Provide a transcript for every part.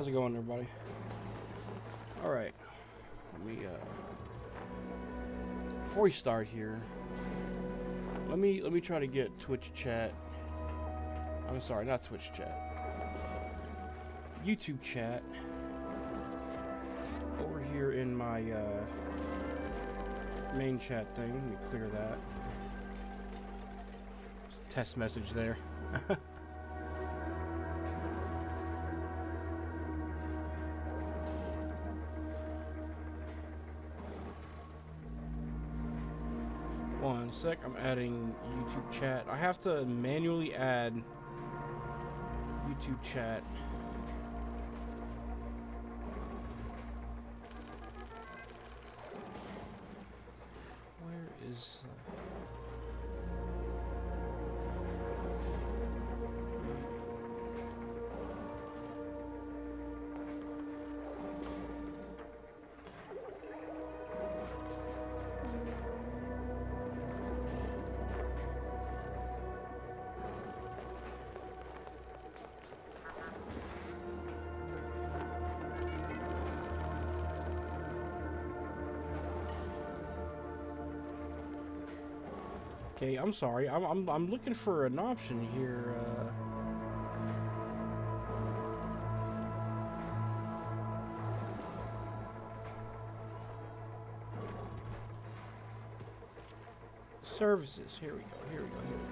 How's it going, everybody? All right, let me before we start here, let me try to get Twitch chat. I'm sorry, not Twitch chat. YouTube chat over here in my main chat thing. Let me clear that. Test message there. One sec, I'm adding YouTube chat. I have to manually add YouTube chat. Where is... Okay, I'm sorry. I'm looking for an option here. Services. Here we go. Here we go. Here we go.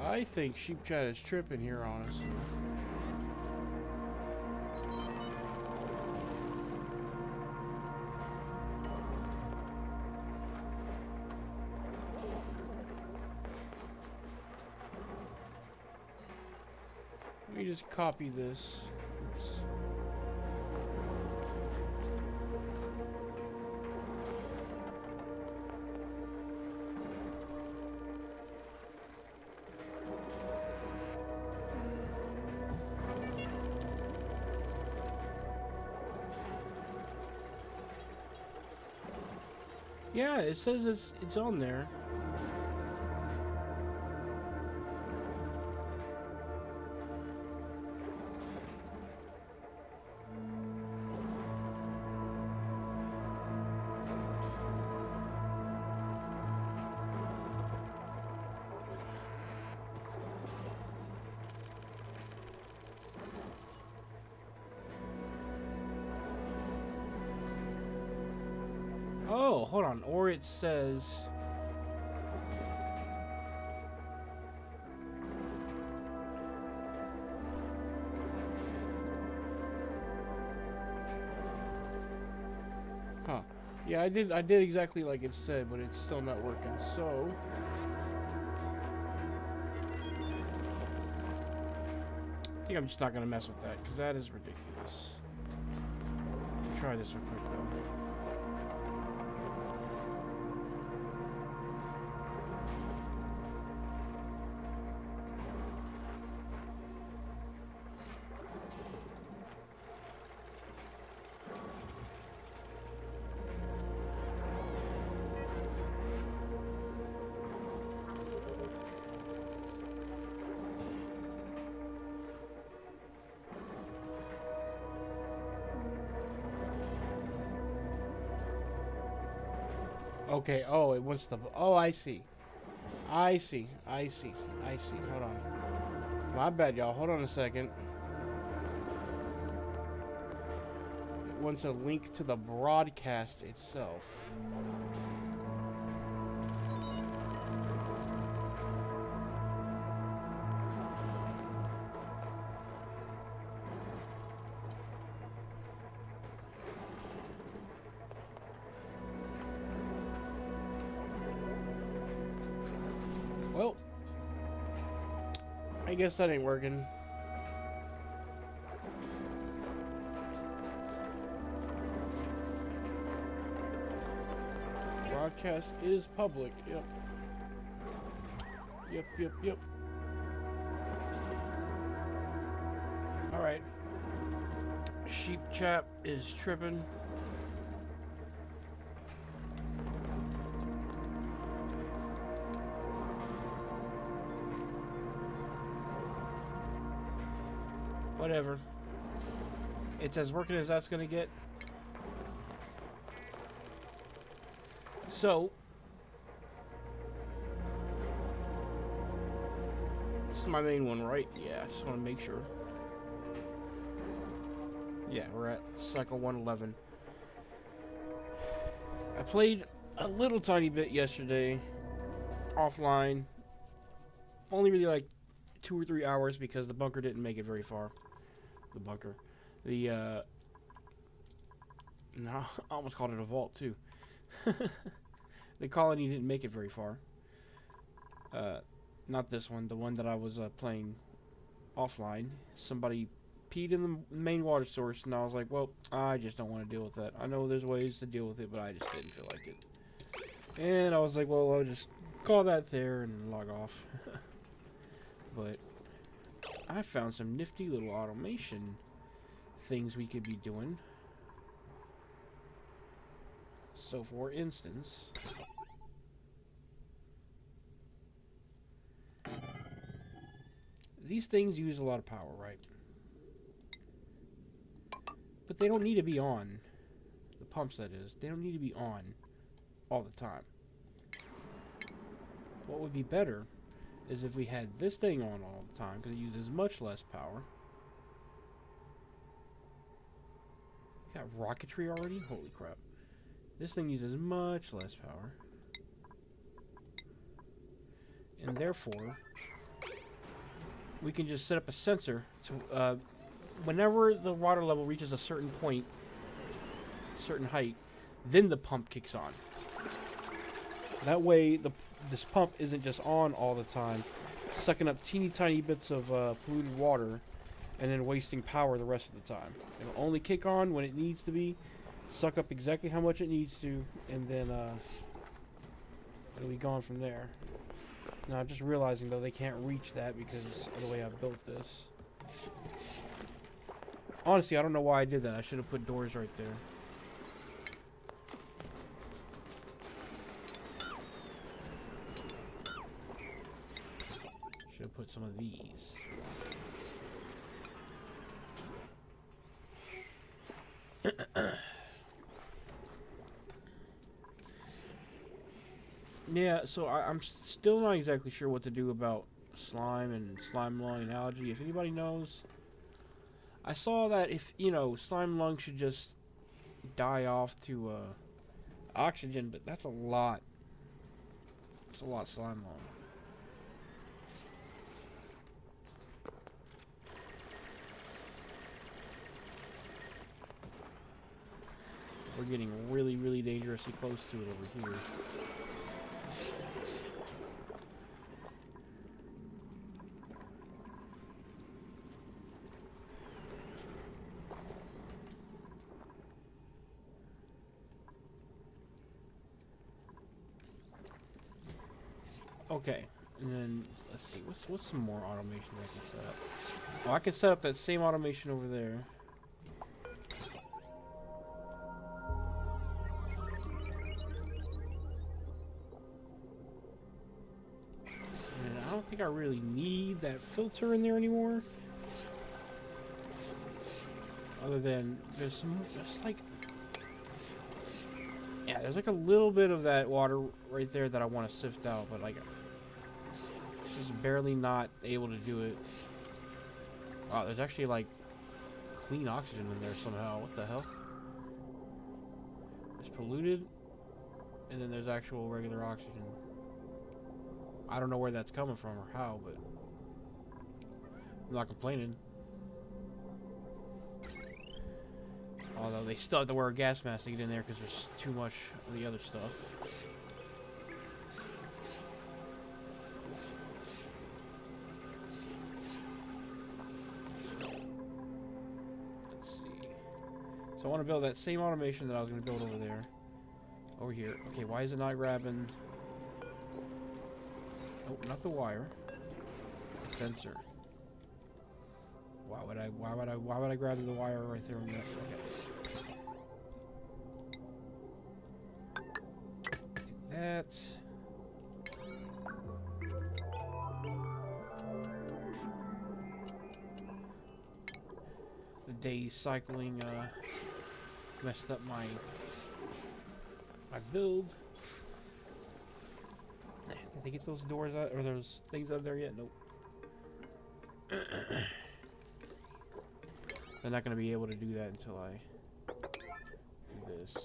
I think Sheep Chat is tripping here, honestly. Let me just copy this. Oops. Yeah, it says it's on there. Oh, hold on. Or it says... Huh. Yeah, I did exactly like it said, but it's still not working. So... I think I'm just not going to mess with that, because that is ridiculous. Let me try this real quick, though. Okay, oh, it wants the... Oh, I see. I see. Hold on. My bad, y'all. Hold on a second. It wants a link to the broadcast itself. Well, I guess that ain't working. podcast is public. Yep. Yep, yep, yep. Alright. Sheep chap is tripping. Whatever. It's as working as that's gonna get. So, this is my main one, right? Yeah, I just want to make sure. Yeah, we're at cycle 111. I played a little tiny bit yesterday, offline. Only really like 2 or 3 hours because the bunker didn't make it very far. The bunker. No, I almost called it a vault too. The colony didn't make it very far. Not this one, the one that I was playing offline. Somebody peed in the main water source, and I was like, well, I just don't want to deal with that. I know there's ways to deal with it, but I just didn't feel like it. And I was like, well, I'll just call that there and log off. But I found some nifty little automation things we could be doing. So, for instance, these things use a lot of power, right? But they don't need to be on. The pumps, that is. They don't need to be on all the time. What would be better is if we had this thing on all the time, because it uses much less power. Got rocketry already? Holy crap. This thing uses much less power. And therefore, we can just set up a sensor to, whenever the water level reaches a certain point, certain height, then the pump kicks on. That way, this pump isn't just on all the time, sucking up teeny tiny bits of polluted water, and then wasting power the rest of the time. It'll only kick on when it needs to be, suck up exactly how much it needs to, and then it'll be gone from there. Now, I'm just realizing, though, they can't reach that because of the way I built this. Honestly, I don't know why I did that. I should have put doors right there. Should have put some of these. Yeah, so I'm still not exactly sure what to do about slime and slime lung and algae. If anybody knows, I saw that if, you know, slime lung should just die off to oxygen, but that's a lot. It's a lot of slime lung. We're getting really, really dangerously close to it over here. Okay, and then let's see, what's some more automation I can set up? Oh, I can set up that same automation over there. And I don't think I really need that filter in there anymore. Other than there's like, yeah, there's like a little bit of that water right there that I want to sift out, but like, it's just barely not able to do it. Wow, there's actually like clean oxygen in there somehow. What the hell? It's polluted, and then there's actual regular oxygen. I don't know where that's coming from or how, but I'm not complaining. Although they still have to wear a gas mask to get in there because there's too much of the other stuff. Let's see. So I want to build that same automation that I was going to build over there. Over here. Okay, why is it not grabbing? Oh, not the wire. The sensor. Why would I grab the wire right there? Okay. Do that. The day cycling messed up my build. Did they get those doors out or those things out there yet? Nope. They're not going to be able to do that until I do this.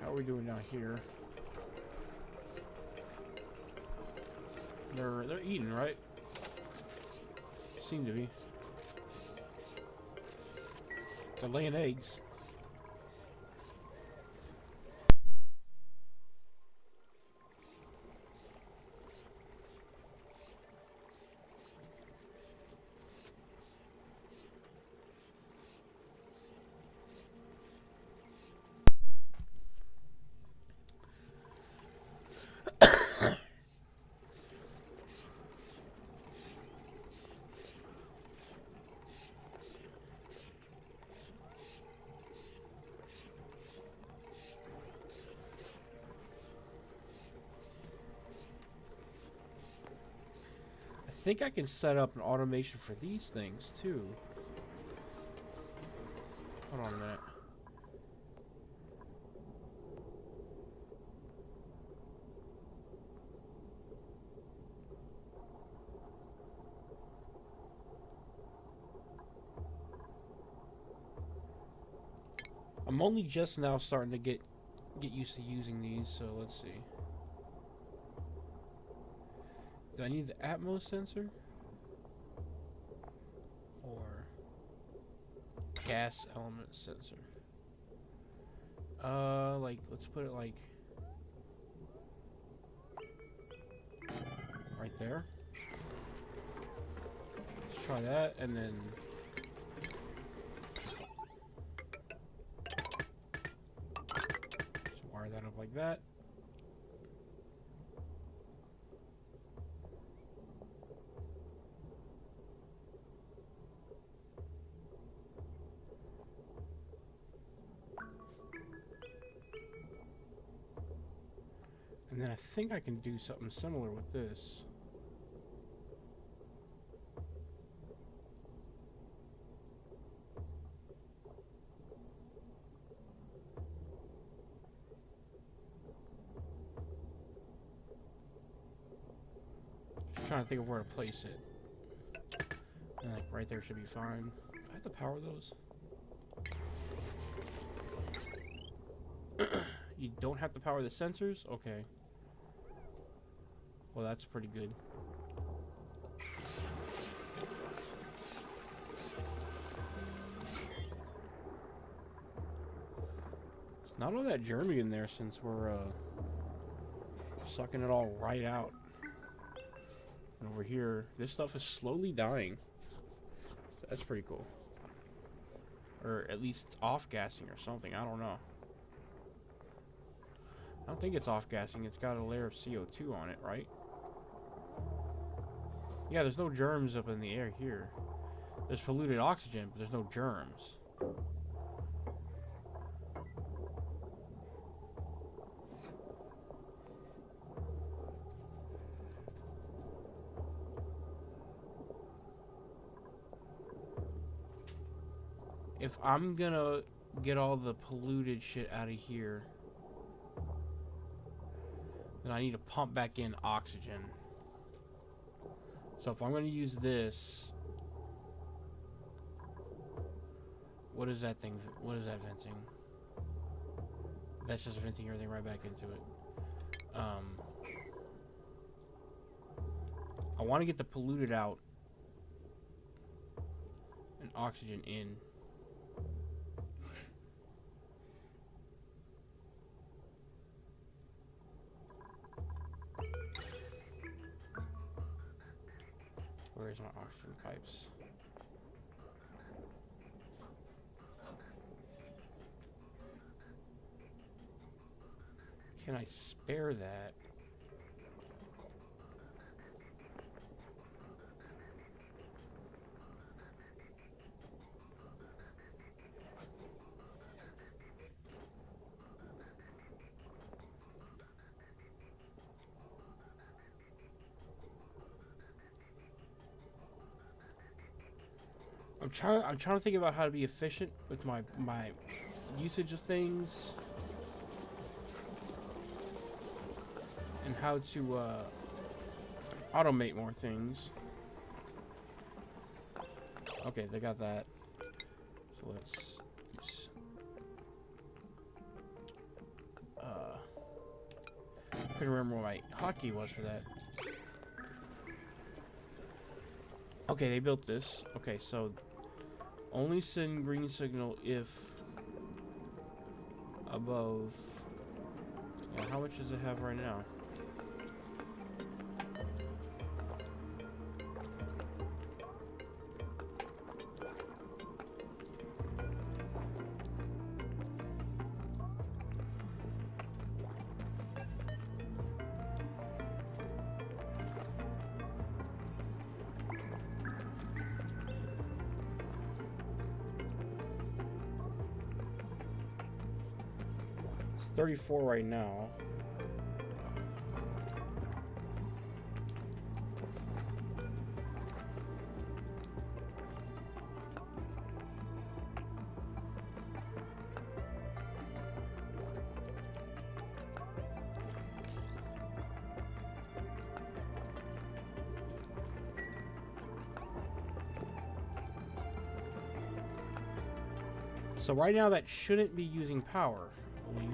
How are we doing down here? They're eating, right? Seem to be. They're laying eggs. I think I can set up an automation for these things too. Hold on a minute. I'm only just now starting to get used to using these, so let's see. Do I need the Atmos sensor? Or gas element sensor? Like, let's put it like right there. Let's try that, and then just wire that up like that. And then I think I can do something similar with this. Just trying to think of where to place it. And like right there should be fine. Do I have to power those? You don't have to power the sensors? Okay. Well, that's pretty good. It's not all that germy in there since we're sucking it all right out. And over here, this stuff is slowly dying. So that's pretty cool. Or at least it's off-gassing or something. I don't know. I don't think it's off-gassing. It's got a layer of CO2 on it, right? Yeah, there's no germs up in the air here. There's polluted oxygen, but there's no germs. If I'm gonna get all the polluted shit out of here, then I need to pump back in oxygen. So if I'm going to use this, what is that thing? What is that venting? That's just venting everything right back into it. I want to get the polluted out and oxygen in. Where's my oxygen pipes? Can I spare that? I'm trying to think about how to be efficient with my usage of things and how to automate more things. Okay, they got that. So let's oops. Couldn't remember what my hotkey was for that. Okay, they built this. Okay, so only send green signal if above. Yeah, how much does it have right now? It's 34 right now. So right now that shouldn't be using power, I believe.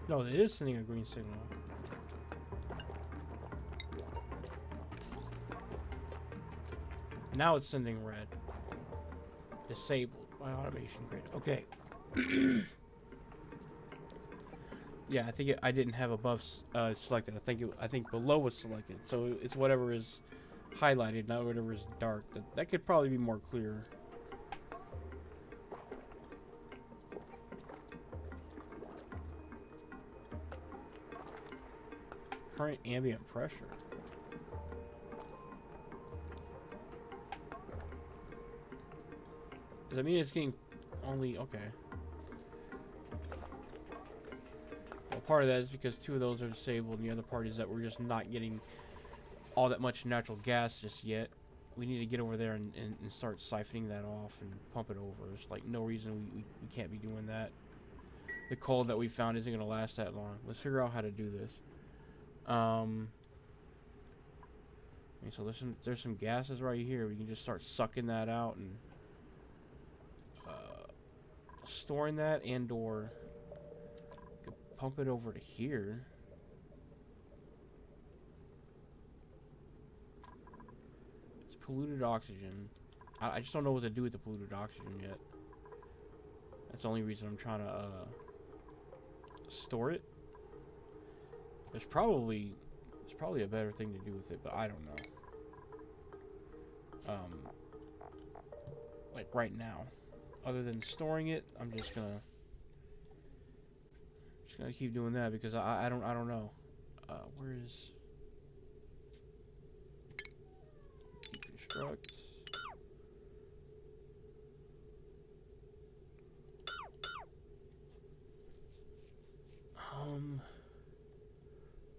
No, it is sending a green signal. Now it's sending red. Disabled by automation grid. Okay. Yeah, I think I didn't have above selected. I think below was selected. So it's whatever is highlighted, not whatever is dark. That could probably be more clear. Current ambient pressure. Does that mean it's getting only okay? Well, part of that is because 2 of those are disabled, and the other part is that we're just not getting all that much natural gas just yet. We need to get over there and start siphoning that off and pump it over. There's like no reason we can't be doing that. The coal that we found isn't going to last that long. Let's figure out how to do this. Okay, so there's some gases right here. We can just start sucking that out and storing that, and/or could pump it over to here. It's polluted oxygen. I just don't know what to do with the polluted oxygen yet. That's the only reason I'm trying to store it. There's probably a better thing to do with it, but I don't know. Like right now, other than storing it, I'm just gonna keep doing that because I don't know. Where is deconstruct?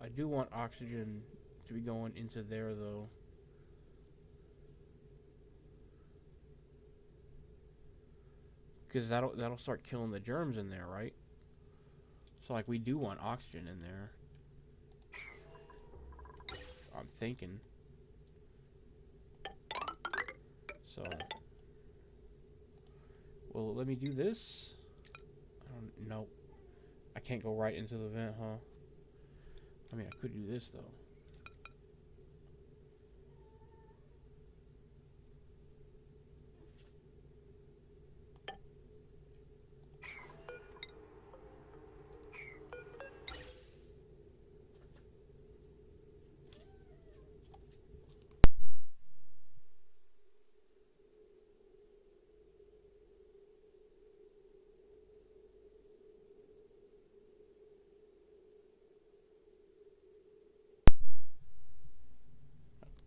I do want oxygen to be going into there though. Because that'll start killing the germs in there, right? So like we do want oxygen in there. I'm thinking. So, well, let me do this. I don't know. I can't go right into the vent, huh? I mean, I could do this though.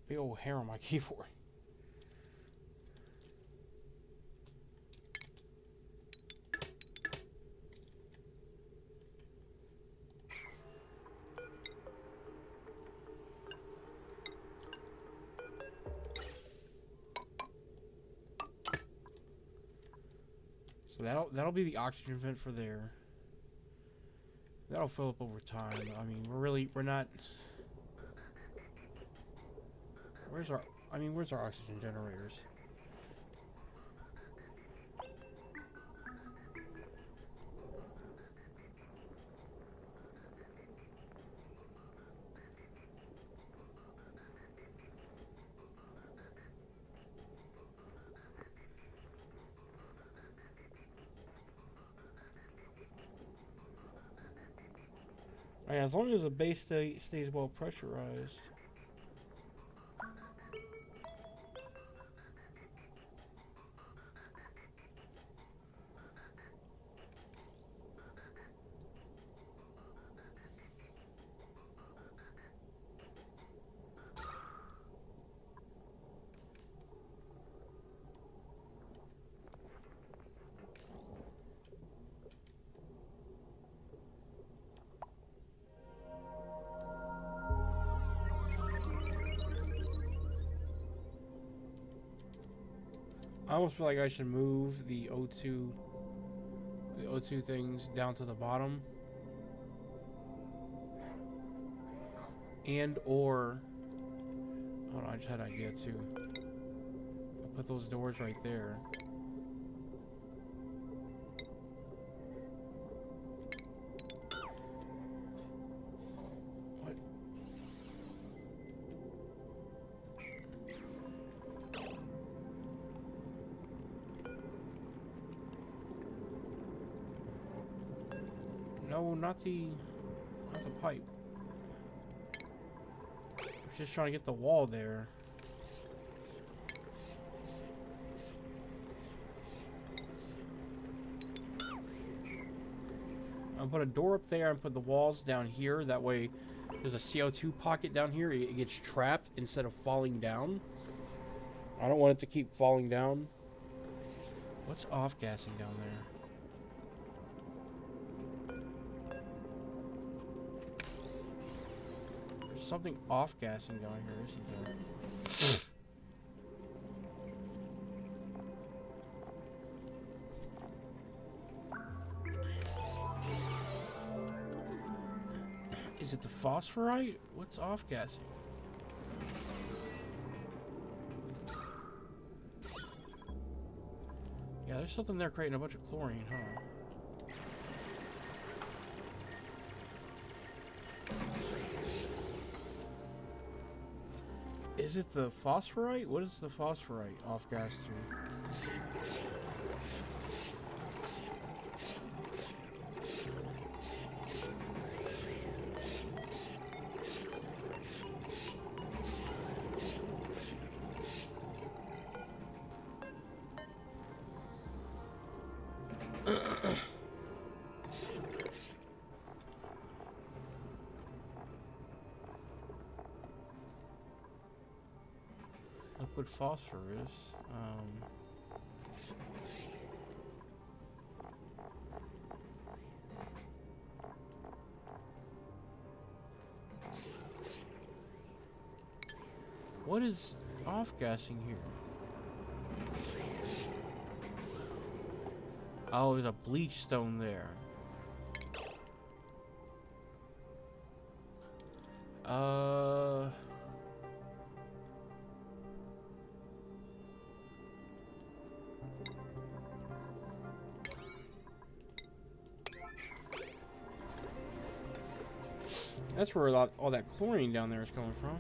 Big old hair on my keyboard. So that'll be the oxygen vent for there. That'll fill up over time. I mean, we're not. Where's our oxygen generators? Yeah, as long as the base stays well pressurized. I almost feel like I should move the O2 things down to the bottom. And or hold on, I just had an idea too. I'll put those doors right there. What? No, not the pipe. Just trying to get the wall there. I'll put a door up there and put the walls down here. That way there's a CO2 pocket down here. It gets trapped instead of falling down. I don't want it to keep falling down. What's off-gassing down there? Something off-gassing down here, isn't there? Is it the phosphorite? What's off-gassing? Yeah, there's something there creating a bunch of chlorine, huh? Is it the phosphorite? What is the phosphorite off gas to? Liquid phosphorus. What is off-gassing here? Oh, there's a bleach stone there. That's where all that chlorine down there is coming from.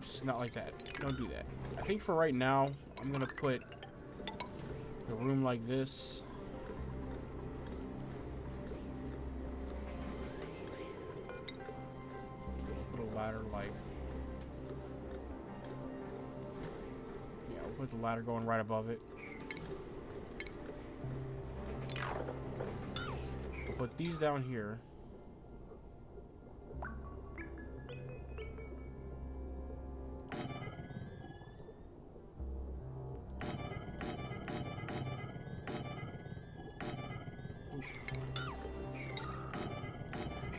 Oops, not like that. Don't do that. I think for right now, I'm gonna put a room like this. Put a ladder like... Yeah, we'll put the ladder going right above it. We'll put these down here.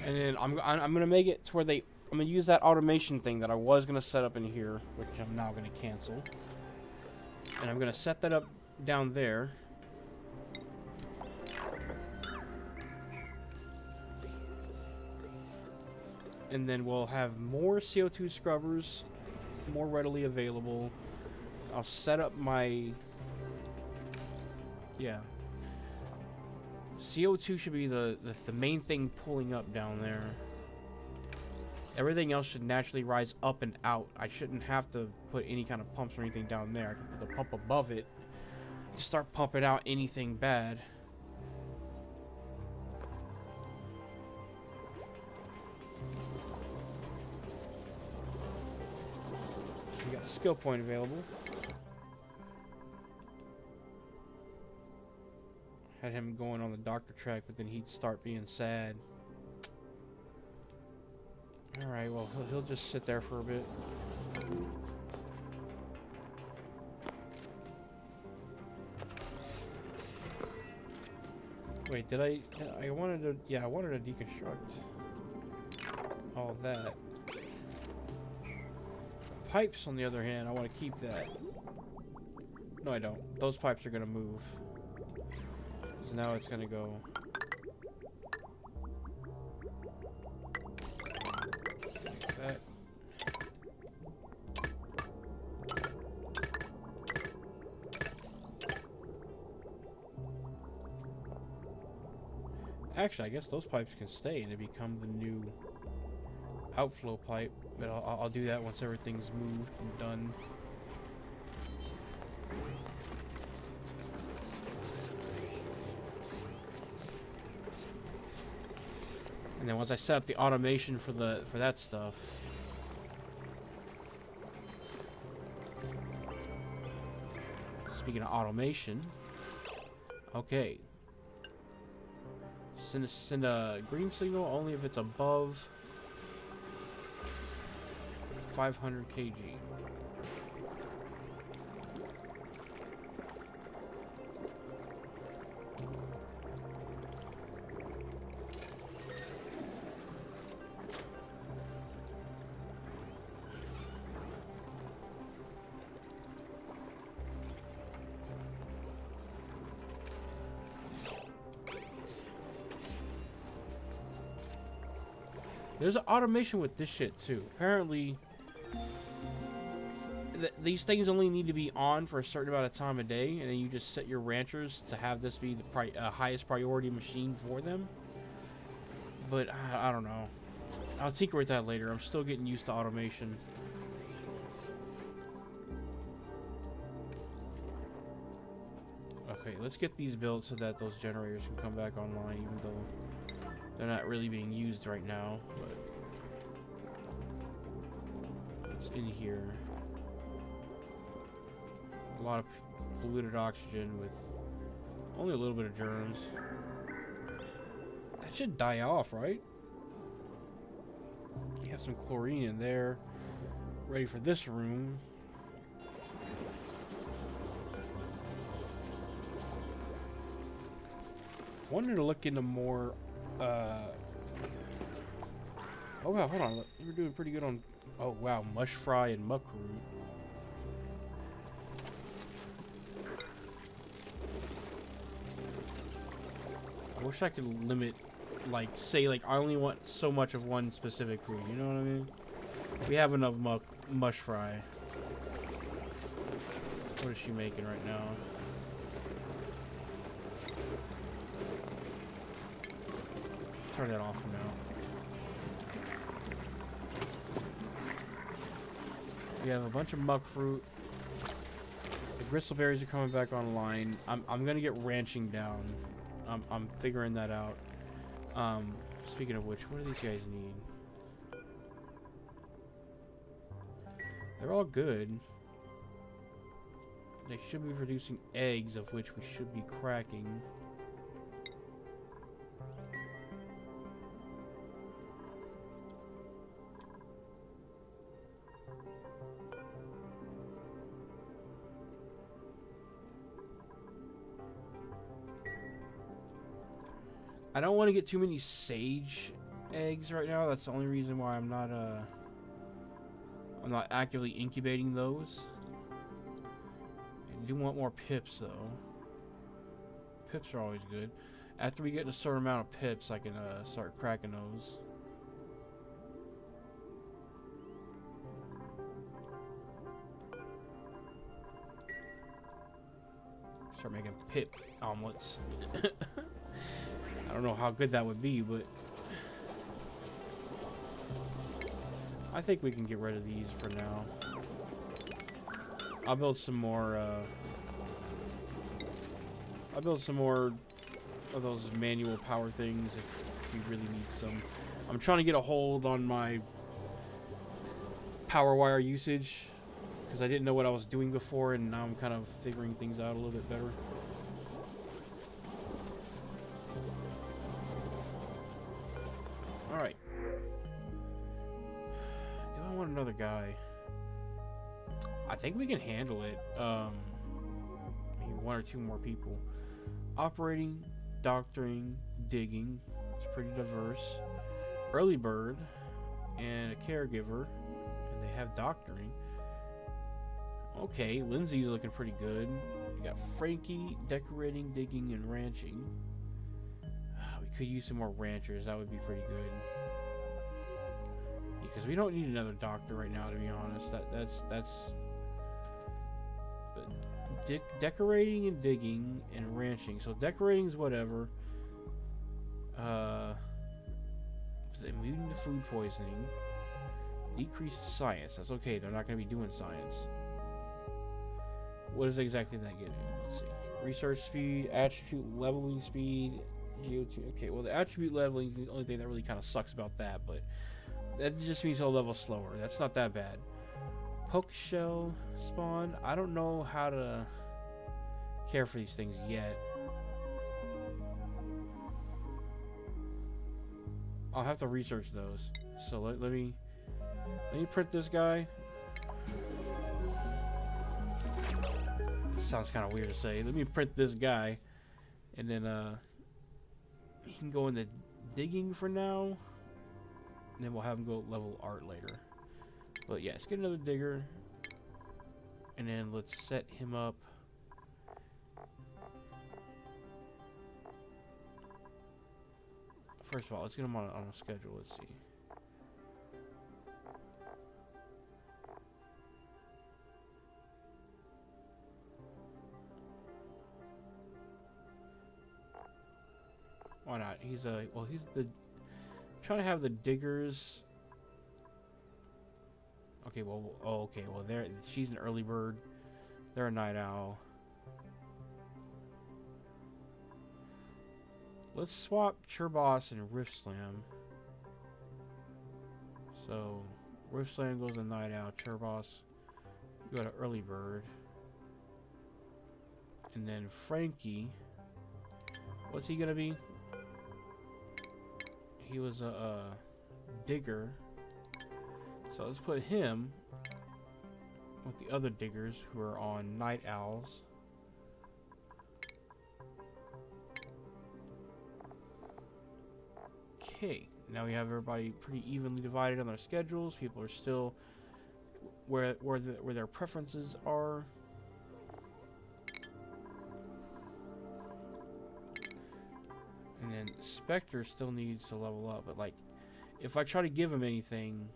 And then I'm gonna make it to where I'm gonna use that automation thing that I was gonna set up in here, which I'm now gonna cancel. And I'm gonna set that up down there. And then we'll have more CO2 scrubbers more readily available. I'll set up my... Yeah. CO2 should be the main thing pulling up down there. Everything else should naturally rise up and out. I shouldn't have to put any kind of pumps or anything down there. I can put the pump above it to start pumping out anything bad. We got a skill point available. Had him going on the doctor track, but then he'd start being sad. Alright, well, he'll just sit there for a bit. Wait, did I wanted to... Yeah, I wanted to deconstruct all that. Pipes, on the other hand, I want to keep that. No, I don't. Those pipes are going to move. So now it's going to go... like that. Actually, I guess those pipes can stay and they become the new outflow pipe. But I'll do that once everything's moved and done. And then once I set up the automation for that stuff, speaking of automation, okay, send a green signal only if it's above 500 kg. There's an automation with this shit too. Apparently, these things only need to be on for a certain amount of time a day, and then you just set your ranchers to have this be the highest priority machine for them. But I don't know. I'll tinker with that later. I'm still getting used to automation. Okay, let's get these built so that those generators can come back online, even though they're not really being used right now. But it's in here. A lot of polluted oxygen with only a little bit of germs. That should die off, right? You have some chlorine in there. Ready for this room. Wanted to look into more. Oh wow, hold on. We're doing pretty good on. Oh wow, mush fry and muckroot. I wish I could limit, like, say, like, I only want so much of one specific food, you know what I mean? We have enough mush fry. What is she making right now? Turn that off for now. We have a bunch of muck fruit. The gristleberries are coming back online. I'm gonna get ranching down. I'm figuring that out. Speaking of which, what do these guys need? They're all good. They should be producing eggs, of which we should be cracking. I don't want to get too many sage eggs right now. That's the only reason why I'm not actively incubating those. I do want more pips though. Pips are always good. After we get a certain amount of pips, I can start cracking those. Start making pip omelets. I don't know how good that would be, but I think we can get rid of these for now. I'll build some more of those manual power things if you really need some. I'm trying to get a hold on my power wire usage because I didn't know what I was doing before, and now I'm kind of figuring things out a little bit better. Alright. Do I want another guy? I think we can handle it. Maybe one or two more people. Operating, doctoring, digging. It's pretty diverse. Early bird and a caregiver. And they have doctoring. Okay, Lindsay's looking pretty good. We got Frankie, decorating, digging, and ranching. We could use some more ranchers. That would be pretty good. Because we don't need another doctor right now, to be honest. That's decorating and digging and ranching. So decorating is whatever. Immune to food poisoning. Decreased science. That's okay. They're not going to be doing science. What is exactly that getting? Let's see. Research speed, attribute leveling speed, GO2. Okay, well the attribute leveling is the only thing that really kind of sucks about that, but that just means he'll level slower. That's not that bad. Poke shell spawn. I don't know how to care for these things yet. I'll have to research those. So let me print this guy. Sounds kind of weird to say. Let me print this guy, and then he can go into digging for now, and then we'll have him go level art later. But yeah, let's get another digger, and then let's set him up. First of all, let's get him on a schedule. Let's see. Why not? He's trying to have the diggers. Okay, well, okay, well, she's an early bird. They're a night owl. Let's swap Churboss and Rift Slam. So, Rift Slam goes to night owl. Churboss go to early bird. And then Frankie, what's he gonna be? He was a digger. So let's put him with the other diggers who are on night owls. Okay, now we have everybody pretty evenly divided on their schedules. People are still where their preferences are. And then Spectre still needs to level up, but like, if I try to give him anything,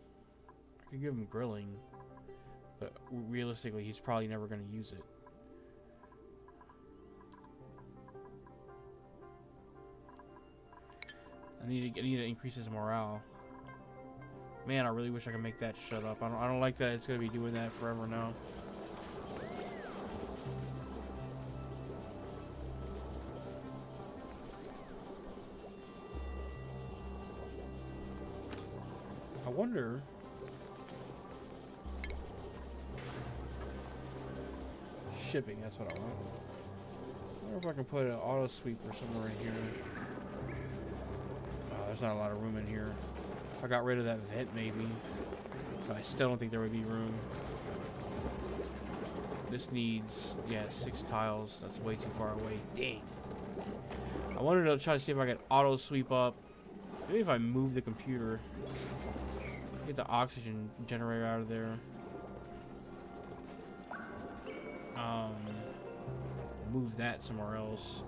I could give him grilling, but realistically, he's probably never going to use it. I need to increase his morale. Man, I really wish I could make that shut up. I don't like that it's gonna be doing that forever now. I wonder. Shipping, that's what I want. I wonder if I can put an auto sweeper somewhere in here. Oh, there's not a lot of room in here. If I got rid of that vent, maybe. But I still don't think there would be room. This needs, yeah, 6 tiles. That's way too far away. Dang. I wanted to try to see if I could auto sweep up. Maybe if I move the computer. Get the oxygen generator out of there. Move that somewhere else.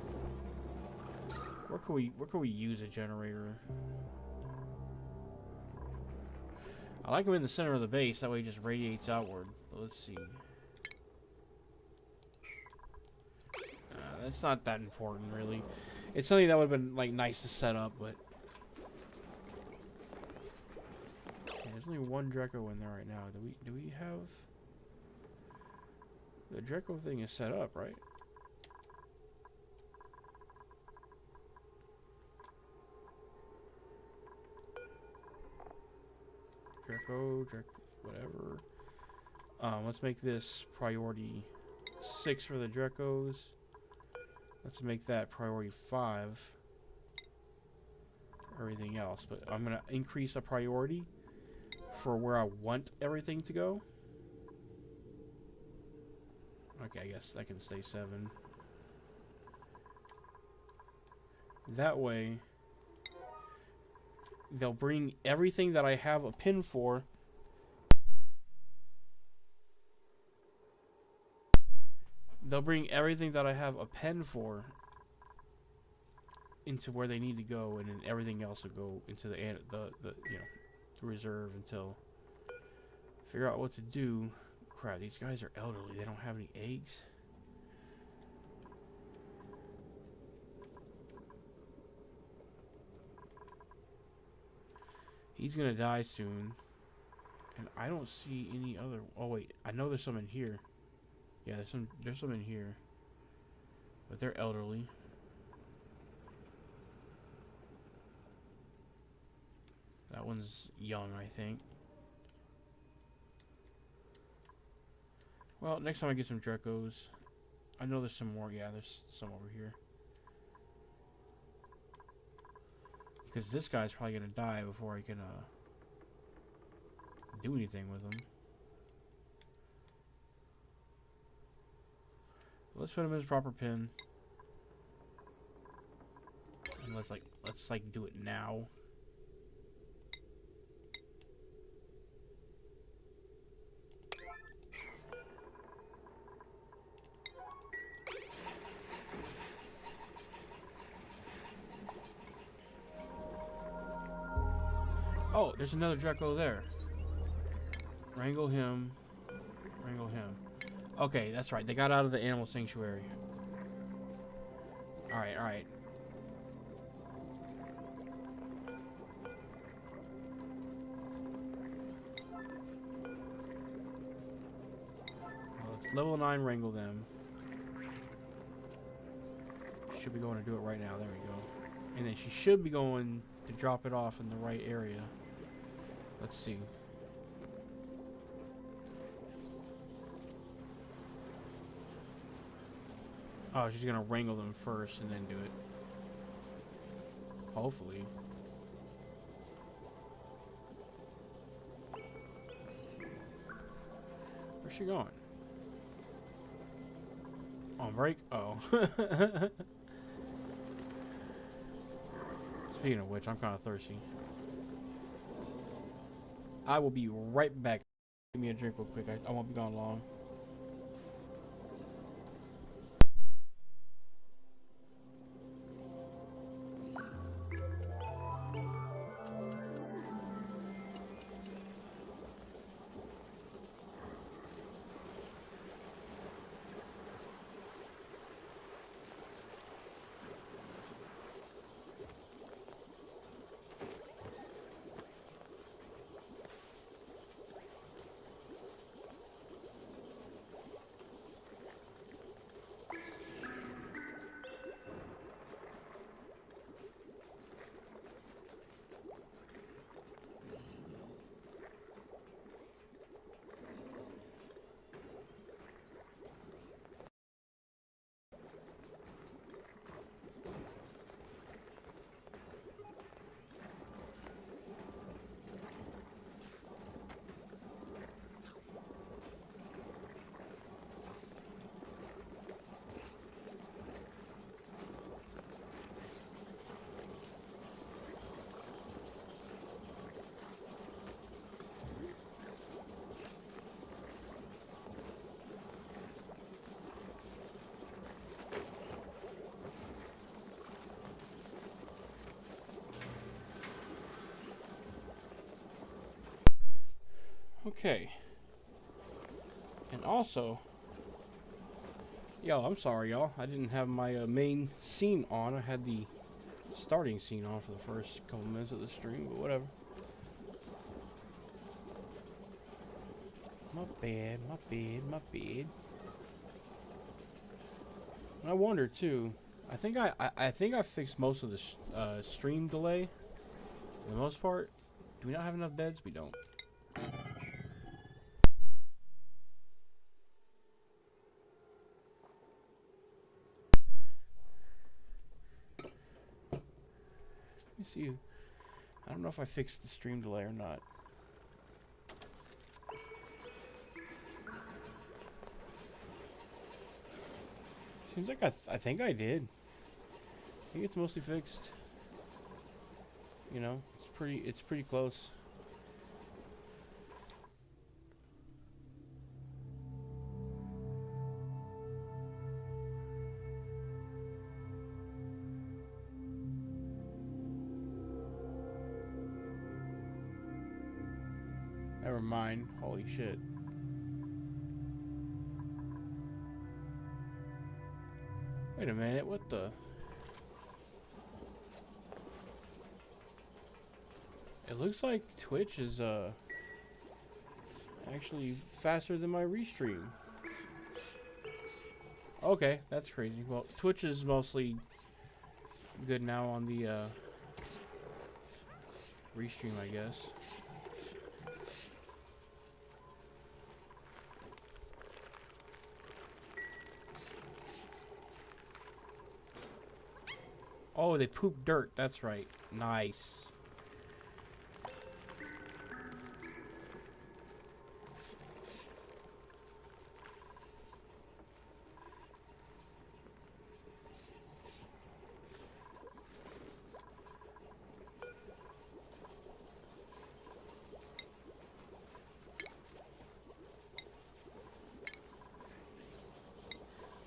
Where can we use a generator? I like them in the center of the base, that way it just radiates outward. But let's see. That's not that important, really. It's something that would have been like nice to set up, but okay, there's only one Draco in there right now. Do we have the Draco thing is set up, right? Draco, whatever. Let's make this priority 6 for the Dracos. Let's make that priority 5. Everything else, but I'm gonna increase the priority for where I want everything to go. Okay, I guess that can stay 7. That way, they'll bring everything that I have a pin for. They'll bring everything that I have a pen for into where they need to go, and then everything else will go into the you know, the reserve until figure out what to do. Crap, these guys are elderly. They don't have any eggs. He's gonna die soon. And I don't see any other. Oh wait, I know there's some in here. Yeah, there's some in here. But they're elderly. That one's young, I think. Well, next time I get some Dracos. I know there's some more. Yeah, there's some over here. Because this guy's probably gonna die before I can do anything with him. Let's put him in his proper pin. And let's do it now. Oh, there's another Draco there. Wrangle him. Wrangle him. Okay, that's right. They got out of the animal sanctuary. Alright, alright. Well, let's level 9 wrangle them. Should be going to do it right now. There we go. And then she should be going to drop it off in the right area. Let's see. Oh, she's gonna wrangle them first and then do it. Hopefully. Where's she going? On break? Oh. Speaking of which, I'm kind of thirsty. I will be right back. Give me a drink real quick. I won't be gone long. Okay. And also, yo, I'm sorry, y'all. I didn't have my main scene on. I had the starting scene on for the first couple minutes of the stream, but whatever. My bad, my bad, my bad. And I wonder too. I think I fixed most of the stream delay. For the most part. Do we not have enough beds? We don't. Let me see. I don't know if I fixed the stream delay or not. Seems like I think I did. I think it's mostly fixed. You know, it's pretty close. Never mind. Holy shit. Wait a minute, what the? It looks like Twitch is actually faster than my restream. Okay, that's crazy. Well, Twitch is mostly good now on the restream, I guess. Oh, they poop dirt. That's right. Nice.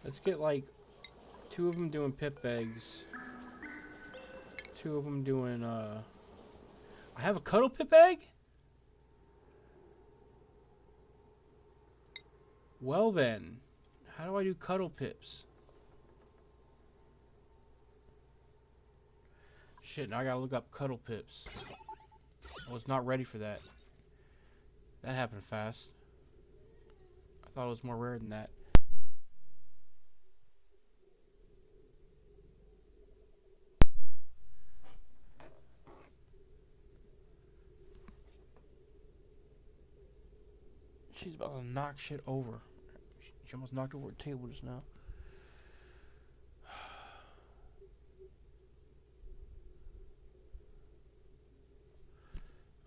Let's get like 2 of them doing pip eggs. 2 of them doing I have a cuddle pip egg? Well then, how do I do cuddle pips? Shit, now I gotta look up cuddle pips. I was not ready for that. That happened fast. I thought it was more rare than that. She's about to knock shit over. She almost knocked over a table just now.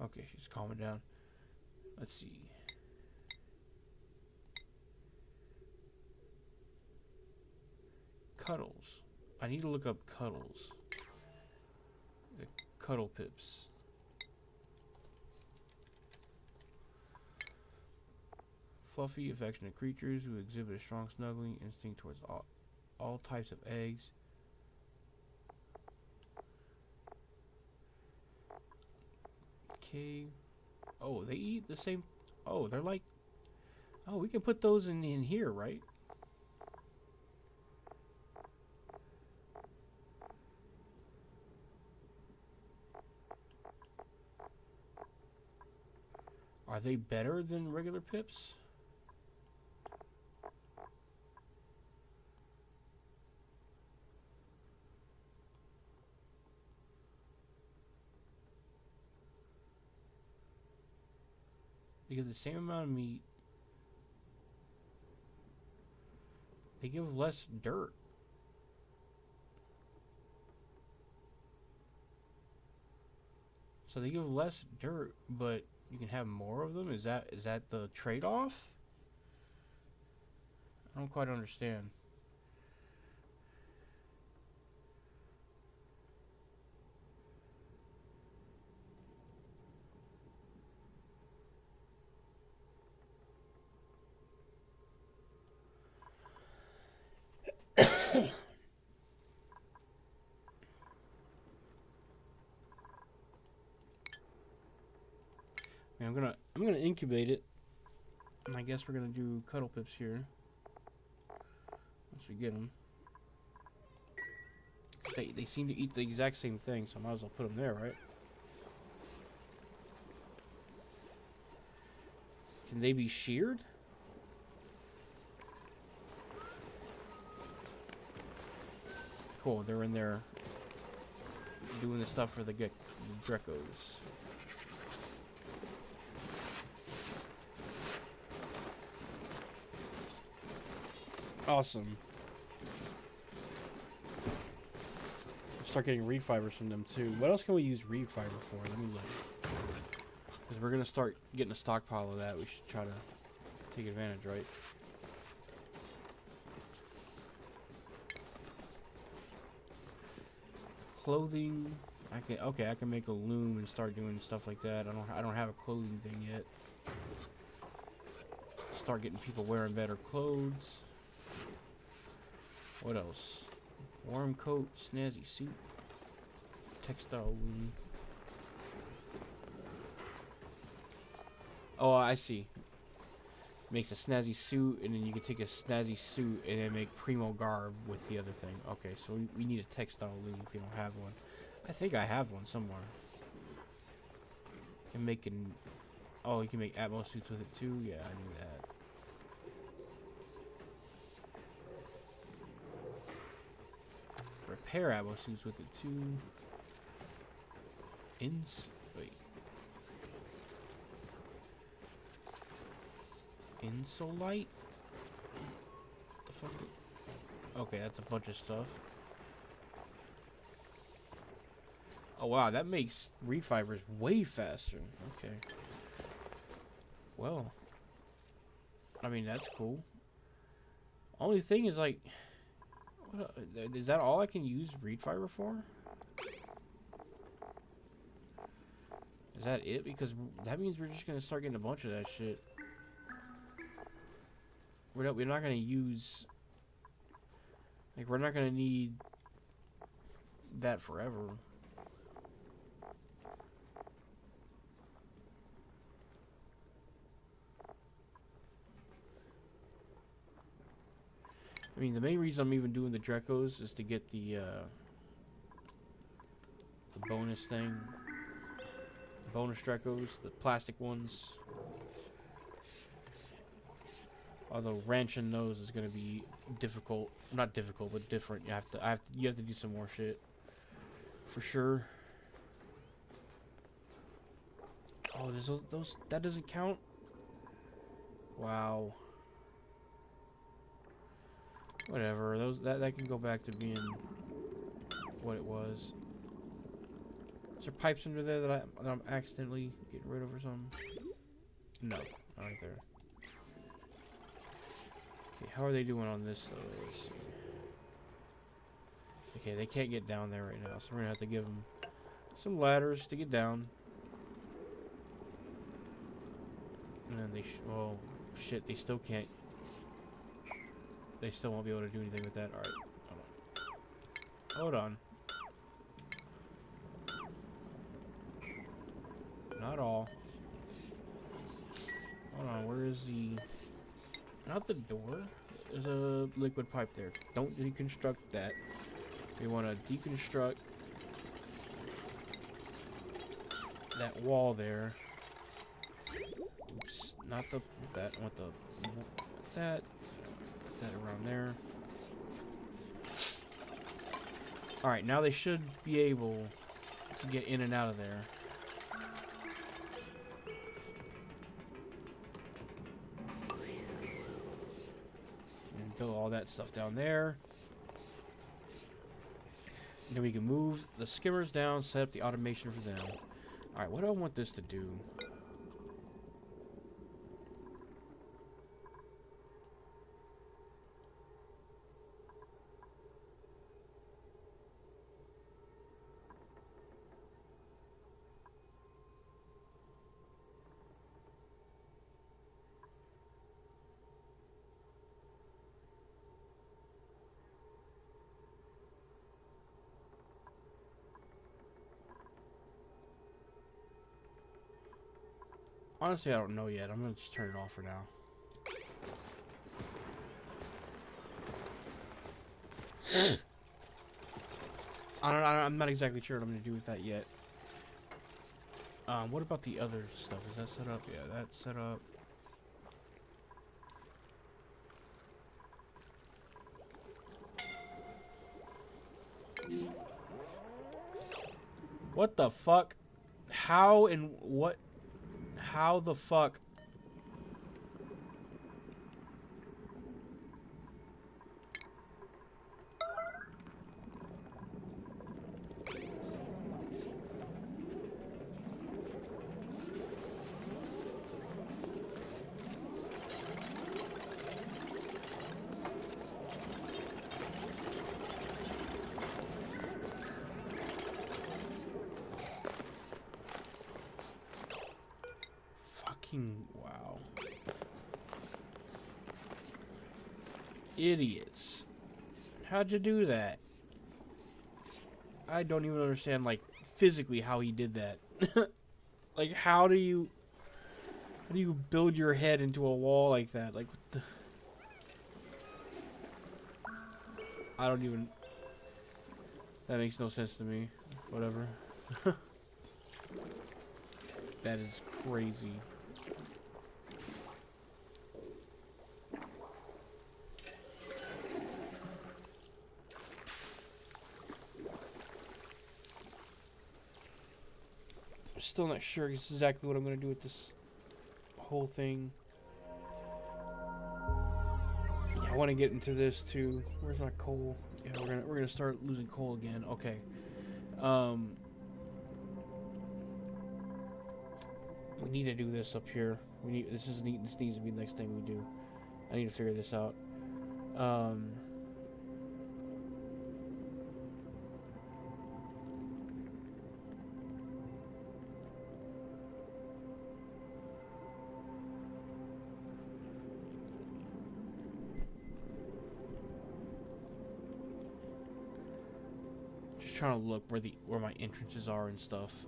Okay, she's calming down. Let's see. Cuddles. I need to look up cuddles. The cuddle pips. Fluffy, affectionate creatures who exhibit a strong snuggling instinct towards all types of eggs. Okay. Oh, they eat the same. Oh, they're like. Oh, we can put those in here, right? Are they better than regular pips? They give the same amount of meat. They give less dirt. So they give less dirt, but you can have more of them? Is that the trade-off? I don't quite understand. Okay, I'm gonna incubate it, and I guess we're gonna do cuddle pips here once we get them. They seem to eat the exact same thing, so I might as well put them there, right? Can they be sheared? Cool, they're in there doing the stuff for the Dreckos. Awesome. Start getting reed fibers from them too. What else can we use reed fiber for? Let me look. Because we're gonna start getting a stockpile of that. We should try to take advantage, right? Clothing. I can make a loom and start doing stuff like that. I don't have a clothing thing yet. Start getting people wearing better clothes. What else? Warm coat, snazzy suit, textile loom. Oh, I see. Makes a snazzy suit, and then you can take a snazzy suit and then make primo garb with the other thing. Okay, so we need a textile loom if you don't have one. I think I have one somewhere. Can make an... Oh, you can make Atmos suits with it too? Yeah, I knew that. Repair Atmos suits with it too. Wait. Insolite? The fuck? Okay, that's a bunch of stuff. Oh wow, that makes reed fibers way faster. Okay. Well, I mean that's cool. Only thing is like, is that all I can use reed fiber for? Is that it? Because that means we're just gonna start getting a bunch of that shit. We're not gonna use, like, we're not gonna need that forever. I mean, the main reason I'm even doing the Dreckos is to get the bonus thing. The bonus Dreckos, the plastic ones. Although ranching those is gonna be difficult. Not difficult, but different. You have to do some more shit. For sure. Oh, there's those that doesn't count? Wow. Whatever, that can go back to being what it was. Is there pipes under there that I'm accidentally getting rid of or something? No, not right there. Okay, how are they doing on this though? Let's see. Okay, they can't get down there right now, so we're gonna have to give them some ladders to get down. And then well, shit, they still can't. They still won't be able to do anything with that. Alright, hold on. Not all. Hold on, where is the... Not the door. There's a liquid pipe there. Don't deconstruct that. We want to deconstruct that wall there. Oops, not that. I want that. Put that around there. Alright, now they should be able to get in and out of there. And build all that stuff down there. And then we can move the skimmers down, set up the automation for them. Alright, what do I want this to do? Honestly, I don't know yet. I'm gonna just turn it off for now. I'm not exactly sure what I'm gonna do with that yet. What about the other stuff? Is that set up? Yeah, that's set up. What the fuck? How and what? How the fuck? Wow. Idiots. How'd you do that? I don't even understand, like, physically how he did that. Like, how do you build your head into a wall like that? Like, what the... I don't even... That makes no sense to me. Whatever. That is crazy. Still not sure exactly what I'm going to do with this whole thing. Yeah, I want to get into this too. Where's my coal? Yeah, we're gonna start losing coal again. Okay. We need to do this up here. This needs to be the next thing we do. I need to figure this out. Just trying to look where my entrances are and stuff.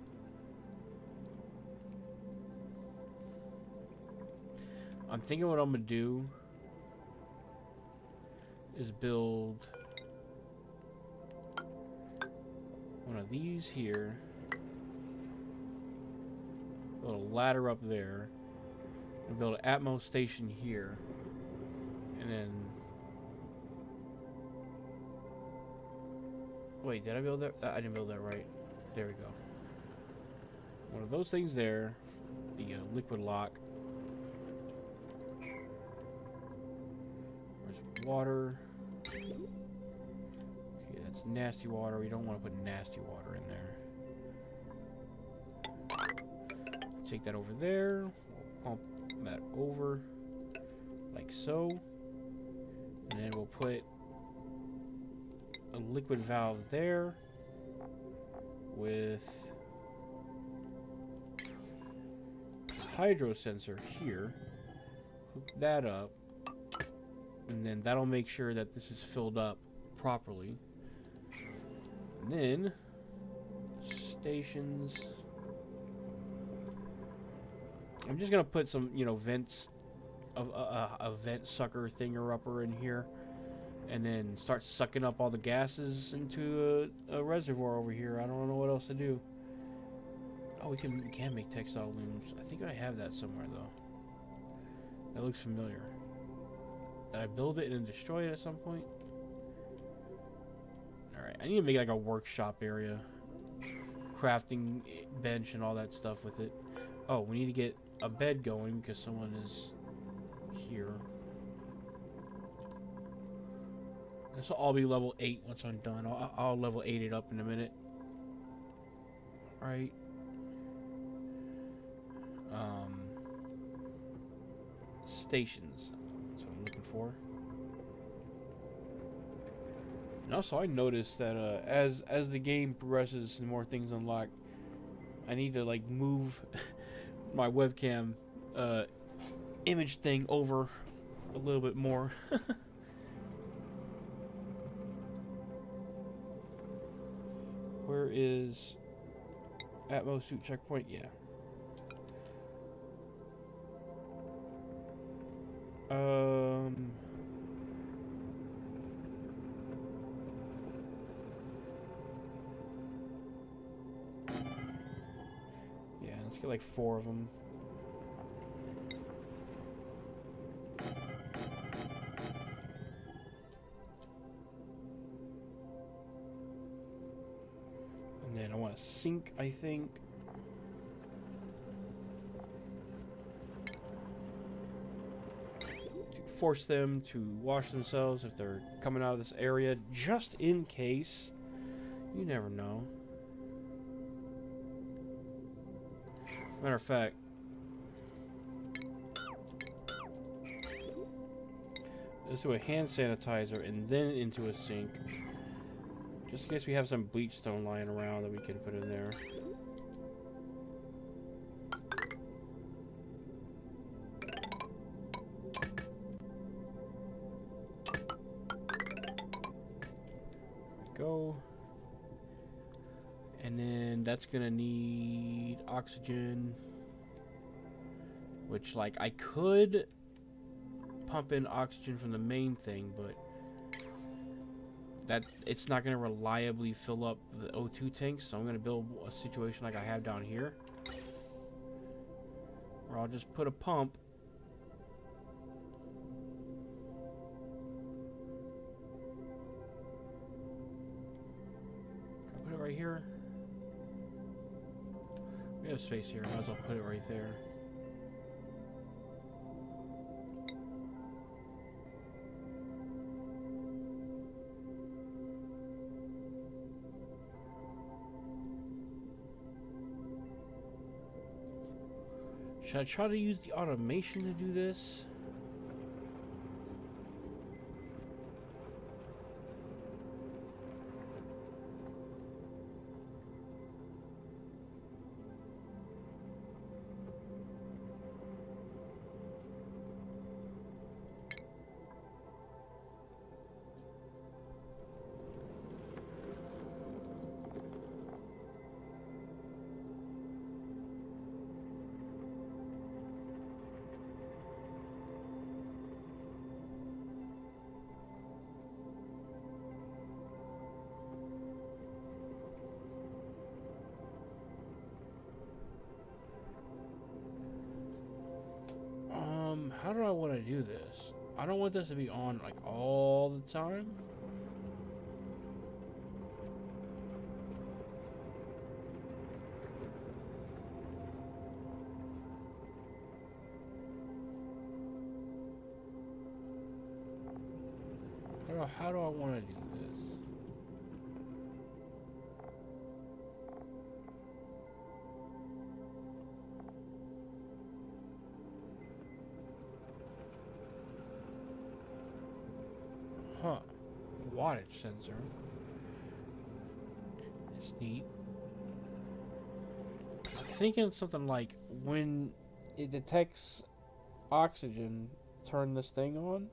I'm thinking what I'm gonna do is build one of these here, build a ladder up there, and build an Atmos station here, and then wait, did I build that? I didn't build that right. There we go. One of those things there, the liquid lock. Water. Okay, that's nasty water. We don't want to put nasty water in there. Take that over there. We'll pump that over like so. And then we'll put a liquid valve there with a hydro sensor here. Hook that up. And then that'll make sure that this is filled up properly. And then stations. I'm just gonna put some, vents, a vent sucker thinger-upper in here, and then start sucking up all the gases into a reservoir over here. I don't know what else to do. Oh, we can make textile looms. I think I have that somewhere though. That looks familiar. Did I build it and then destroy it at some point? Alright, I need to make like a workshop area. Crafting bench and all that stuff with it. Oh, we need to get a bed going because someone is here. This will all be level 8 once I'm done. I'll level 8 it up in a minute. Right. Stations. For. And also I noticed that as the game progresses and more things unlock, I need to like move my webcam image thing over a little bit more. Where is Atmos suit checkpoint? Yeah. Let's get like 4 of them. And then I want a sink, I think. To force them to wash themselves if they're coming out of this area, just in case. You never know. Matter of fact, let's do a hand sanitizer and then into a sink. Just in case we have some bleach stone lying around that we can put in there. Go. And then that's gonna need oxygen, which, like, I could pump in oxygen from the main thing, but that it's not gonna reliably fill up the O2 tanks. So I'm gonna build a situation like I have down here, where I'll just put a pump. Put it right here. We have space here. Might as well put it right there. Should I try to use the automation to do this? How do I want to do this? I don't want this to be on like all the time. How do I want to do this? Huh. Wattage sensor. It's neat. I'm thinking something like when it detects oxygen, turn this thing on.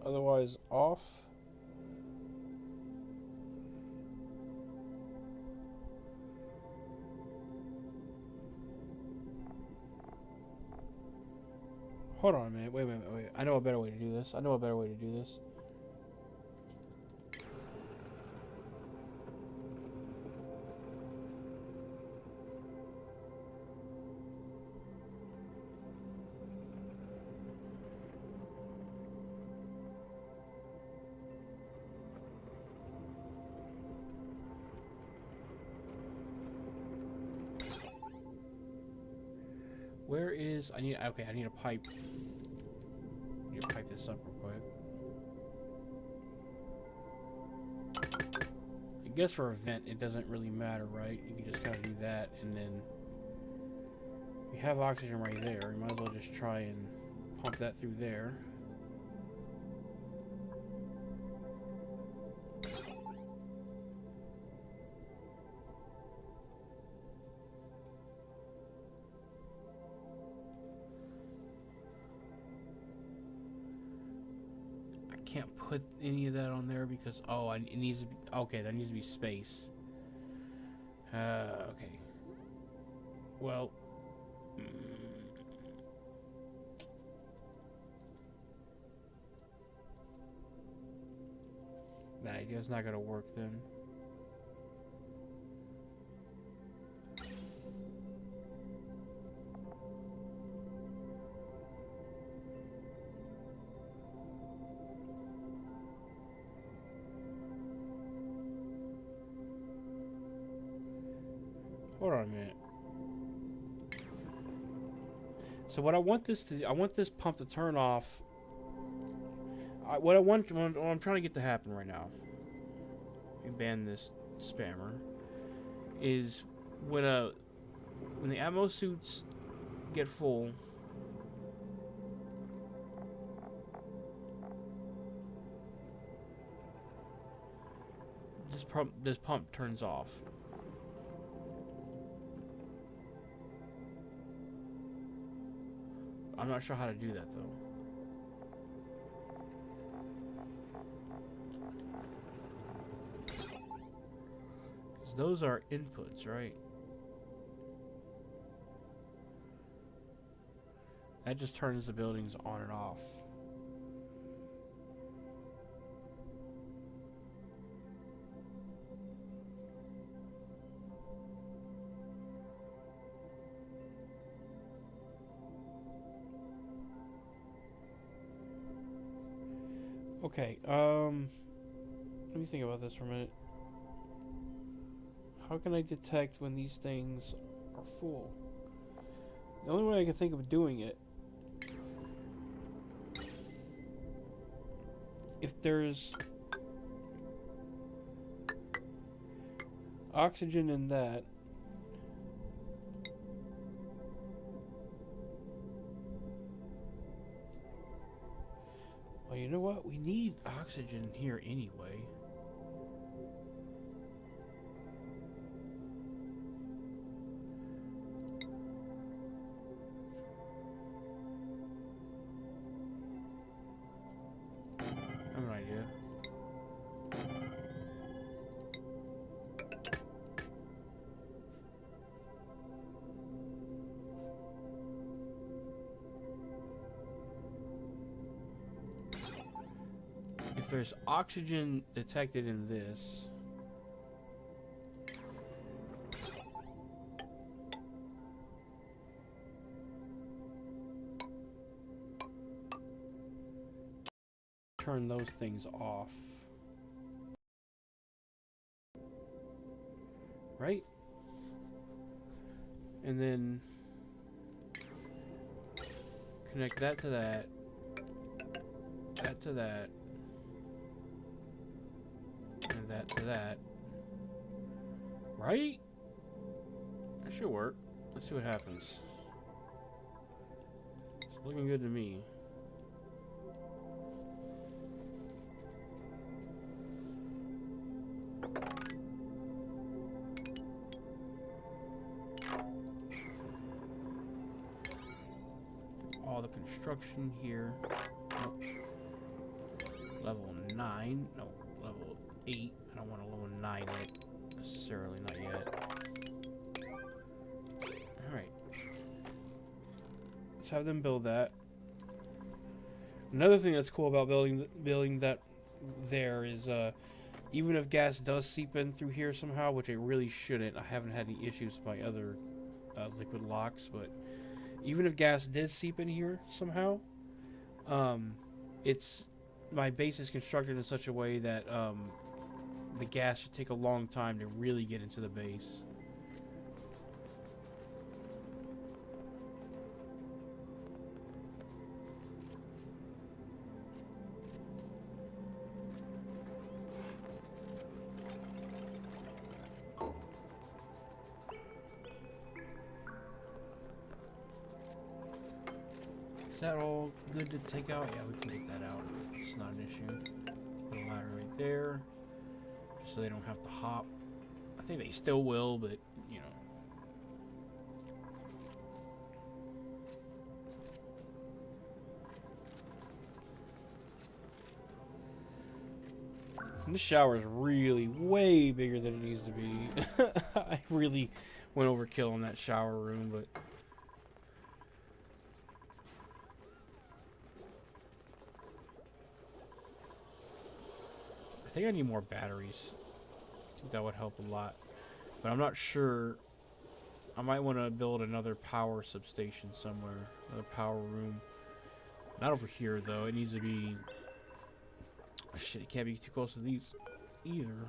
Otherwise off. Hold on a minute. Wait. I know a better way to do this. Where is... I need a pipe. I need to pipe this up real quick. I guess for a vent, it doesn't really matter, right? You can just kind of do that, and then... We have oxygen right there. We might as well just try and pump that through there. Can't put any of that on there because it needs to be, okay, that needs to be space. Okay. Well, that idea's not gonna work then. on a minute. So what I want this pump to turn off. What I'm trying to get to happen right now. Let me ban this spammer. Is when the ammo suits get full. This pump turns off. I'm not sure how to do that though. 'Cause those are inputs, right? That just turns the buildings on and off. Okay, let me think about this for a minute. How can I detect when these things are full? The only way I can think of doing it, if there's oxygen in that, well, you know what? We need oxygen here anyway. I have an idea. If there's oxygen detected in this, turn those things off. Right? And then connect that to that, that to that, and that to that. Right? That should work. Let's see what happens. It's looking good to me. All the construction here. Nope. Level 9. No, level 8. I don't want to level 9 it necessarily, not yet. Alright. Let's have them build that. Another thing that's cool about building that there is even if gas does seep in through here somehow, which it really shouldn't. I haven't had any issues with my other liquid locks, but even if gas did seep in here somehow, my base is constructed in such a way that the gas should take a long time to really get into the base. Is that all good to take out? Yeah, we can take that out. It's not an issue. Put a ladder right there, just so they don't have to hop. I think they still will, but, you know. And this shower is really way bigger than it needs to be. I really went overkill in that shower room, but... I think I need more batteries. I think that would help a lot. But I'm not sure. I might want to build another power substation somewhere. Another power room. Not over here, though. It needs to be... Oh, shit, it can't be too close to these either.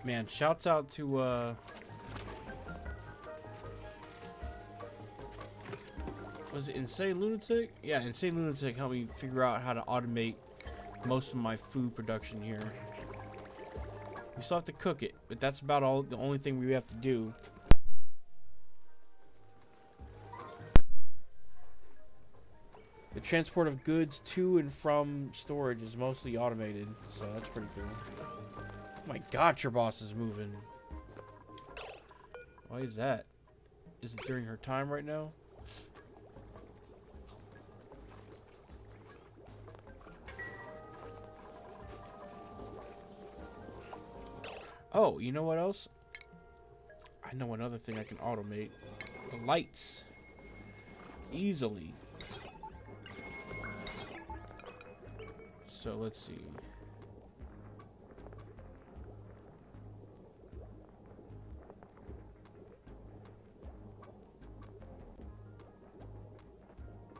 Man, shouts out to was it Insane Lunatic? Yeah, Insane Lunatic helped me figure out how to automate most of my food production here. We still have to cook it, but that's about the only thing we have to do. The transport of goods to and from storage is mostly automated, so that's pretty cool. Oh my god, your boss is moving. Why is that? Is it during her time right now? Oh, you know what else? I know another thing I can automate. The lights. Easily. So let's see.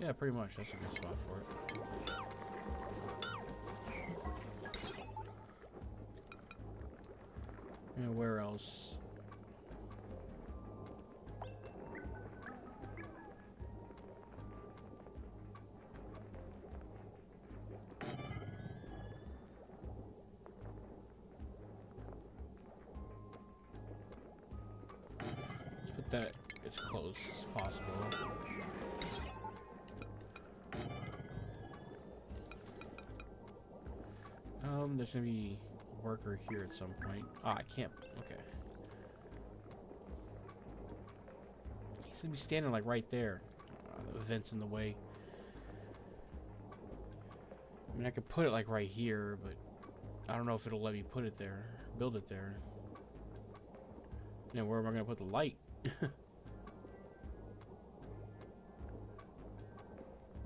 Yeah, pretty much. That's a good spot for it. Yeah, where else? Let's put that as close as possible. There's gonna be a worker here at some point. Ah, I can't. Okay. He's gonna be standing like right there. The vent's in the way. I mean, I could put it like right here, but I don't know if it'll let me put it there, build it there. Now, where am I gonna put the light?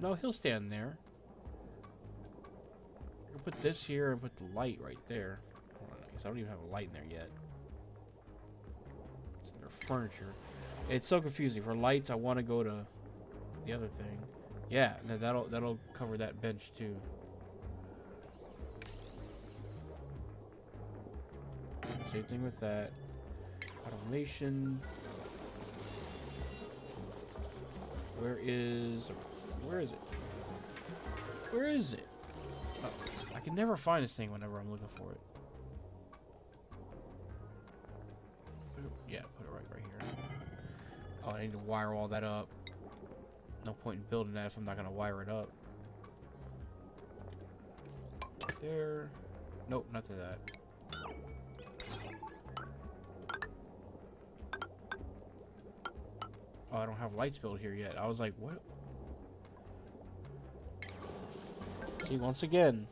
No, he'll stand there. I'll put this here and put the light right there. Hold on, I guess I don't even have a light in there yet. It's under furniture. It's so confusing. For lights, I want to go to the other thing. Yeah, that'll cover that bench too. Same thing with that. Automation. Where is it? Where is it? Oh, I can never find this thing whenever I'm looking for it. Yeah, put it right here. Oh, I need to wire all that up. No point in building that if I'm not gonna wire it up. There. Nope, not to that. Oh, I don't have lights built here yet. I was like, what? See, once again.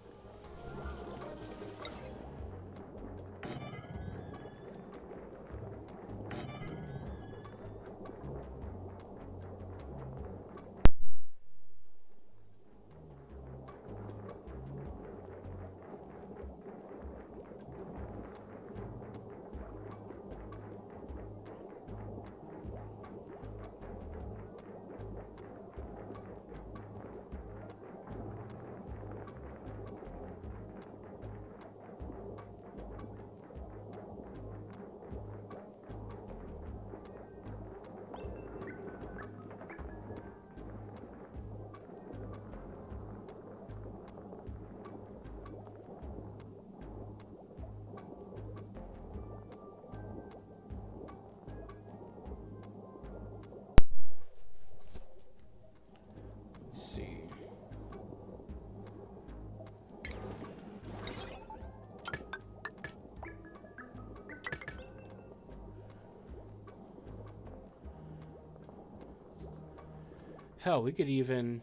Hell, we could even...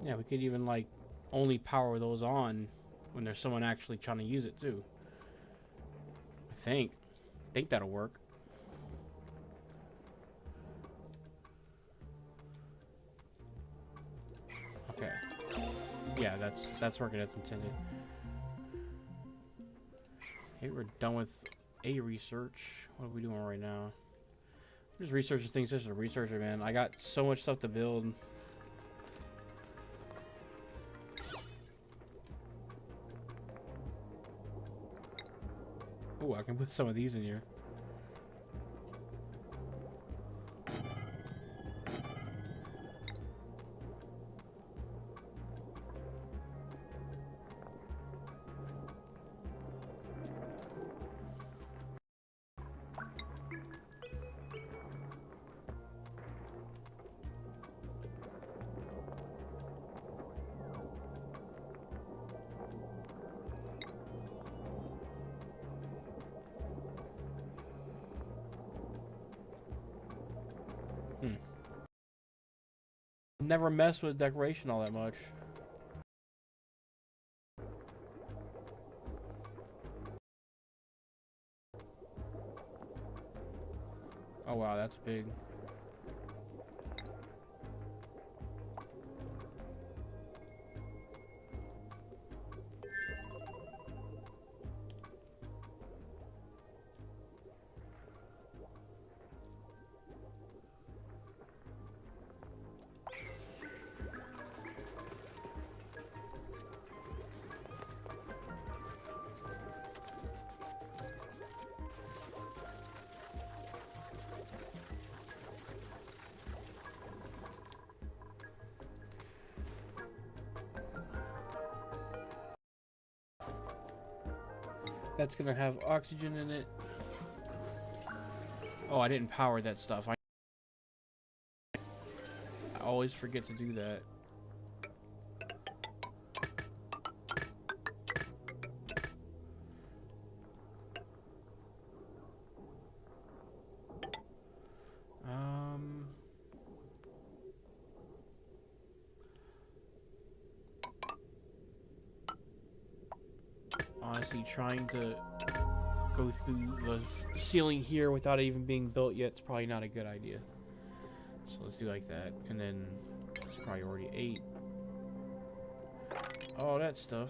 Yeah, we could even, like, only power those on when there's someone actually trying to use it, too. I think that'll work. Okay. Yeah, that's working as intended. Okay, we're done with A research. What are we doing right now? Just researching things. Just a researcher, man. I got so much stuff to build. Oh, I can put some of these in here. Never mess with decoration all that much. Oh wow, that's big. That's gonna have oxygen in it. Oh, I didn't power that stuff. I always forget to do that. Honestly, trying to go through the ceiling here without even being built yet is probably not a good idea. So let's do like that, and then it's priority 8. All that stuff.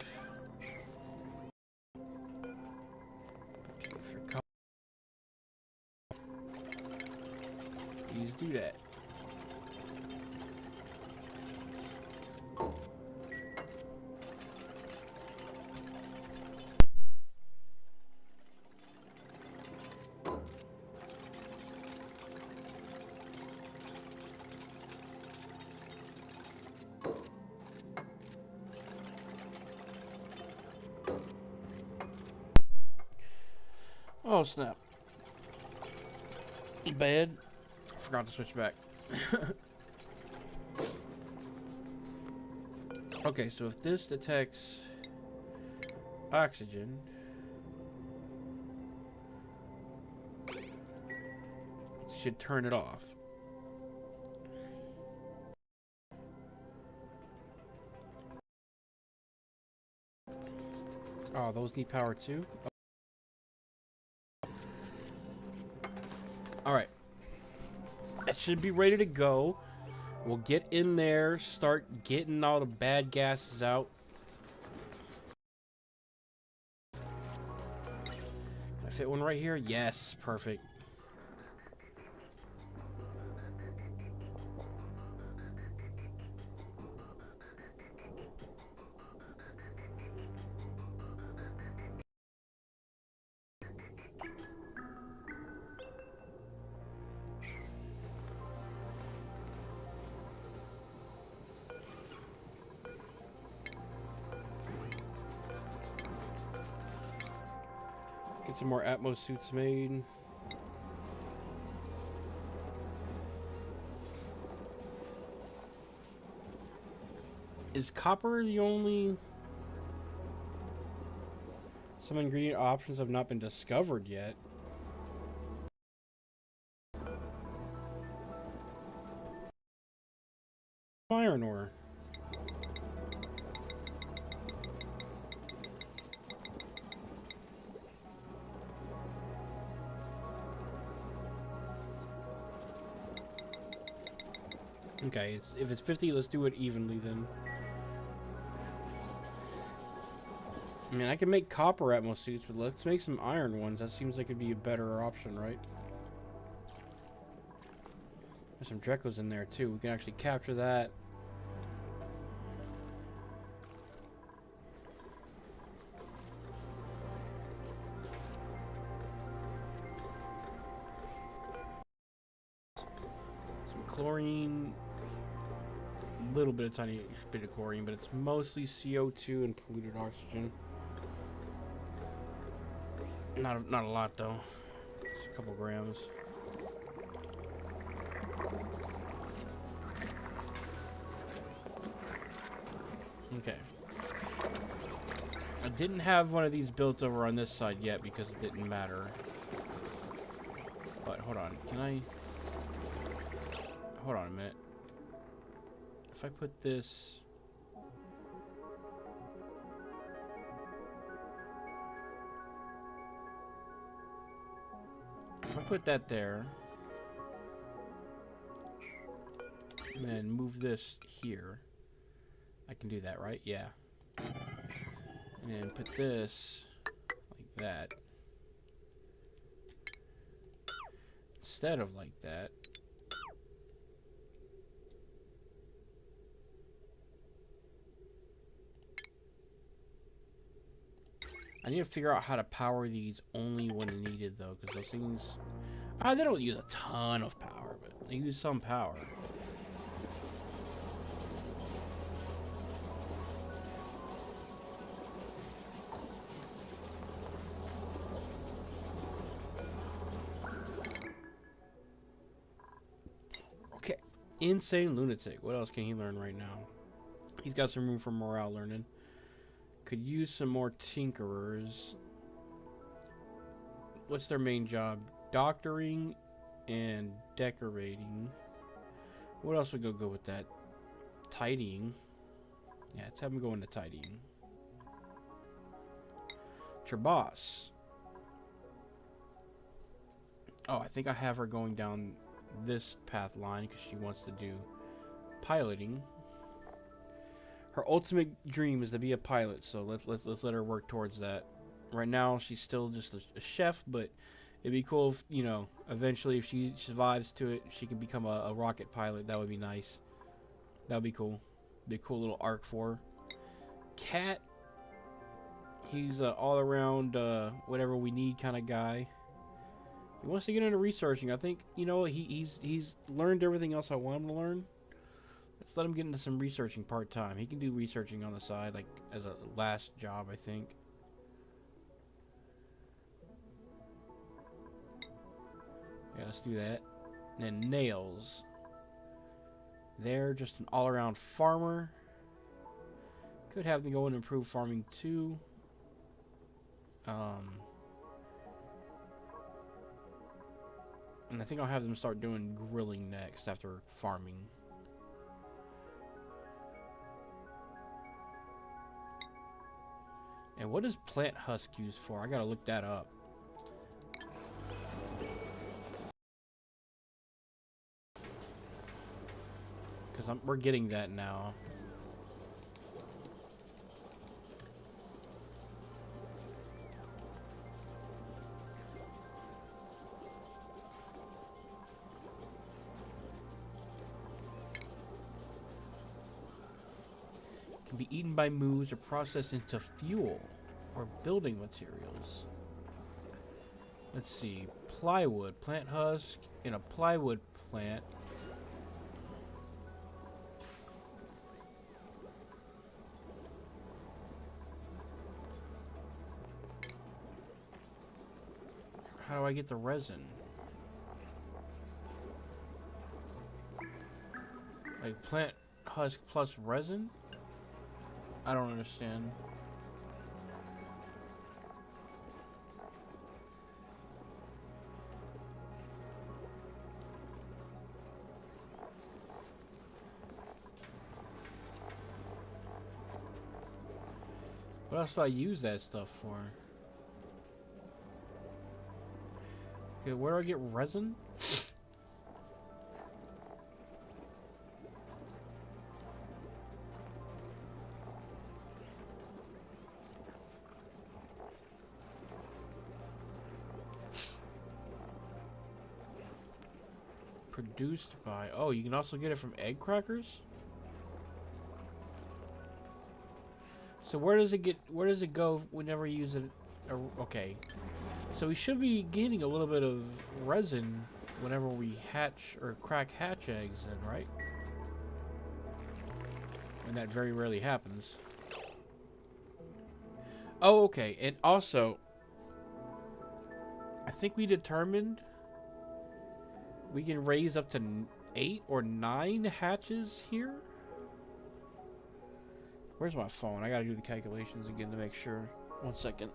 Please do that. Oh snap. Bad. Forgot to switch back. Okay, so if this detects oxygen, it should turn it off. Oh, those need power too? Alright. That should be ready to go. We'll get in there, start getting all the bad gases out. Can I fit one right here? Yes, perfect. Get some more Atmos suits made. Is copper the only... Some ingredient options have not been discovered yet. Iron ore. Okay, if it's 50, let's do it evenly then. I mean, I can make copper Atmos suits, but let's make some iron ones. That seems like it'd be a better option, right? There's some Drecos in there too. We can actually capture that. Some chlorine. A little bit of tiny bit of chlorine, but it's mostly CO2 and polluted oxygen. Not a lot though. Just a couple grams. Okay. I didn't have one of these built over on this side yet because it didn't matter. But hold on, can I... Hold on a minute. If I put this... If I put that there... And then move this here... I can do that, right? Yeah. And then put this like that. Instead of like that. I need to figure out how to power these only when needed, though, because those things... they don't use a ton of power, but they use some power. Okay. Insane Lunatic. What else can he learn right now? He's got some room for morale learning. Could use some more tinkerers. What's their main job? Doctoring and decorating. What else would go with that? Tidying. Yeah, let's have him go into tidying. Trebas. Oh, I think I have her going down this path line because she wants to do piloting. Her ultimate dream is to be a pilot, so let's let her work towards that. Right now, she's still just a chef, but it'd be cool if, you know, eventually if she survives to it, she can become a rocket pilot. That would be nice. That would be cool. Be a cool little arc for her. Cat. He's an all-around whatever we need kind of guy. He wants to get into researching. I think, you know, he's learned everything else I want him to learn. Let's let him get into some researching part-time. He can do researching on the side, like, as a last job, I think. Yeah, let's do that. And then nails. They're just an all-around farmer. Could have them go and improve farming, too. And I think I'll have them start doing grilling next after farming. And what is plant husk used for? I gotta look that up. Because we're getting that now. Can be eaten by moose or processed into fuel or building materials. Let's see. Plywood. Plant husk in a plywood plant. How do I get the resin? Like plant husk plus resin? I don't understand. What else do I use that stuff for? Okay, where do I get resin? Produced by... Oh, you can also get it from egg crackers? So where does it get... Where does it go whenever you use it? Okay. So we should be gaining a little bit of resin whenever we hatch or crack hatch eggs then, right? And that very rarely happens. Oh, okay. And also, I think we determined we can raise up to 8 or 9 hatches here. Where's my phone? I gotta do the calculations again to make sure. 1 second.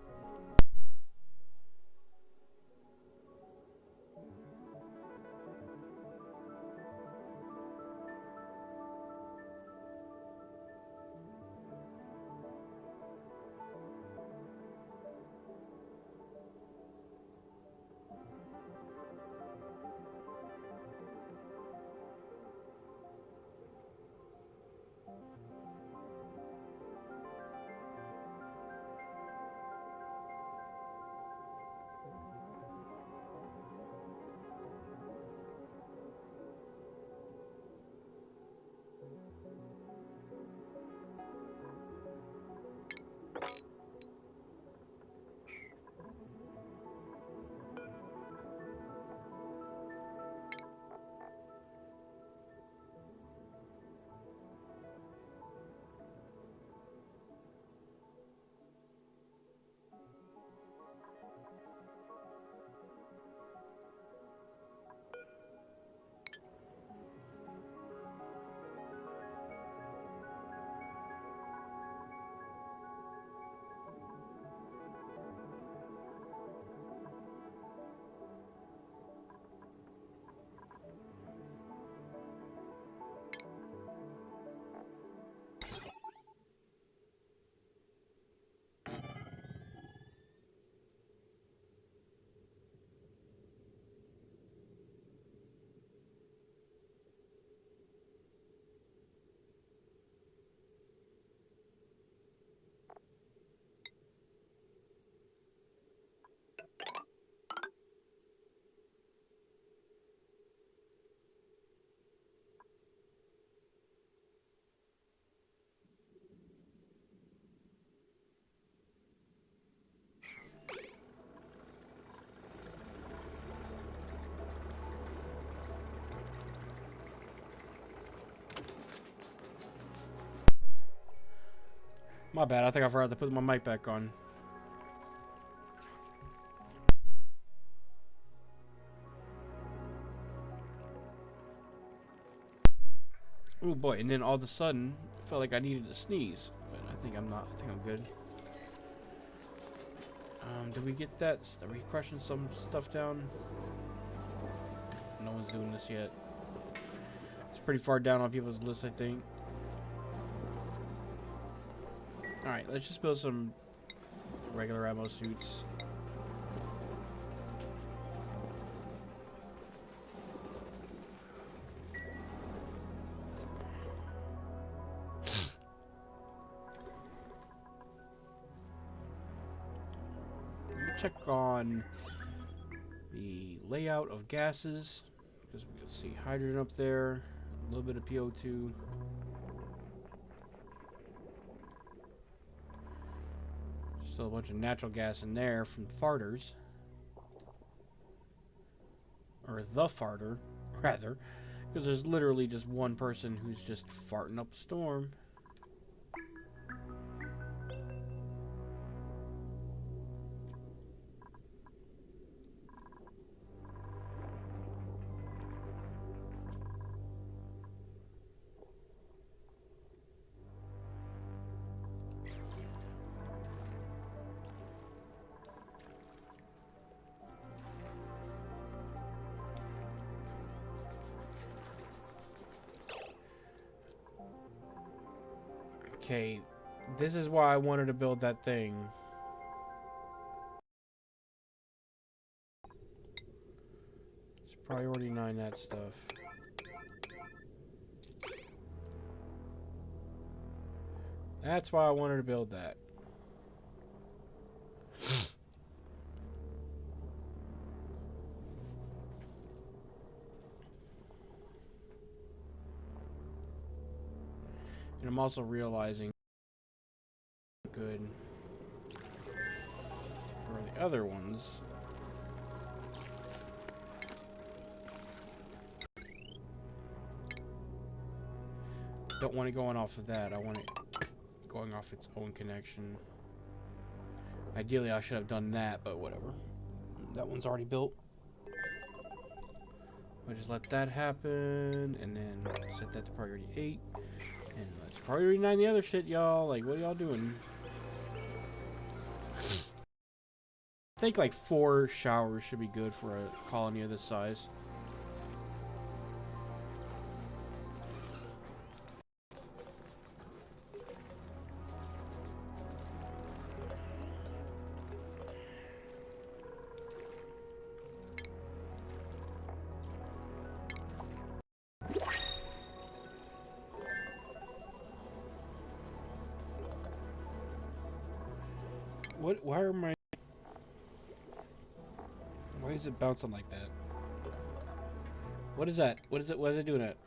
My bad. I think I forgot to put my mic back on. Oh boy! And then all of a sudden, I felt like I needed to sneeze. But I think I'm not. I think I'm good. Did we get that? Are we crushing some stuff down? No one's doing this yet. It's pretty far down on people's list, I think. Alright, let's just build some regular ammo suits. Check on the layout of gases, because we can see hydrogen up there, a little bit of PO2. Still a bunch of natural gas in there from farters. Or the farter, rather, because there's literally just one person who's just farting up a storm. Okay, this is why I wanted to build that thing. It's priority 9, that stuff. That's why I wanted to build that. And I'm also realizing good for the other ones. Don't want it going off of that. I want it going off its own connection. Ideally, I should have done that, but whatever. That one's already built. I'll just let that happen, and then set that to priority 8. And let's priority 9 the other shit, y'all. Like, what are y'all doing? I think like 4 showers should be good for a colony of this size. What? Why are my... Why is it bouncing like that? What is that? What is it? What is it doing at?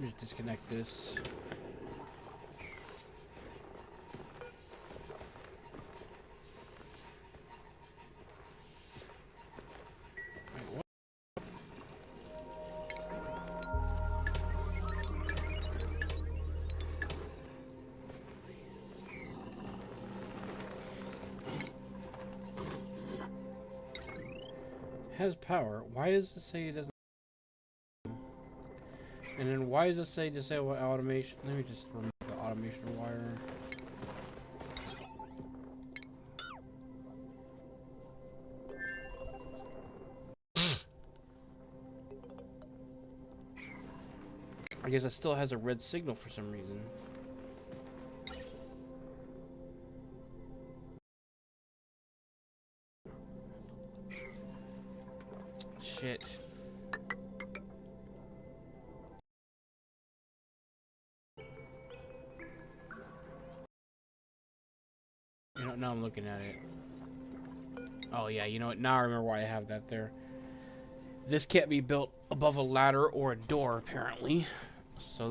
Let me just disconnect this. Wait, what? Has power. Why does it say it doesn't? And then why does it say disable automation? Let me just remove the automation wire. I guess it still has a red signal for some reason. Shit. You know, now I'm looking at it. Oh yeah, you know what? Now I remember why I have that there. This can't be built above a ladder or a door, apparently. So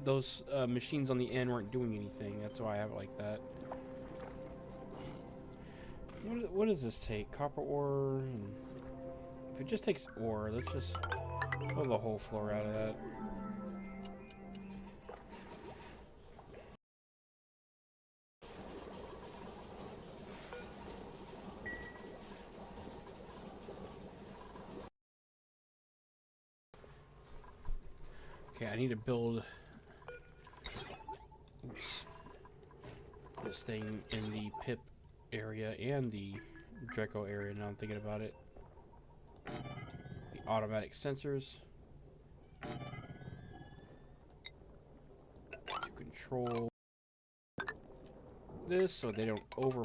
those machines on the end weren't doing anything. That's why I have it like that. What does this take? Copper ore? If it just takes ore, let's just pull the whole floor out of that. Okay, I need to build this thing in the pip area and the Draco area. Now I'm thinking about it. The automatic sensors to control this so they don't over.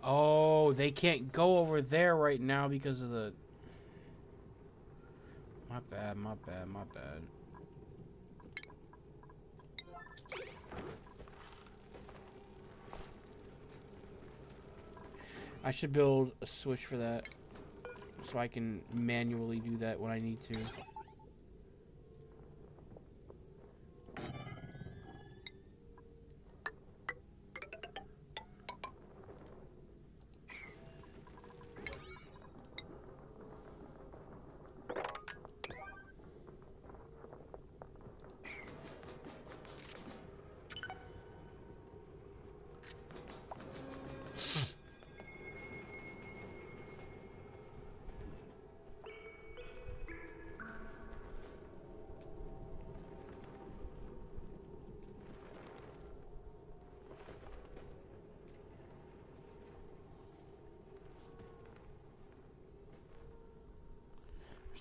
Oh, they can't go over there right now because of the... My bad, my bad, my bad. I should build a switch for that so I can manually do that when I need to.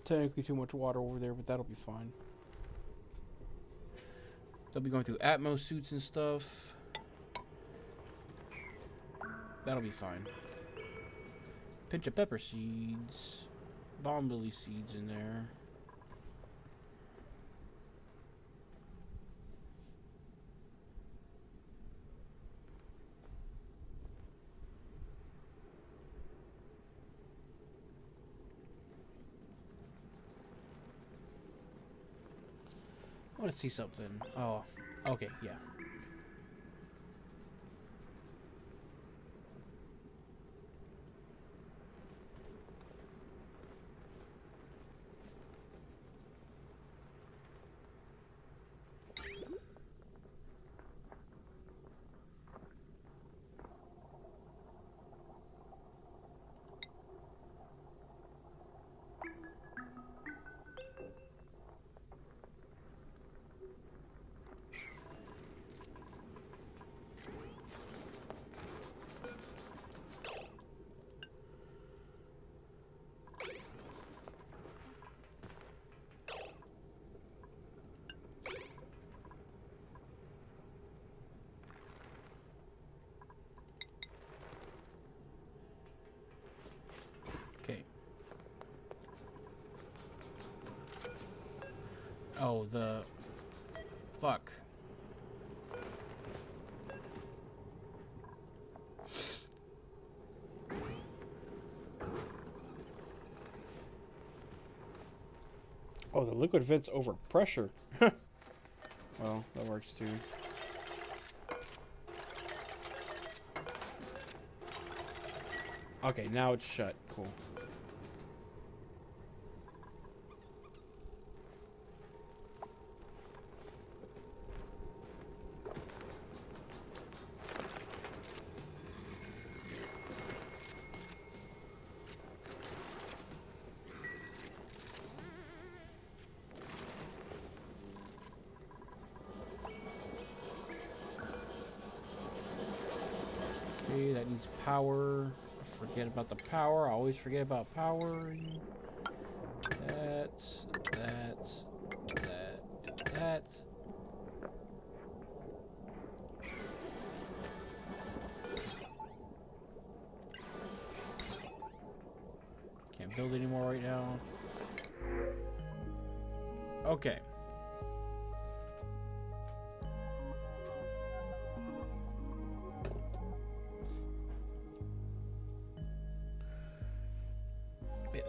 Technically too much water over there, but that'll be fine. They'll be going through Atmos suits and stuff. That'll be fine. Pinch of pepper seeds. Bomb lily seeds in there. I want to see something. Oh, okay, yeah. Okay. Oh, the... Fuck. Oh, the liquid vent's over pressure. Well, that works too. Okay, now it's shut. Cool. Okay, that needs power. Forget about the power. I always forget about power. That's that. Can't build anymore right now. Okay.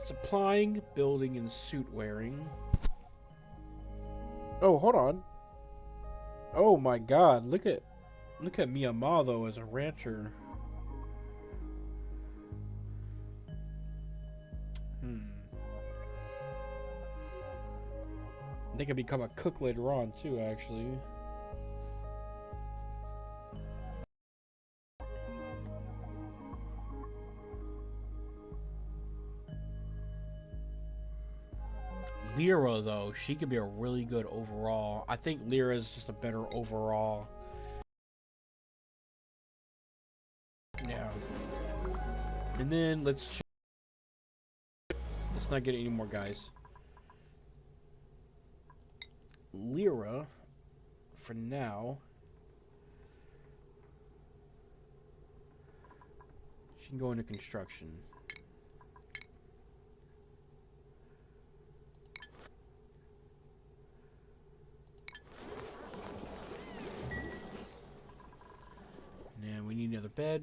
Supplying, building, and suit wearing. Oh, hold on. Oh my God! Look at Miyamado as a rancher. They could become a cook later on too, actually. Lyra, though, she could be a really good overall. I think Lyra is just a better overall. Yeah. And then let's not get any more guys. Lyra, for now, she can go into construction. And we need another bed.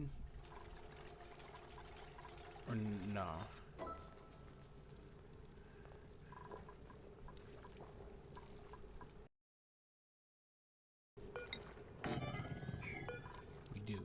Or no. We do.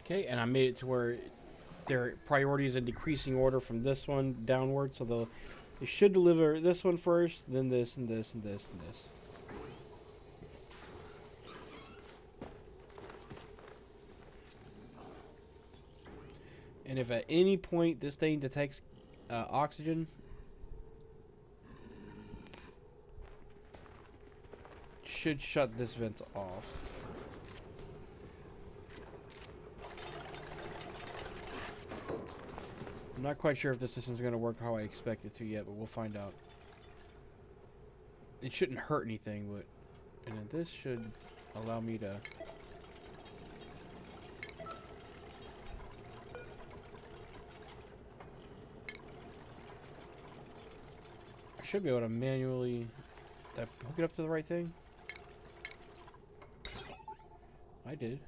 Okay, and I made it to where their priority is in decreasing order from this one downward, so they should deliver this one first, then this, and this, and this, and this. And if at any point this thing detects oxygen, should shut this vent off. I'm not quite sure if the system's going to work how I expect it to yet, but we'll find out. It shouldn't hurt anything, but... And then this should allow me to... I should be able to manually... Did I hook it up to the right thing? I did.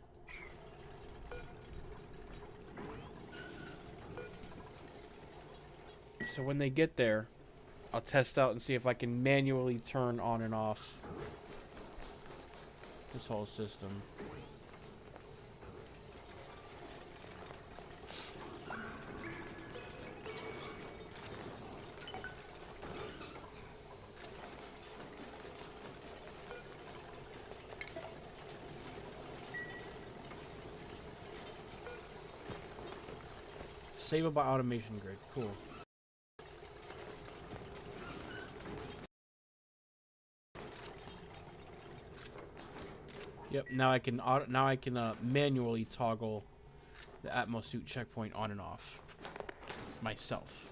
So when they get there, I'll test out and see if I can manually turn on and off this whole system. Save it by automation grid. Cool. Yep. Now I can manually toggle the Atmos suit checkpoint on and off myself,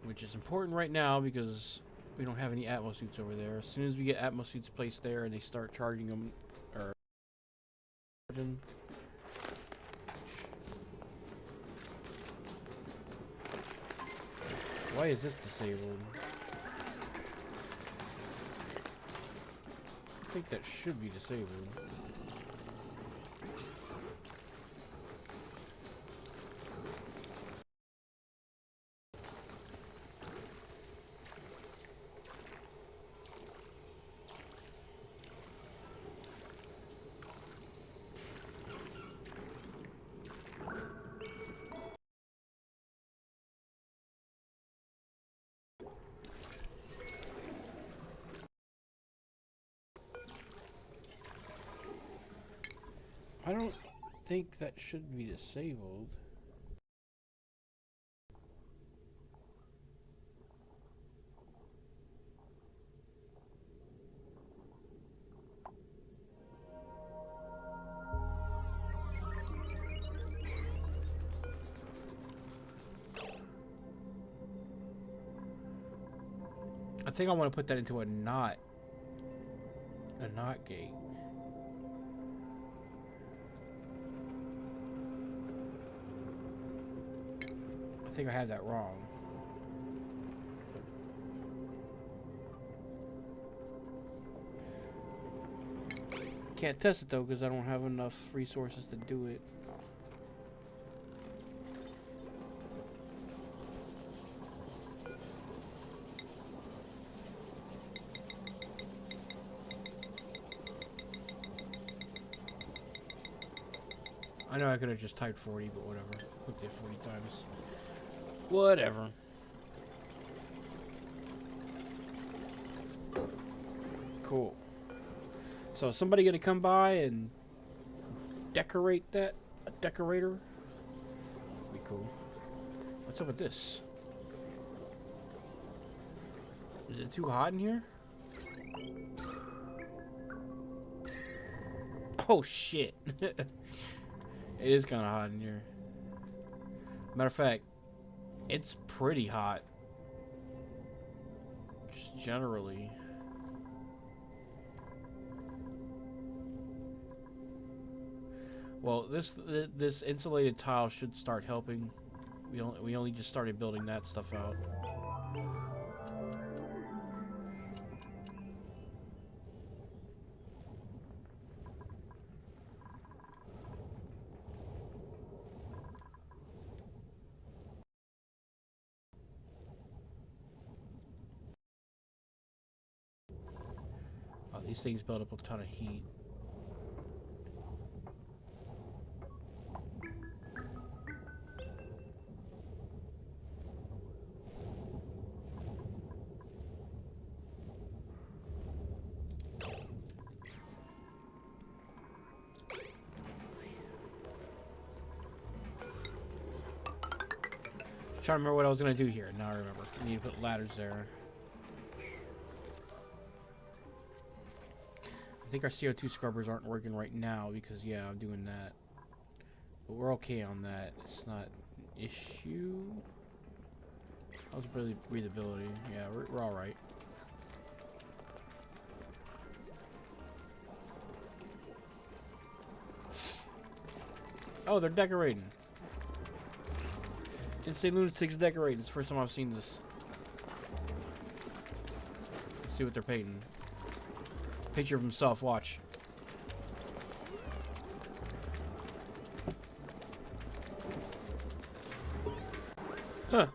which is important right now because we don't have any Atmos suits over there. As soon as we get Atmos suits placed there and they start charging them, or why is this disabled? I think that should be disabled. I don't think that should be disabled. I think I want to put that into a not gate. I think I had that wrong. Can't test it though because I don't have enough resources to do it. I know I could have just typed 40, but whatever. Looked at 40 times. Whatever. Cool. So is somebody gonna come by and decorate that? A decorator? Be cool. What's up with this? Is it too hot in here? Oh shit. It is kind of hot in here. Matter of fact, it's pretty hot. Just generally. Well, this insulated tile should start helping. We only just started building that stuff out. Oh, these things build up a ton of heat. Trying to remember what I was gonna do here. Now I remember. I need to put ladders there. I think our CO2 scrubbers aren't working right now because, yeah, I'm doing that. But we're okay on that. It's not an issue. How's breathability? Yeah, we're all right. Oh, they're decorating. Insane Lunatics decorating. It's the first time I've seen this. Let's see what they're painting. Picture of himself. Watch. Huh.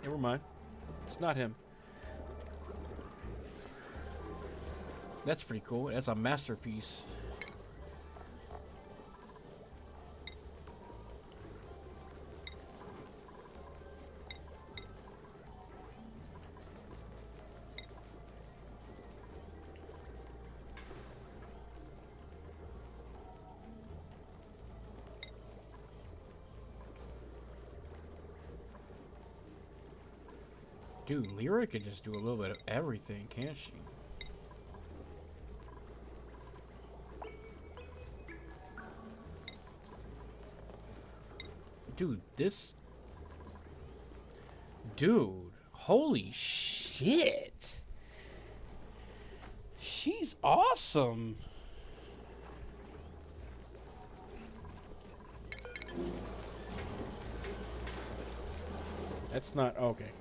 Never mind. It's not him. That's pretty cool. That's a masterpiece. Dude, Lyra could just do a little bit of everything, can't she? Dude, this... Dude, holy shit! She's awesome! That's not... Okay.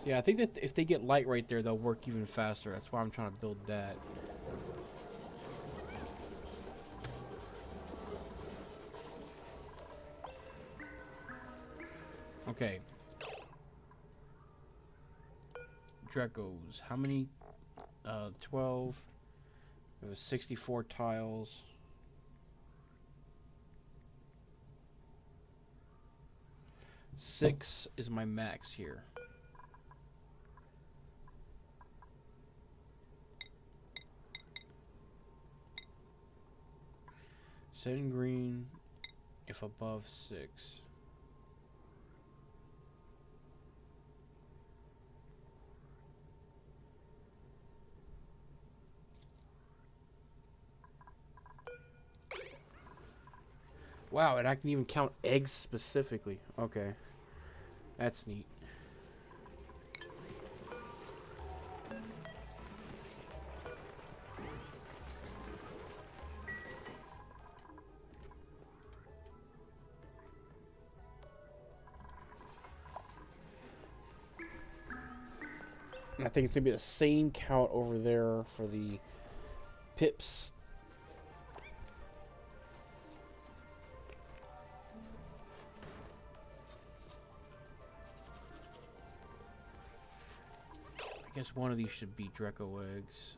Yeah, I think that if they get light right there, they'll work even faster. That's why I'm trying to build that. Okay. Drecos. How many? 12. It was 64 tiles. Six is my max here. Send green if above 6. Wow, and I can even count eggs specifically. Okay. That's neat. I think it's going to be the same count over there for the pips. I guess one of these should be Dreco eggs.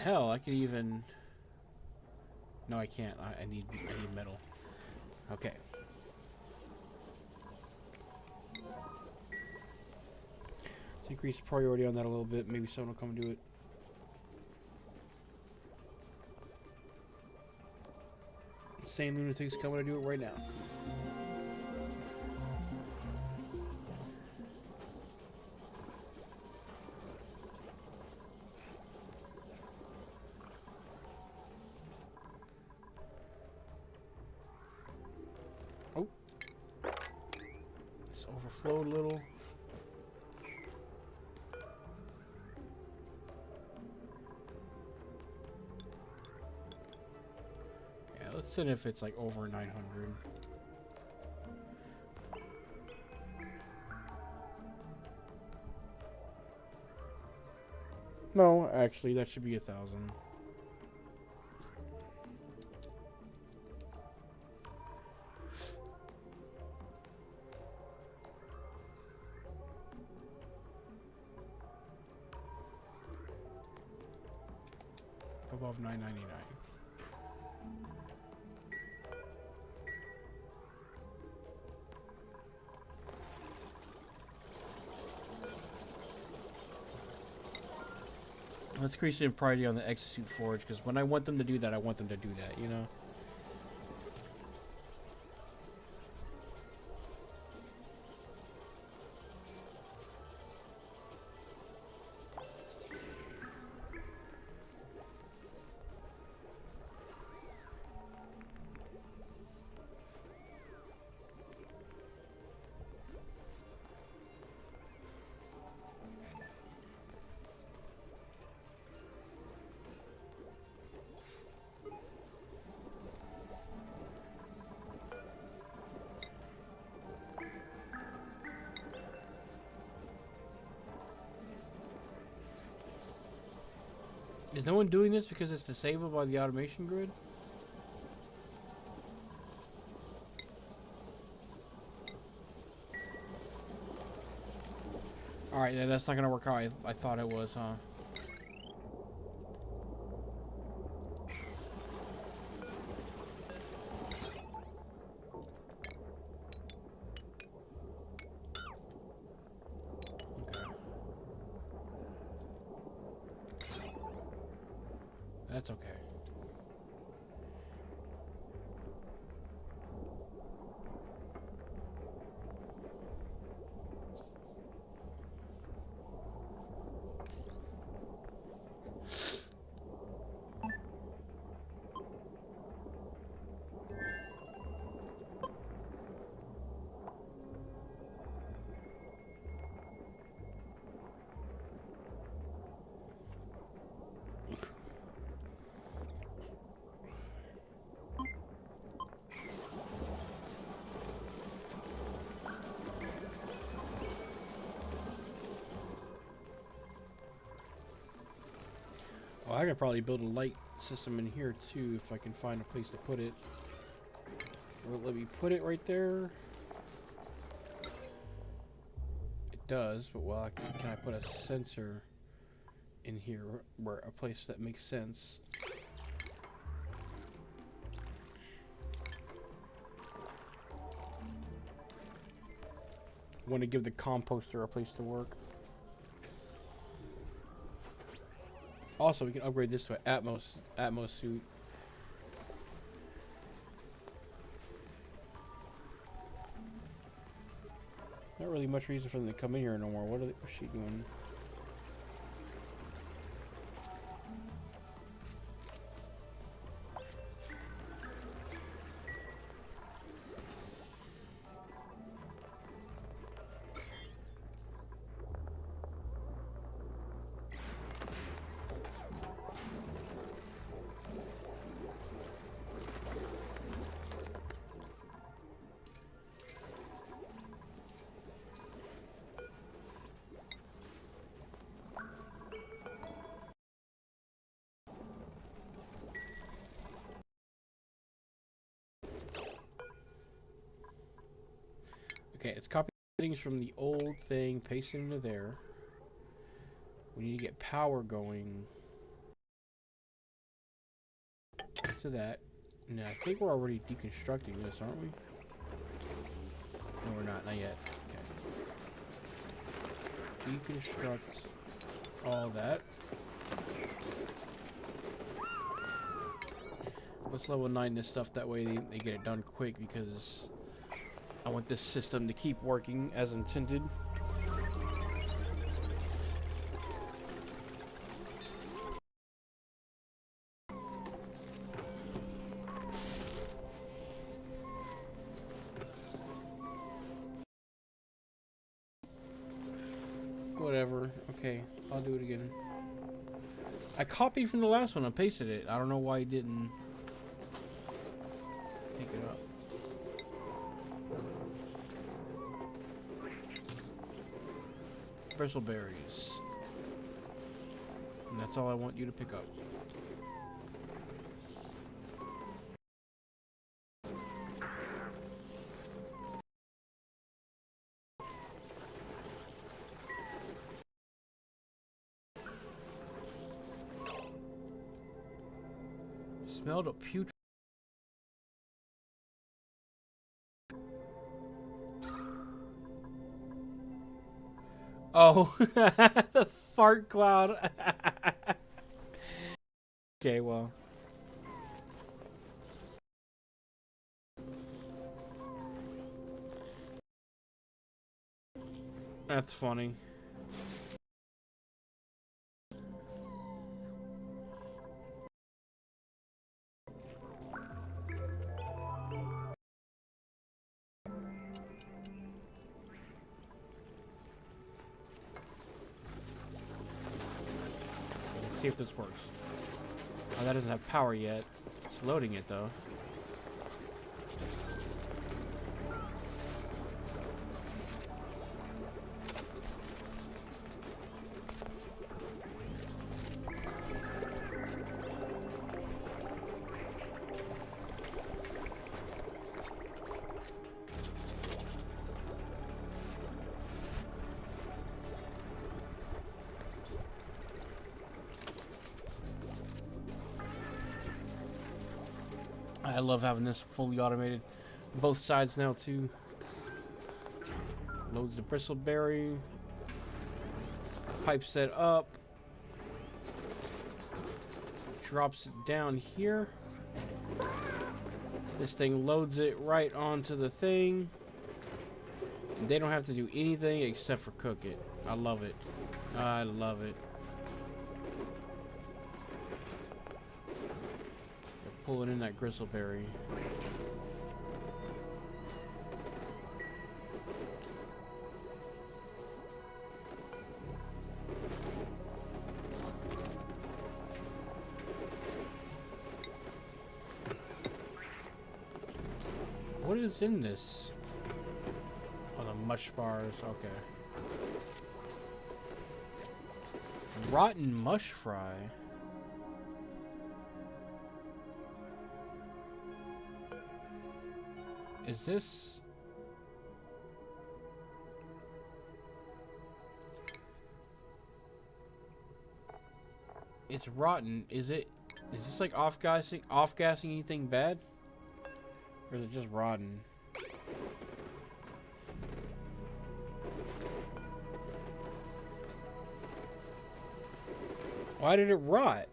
hell, I could even... No, I can't. I need metal. Okay. Let's increase the priority on that a little bit. Maybe someone will come do it. Insane lunatics coming to do it right now. Oh. This overflowed a little. Yeah, let's see if it's like over 900. No, actually, that should be 1,000. Above 999. Let's increase the priority on the Exosuit Forge, because when I want them to do that, I want them to do that, you know? Is no one doing this because it's disabled by the automation grid? Alright, then that's not going to work out. I thought it was, huh? That's okay. Well, I could probably build a light system in here too if I can find a place to put it. Will it let me put it right there? It does, but well, can I put a sensor in here where a place that makes sense? I want to give the composter a place to work. Also, we can upgrade this to an Atmos suit. Not really much reason for them to come in here no more. What's she doing? Okay, it's copying things from the old thing, pasting into there. We need to get power going. to that. And I think we're already deconstructing this, aren't we? No, we're not. Not yet. Okay. Deconstruct all that. Let's level 9 this stuff. That way they get it done quick, because I want this system to keep working as intended. Whatever. Okay, I'll do it again. I copied from the last one and pasted it. I don't know why I didn't pick it up. Bristleberries. And that's all I want you to pick up. Smelled a putrid. Oh, the fart cloud. Okay, well. That's funny. Let's see if this works. Oh, that doesn't have power yet. It's loading it though. I love having this fully automated. Both sides now too. Loads the bristleberry. Pipes that up. Drops it down here. This thing loads it right onto the thing. They don't have to do anything except for cook it. I love it. I love it. Pulling in that gristleberry. What is in this? Oh, the mush bars. Okay. Rotten mush fry. Is this... It's rotten. Is it... Is this like off-gassing anything bad? Or is it just rotten? Why did it rot?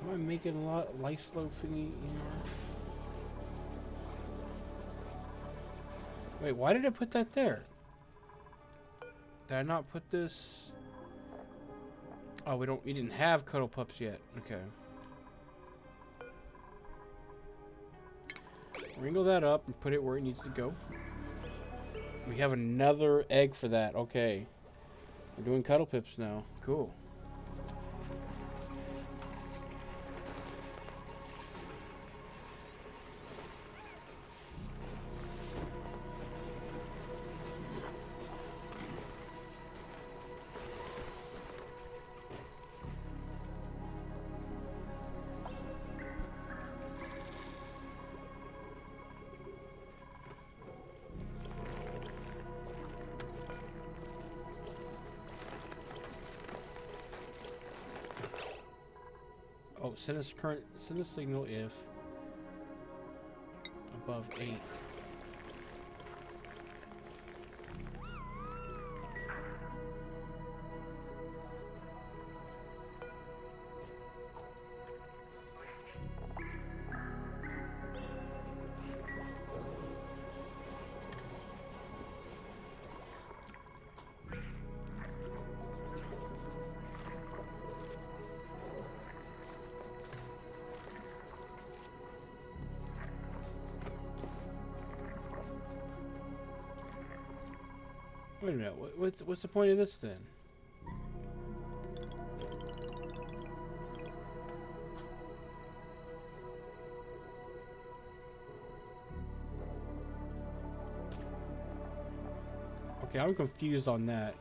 Am I making a lot life slow thingy? Wait, why did I put that there? Did I not put this? Oh, we didn't have cuddle pups yet. Okay. Wrinkle that up and put it where it needs to go. We have another egg for that. Okay. We're doing cuddle pips now. Cool. Oh, send a signal if above 8. Wait a minute. What's the point of this then? Okay, I'm confused on that.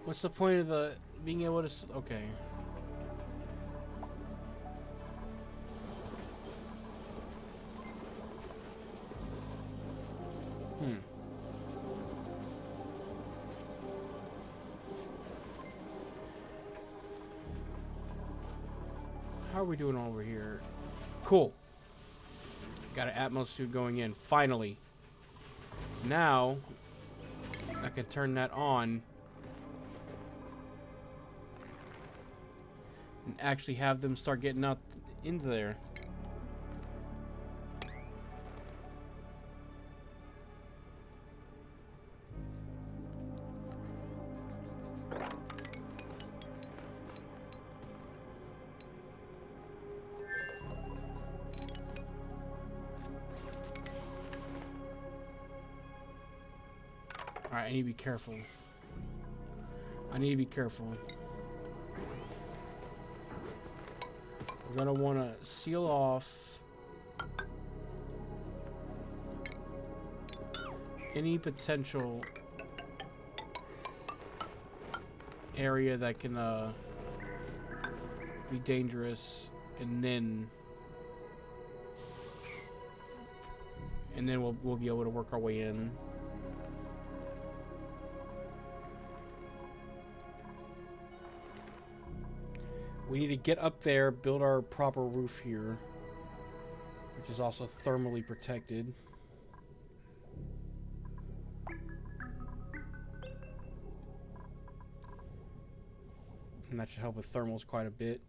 What's the point of the being able to? Okay. How are we doing over here? Cool. Got an Atmos suit going in. Finally. Now, I can turn that on. And actually have them start getting out into there. Alright, I need to be careful. I need to be careful. We're gonna want to seal off any potential area that can be dangerous, and then we'll be able to work our way in. We need to get up there, build our proper roof here, which is also thermally protected. And that should help with thermals quite a bit.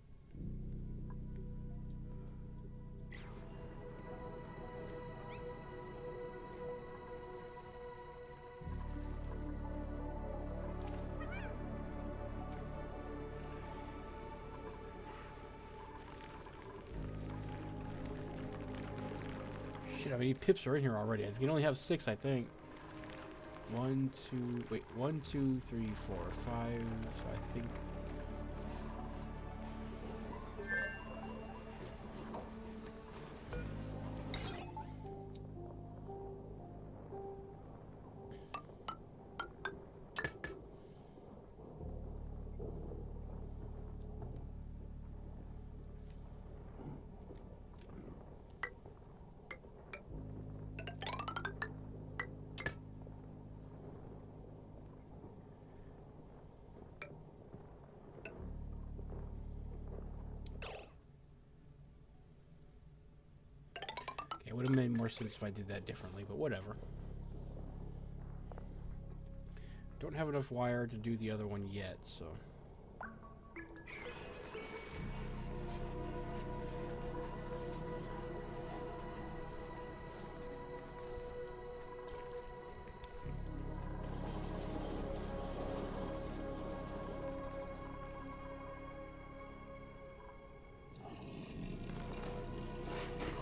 Shit, how many pips are in here already? We can only have 6, I think. 1, 2, 3, 4, 5, I think. It would have made more sense if I did that differently, but whatever. Don't have enough wire to do the other one yet, so...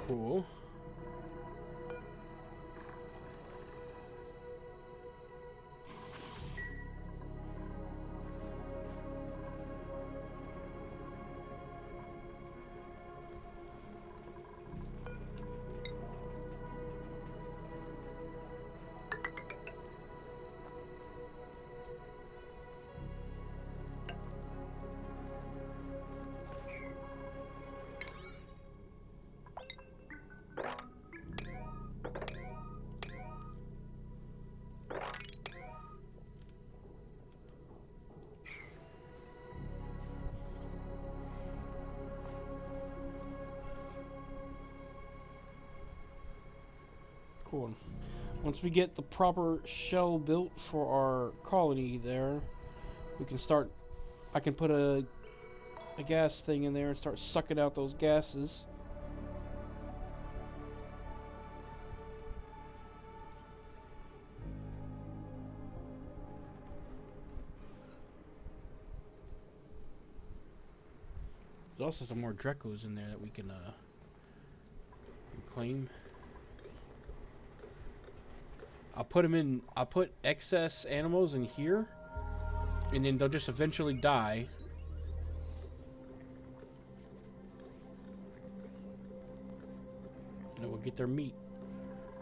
Cool. Cool. Once we get the proper shell built for our colony there, we can start. I can put a gas thing in there and start sucking out those gases. There's also some more Drecos in there that we can claim. I'll put them in. I'll put excess animals in here, and then they'll just eventually die. And we'll get their meat,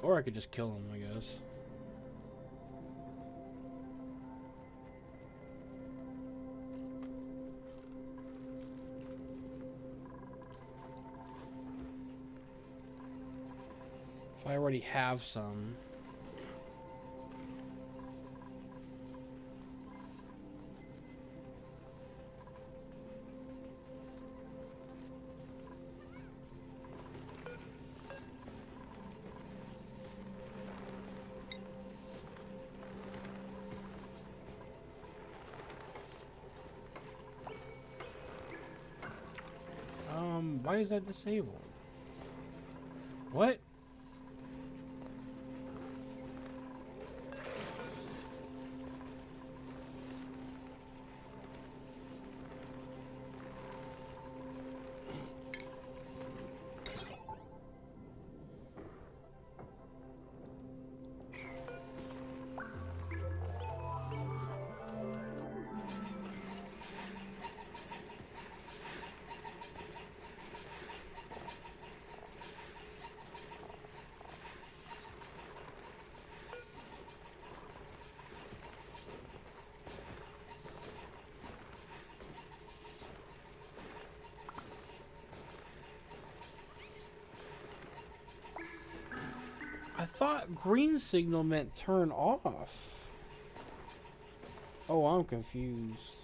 or I could just kill them, I guess. If I already have some. Why is that disabled? What? I thought green signal meant turn off. Oh, I'm confused.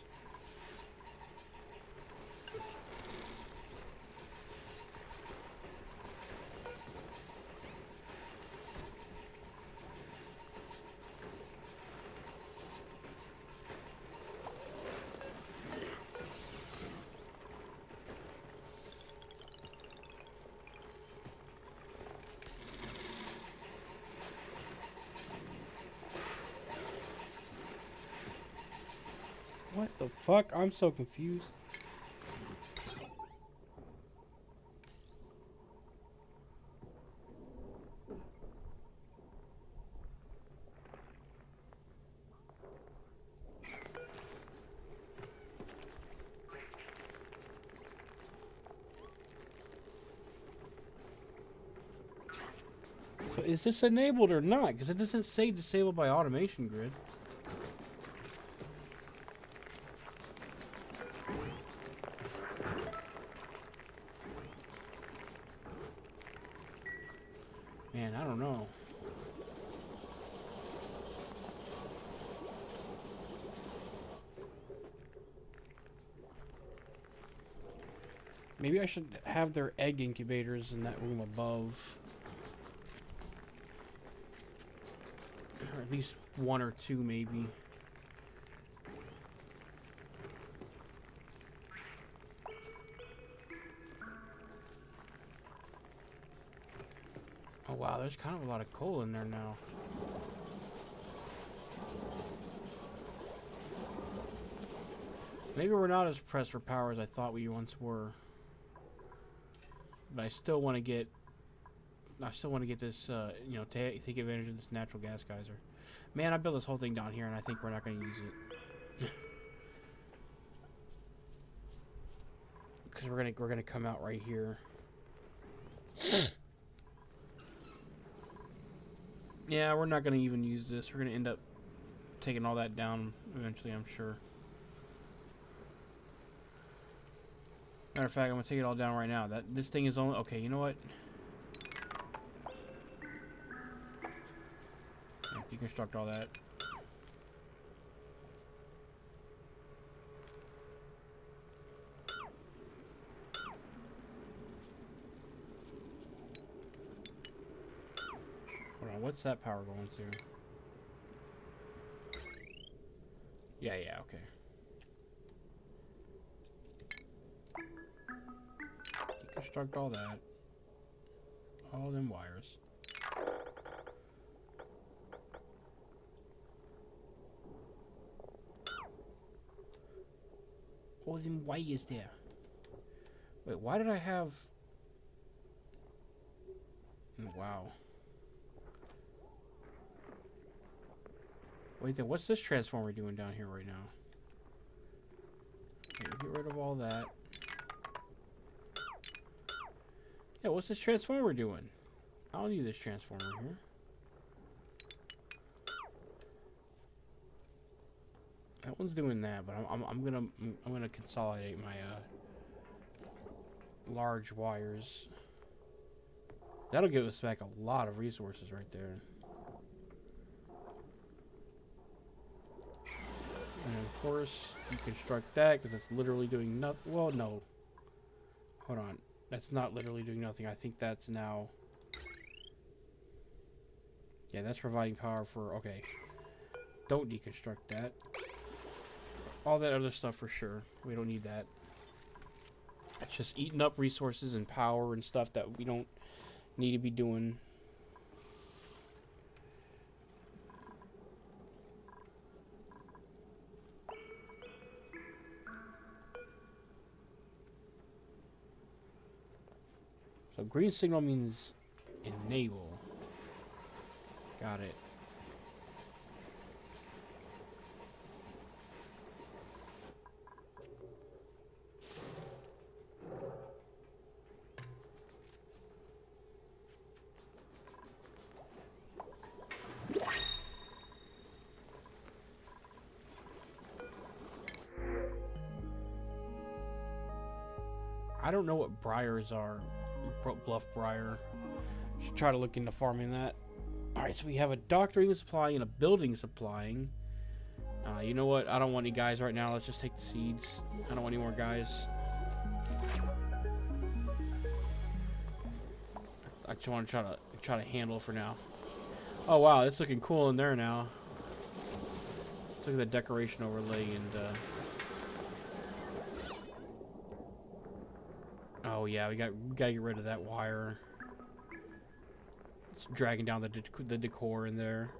What the fuck? I'm so confused. So is this enabled or not? Because it doesn't say disabled by automation grid. Man, I don't know. Maybe I should have their egg incubators in that room above. Or at least one or two, maybe. Oh wow, there's kind of a lot of coal in there now. Maybe we're not as pressed for power as I thought we once were. But I still want to get this, you know, take advantage of this natural gas geyser. Man, I built this whole thing down here, and I think we're not going to use it. Because we're gonna come out right here. Yeah, we're not going to even use this. We're going to end up taking all that down eventually, I'm sure. Matter of fact, I'm going to take it all down right now. This thing is only... Okay, you know what? Yeah, deconstruct all that. what's that power going to? Yeah, okay. Deconstruct all that. All them wires. All them wires there. Wait, why did I have... Wow. Wait, then what's this transformer doing down here right now? Okay, get rid of all that. Yeah, what's this transformer doing? I don't need this transformer here. That one's doing that, but I'm gonna consolidate my large wires. That'll give us back a lot of resources right there. And of course, you construct that because it's literally doing nothing. Well, no. Hold on. That's not literally doing nothing. I think that's now... Yeah, that's providing power for... Okay. Don't deconstruct that. All that other stuff for sure. We don't need that. It's just eating up resources and power and stuff that we don't need to be doing. So green signal means enable. Got it. I don't know what briars are. Bluff briar. Should try to look into farming that. Alright, so we have a doctoring supply and a building supplying. You know what? I don't want any guys right now. Let's just take the seeds. I don't want any more guys. I just want to try to handle for now. Oh wow, it's looking cool in there now. Let's look at the decoration overlay and oh yeah, we gotta get rid of that wire. It's dragging down the decor in there.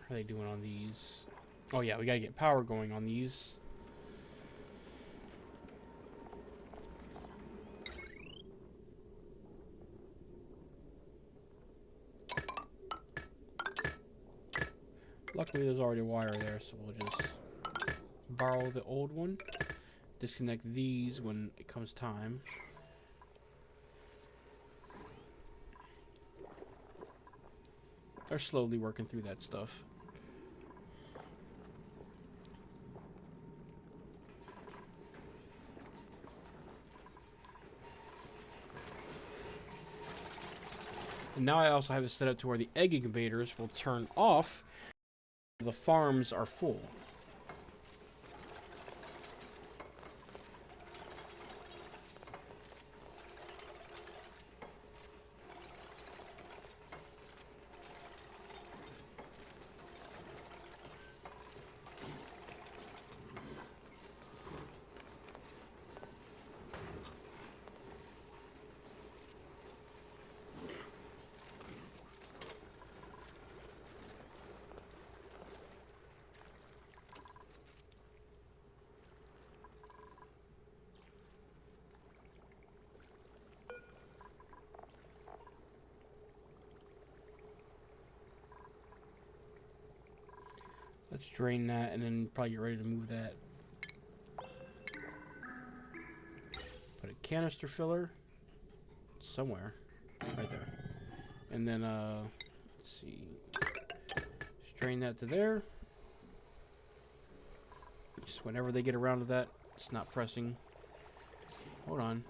How are they doing on these? Oh yeah, we gotta get power going on these. Luckily there's already a wire there, so we'll just borrow the old one. Disconnect these when it comes time. They're slowly working through that stuff. And now I also have it set up to where the egg incubators will turn off when the farms are full. Let's drain that and then probably get ready to move that. Put a canister filler somewhere. Right there. And then, let's see. Strain that to there. Just whenever they get around to that, it's not pressing. Hold on.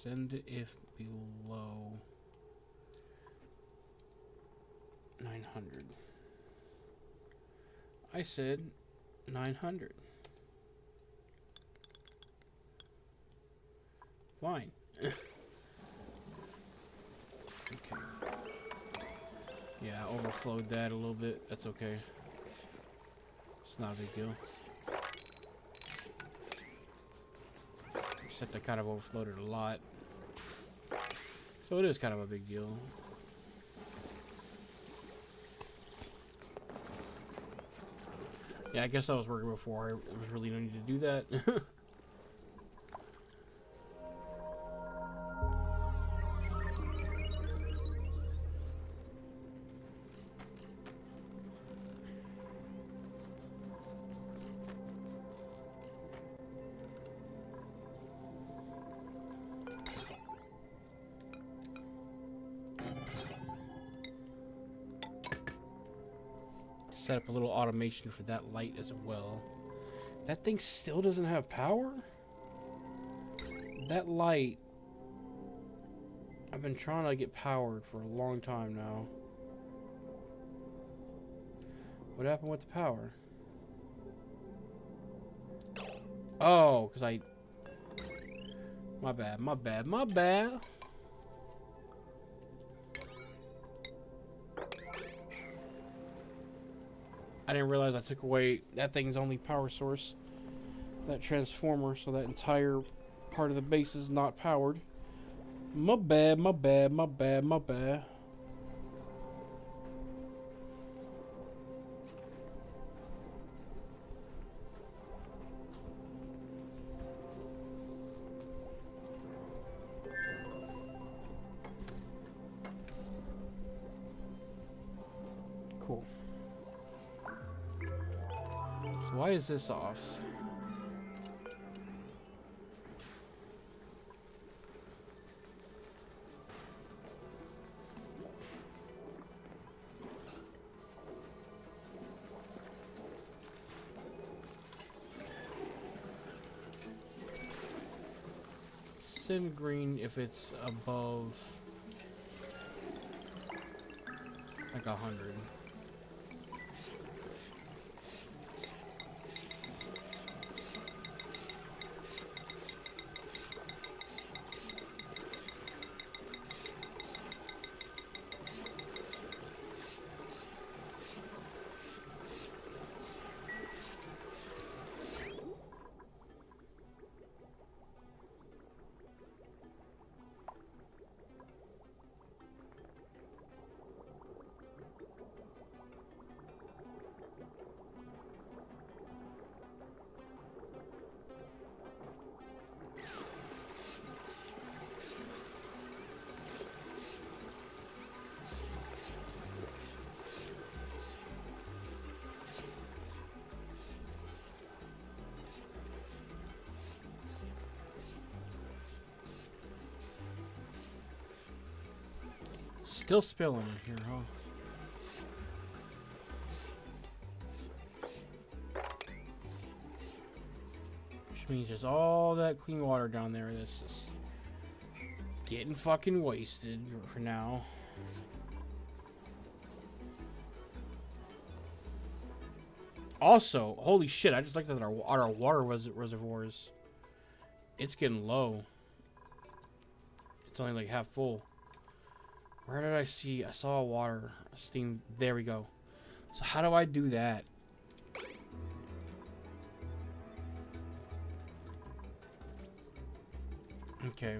Send if below 900. I said 900. Fine. Okay. Yeah, I overflowed that a little bit. That's okay. It's not a big deal. Except I kind of overflowed it a lot. So it is kind of a big deal. Yeah, I guess I was working before. I was really no need to do that. Set up a little automation for that light as well. That thing still doesn't have power? That light, I've been trying to get powered for a long time now. What happened with the power? Oh, because I... My bad, my bad, my bad. I didn't realize I took away that thing's only power source. That transformer, so that entire part of the base is not powered. My bad, my bad, my bad, my bad. Cool. So why is this off? Send green if it's above like 100. Still spilling in here, huh? Which means there's all that clean water down there that's just getting fucking wasted for now. Also, holy shit, I just looked at our water reservoirs. It's getting low. It's only like half full. Where did I see? I saw water steam. There we go. So how do I do that? Okay.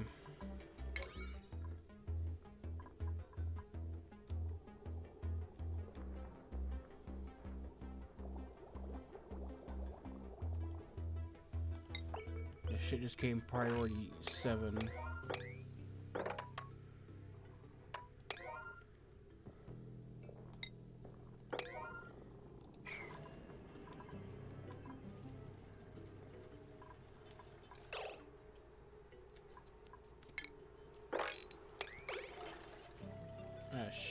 This shit just came priority 7.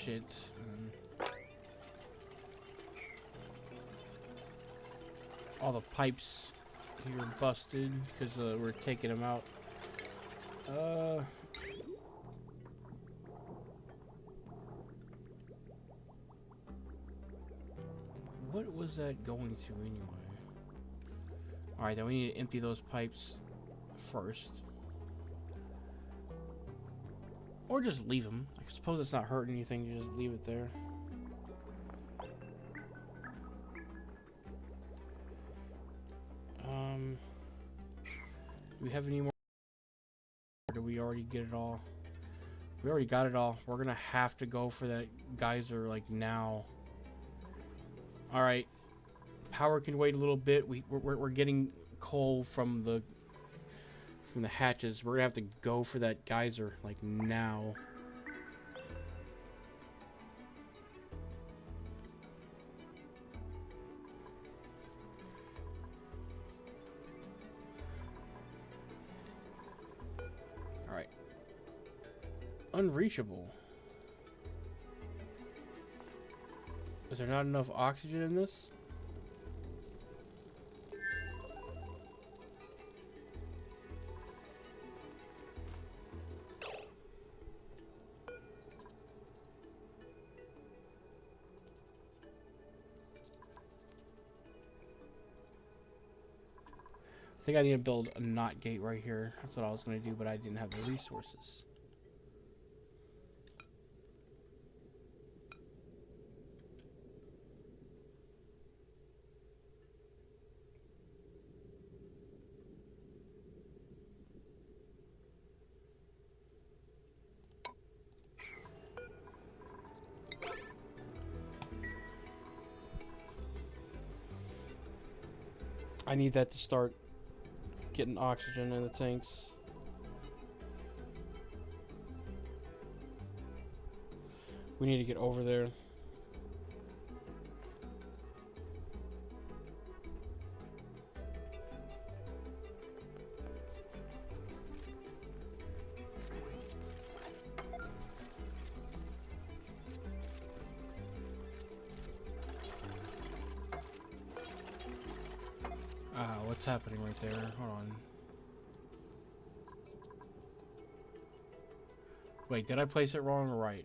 shit. All the pipes here are busted because we're taking them out. What was that going to anyway? Alright, then we need to empty those pipes first. Or just leave them. I suppose it's not hurting anything, you just leave it there. Do we have any more? Or did we already get it all? We already got it all. We're gonna have to go for that geyser like now. Alright. Power can wait a little bit. We're getting coal from the hatches. We're gonna have to go for that geyser like now. Alright. Unreachable. Is there not enough oxygen in this? I think I need to build a knot gate right here. That's what I was going to do, but I didn't have the resources. I need that to start getting oxygen in the tanks. We need to get over there. What's happening right there? Hold on. Wait, did I place it wrong or right?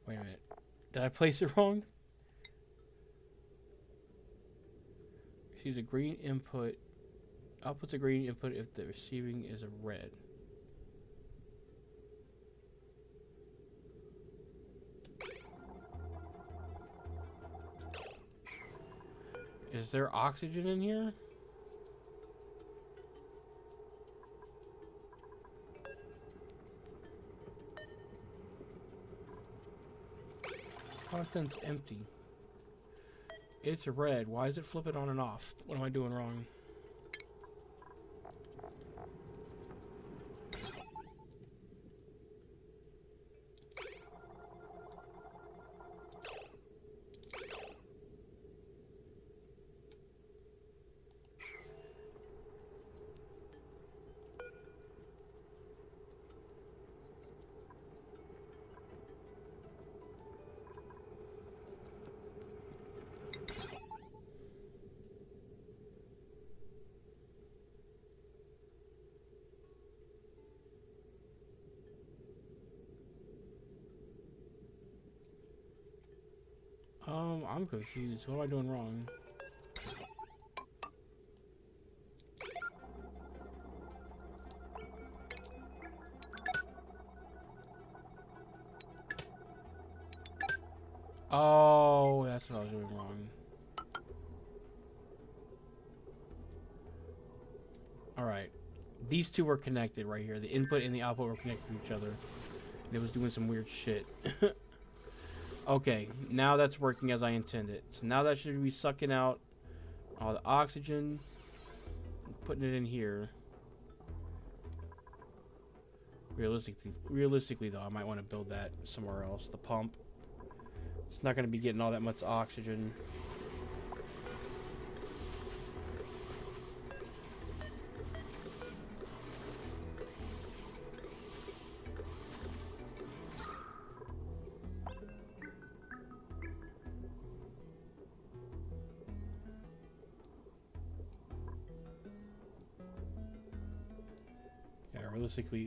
Wait a minute. Did I place it wrong? Use a green input. Output's a green input if the receiving is a red. Is there oxygen in here? Content's empty. It's red. Why is it flipping on and off? What am I doing wrong? I'm confused. What am I doing wrong? Oh, that's what I was doing wrong. Alright. These two were connected right here. The input and the output were connected to each other. And it was doing some weird shit. Okay, now that's working as I intended. So now that should be sucking out all the oxygen and putting it in here. Realistically though, I might want to build that somewhere else. The pump. It's not going to be getting all that much oxygen.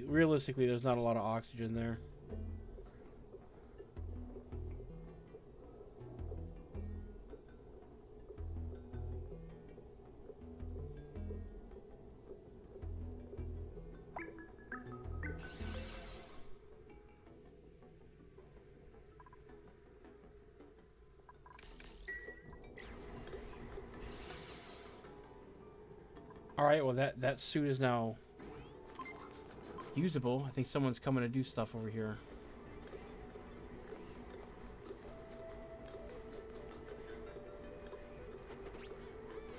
realistically, there's not a lot of oxygen there. All right, well that suit is now usable. I think someone's coming to do stuff over here.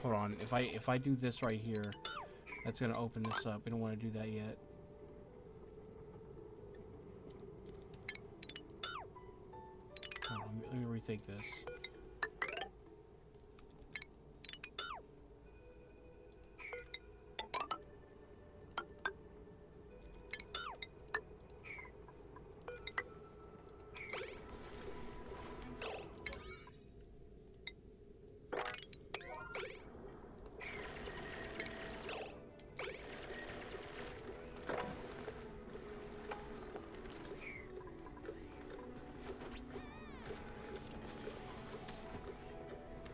Hold on. If I do this right here, that's gonna open this up. We don't want to do that yet. Hold on, let me rethink this.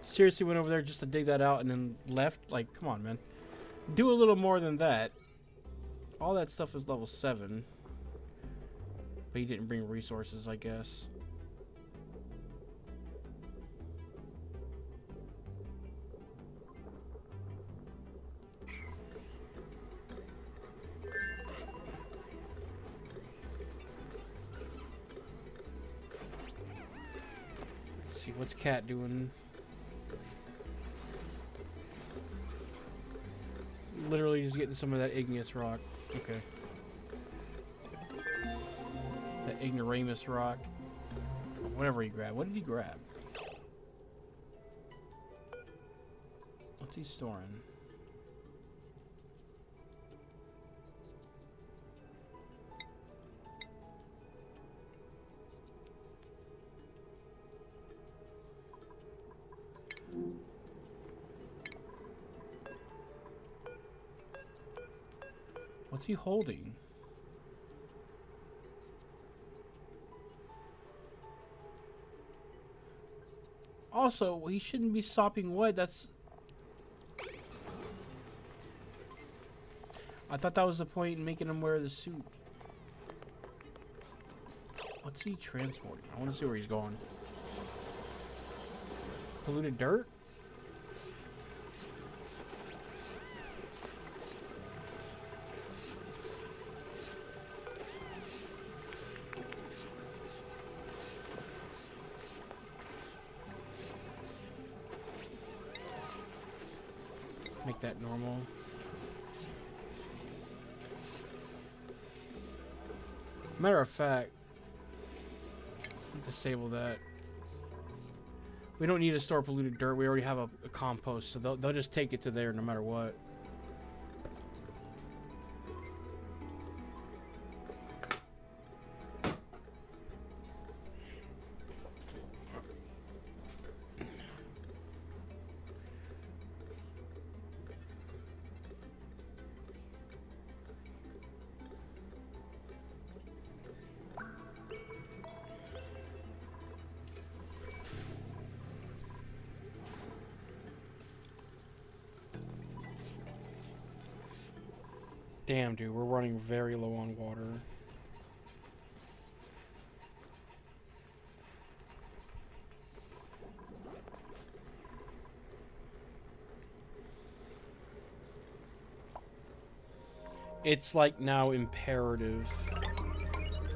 Seriously went over there just to dig that out and then left? Like, come on, man. Do a little more than that. All that stuff is level 7. But he didn't bring resources, I guess. Let's see, what's Cat doing? Literally just getting some of that igneous rock. Okay. That ignoramus rock. Whatever he grabbed. What did he grab? What's he storing? What's he holding? Also, he shouldn't be sopping wood. That's... I thought that was the point in making him wear the suit. What's he transporting? I want to see where he's going. Polluted dirt? Make that normal. Matter of fact, disable that. We don't need to store polluted dirt. We already have a compost, so they'll just take it to there no matter what. Damn, dude, we're running very low on water. It's like now imperative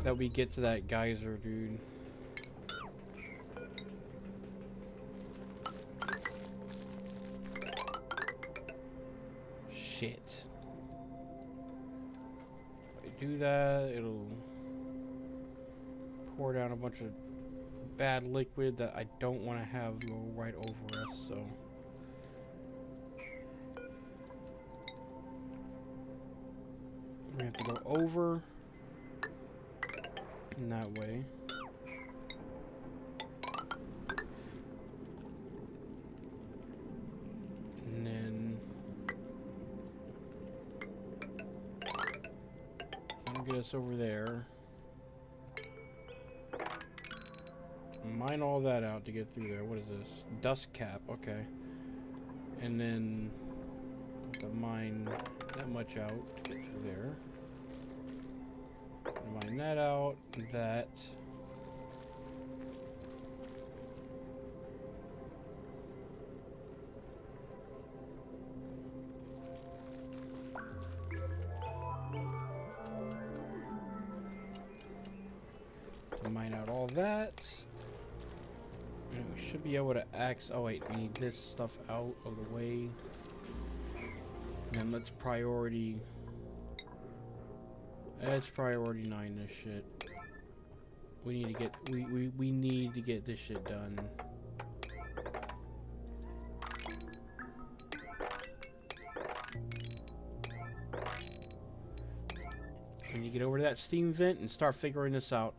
that we get to that geyser, dude. Shit. Do that, it'll pour down a bunch of bad liquid that I don't want to have go right over us, so we have to go over in that way. And then this over there. Mine all that out to get through there. What is this? Dust cap. Okay. And then have to mine that much out to get through there. Mine that out. That. To mine out all that. And we should be able to oh wait, we need this stuff out of the way. And let's priority. Let's priority 9 this shit. We need to get we need to get this shit done. We need to get over to that steam vent and start figuring this out.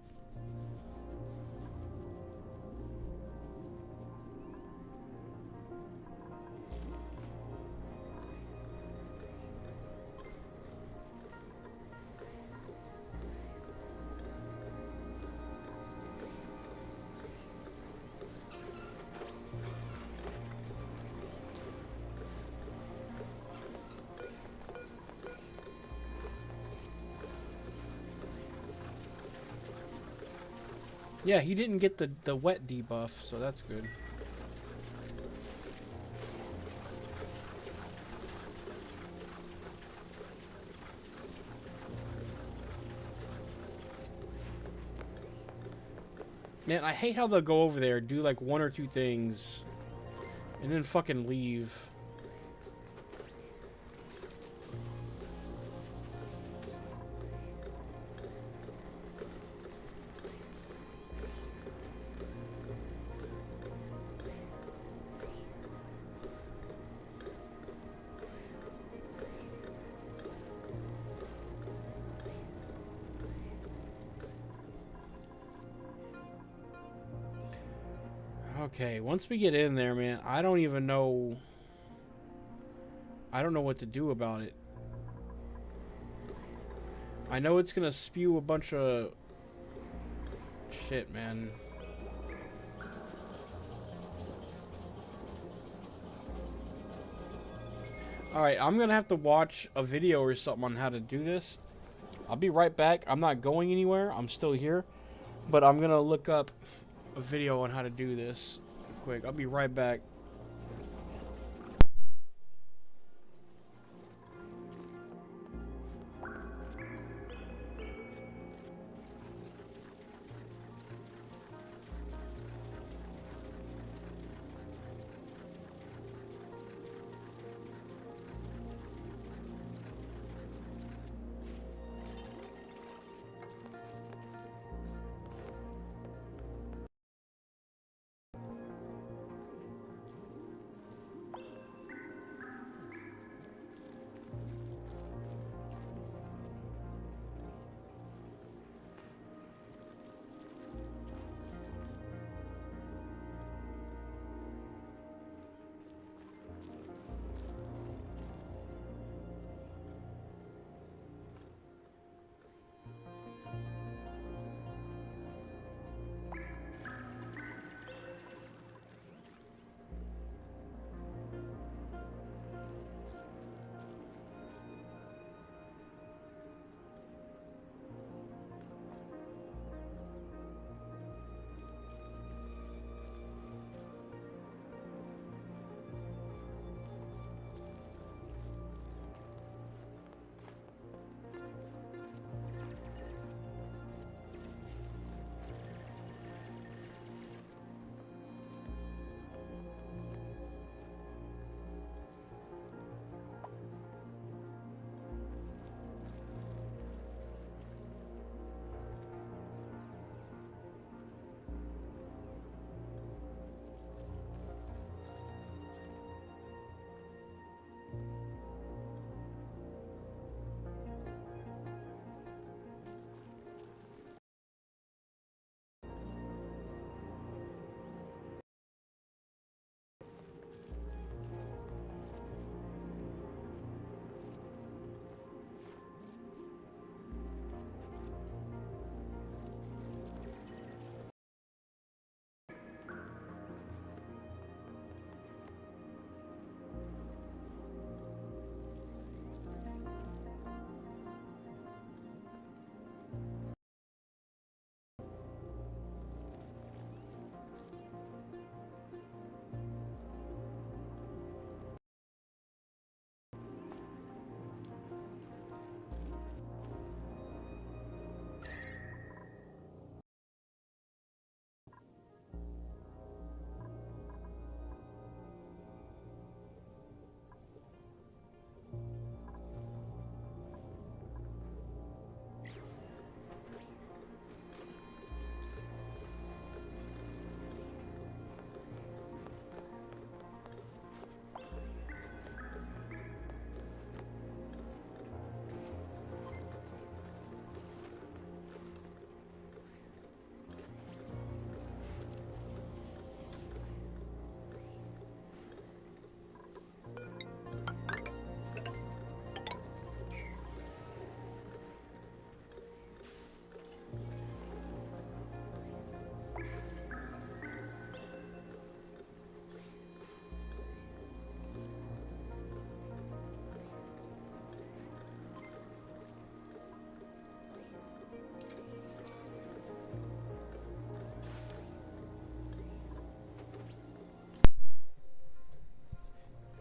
Yeah, he didn't get the wet debuff, so that's good. Man, I hate how they'll go over there, do like 1 or 2 things, and then fucking leave. Okay, once we get in there, man, I don't even know. I don't know what to do about it. I know it's gonna spew a bunch of shit, man. Alright, I'm gonna have to watch a video or something on how to do this. I'll be right back. I'm not going anywhere. I'm still here. But I'm gonna look up a video on how to do this quick. I'll be right back.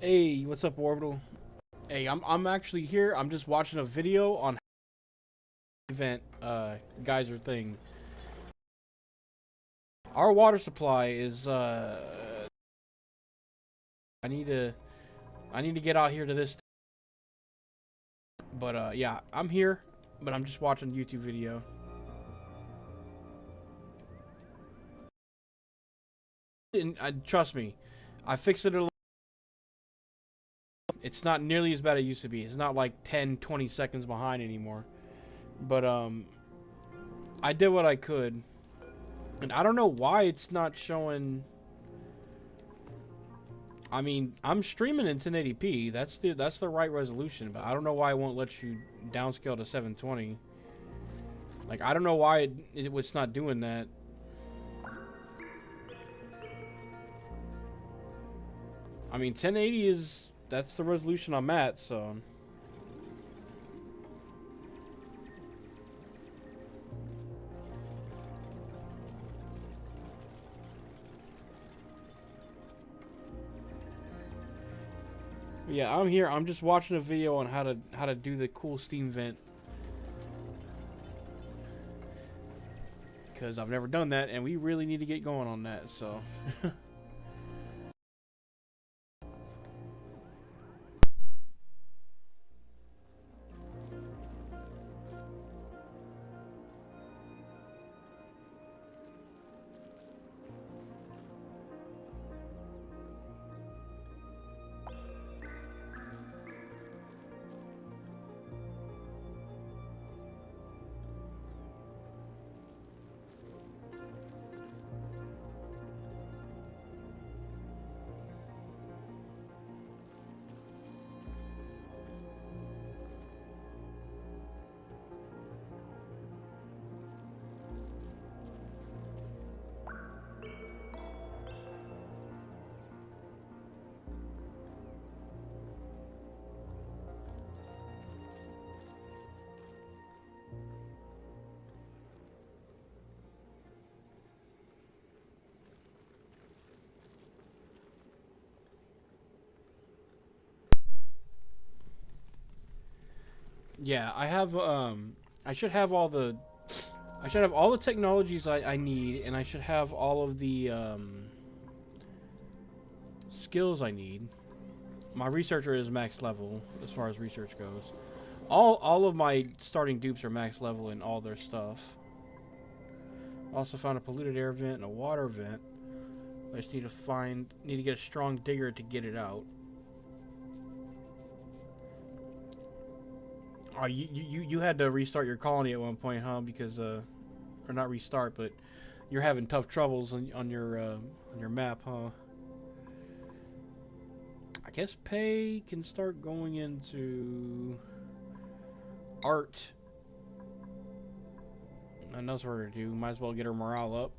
Hey, what's up, Orbital? Hey, I'm actually here. I'm just watching a video on event geyser thing. Our water supply is I need to get out here to this, but yeah, I'm here, but I'm just watching a YouTube video. And trust me, I fixed it a little. It's not nearly as bad as it used to be. It's not like 10, 20 seconds behind anymore. But I did what I could. And I don't know why it's not showing. I mean, I'm streaming in 1080p. That's the right resolution, but I don't know why it won't let you downscale to 720. Like, I don't know why it's not doing that. I mean, 1080 is, that's the resolution I'm at, so. Yeah, I'm here. I'm just watching a video on how to do the cool steam vent. Because I've never done that, and we really need to get going on that, so. Yeah, I should have all the technologies I need, and I should have all of the skills I need. My researcher is max level as far as research goes. All of my starting dupes are max level in all their stuff. Also found a polluted air vent and a water vent. I just need to get a strong digger to get it out. Oh, you had to restart your colony at one point, huh? Because or not restart, but you're having tough troubles on your map, huh? I guess pay can start going into art. Nothing else for her to do. Might as well get her morale up.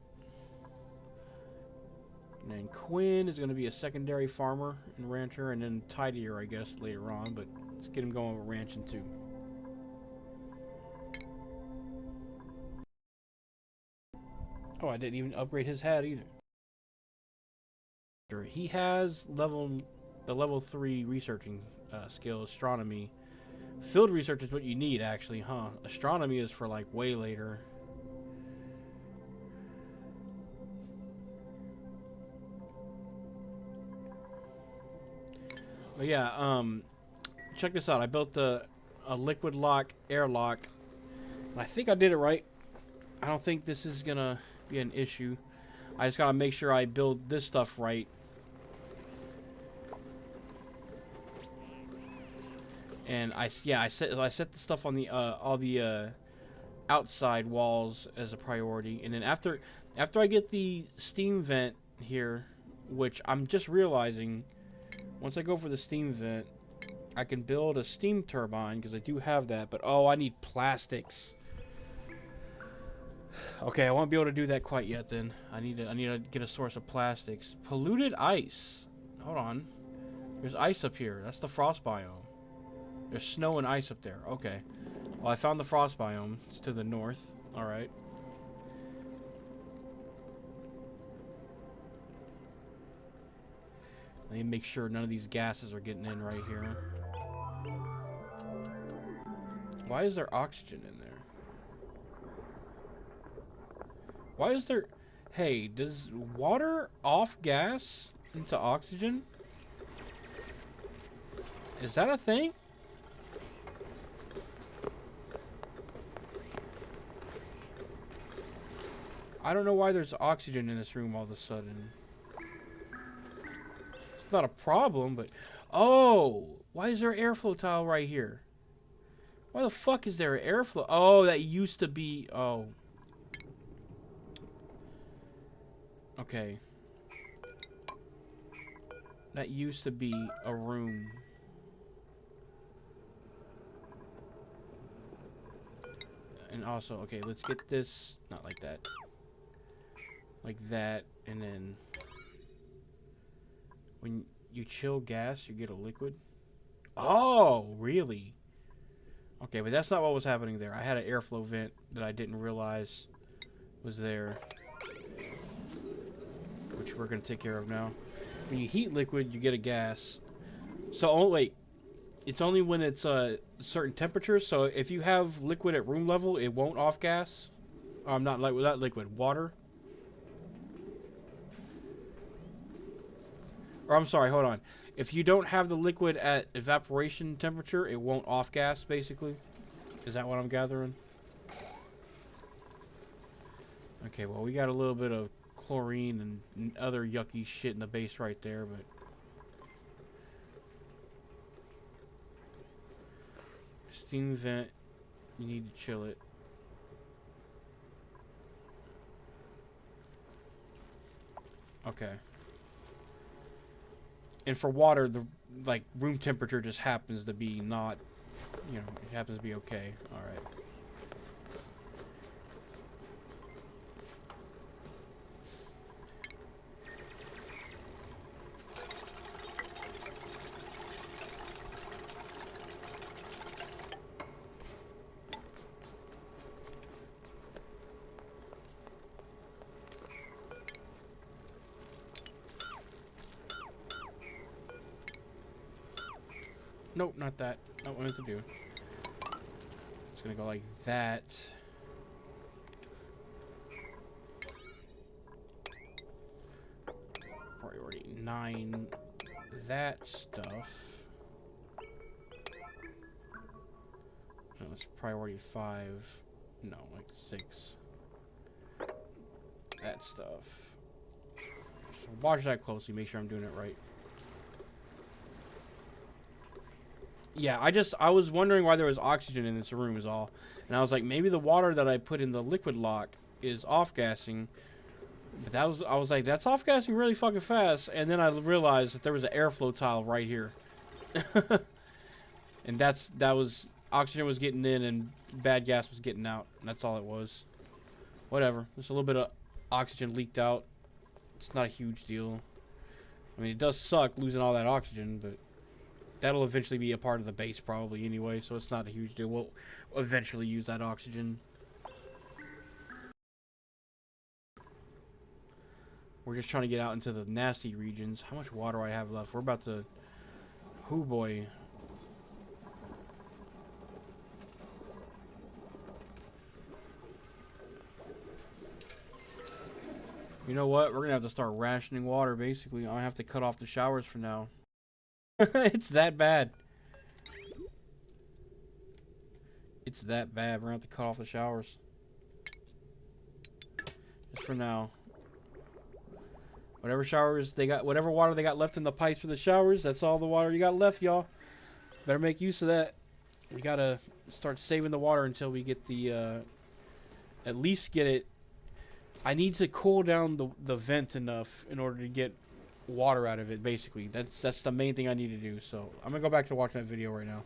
And then Quinn is going to be a secondary farmer and rancher, and then tidier, I guess, later on. But let's get him going with ranching too. Oh, I didn't even upgrade his hat either. He has the level 3 researching skill, astronomy. Field research is what you need, actually, huh? Astronomy is for like way later. But yeah, check this out. I built a liquid lock, airlock, and I think I did it right. I don't think this is gonna be an issue. I just gotta make sure I build this stuff right. And I set the stuff on the all the outside walls as a priority, and then after I get the steam vent here, which I'm just realizing, once I go for the steam vent, I can build a steam turbine because I do have that. But oh, I need plastics. Okay, I won't be able to do that quite yet. Then I need to get a source of plastics. Polluted ice. Hold on. There's ice up here. That's the frost biome. There's snow and ice up there. Okay. Well, I found the frost biome. It's to the north. All right. Let me make sure none of these gases are getting in right here. Why is there oxygen in there? Why is there... Hey, does water off gas into oxygen? Is that a thing? I don't know why there's oxygen in this room all of a sudden. It's not a problem, but... Oh! Why is there an airflow tile right here? Why the fuck is there an airflow? Oh, that used to be... Oh. Okay. That used to be a room. And also, okay, let's get this... Not like that. Like that, and then... When you chill gas, you get a liquid? Oh, really? Okay, but that's not what was happening there. I had an airflow vent that I didn't realize was there. Which we're going to take care of now. When you heat liquid, you get a gas. So, oh, wait. It's only when it's a certain temperature. So, if you have liquid at room level, it won't off gas. Not liquid. Water. Or, I'm sorry, hold on. If you don't have the liquid at evaporation temperature, it won't off gas, basically. Is that what I'm gathering? Okay, well, we got a little bit of chlorine and other yucky shit in the base right there, but... Steam vent, you need to chill it. Okay. And for water, the like room temperature just happens to be not, you know, it happens to be okay. All right. Nope, not that. Not what I meant to do. It's gonna go like that. Priority 9. That stuff. No, it's priority 5. No, like 6. That stuff. So watch that closely. Make sure I'm doing it right. Yeah, I was wondering why there was oxygen in this room is all. And I was like, maybe the water that I put in the liquid lock is off-gassing. But I was like, that's off-gassing really fucking fast. And then I realized that there was an airflow tile right here. And oxygen was getting in and bad gas was getting out. And that's all it was. Whatever. There's a little bit of oxygen leaked out. It's not a huge deal. I mean, it does suck losing all that oxygen, but... That'll eventually be a part of the base probably anyway, so it's not a huge deal. We'll eventually use that oxygen. We're just trying to get out into the nasty regions. How much water do I have left? We're about to... Hoo boy. You know what? We're going to have to start rationing water, basically. I have to cut off the showers for now. It's that bad. It's that bad. We're gonna have to cut off the showers. Just for now. Whatever showers they got, whatever water they got left in the pipes for the showers, that's all the water you got left, y'all. Better make use of that. We gotta start saving the water until we get the, at least get it. I need to cool down the vent enough in order to get water out of it, basically. That's the main thing I need to do. So I'm gonna go back to watching that video right now.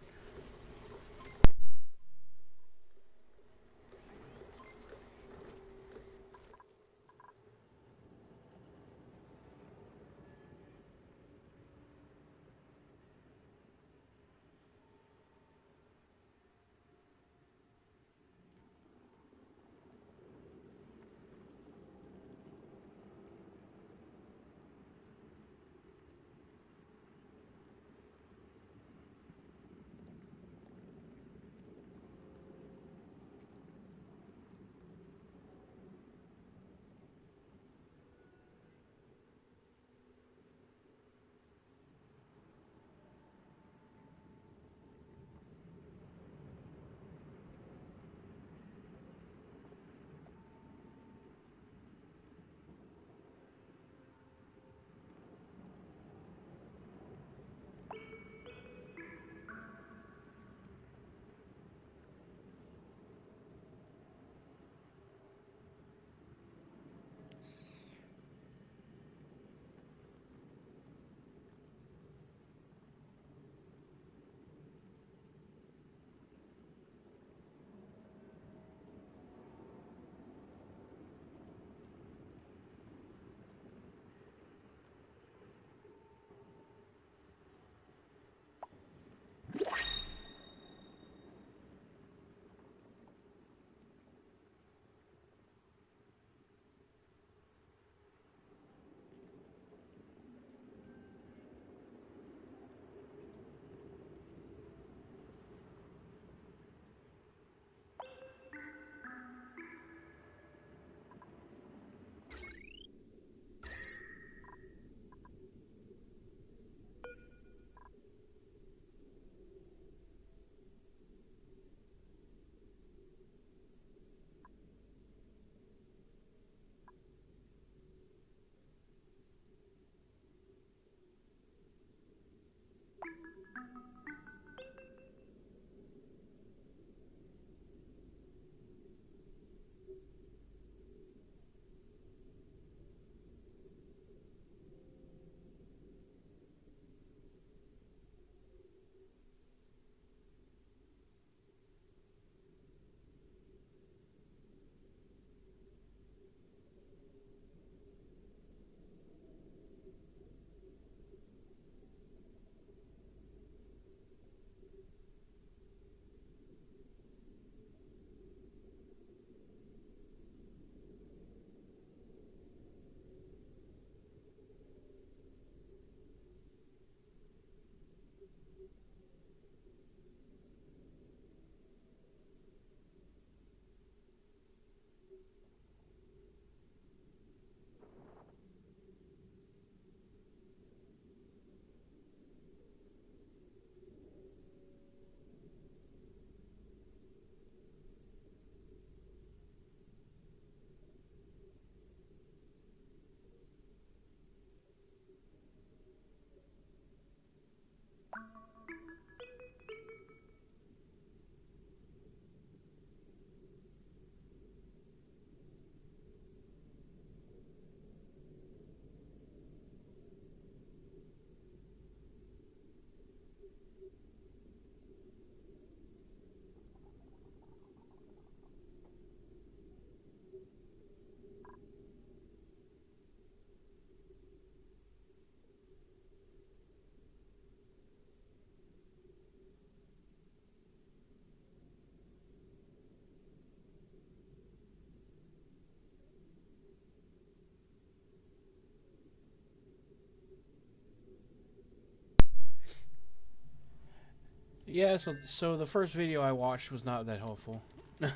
Yeah, so the first video I watched was not that helpful.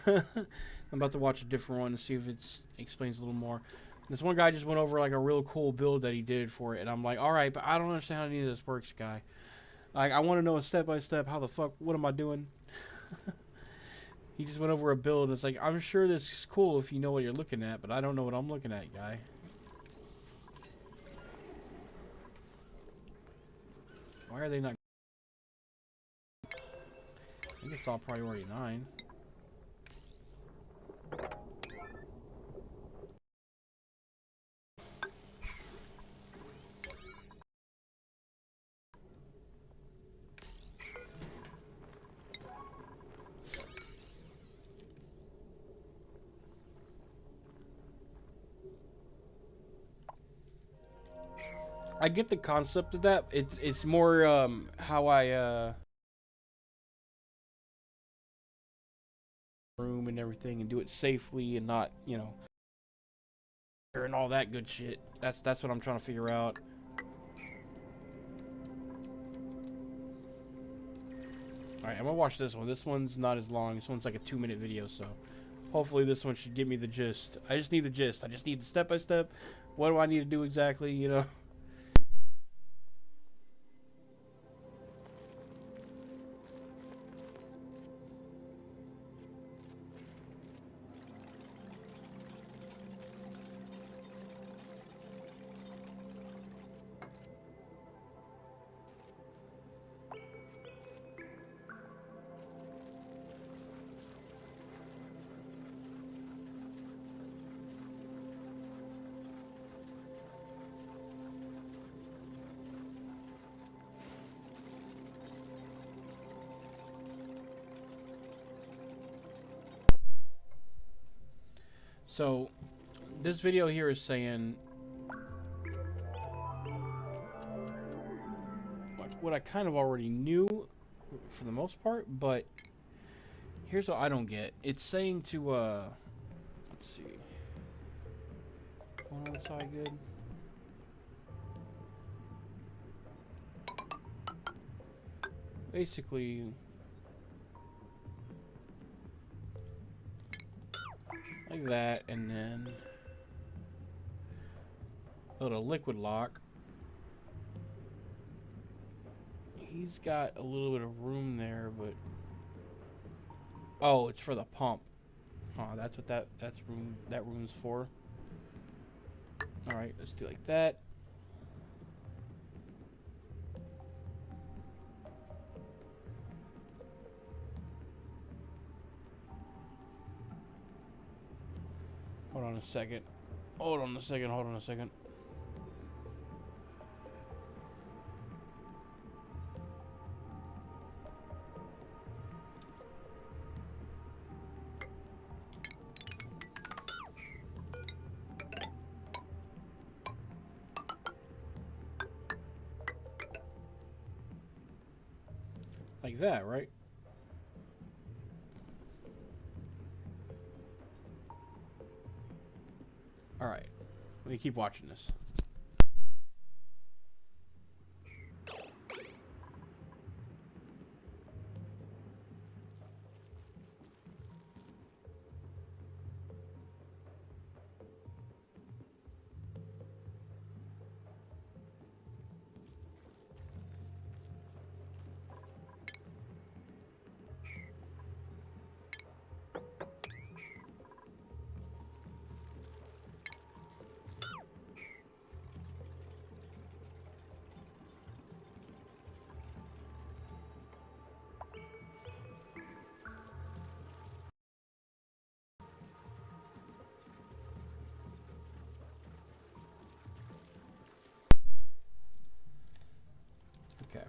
I'm about to watch a different one to see if it explains a little more. This one guy just went over like a real cool build that he did for it, and I'm like, all right, but I don't understand how any of this works, guy. Like, I want to know a step by step. How the fuck? What am I doing? He just went over a build, and it's like, I'm sure this is cool if you know what you're looking at, but I don't know what I'm looking at, guy. Why are they not? I think it's all priority 9. I get the concept of that. It's more how I room and everything and do it safely and not, you know, and all that good shit. That's what I'm trying to figure out. Alright, I'm gonna watch this one. This one's not as long. This one's like a 2-minute video, so hopefully this one should give me the gist. I just need the gist. I just need the step by step. What do I need to do exactly, you know? So, this video here is saying what I kind of already knew for the most part, but here's what I don't get. It's saying to, let's see. One on the side good. Basically, like that, and then build a liquid lock. He's got a little bit of room there, but oh, it's for the pump. Oh, that's what that room's for. All right, let's do it like that. Hold on a second. Hold on a second. Hold on a second. Like that, right? All right. Let me keep watching this. Okay.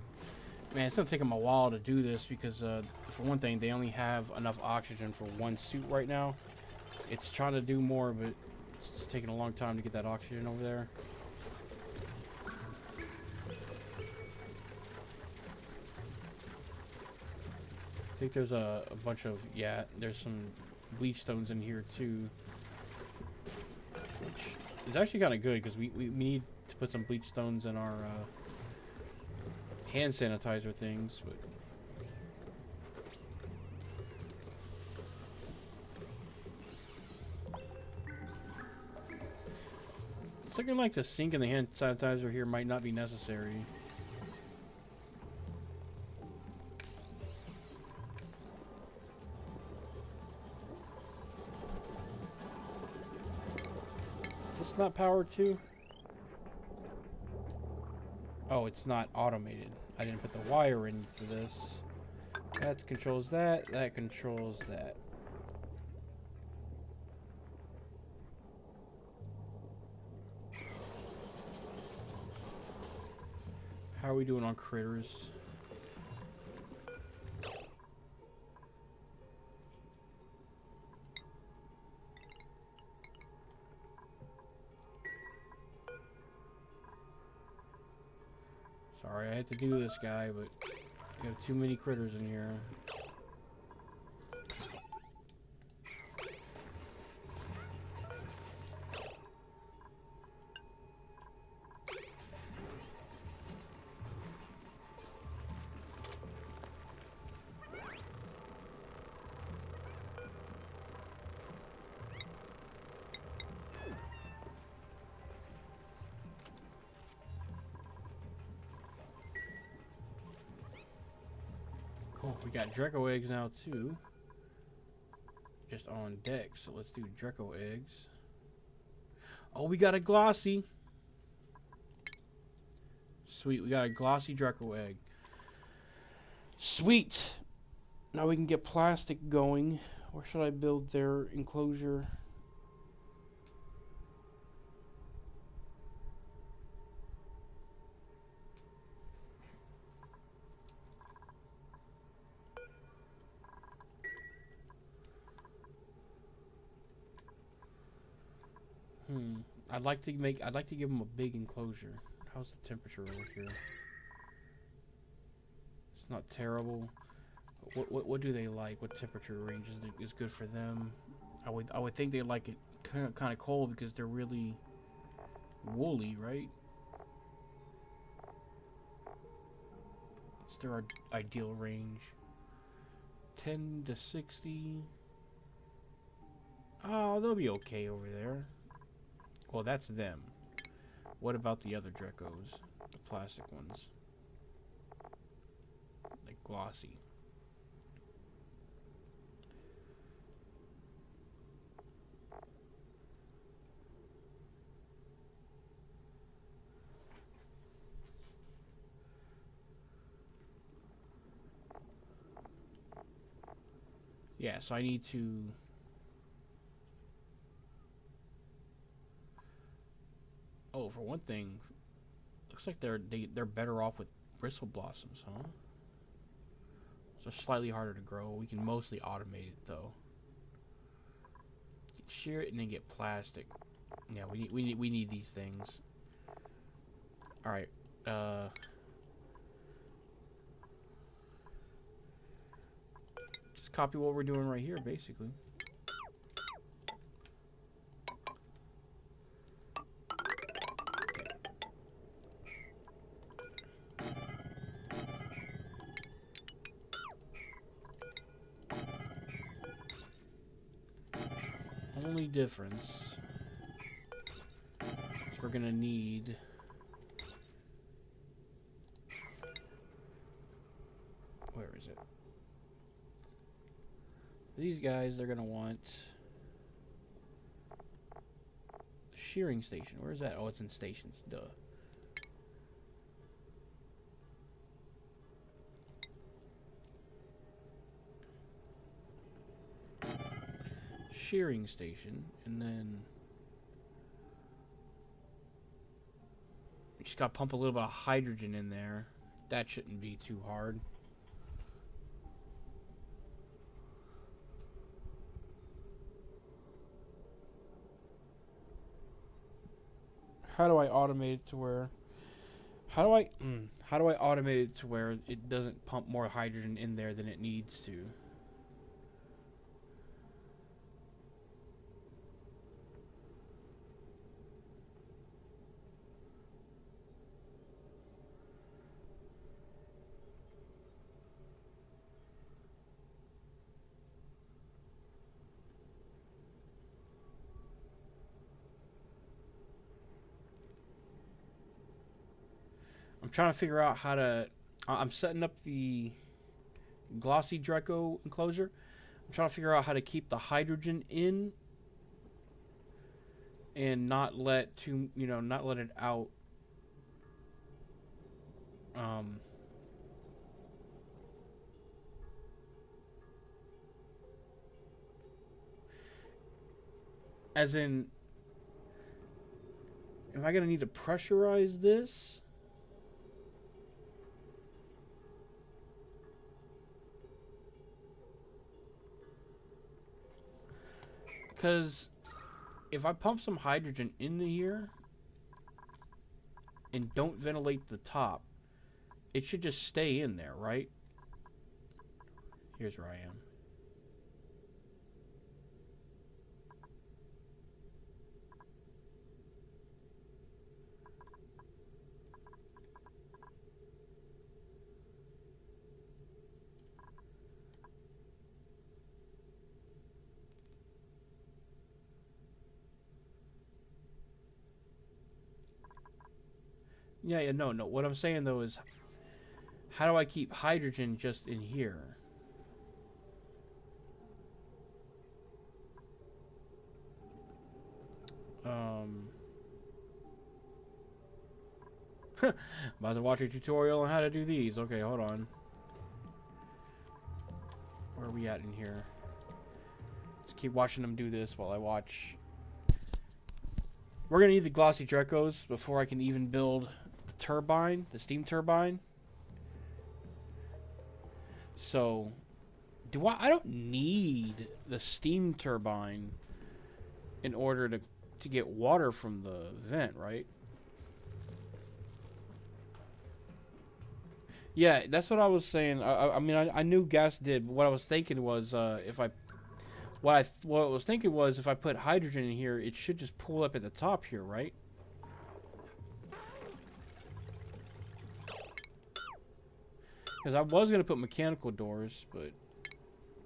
Man, it's gonna take them a while to do this because, for one thing, they only have enough oxygen for one suit right now. It's trying to do more, but it's taking a long time to get that oxygen over there. I think there's a bunch of, yeah, there's some bleach stones in here too, which is actually kind of good because we need to put some bleach stones in our hand sanitizer things, but It's looking like the sink and the hand sanitizer here might not be necessary. Is this not powered too? Oh, it's not automated. I didn't put the wire in for this. That controls that. That controls that. How are we doing on critters? Sorry, I had to do this, guy, but you have too many critters in here. Cool, we got Draco eggs now too. Just on deck, so let's do Draco eggs. Oh, we got a glossy. Sweet, we got a glossy Draco egg. Sweet! Now we can get plastic going. Where should I build their enclosure? I'd like to give them a big enclosure. How's the temperature over here? It's not terrible. What do they like? What temperature range is good for them? I would think they like it kind of cold because they're really woolly, right? What's their ideal range? 10 to 60. Oh, they'll be okay over there. Well, that's them. What about the other Dracos? The plastic ones. Like glossy. Yeah, so I need to... Oh, for one thing, looks like they're better off with bristle blossoms, huh? So slightly harder to grow. We can mostly automate it though. Shear it and then get plastic. Yeah, we need these things. All right. Just copy what we're doing right here, basically. Only difference is we're gonna need where is it? These guys, they're gonna want the shearing station. Where is that? Oh, it's in stations. Duh. Shearing station, and then you just gotta pump a little bit of hydrogen in there. That shouldn't be too hard. How do I automate it to where? How do I automate it to where it doesn't pump more hydrogen in there than it needs to? I'm trying to figure out how to... I'm setting up the glossy Draco enclosure. I'm trying to figure out how to keep the hydrogen in and not let not let it out. As in, am I gonna need to pressurize this? Because if I pump some hydrogen into here and don't ventilate the top, it should just stay in there, right? Here's where I am. Yeah, no. What I'm saying, though, is how do I keep hydrogen just in here? About to watch a tutorial on how to do these. Okay, hold on. Where are we at in here? Let's keep watching them do this while I watch. We're going to need the glossy Dracos before I can even build the turbine, the steam turbine. So, I don't need the steam turbine in order to get water from the vent, right? Yeah, that's what I was saying. I mean, I knew gas did, but what I was thinking was what I was thinking was if I put hydrogen in here, it should just pull up at the top here, right? Because I was gonna put mechanical doors, but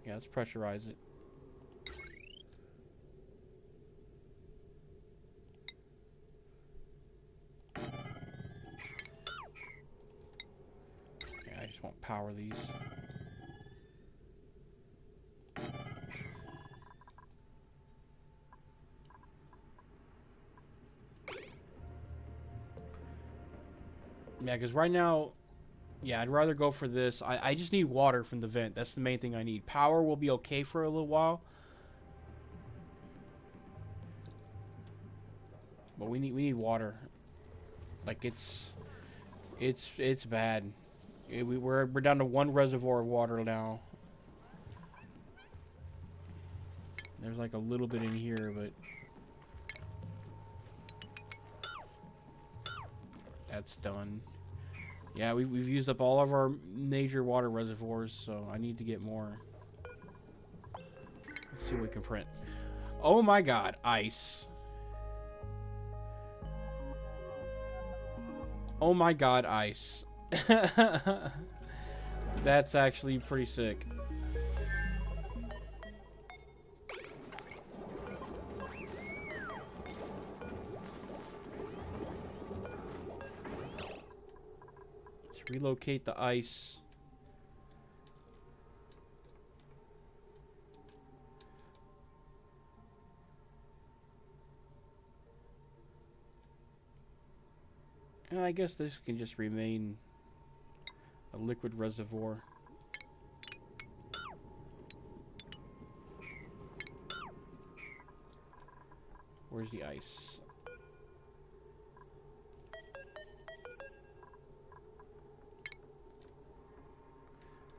yeah, let's pressurize it. Yeah, I just won't power these. Yeah, because right now, yeah, I'd rather go for this. I just need water from the vent. That's the main thing I need. Power will be okay for a little while. But we need water. Like it's bad. We're down to one reservoir of water now. There's like a little bit in here, but that's done. Yeah, we've used up all of our major water reservoirs, so I need to get more. Let's see what we can print. Oh my god, ice. Oh my god, ice. That's actually pretty sick. Relocate the ice. And I guess this can just remain a liquid reservoir. Where's the ice?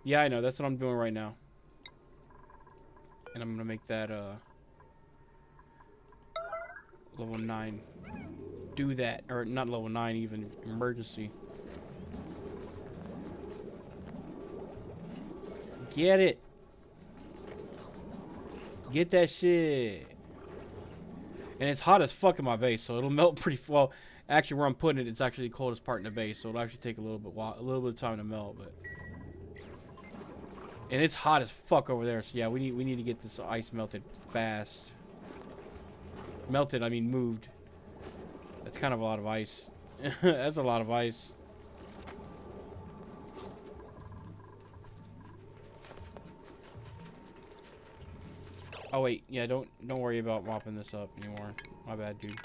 Yeah, I know. That's what I'm doing right now. And I'm going to make that level 9. Do that. Or not level 9 even. Emergency. Get it. Get that shit. And it's hot as fuck in my base, so it'll melt pretty well. Actually, where I'm putting it, it's actually the coldest part in the base, so it'll actually take a little bit of time to melt, but... And it's hot as fuck over there, so yeah, we need to get this ice melted fast. Melted, I mean moved. That's kind of a lot of ice. That's a lot of ice. Oh wait, yeah, don't worry about mopping this up anymore. My bad, dude.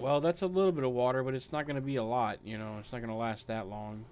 Well, that's a little bit of water, but it's not going to be a lot, you know. It's not going to last that long.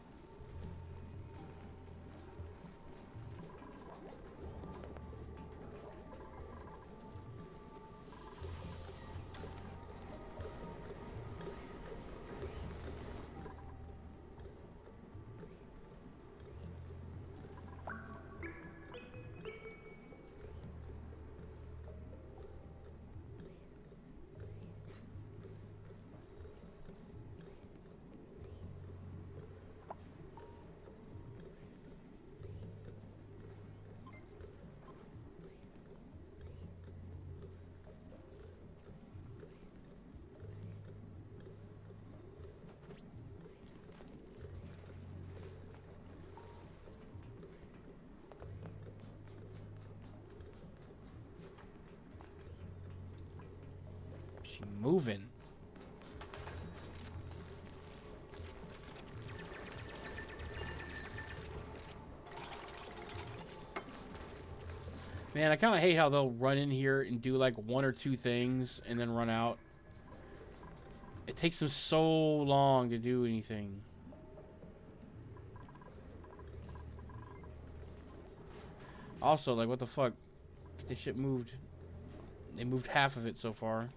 She moving. Man, I kind of hate how they'll run in here and do like one or two things and then run out. It takes them so long to do anything. Also, like, what the fuck? Get this shit moved. They moved half of it so far.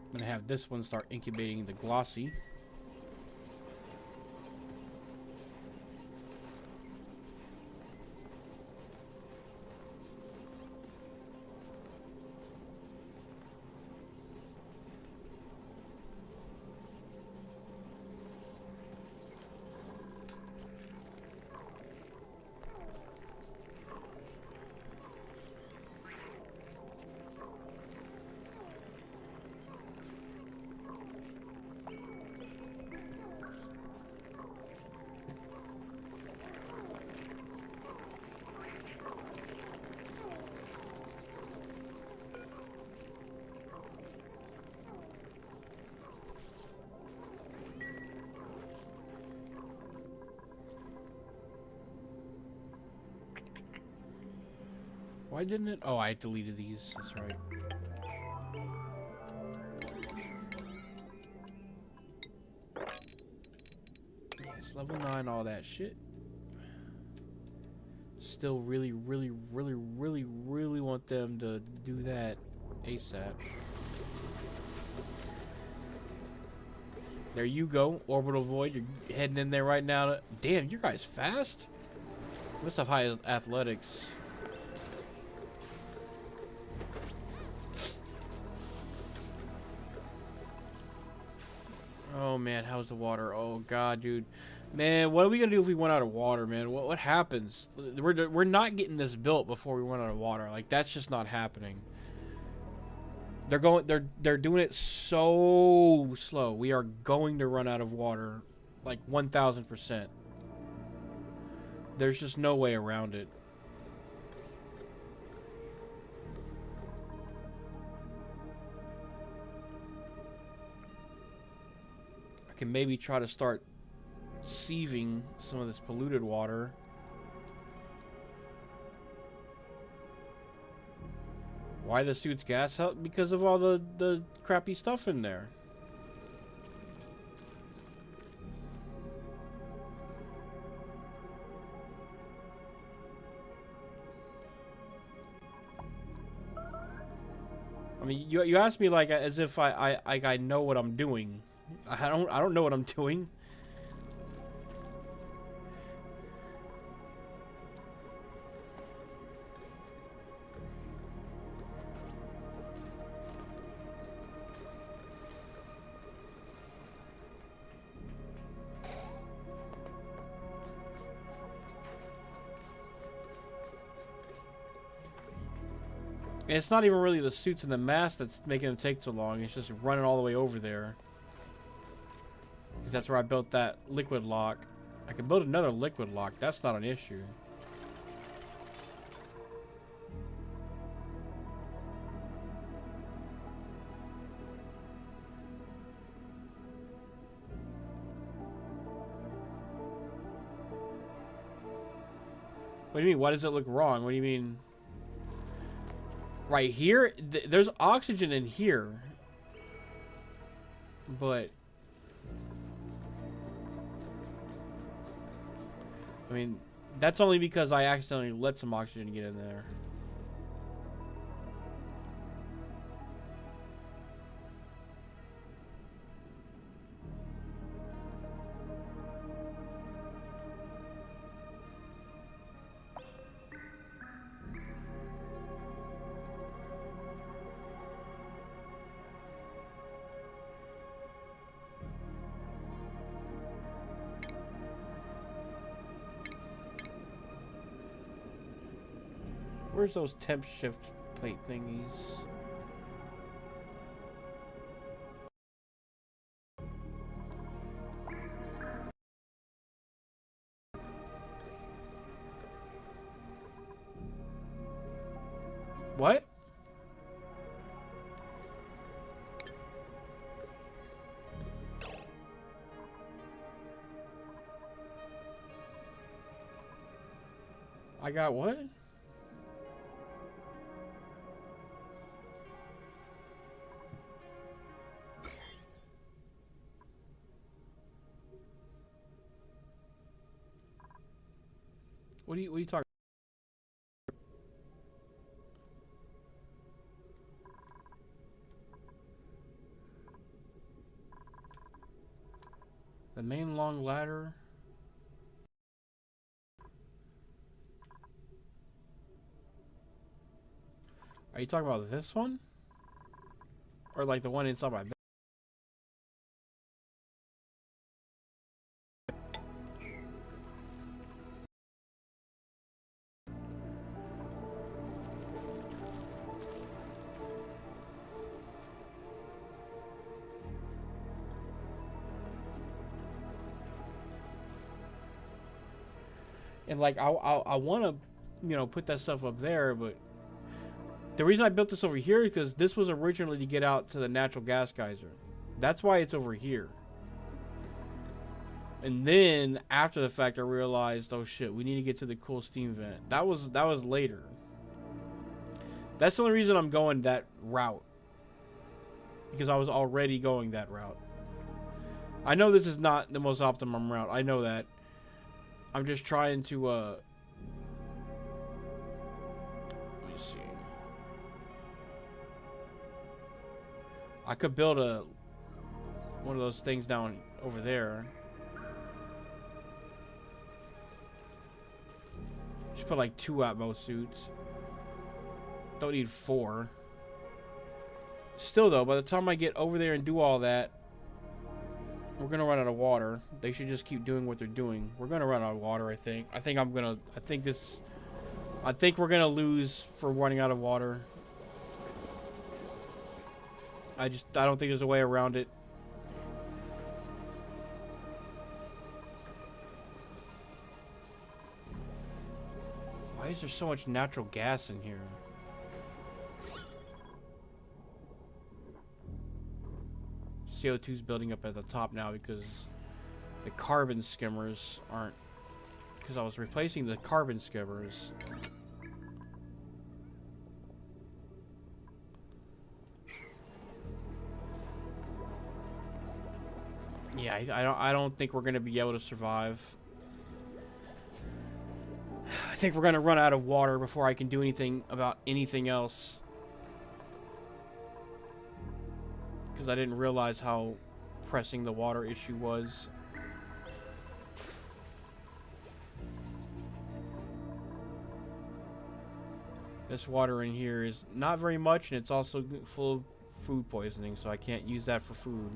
I'm gonna have this one start incubating the glossy. Why didn't it? Oh, I deleted these. That's right. Yeah, it's level 9, all that shit. Still really want them to do that ASAP. There you go. Orbital Void. You're heading in there right now. Damn, you guys fast? Must have high athletics. Oh man, how's the water? Oh god, dude. Man, what are we gonna do if we run out of water, man? What happens? We're not getting this built before we run out of water. Like, that's just not happening. They're doing it so slow. We are going to run out of water, like 1000%. There's just no way around it. I can maybe try to start sieving some of this polluted water. Why the suit's gas out? Because of all the crappy stuff in there. I mean, you asked me like as if I know what I'm doing. I don't know what I'm doing. And it's not even really the suits and the mask that's making them take too long. It's just running all the way over there. Because that's where I built that liquid lock. I can build another liquid lock. That's not an issue. What do you mean? Why does it look wrong? What do you mean? Right here, there's oxygen in here, but I mean, that's only because I accidentally let some oxygen get in there. Where's those temp shift plate thingies? What? I got what? What are you talking? The main long ladder. Are you talking about this one? Or like the one inside my bed? And like I want to, you know, put that stuff up there, but the reason I built this over here is because this was originally to get out to the natural gas geyser. That's why it's over here. And then after the fact, I realized, oh shit, we need to get to the cool steam vent. That was later. That's the only reason I'm going that route, because I was already going that route. I know this is not the most optimum route. I know that. I'm just trying to, let me see. I could build one of those things down over there. Just put like 2 Atmos suits. Don't need 4. Still though, by the time I get over there and do all that, we're gonna run out of water. They should just keep doing what they're doing. We're gonna run out of water, I think. I think we're gonna lose for running out of water. I don't think there's a way around it. Why is there so much natural gas in here? See, CO2 is building up at the top now because the carbon skimmers aren't. Because I was replacing the carbon skimmers. Yeah, I don't think we're gonna be able to survive. I think we're gonna run out of water before I can do anything about anything else. Because I didn't realize how pressing the water issue was. This water in here is not very much, and it's also full of food poisoning, so I can't use that for food.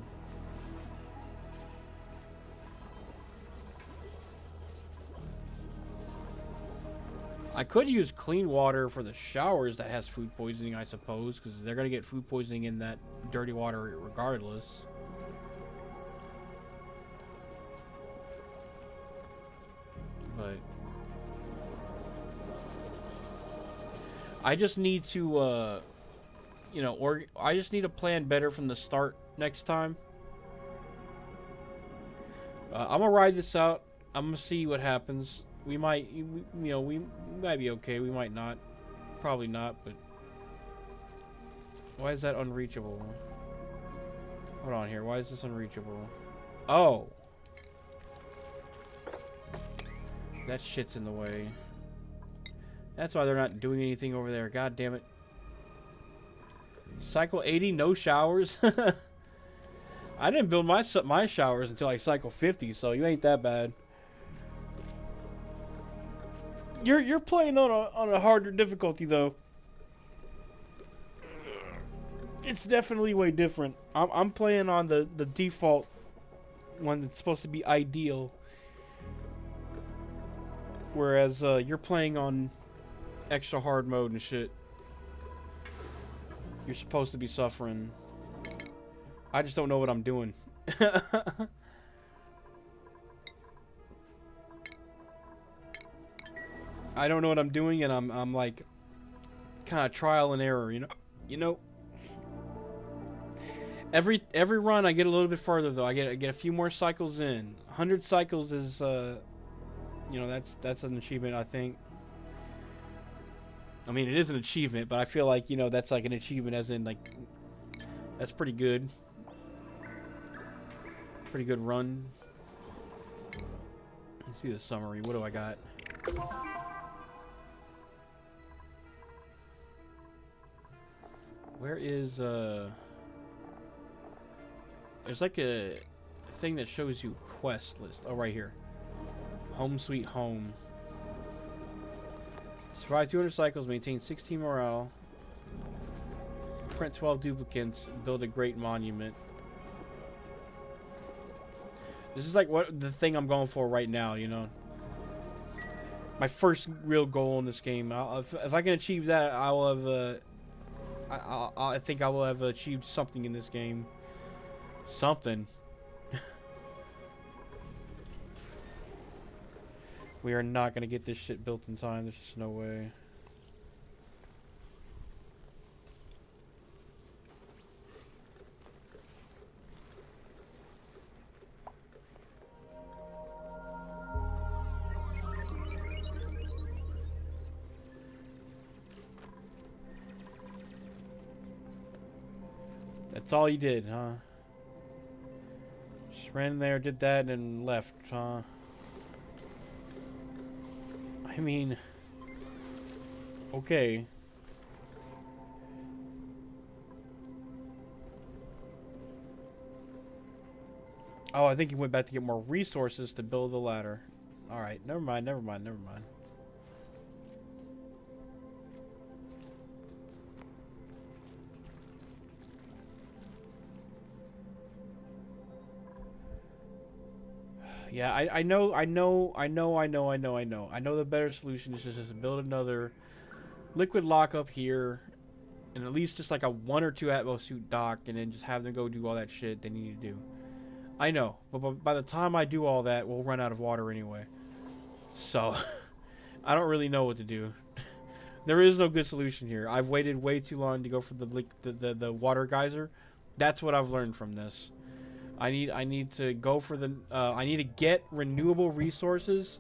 I could use clean water for the showers that has food poisoning, I suppose, because they're going to get food poisoning in that dirty water regardless. But I just need to, you know, or I just need to plan better from the start next time. I'm gonna ride this out. I'm gonna see what happens. We might, you know, we might be okay. We might not. Probably not, but why is that unreachable? Hold on here. Why is this unreachable? Oh. That shit's in the way. That's why they're not doing anything over there. God damn it. Cycle 80, no showers. I didn't build my showers until like cycle 50, so you ain't that bad. You're playing on a harder difficulty though. It's definitely way different. I'm playing on the default one that's supposed to be ideal, whereas you're playing on extra hard mode and shit. You're supposed to be suffering. I just don't know what I'm doing. I don't know what I'm doing, and I'm like kind of trial and error, you know. Every run I get a little bit farther though. I get a few more cycles in. 100 cycles is you know, that's an achievement, I think. I mean, it is an achievement, but I feel like, you know, that's like an achievement as in like that's pretty good. Pretty good run. Let's see the summary. What do I got? Where is there's like a thing that shows you quest list. Oh, right here. Home Sweet Home. Survive 200 cycles, maintain 16 morale, print 12 duplicates, build a great monument. This is like what the thing I'm going for right now, you know. My first real goal in this game. If I can achieve that, I will have. I think I will have achieved something in this game. Something. We are not gonna get this shit built in time. There's just no way. That's all you did, huh? Just ran there, did that, and left, huh? I mean, okay. Oh, I think he went back to get more resources to build the ladder. Alright, never mind, never mind, never mind. Yeah, I know the better solution is just to build another liquid lock up here, and at least just like a 1 or 2 Atmos suit dock, and then just have them go do all that shit they need to do. I know, but by the time I do all that, we'll run out of water anyway. So, I don't really know what to do. There is no good solution here. I've waited way too long to go for the water geyser. That's what I've learned from this. I need to go for the I need to get renewable resources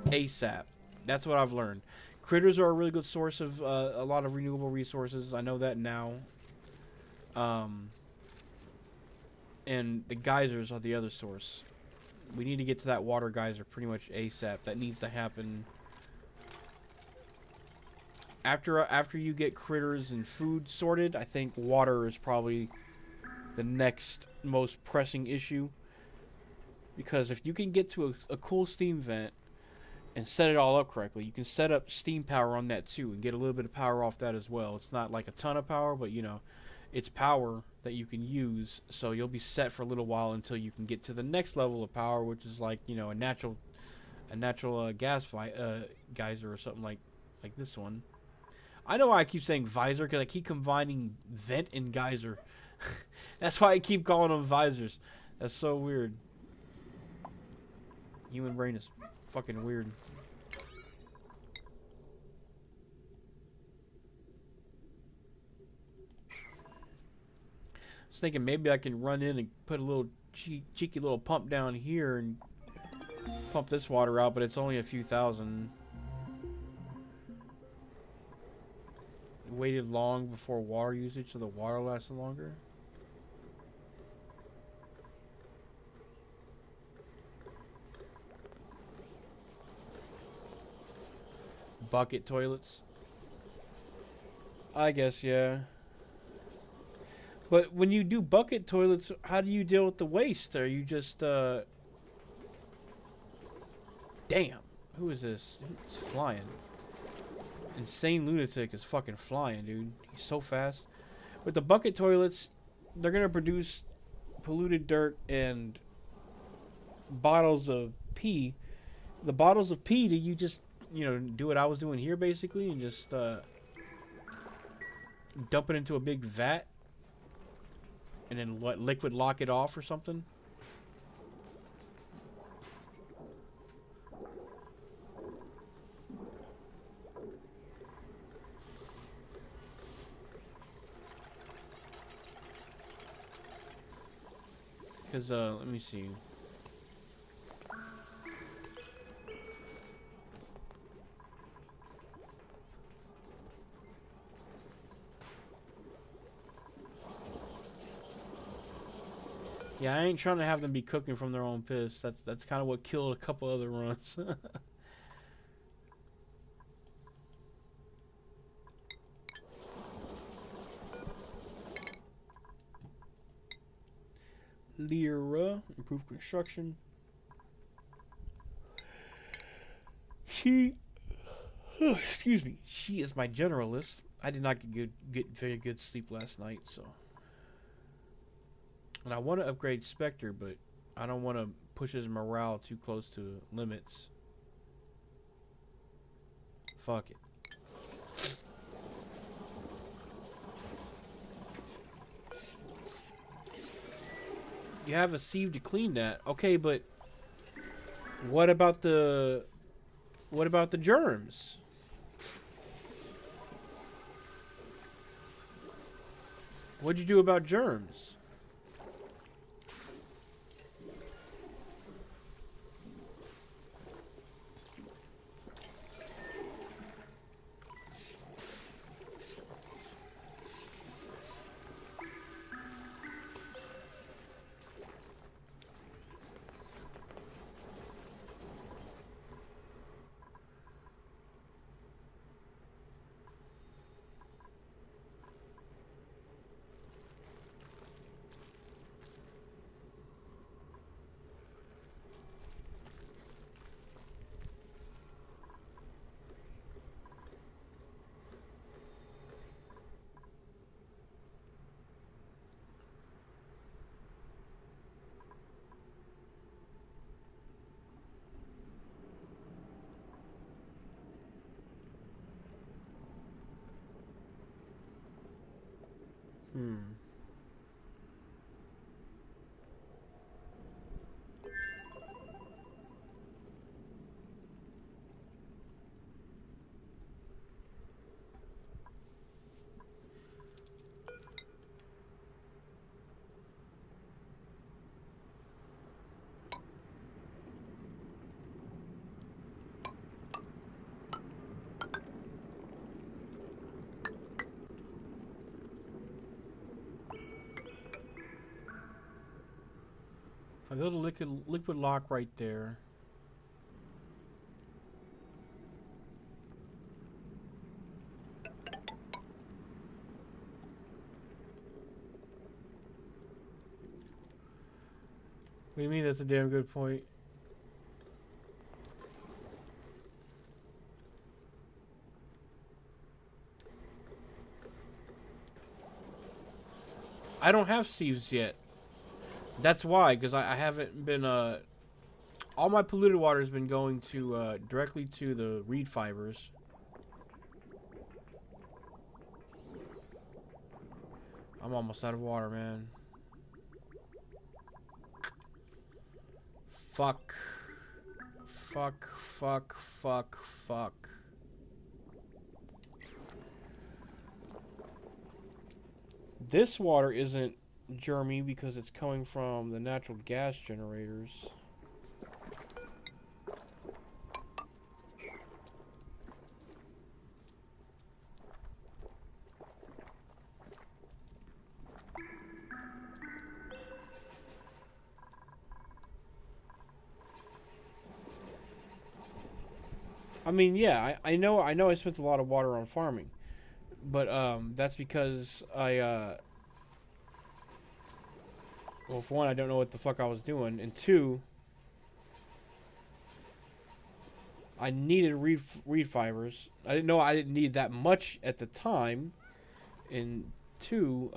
ASAP. That's what I've learned. Critters are a really good source of a lot of renewable resources. I know that now. And the geysers are the other source. We need to get to that water geyser pretty much ASAP. That needs to happen. After you get critters and food sorted, I think water is probably the next most pressing issue. Because if you can get to a cool steam vent and set it all up correctly, you can set up steam power on that too and get a little bit of power off that as well. It's not like a ton of power, but you know, it's power that you can use, so you'll be set for a little while until you can get to the next level of power, which is like, you know, a natural geyser or something like this one. I know why I keep saying visor, because I keep combining vent and geyser. That's why I keep calling them visors. That's so weird. Human brain is fucking weird. I was thinking maybe I can run in and put a little cheeky little pump down here and pump this water out, but it's only a few thousand. Waited long before water usage, so the water lasted longer. Bucket toilets. I guess, yeah. But when you do bucket toilets, how do you deal with the waste? Are you just, Damn. Who is this? He's flying. Insane lunatic is fucking flying, dude. He's so fast. With the bucket toilets, they're gonna produce polluted dirt and bottles of pee. The bottles of pee, do you just, you know, do what I was doing here basically and just dump it into a big vat and then what, liquid lock it off or something? Because let me see. Yeah, I ain't trying to have them be cooking from their own piss. That's kind of what killed a couple other runs. Lyra, improved construction. She, excuse me, she is my generalist. I did not get very good sleep last night, so. And I want to upgrade Spectre, but I don't want to push his morale too close to limits. Fuck it. You have a sieve to clean that. Okay, but what about the germs? What'd you do about germs? I build a liquid lock right there. What do you mean that's a damn good point? I don't have sieves yet. That's why, because I haven't been, all my polluted water has been going to, directly to the reed fibers. I'm almost out of water, man. Fuck. Fuck, fuck, fuck, fuck. This water isn't germy because it's coming from the natural gas generators. I mean, yeah, I know I spent a lot of water on farming. But that's because well, for one, I don't know what the fuck I was doing, and two, I needed reed fibers. I didn't know I didn't need that much at the time, and two,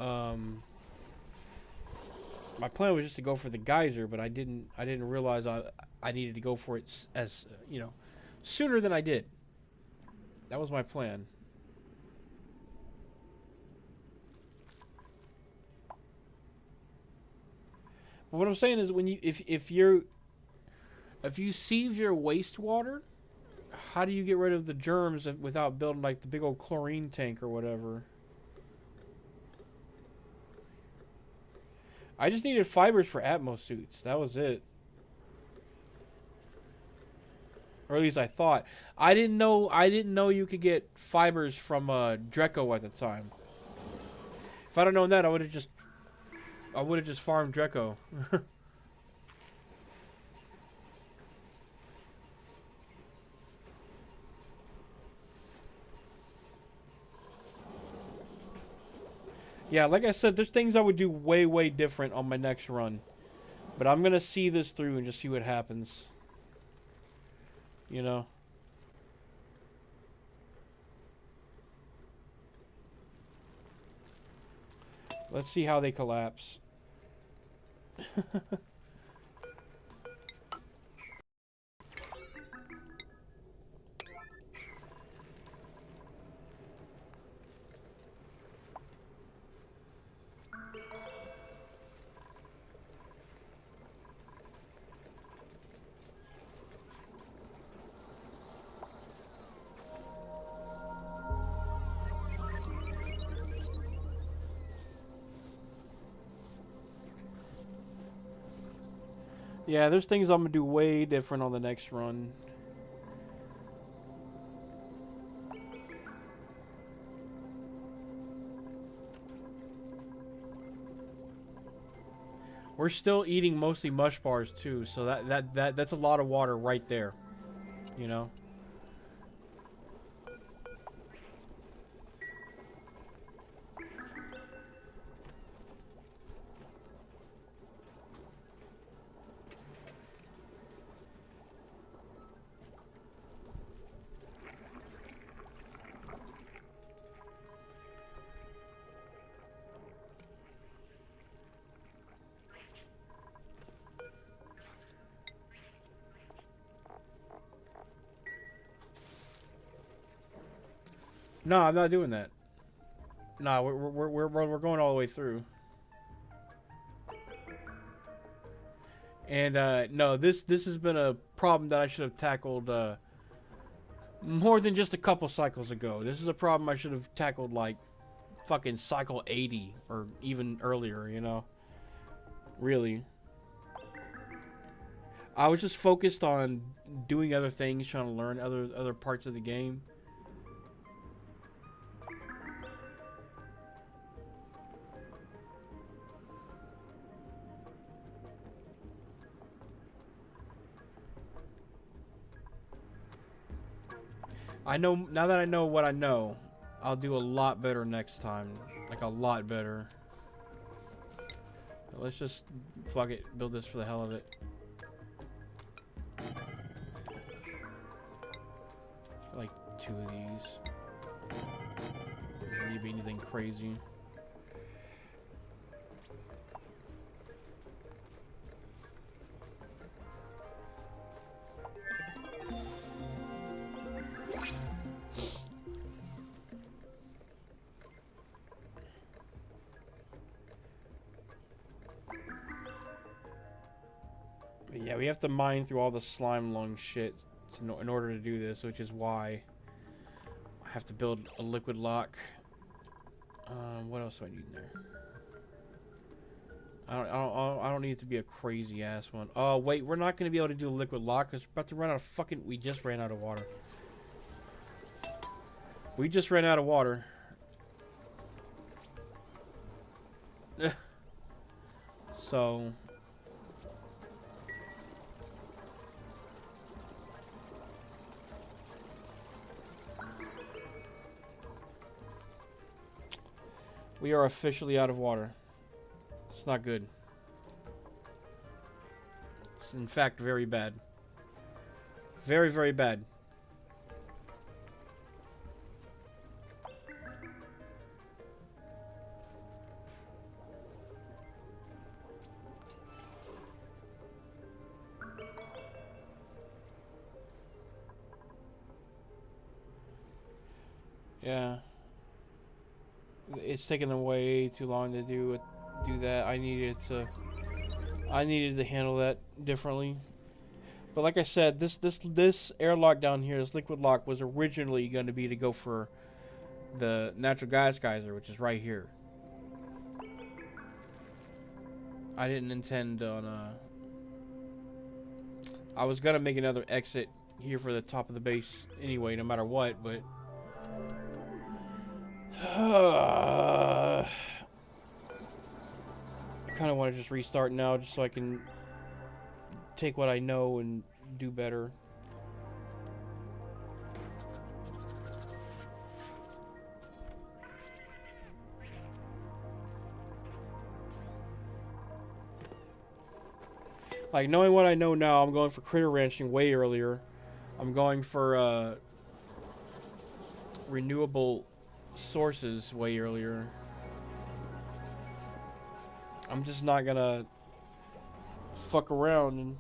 my plan was just to go for the geyser, but I didn't realize I needed to go for it as sooner than I did. That was my plan. But what I'm saying is, when if you sieve your wastewater, how do you get rid of the germs without building like the big old chlorine tank or whatever? I just needed fibers for Atmos suits. That was it. Or at least I thought. I didn't know you could get fibers from Dreco at the time. If I'd have known that, I would have just farmed Dreco. Yeah, like I said, there's things I would do way, way different on my next run. But I'm going to see this through and just see what happens. You know? Let's see how they collapse. Yeah, there's things I'm going to do way different on the next run. We're still eating mostly mush bars too, so that's a lot of water right there. You know? No, I'm not doing that. No, we're going all the way through. And no, this has been a problem that I should have tackled more than just a couple cycles ago. This is a problem I should have tackled like fucking cycle 80 or even earlier, you know? Really. I was just focused on doing other things, trying to learn other parts of the game. I know, now that I know what I know, I'll do a lot better next time. Like, a lot better. Let's just, fuck it, build this for the hell of it. Like 2 of these. Doesn't need to be anything crazy. But yeah, we have to mine through all the slime lung shit in order to do this, which is why I have to build a liquid lock. What else do I need in there? I don't need it to be a crazy ass one. Oh wait, we're not gonna be able to do a liquid lock because we're about to run out of fucking. We just ran out of water. We just ran out of water. So. We are officially out of water. It's not good. It's in fact very bad. Very, very bad. Yeah. It's taken them way too long to do that. I needed to handle that differently. But like I said, this airlock down here, this liquid lock, was originally going to be to go for the natural gas geyser, which is right here. I didn't intend on I was gonna make another exit here for the top of the base anyway, no matter what, but I kind of want to just restart now just so I can take what I know and do better. Like, knowing what I know now, I'm going for critter ranching way earlier. I'm going for renewable sources way earlier. I'm just not gonna fuck around and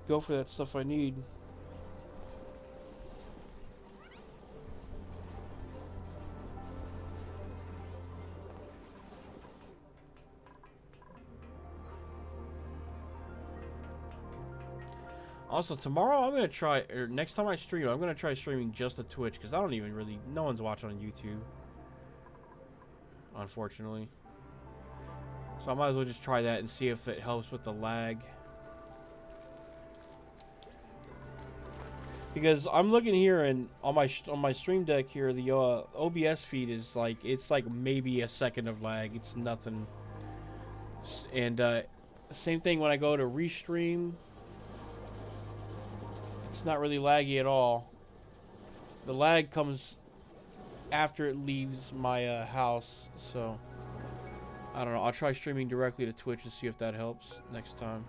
go for that stuff I need. Also, tomorrow I'm gonna try, or next time I stream, I'm gonna try streaming just to Twitch, because I don't even really, no one's watching on YouTube, unfortunately. So I might as well just try that and see if it helps with the lag. Because I'm looking here, and on my stream deck here, the OBS feed is like, it's like maybe a second of lag. It's nothing. And same thing when I go to restream. It's not really laggy at all. The lag comes after it leaves my house, so I don't know. I'll try streaming directly to Twitch and see if that helps next time.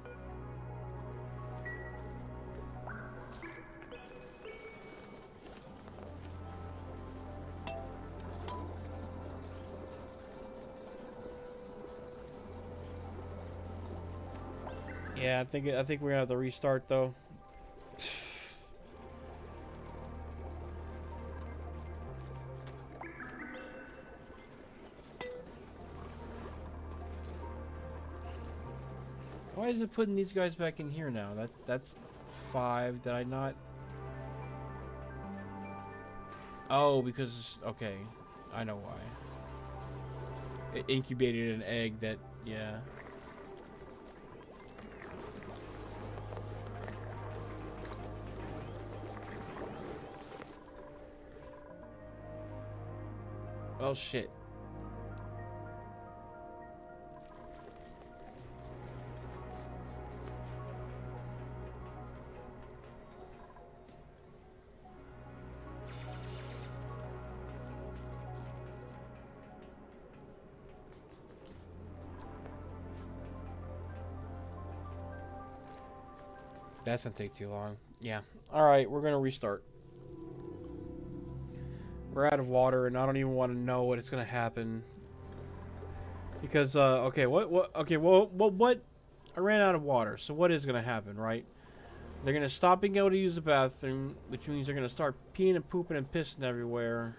Yeah, I think we're gonna have to restart though. Why is it putting these guys back in here now? That's 5. Did I not? Oh, because, okay. I know why. It incubated an egg that, yeah. Oh, shit. That's gonna take too long. Yeah. Alright, we're gonna restart. We're out of water, and I don't even want to know what it's gonna happen. Because, okay, what? I ran out of water, so what is gonna happen, right? They're gonna stop being able to use the bathroom, which means they're gonna start peeing and pooping and pissing everywhere.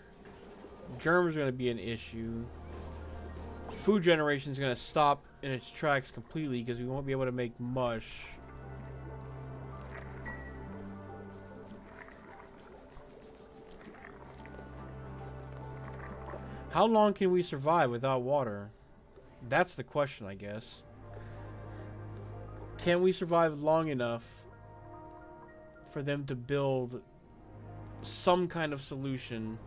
Germs are gonna be an issue. Food generation is gonna stop in its tracks completely because we won't be able to make mush. How long can we survive without water? That's the question, I guess. Can we survive long enough for them to build some kind of solution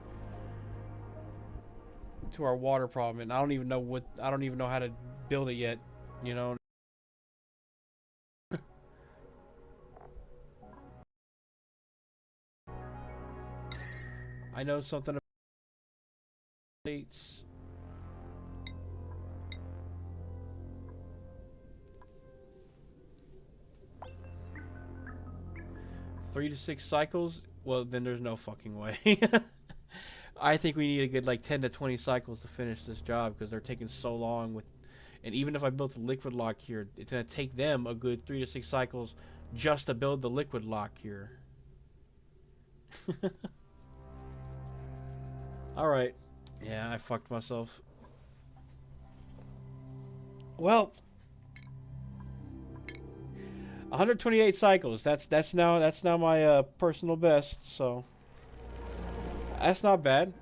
to our water problem? And I don't even know how to build it yet, you know. I know something about states. 3 to 6 cycles? Well, then there's no fucking way. I think we need a good like 10 to 20 cycles to finish this job because they're taking so long with. And even if I built the liquid lock here, it's gonna take them a good 3 to 6 cycles just to build the liquid lock here. All right. Yeah, I fucked myself. Well, 128 cycles. That's now my personal best. So that's not bad.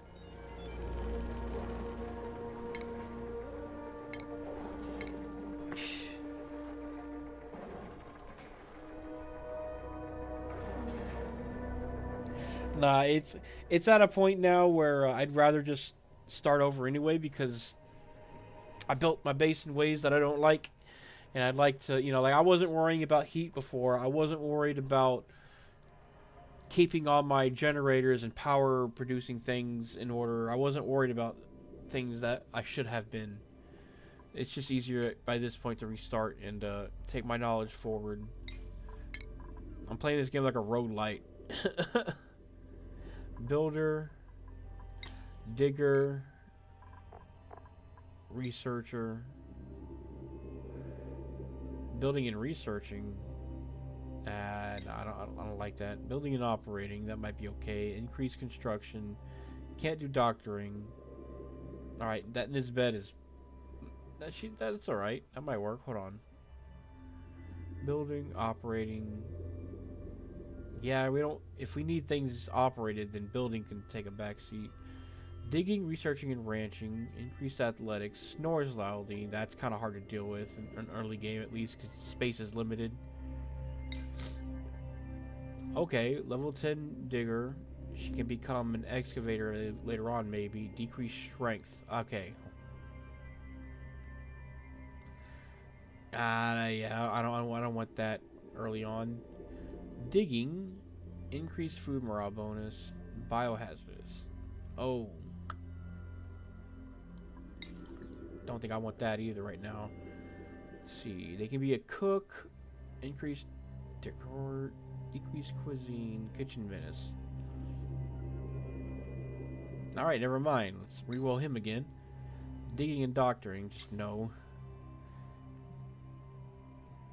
Nah, it's at a point now where I'd rather just start over anyway because I built my base in ways that I don't like. And I'd like to, you know, like I wasn't worrying about heat before. I wasn't worried about keeping all my generators and power producing things in order. I wasn't worried about things that I should have been. It's just easier by this point to restart and take my knowledge forward. I'm playing this game like a roguelite. Builder, digger, researcher. Building and researching. No, I don't like that. Building and operating, that might be okay. Increase construction. Can't do doctoring. All right, that in his bed is that's all right. That might work. Hold on. Building, operating. Yeah, we don't. If we need things operated, then building can take a back seat. Digging, researching, and ranching. Increased athletics. Snores loudly. That's kind of hard to deal with in an early game, at least, because space is limited. Okay, level 10 digger. She can become an excavator later on, maybe. Decreased strength. Okay. Yeah, I don't want that early on. Digging. Increased food morale bonus. Biohazardous. Oh. Don't think I want that either right now. Let's see. They can be a cook. Increased decor. Decreased cuisine. Kitchen menace. Alright, never mind. Let's reroll him again. Digging and doctoring. Just no.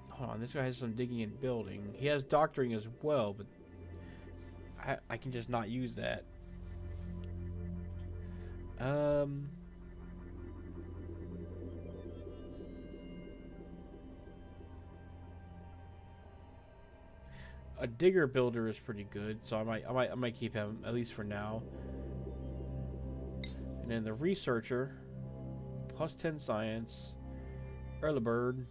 Hold on. This guy has some digging and building. He has doctoring as well, but I can just not use that. A digger builder is pretty good, so I might keep him at least for now. And then the researcher, plus 10 science, early bird.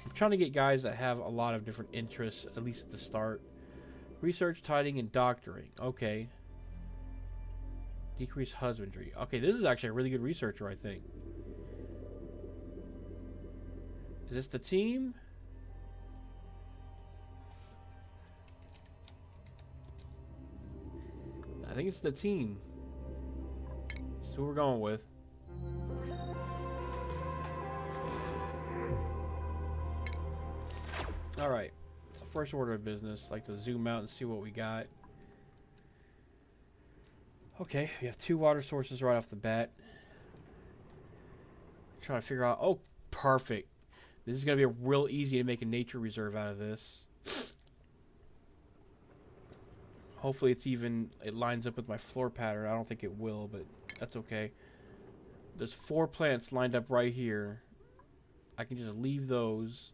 I'm trying to get guys that have a lot of different interests, at least at the start. Research, tiding, and doctoring. Okay. Decrease husbandry. Okay, this is actually a really good researcher, I think. Is this the team? I think it's the team. That's who we're going with. Alright. So first order of business, like to zoom out and see what we got. Okay, we have 2 water sources right off the bat. Trying to figure out. Oh, perfect. This is going to be real easy to make a nature reserve out of this. Hopefully it lines up with my floor pattern. I don't think it will, but that's okay. There's 4 plants lined up right here. I can just leave those.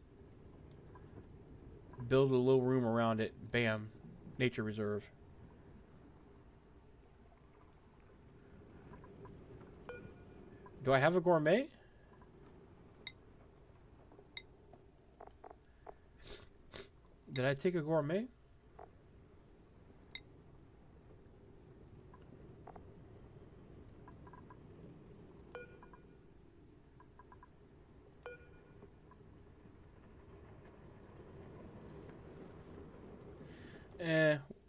Build a little room around it. Bam. Nature reserve. Do I have a gourmet? Did I take a gourmet?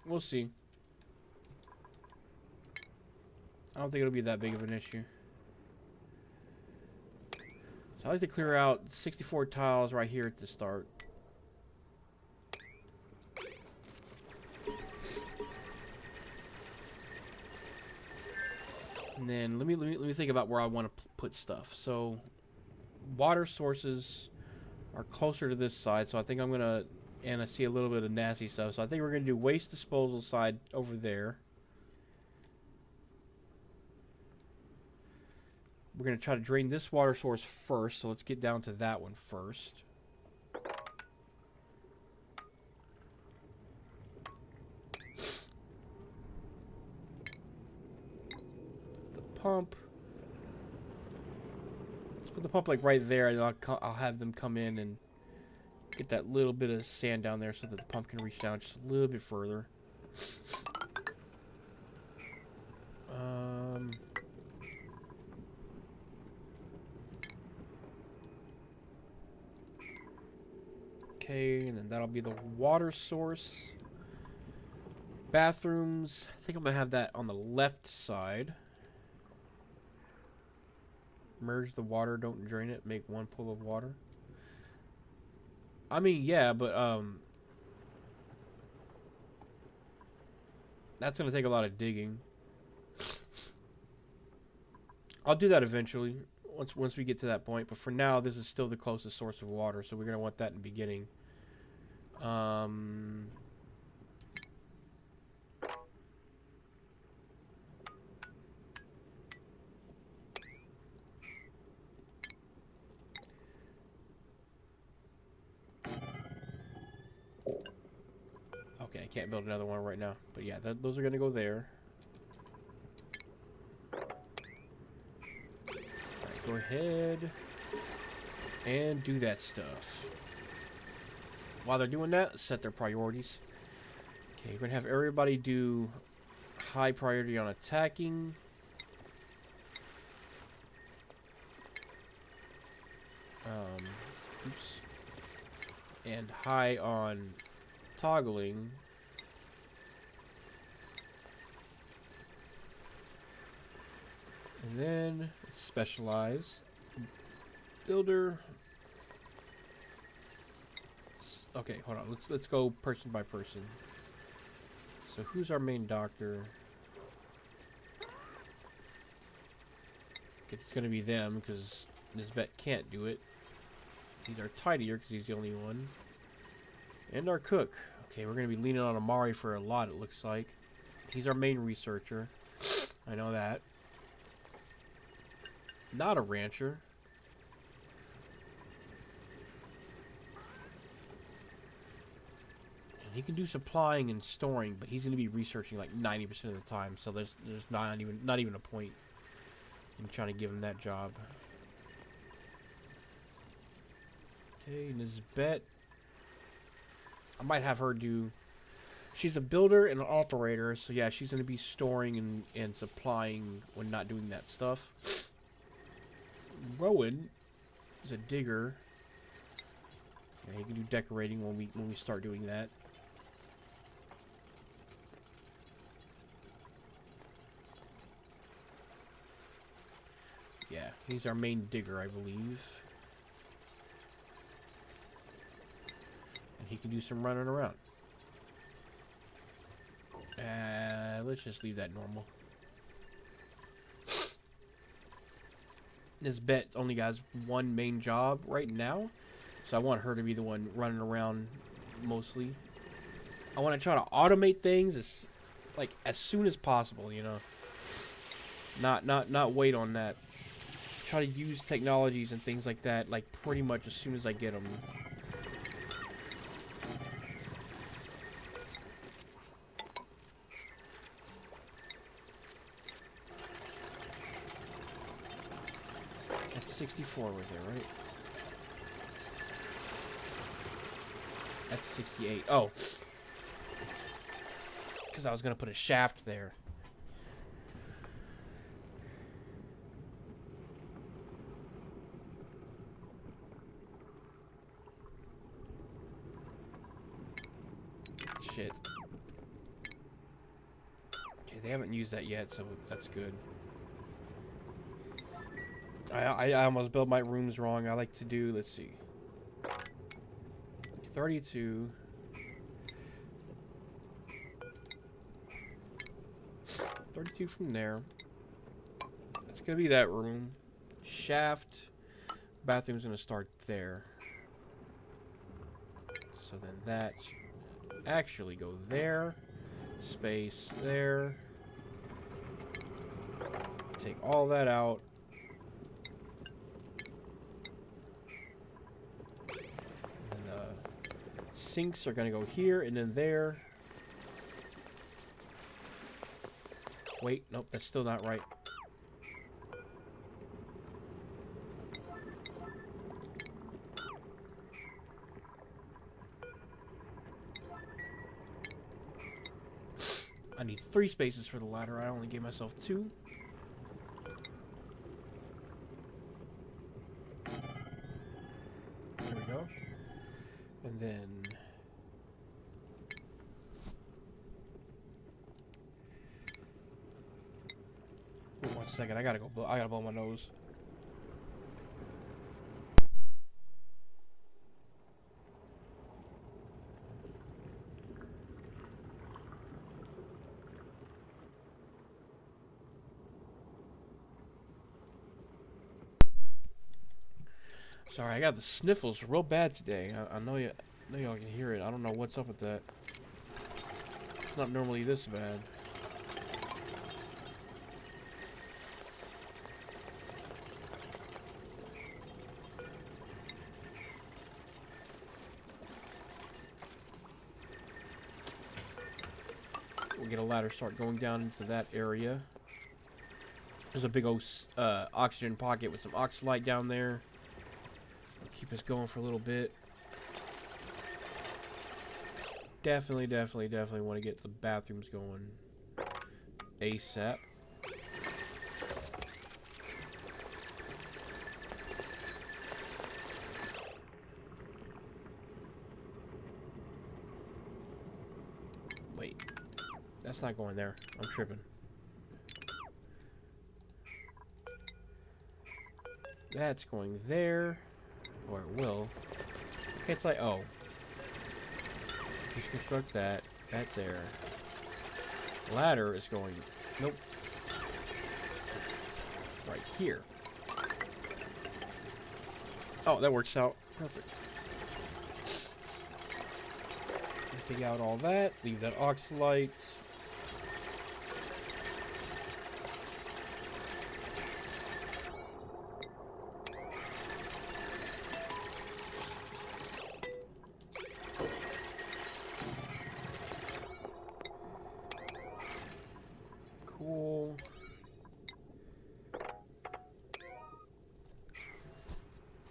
We'll see. I don't think it'll be that big of an issue. So I like to clear out 64 tiles right here at the start. And then let me think about where I want to put stuff. So water sources are closer to this side, so I think I'm gonna, and I see a little bit of nasty stuff. So I think we're gonna do waste disposal side over there. We're gonna try to drain this water source first, so let's get down to that one first. Pump. Let's put the pump like right there, and I'll have them come in and get that little bit of sand down there so that the pump can reach down just a little bit further. Okay, and then that'll be the water source. Bathrooms. I think I'm gonna have that on the left side. Merge the water, don't drain it, make one pool of water. I mean, yeah, but that's gonna take a lot of digging. I'll do that eventually, once we get to that point. But for now, this is still the closest source of water, so we're gonna want that in the beginning. Okay, I can't build another one right now. But yeah, those are going to go there. Alright, go ahead and do that stuff. While they're doing that, set their priorities. Okay, we're going to have everybody do high priority on attacking. Oops. And high on toggling. And then specialize. Builder. Okay, hold on. Let's go person by person. So who's our main doctor? It's gonna be them because Nisbet can't do it. He's our tidier because he's the only one. And our cook. Okay, we're going to be leaning on Amari for a lot, it looks like. He's our main researcher. I know that. Not a rancher. And he can do supplying and storing, but he's going to be researching like 90% of the time. So there's not even a point in trying to give him that job. Okay, Nisbet. I might have her do... She's a builder and an operator, so yeah, she's going to be storing and supplying when not doing that stuff. Rowan is a digger. Yeah, he can do decorating when we start doing that. Yeah, he's our main digger, I believe. and he can do some running around. Let's just leave that normal. This bet only has one main job right now, so I want her to be the one running around mostly. I want to try to automate things as soon as possible, you know. Not wait on that. Try to use technologies and things like that like pretty much as soon as I get them. That's 64 right there, right? That's 68. Oh. Because I was going to put a shaft there. Shit. Okay, they haven't used that yet, so that's good. I almost built my rooms wrong. I like to do, let's see. 32. 32 from there. It's gonna be that room. Shaft. Bathroom's gonna start there. So then that should actually go there. Space there. Take all that out. And the sinks are gonna go here and then there. Wait, nope, that's still not right. I need 3 spaces for the ladder. I only gave myself 2. There we go. And then... oh, 1 second. I gotta blow my nose. Sorry, I got the sniffles real bad today. I know y'all can hear it. I don't know what's up with that. It's not normally this bad. We'll get a ladder, start going down into that area. There's a big old oxygen pocket with some oxalite down there. Keep us going for a little bit. Definitely want to get the bathrooms going ASAP. Wait, that's not going there. I'm tripping. That's going there. Or it will. Okay, it's like, oh. Just construct that. That there. Ladder is going, nope. Right here. Oh, that works out. Perfect. Dig out all that. Leave that oxalite. Cool.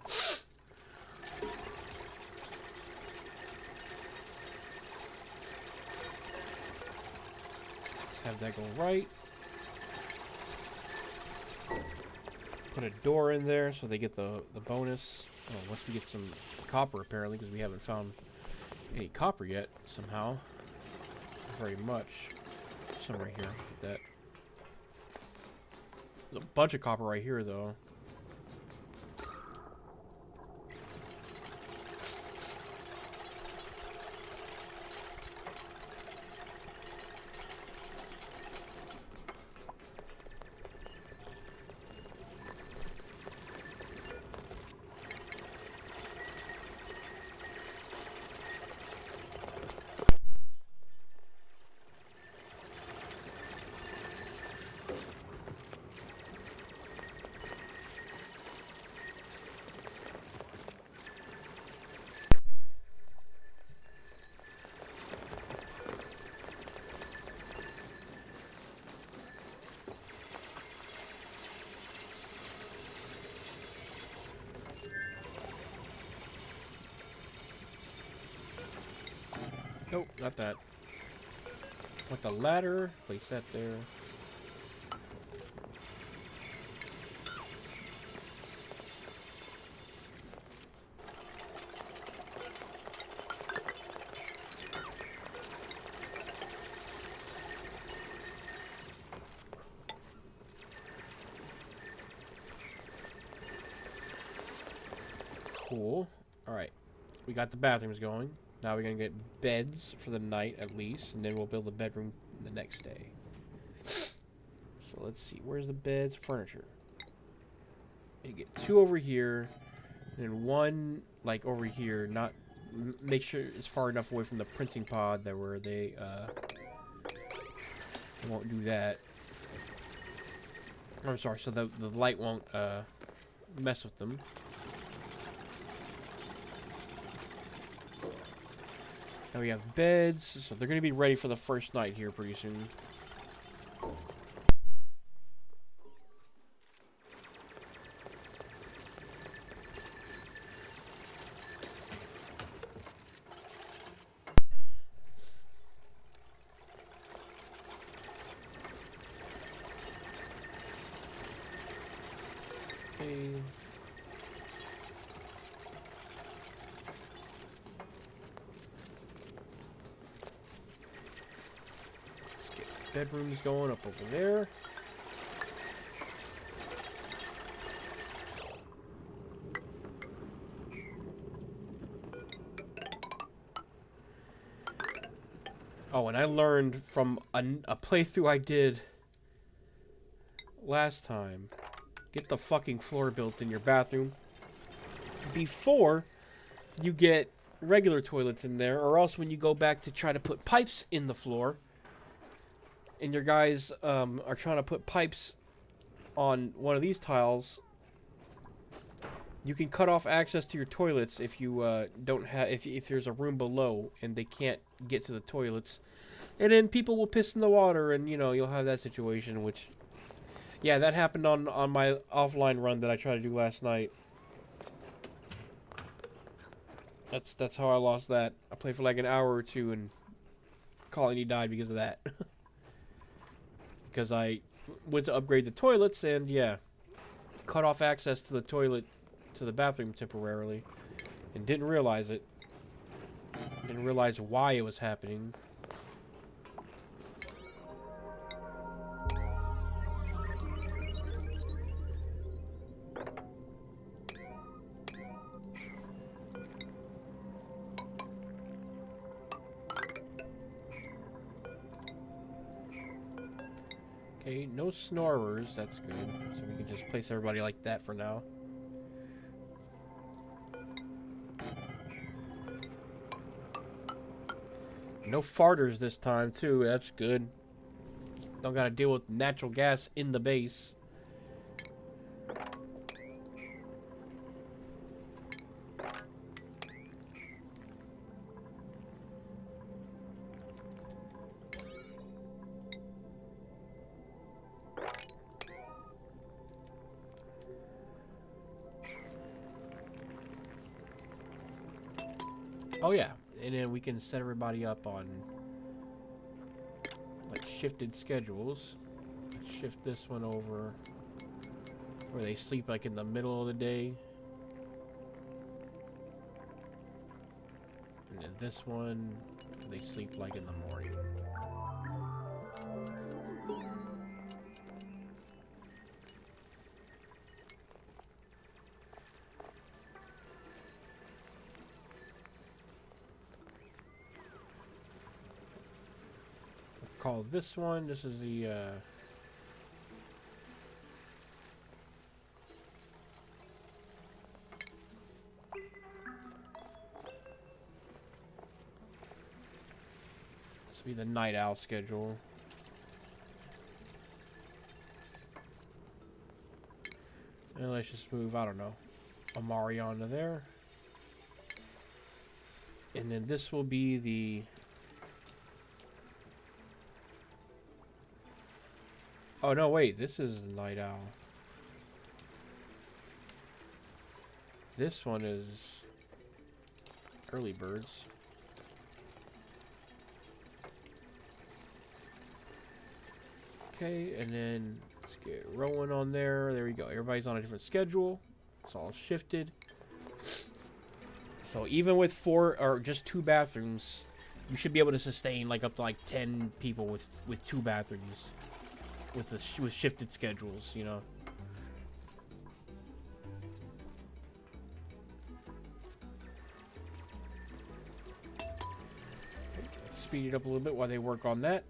Let's have that go right. Put a door in there so they get the bonus. Oh, once we get some copper, apparently, because we haven't found any copper yet, somehow. Not very much. Some right here. Get that. There's a bunch of copper right here, though. Nope, not that. Want the ladder? Place that there. Cool. Alright. We got the bathrooms going. Now we're going to get beds for the night at least. And then we'll build a bedroom the next day. So let's see. Where's the beds? Furniture. You get 2 over here. And 1 like over here. Not make sure it's far enough away from the printing pod that where they won't do that. I'm sorry. So the light won't mess with them. Now we have beds, so they're going to be ready for the first night here pretty soon. Okay. Bedroom's going up over there. Oh, and I learned from a playthrough I did last time. Get the fucking floor built in your bathroom before you get regular toilets in there, or else when you go back to try to put pipes in the floor, and your guys are trying to put pipes on one of these tiles, you can cut off access to your toilets if you don't have if there's a room below and they can't get to the toilets, and then people will piss in the water, and you know you'll have that situation. Which, yeah, that happened on my offline run that I tried to do last night. That's how I lost that. I played for like an hour or two and Colony died because of that. Because I went to upgrade the toilets and, yeah, cut off access to the toilet, to the bathroom temporarily, and didn't realize it. Didn't realize why it was happening. Okay, no snorers, that's good. So we can just place everybody like that for now. No farters this time, too. That's good. Don't gotta deal with natural gas in the base. Oh yeah, and then we can set everybody up on like shifted schedules. Shift this one over where they sleep like in the middle of the day. And then this one, they sleep like in the morning. Call this one. This is the this will be the night owl schedule. And let's just move, I don't know, Amari onto there. And then this will be the oh, no, wait. This is the night owl. This one is early birds. Okay, and then let's get rolling on there. There we go. Everybody's on a different schedule. It's all shifted. So even with 4 or just 2 bathrooms, you should be able to sustain like up to like 10 people with 2 bathrooms with shifted schedules, you know. Let's speed it up a little bit while they work on that.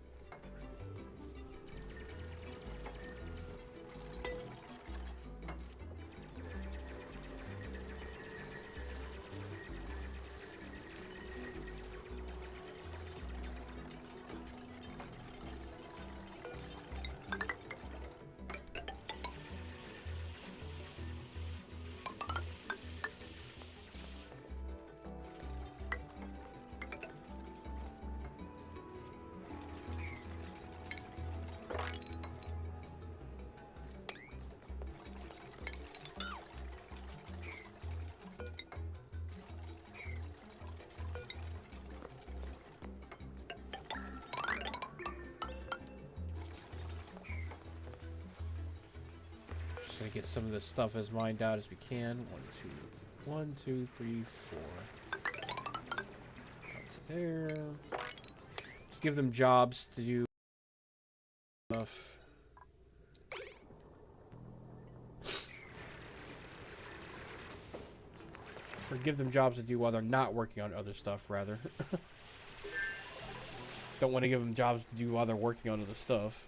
Just gonna get some of this stuff as mined out as we can. 1, 2, 3, 4. That's there. Just give them jobs to do stuff. Or give them jobs to do while they're not working on other stuff, rather. Don't want to give them jobs to do while they're working on other stuff.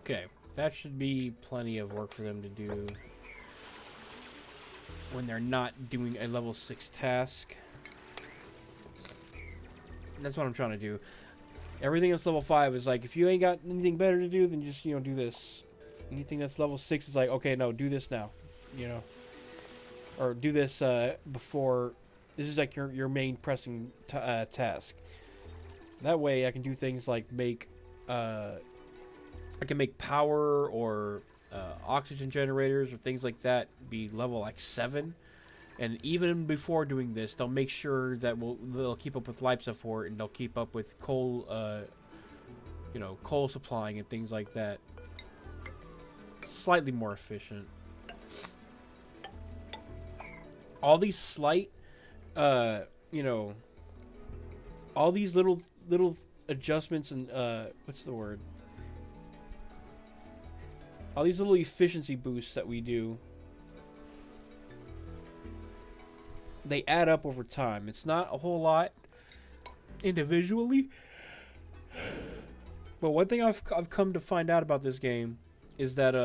Okay, that should be plenty of work for them to do when they're not doing a level 6 task. That's what I'm trying to do. Everything that's level 5 is like, if you ain't got anything better to do, then just, you know, do this. Anything that's level 6 is like, okay, no, do this now, you know. Or do this before. This is like your main pressing task. That way I can do things like make... I can make power or oxygen generators or things like that be level like 7, and even before doing this, they'll make sure that they'll keep up with life support, and they'll keep up with coal, you know, coal supplying and things like that. Slightly more efficient. All these slight, you know, all these little adjustments and what's the word? All these little efficiency boosts that we do, they add up over time. It's not a whole lot individually, but one thing I've come to find out about this game is that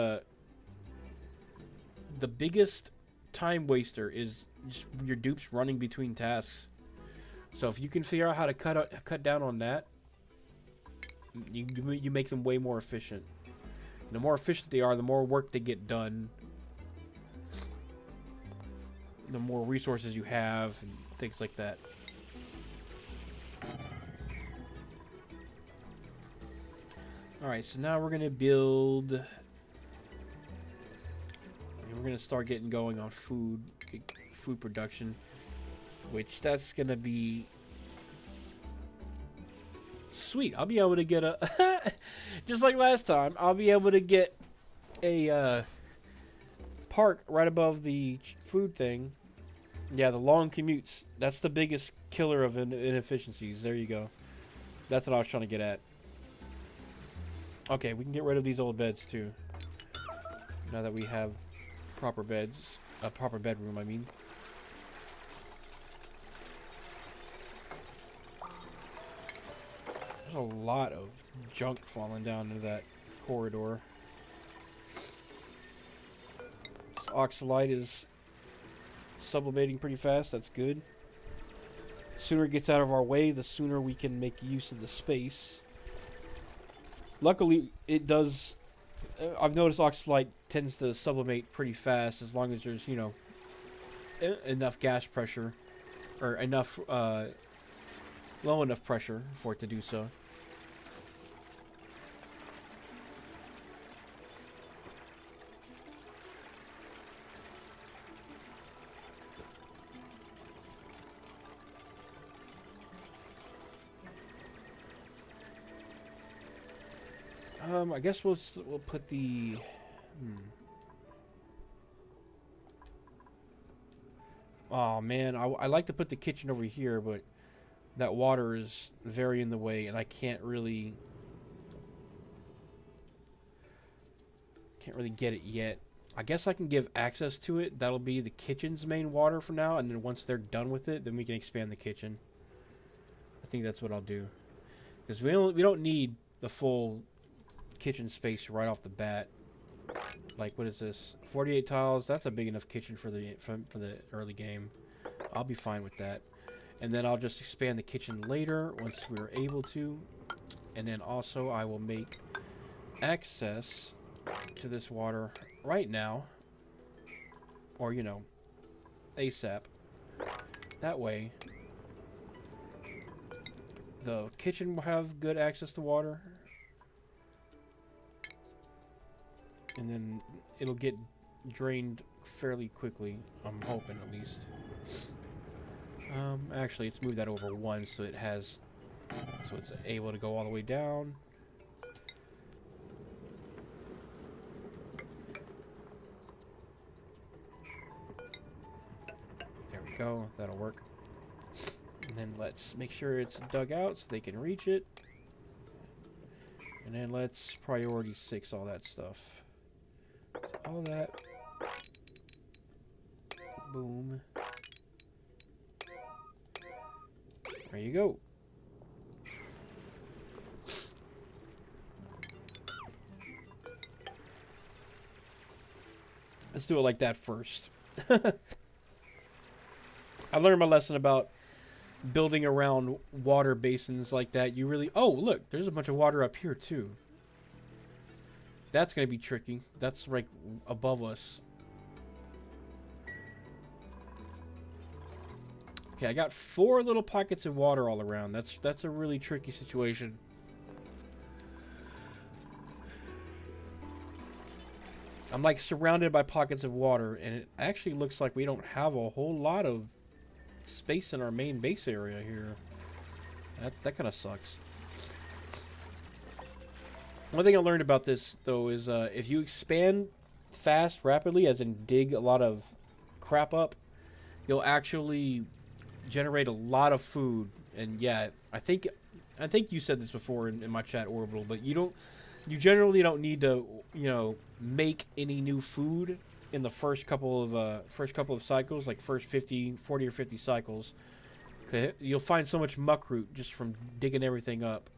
the biggest time waster is just your dupes running between tasks. So if you can figure out how to cut down on that, you make them way more efficient. The more efficient they are, the more work they get done. The more resources you have, and things like that. Alright, so now we're going to build... And we're going to start getting going on food production. Which, that's going to be... Sweet, I'll be able to get a... just like last time, I'll be able to get a park right above the food thing. Yeah, the long commutes. That's the biggest killer of inefficiencies. There you go. That's what I was trying to get at. Okay, we can get rid of these old beds too. Now that we have proper beds. A proper bedroom, I mean. There's a lot of junk falling down into that corridor. This oxalite is sublimating pretty fast. That's good. The sooner it gets out of our way, the sooner we can make use of the space. Luckily, it does. I've noticed oxalite tends to sublimate pretty fast as long as there's, you know, enough gas pressure or enough low enough pressure for it to do so. I guess we'll put the Oh man, I like to put the kitchen over here, but that water is very in the way, and I can't really get it yet. I guess I can give access to it. That'll be the kitchen's main water for now, and then once they're done with it, then we can expand the kitchen. I think that's what I'll do, because we don't need the full kitchen space right off the bat. Like, what is this? 48 tiles. That's a big enough kitchen for the early game. I'll be fine with that. And then I'll just expand the kitchen later once we're able to. And then also I will make access to this water right now, or you know, ASAP. That way the kitchen will have good access to water, and then it'll get drained fairly quickly. I'm hoping, at least. Actually, let's move that over one so it has, so it's able to go all the way down. There we go. That'll work. And then let's make sure it's dug out so they can reach it. And then let's priority 6 all that stuff. All that. Boom. There you go. Let's do it like that first. I learned my lesson about building around water basins like that. You really... Oh, look. There's a bunch of water up here, too. That's going to be tricky. That's like above us. Okay, I got 4 little pockets of water all around. That's a really tricky situation. I'm like surrounded by pockets of water, and it actually looks like we don't have a whole lot of space in our main base area here. That kind of sucks. One thing I learned about this, though, is if you expand fast, rapidly, as in dig a lot of crap up, you'll actually generate a lot of food. And yeah, I think you said this before in my chat, Orbital, but you generally don't need to, you know, make any new food in the first couple of cycles, like first 40 or 50 cycles. Okay, you'll find so much muckroot just from digging everything up.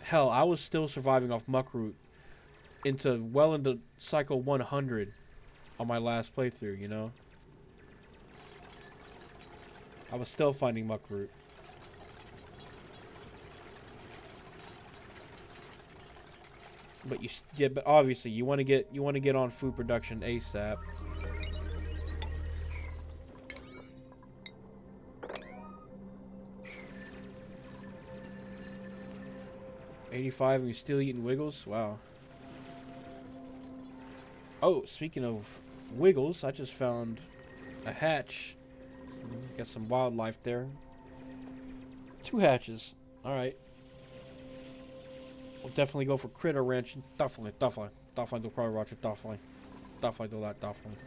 Hell, I was still surviving off muckroot well into cycle 100 on my last playthrough, you know? I was still finding muckroot. But but obviously you want to get on food production ASAP. $85 and you're still eating Wiggles? Wow. Oh, speaking of Wiggles, I just found a hatch. Got some wildlife there. 2 hatches. Alright. We'll definitely go for critter wrenching. Definitely do critter wrenching. Definitely do that. Definitely.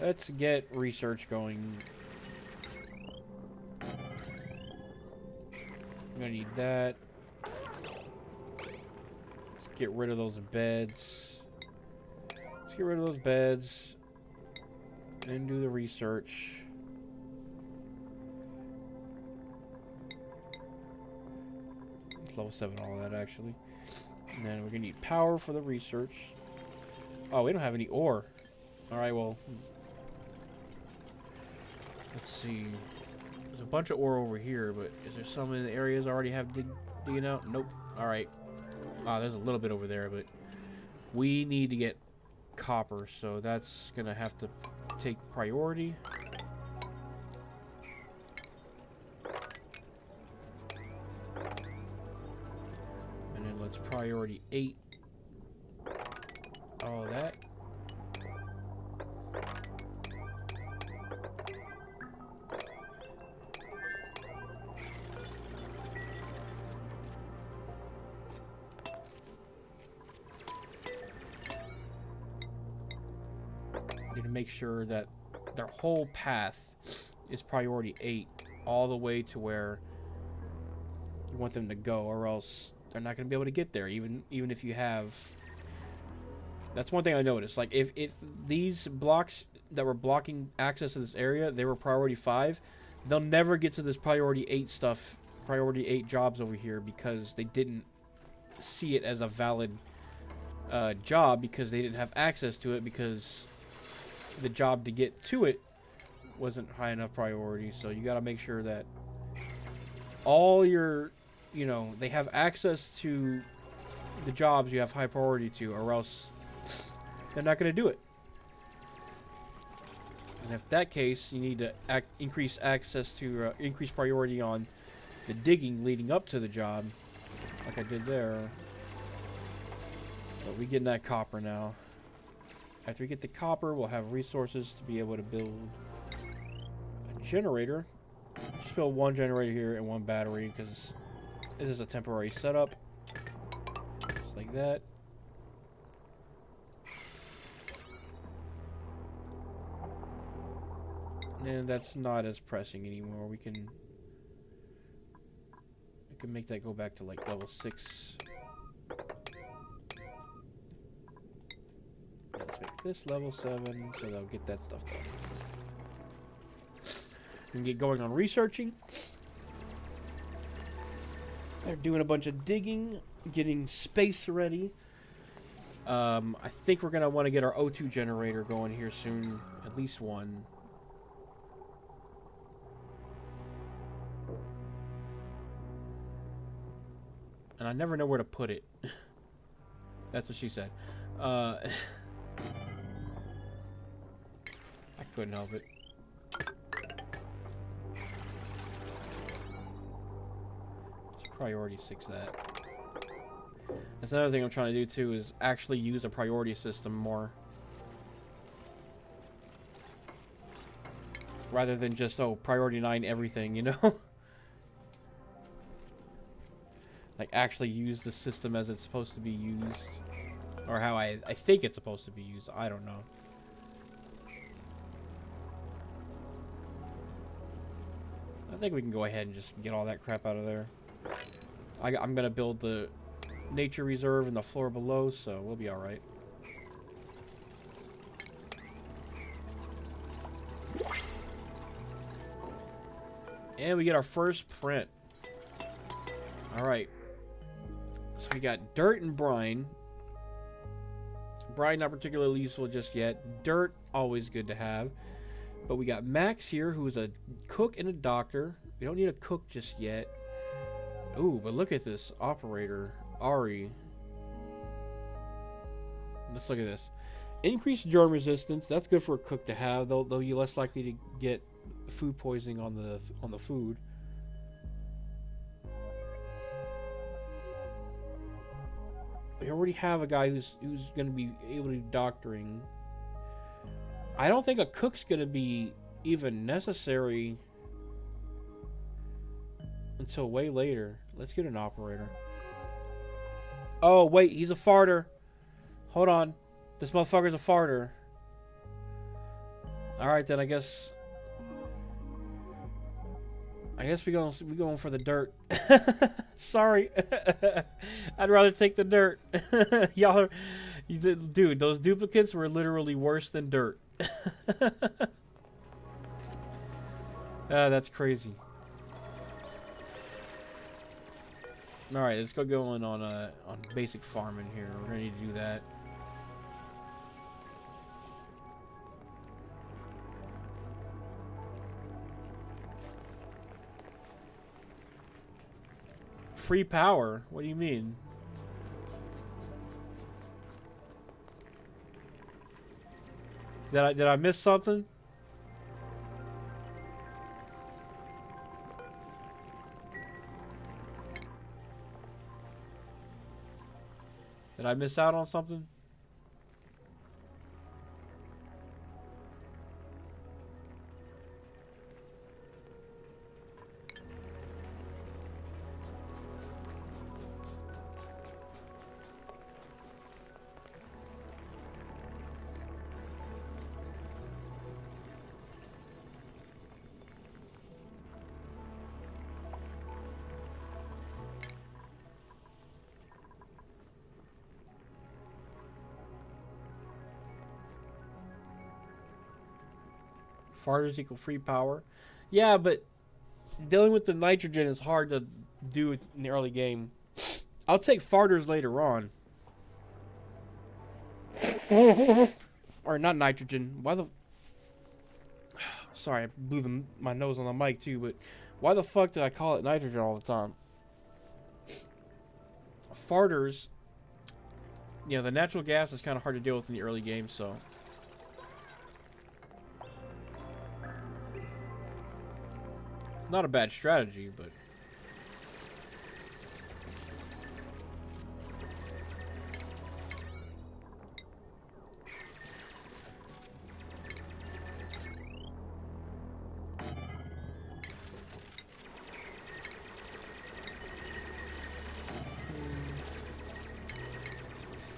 Let's get research going. I'm gonna need that. Let's get rid of those beds. And do the research. It's level 7, all that, actually. And then we're going to need power for the research. Oh, we don't have any ore. Alright, well. Let's see. There's a bunch of ore over here, but is there some in the areas I already have digging out? Nope. Alright. Ah, there's a little bit over there, but we need to get copper, so that's going to have to take priority. And then let's priority 8 all that. Need to make sure that their whole path is priority 8 all the way to where you want them to go, or else they're not going to be able to get there, even if you have. That's one thing I noticed. Like, if these blocks that were blocking access to this area, they were priority 5, they'll never get to this priority 8 stuff, priority 8 jobs over here, because they didn't see it as a valid job, because they didn't have access to it, because the job to get to it wasn't high enough priority. So you got to make sure that all your, they have access to the jobs you have high priority to, or else they're not going to do it. And if that case, you need to increase access to increase priority on the digging leading up to the job, like I did there. But we getting that copper now. After we get the copper, we'll have resources to be able to build a generator. Just build one generator here and one battery, because this is a temporary setup. Just like that. And that's not as pressing anymore. We can make that go back to like level 6. Let's make this level 7, so they'll get that stuff done. We can get going on researching. They're doing a bunch of digging, getting space ready. I think we're going to want to get our O2 generator going here soon. At least one. And I never know where to put it. That's what she said. I couldn't help it. Let's priority 6 that. That's another thing I'm trying to do too, is actually use a priority system more. Rather than just, oh, priority 9 everything, you know? Like, actually use the system as it's supposed to be used. Or how I think it's supposed to be used. I don't know. I think we can go ahead and just get all that crap out of there. I'm going to build the nature reserve in the floor below, so we'll be alright. And we get our first print. Alright. So we got dirt and brine. Brine not particularly useful just yet. Dirt, always good to have. But we got Max here, who's a cook and a doctor. We don't need a cook just yet. Ooh, but look at this operator, Ari. Let's look at this. Increased germ resistance. That's good for a cook to have, though you're less likely to get food poisoning on the food. We already have a guy who's going to be able to do doctoring. I don't think a cook's going to be even necessary until way later. Let's get an operator. Oh, wait, he's a farter. Hold on. This motherfucker's a farter. Alright, then I guess we going for the dirt. Sorry. I'd rather take the dirt. Y'all are... Dude, those duplicates were literally worse than dirt. That's crazy. All right, let's go going on basic farming here. We're gonna need to do that. Free power? What do you mean? Did I miss something? Did I miss out on something? Farters equal free power. Yeah, but dealing with the nitrogen is hard to do in the early game. I'll take farters later on. Or not nitrogen. Why the... Sorry, I blew my nose on the mic too, but why the fuck did I call it nitrogen all the time? Farters... You know, the natural gas is kind of hard to deal with in the early game, so... Not a bad strategy, but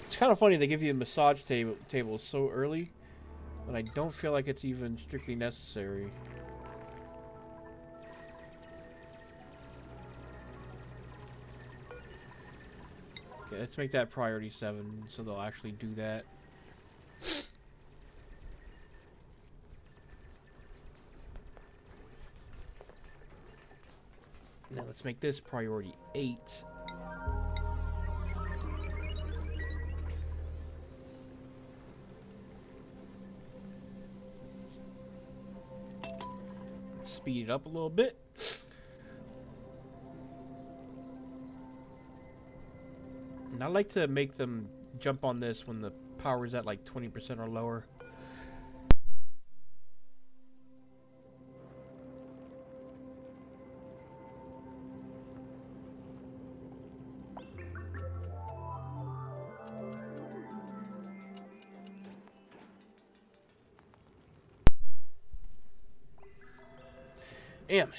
it's kind of funny they give you a massage table so early, but I don't feel like it's even strictly necessary. Okay, let's make that priority 7 so they'll actually do that. Now let's make this priority 8. Speed it up a little bit. And I like to make them jump on this when the power is at like 20% or lower. Damn.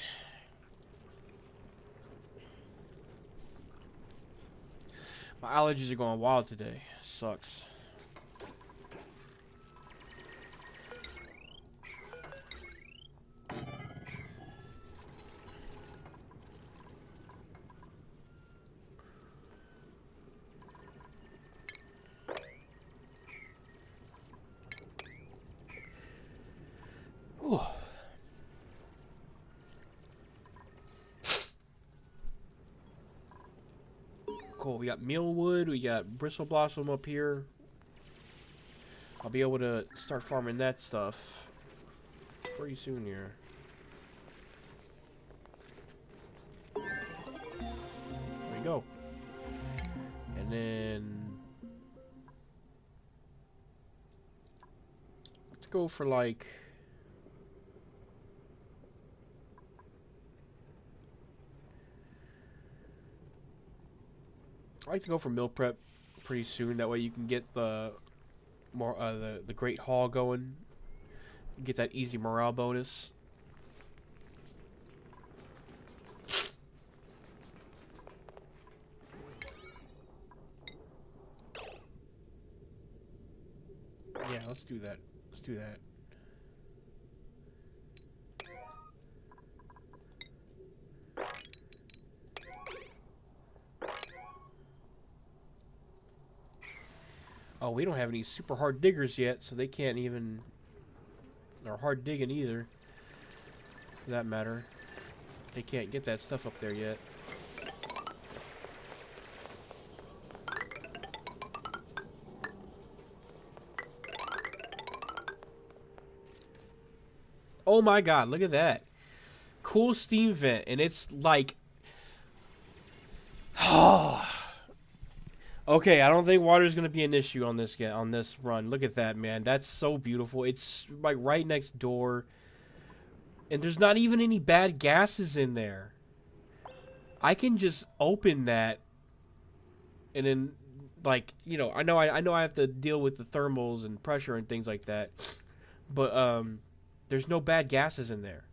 My allergies are going wild today. Sucks. Ooh. Cool, we got mealwood, we got bristle blossom up here. I'll be able to start farming that stuff pretty soon here. There we go. And then let's go for like I like to go for meal prep pretty soon. That way you can get the more the Great Hall going. Get that easy morale bonus. Yeah, let's do that. Let's do that. Oh, we don't have any super hard diggers yet, so they can't even or hard digging either, for that matter. They can't get that stuff up there yet. Oh my god, look at that. Cool steam vent, and it's like... Okay, I don't think water's going to be an issue on this run. Look at that, man. That's so beautiful. It's like right next door. And there's not even any bad gases in there. I can just open that and then, like, you know, I know I have to deal with the thermals and pressure and things like that. But there's no bad gases in there.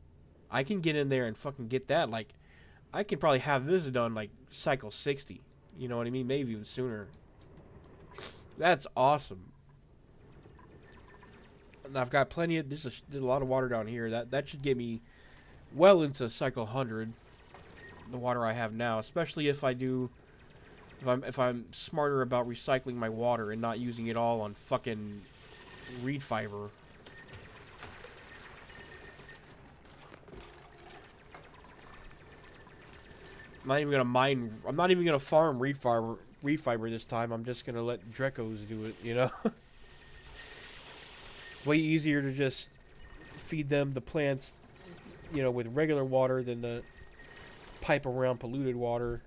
I can get in there and fucking get that. Like, I can probably have this done like cycle 60. You know what I mean? Maybe even sooner. That's awesome. And I've got plenty of... There's a lot of water down here. That should get me well into cycle 100. The water I have now. Especially if I do... If I'm smarter about recycling my water and not using it all on fucking reed fiber. I'm not even gonna mine. I'm not even gonna farm reed fiber this time. I'm just gonna let Drecos do it. You know, it's way easier to just feed them the plants, you know, with regular water than to pipe around polluted water.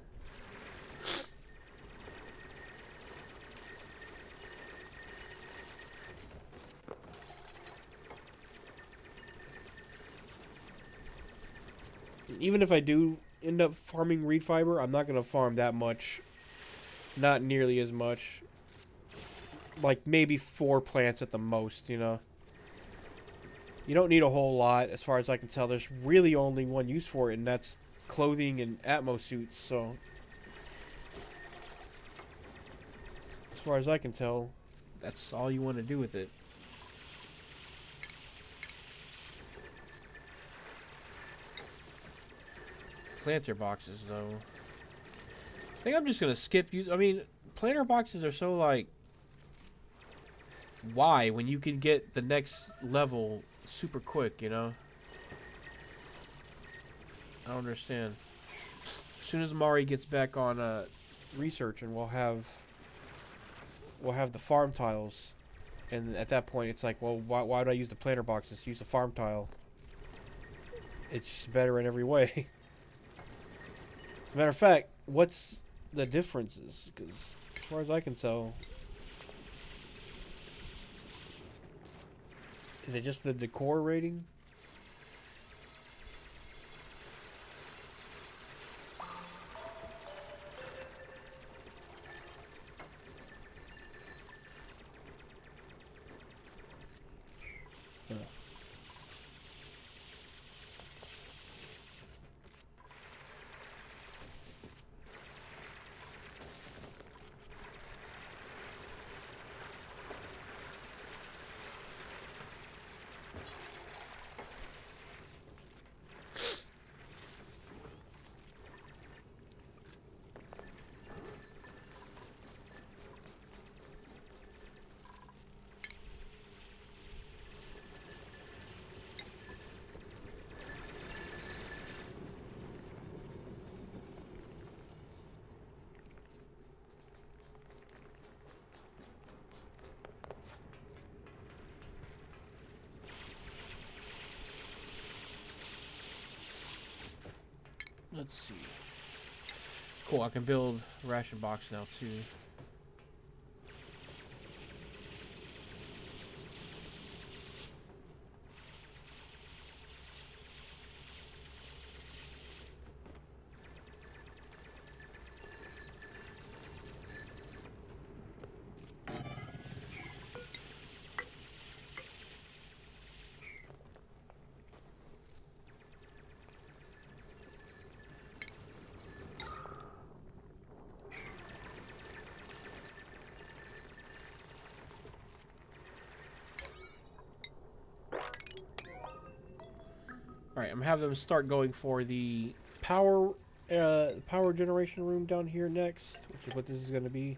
Even if I do end up farming reed fiber, I'm not going to farm that much. Not nearly as much. Like, maybe 4 plants at the most, you know. You don't need a whole lot, as far as I can tell. There's really only one use for it, and that's clothing and Atmo suits, so... As far as I can tell, that's all you want to do with it. Planter boxes, though. I think I'm just gonna skip use. I mean, planter boxes are so like... Why? When you can get the next level super quick, you know? I don't understand. As soon as Mari gets back on research, and we'll have the farm tiles, and at that point it's like, well, why would I use the planter boxes? Use the farm tile. It's just better in every way. As a matter of fact, what's the differences? Because as far as I can tell, is it just the decor rating? Let's see. Cool, I can build a ration box now too. Alright, I'm having them start going for the power generation room down here next, which is what this is going to be.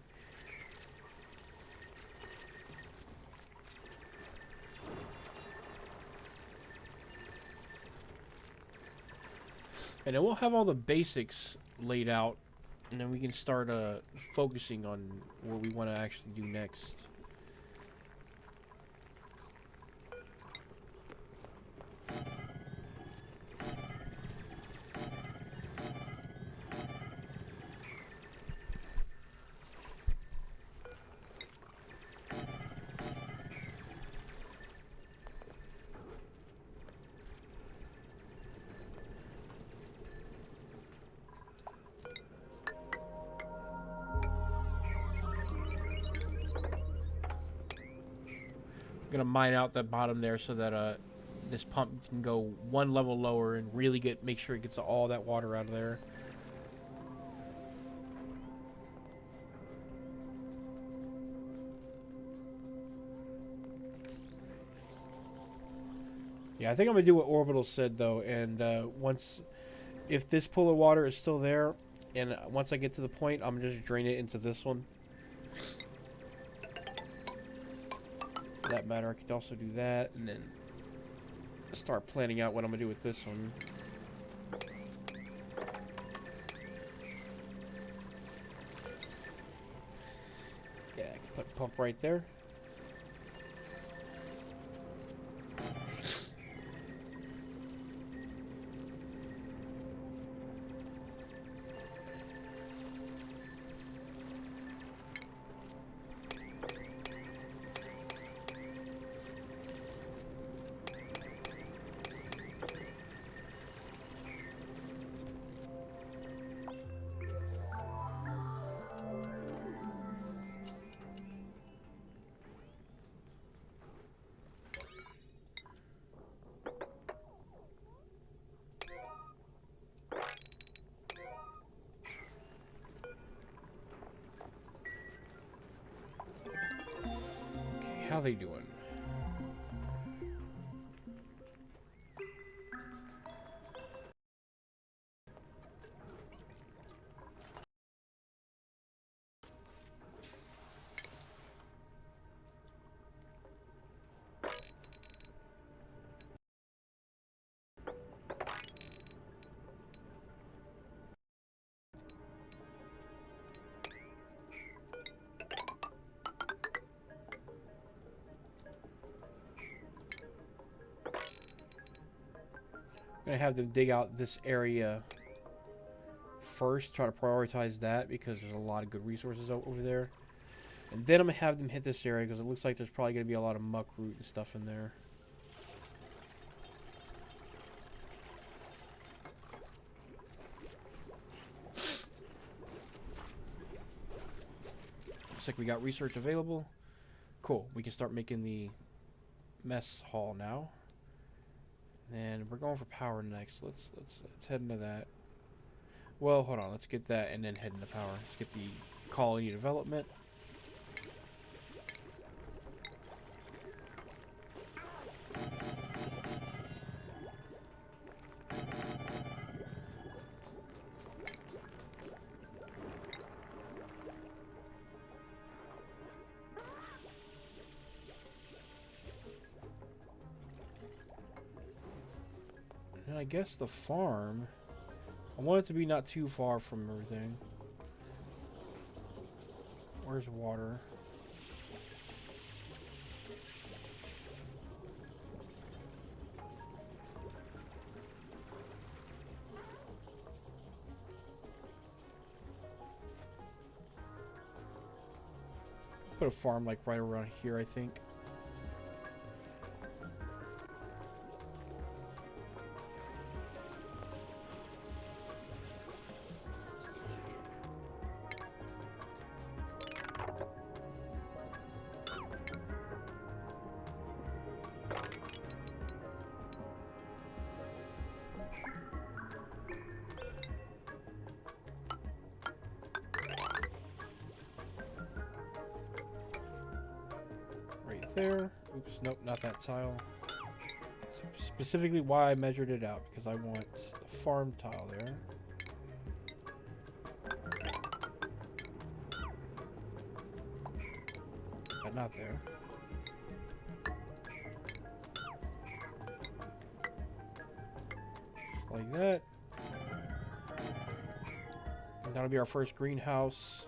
And then we'll have all the basics laid out, and then we can start focusing on what we want to actually do next. I'm gonna mine out the bottom there so that this pump can go one level lower and really make sure it gets all that water out of there. Yeah, I think I'm gonna do what Orbital said though, and if this pool of water is still there, and once I get to the point, I'm gonna just drain it into this one. For that matter, I could also do that, and then start planning out what I'm gonna do with this one. Yeah, I can put a pump right there. How they doing? I'm gonna have them dig out this area first, try to prioritize that because there's a lot of good resources over there. And then I'm gonna have them hit this area because it looks like there's probably gonna be a lot of muck root and stuff in there. Looks like we got research available. Cool. We can start making the mess hall now. And we're going for power next. Let's head into that. Well, hold on. Let's get that and then head into power. Let's get the colony development. And I guess the farm, I want it to be not too far from everything. Where's water? Put a farm like right around here, I think. There. Oops, nope, not that tile. Specifically why I measured it out, because I want the farm tile there. But not there. Like that. That'll be our first greenhouse.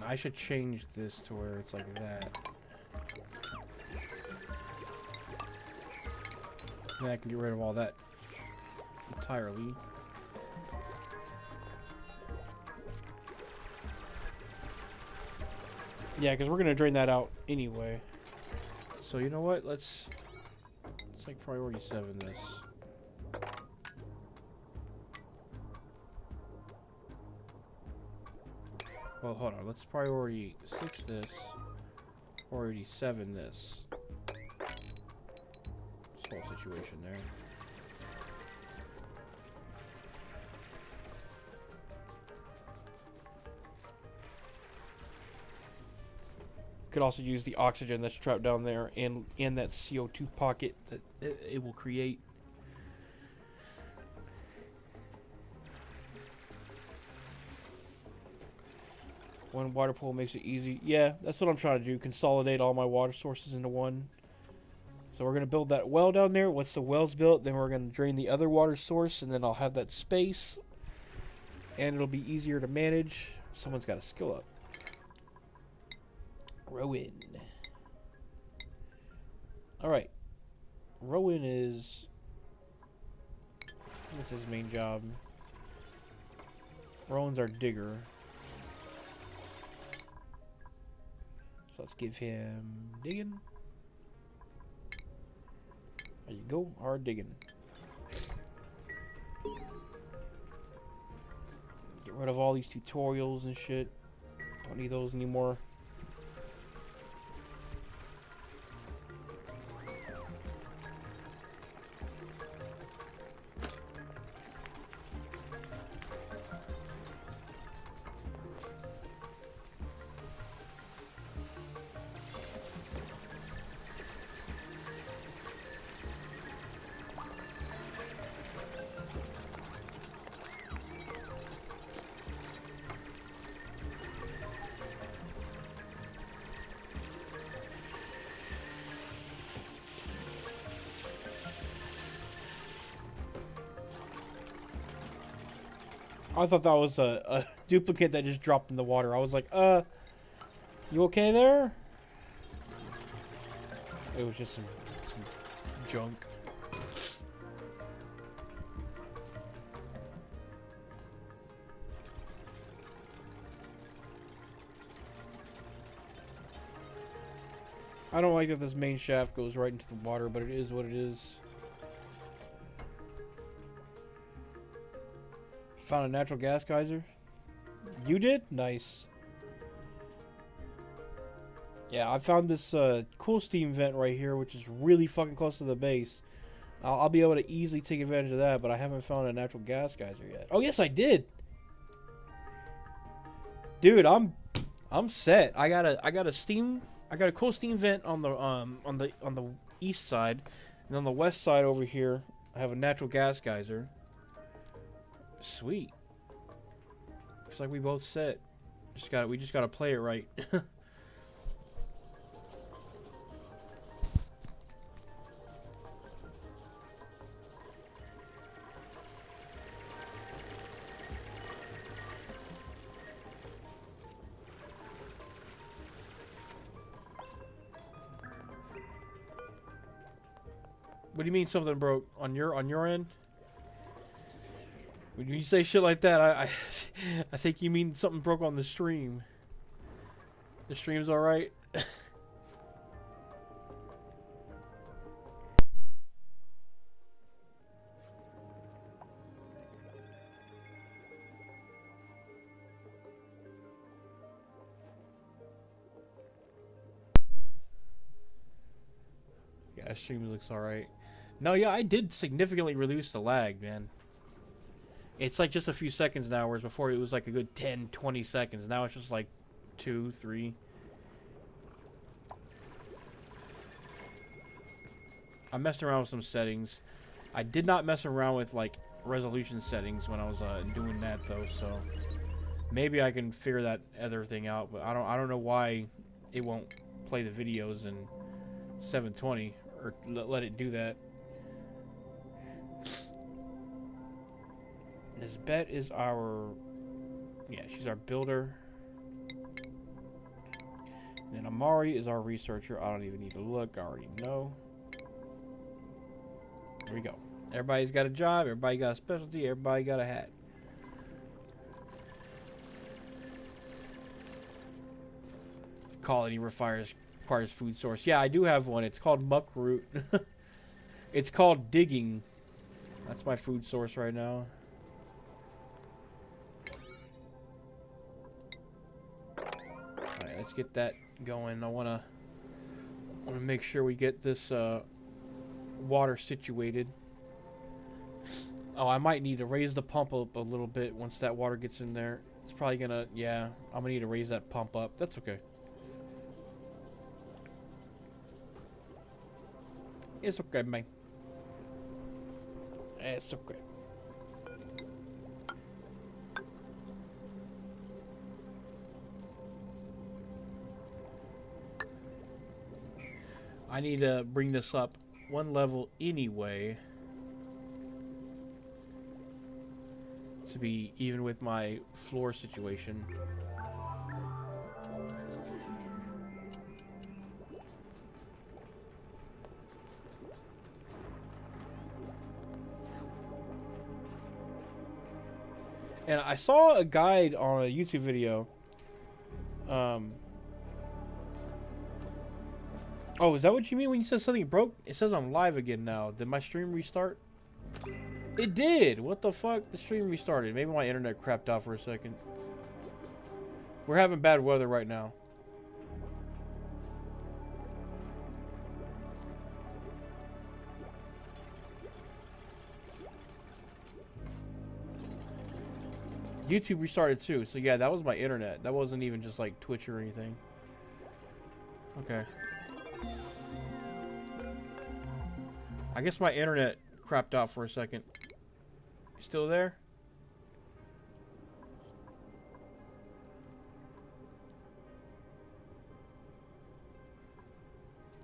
I should change this to where it's like that. Then I can get rid of all that entirely. Yeah, because we're going to drain that out anyway. So you know what? Let's like priority 7 this. Well, hold on. Let's priority 6 this. Priority 7 this. This whole situation there. Could also use the oxygen that's trapped down there and that CO2 pocket that it will create. One water pool makes it easy. Yeah, that's what I'm trying to do. Consolidate all my water sources into one. So we're going to build that well down there. Once the well's built, then we're going to drain the other water source, and then I'll have that space. And it'll be easier to manage. Someone's got a skill up. Rowan. Alright. Rowan is... what's his main job? Rowan's our digger. So let's give him digging. There you go, hard digging. Get rid of all these tutorials and shit. Don't need those anymore. I thought that was a duplicate that just dropped in the water. I was like, you okay there? It was just some junk. I don't like that this main shaft goes right into the water, but it is what it is. Found a natural gas geyser. You did? Nice. Yeah, I found this cool steam vent right here, which is really fucking close to the base. I'll be able to easily take advantage of that, but I haven't found a natural gas geyser yet. Oh yes, I did. Dude, I'm set. I got a cool steam vent on the east side, and on the west side over here, I have a natural gas geyser. Sweet. Looks like we both set. We just gotta play it right. What do you mean something broke on your end? When you say shit like that, I think you mean something broke on the stream. The stream's all right. Yeah, stream looks all right. No, yeah, I did significantly reduce the lag, man. It's like just a few seconds now, whereas before it was like a good 10, 20 seconds. Now it's just like 2, 3. I messed around with some settings. I did not mess around with like resolution settings when I was doing that though, so maybe I can figure that other thing out. But I don't know why it won't play the videos in 720 or let it do that. This Bet is our, yeah, she's our builder. And then Amari is our researcher. I don't even need to look. I already know. There we go. Everybody's got a job. Everybody got a specialty. Everybody got a hat. Colony requires food source. Yeah, I do have one. It's called muckroot. It's called digging. That's my food source right now. Alright, let's get that going. I wanna make sure we get this water situated. Oh, I might need to raise the pump up a little bit once that water gets in there. It's probably gonna, yeah, I'm gonna need to raise that pump up. That's okay. It's okay, man. It's okay. I need to bring this up one level anyway to be even with my floor situation. And I saw a guide on a YouTube video. Oh, is that what you mean when you said something broke? It says I'm live again now. Did my stream restart? It did! What the fuck? The stream restarted. Maybe my internet crapped out for a second. We're having bad weather right now. YouTube restarted too, so yeah, that was my internet. That wasn't even just like Twitch or anything. Okay. I guess my internet crapped out for a second. You still there?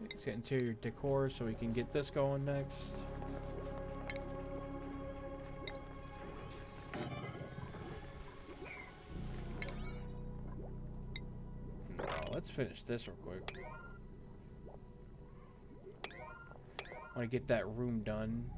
Let's get interior decor so we can get this going next. Let's finish this real quick. I want to get that room done.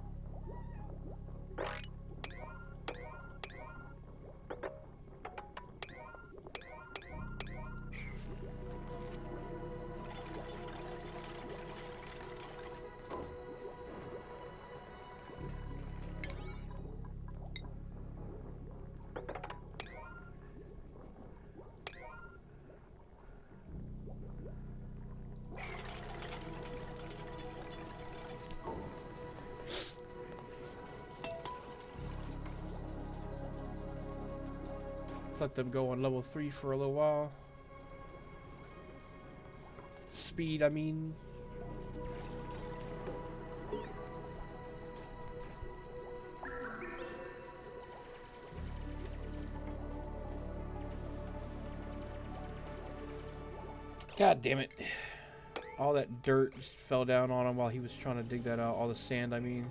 Let them go on level 3 for a little while. Speed, I mean. God damn it. All that dirt just fell down on him while he was trying to dig that out. All the sand, I mean.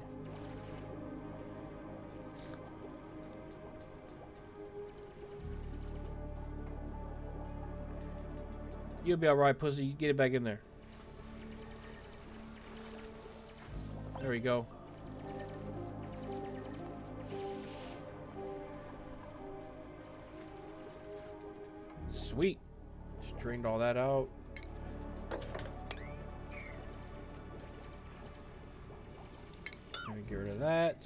You'll be alright, pussy. Get it back in there. There we go. Sweet. Just drained all that out. Let me get rid of that.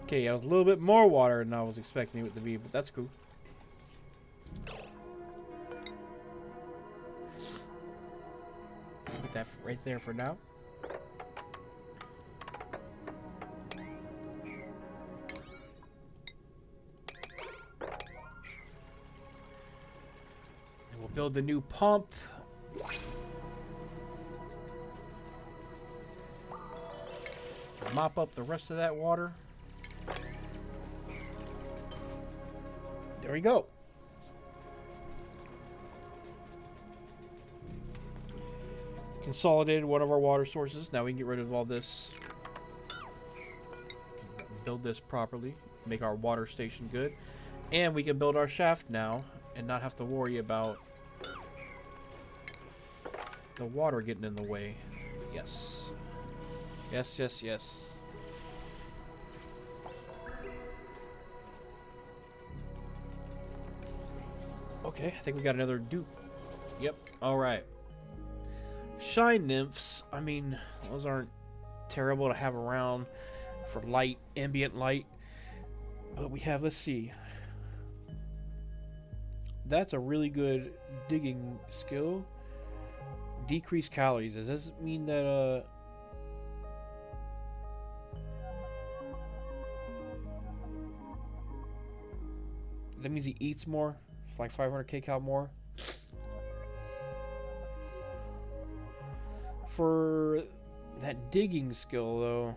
Okay, yeah, it was a little bit more water than I was expecting it to be, but that's cool. Put that right there for now. And we'll build the new pump. Mop up the rest of that water. There we go. Consolidated one of our water sources. Now we can get rid of all this. Build this properly. Make our water station good. And we can build our shaft now and not have to worry about the water getting in the way. Yes. Yes, yes, yes. Okay, I think we got another dupe. Yep, alright. Shine nymphs, I mean, those aren't terrible to have around for light, ambient light. But we have, let's see. That's a really good digging skill. Decrease calories. Does this mean that, that means he eats more? It's like 500 kcal more. For that digging skill, though.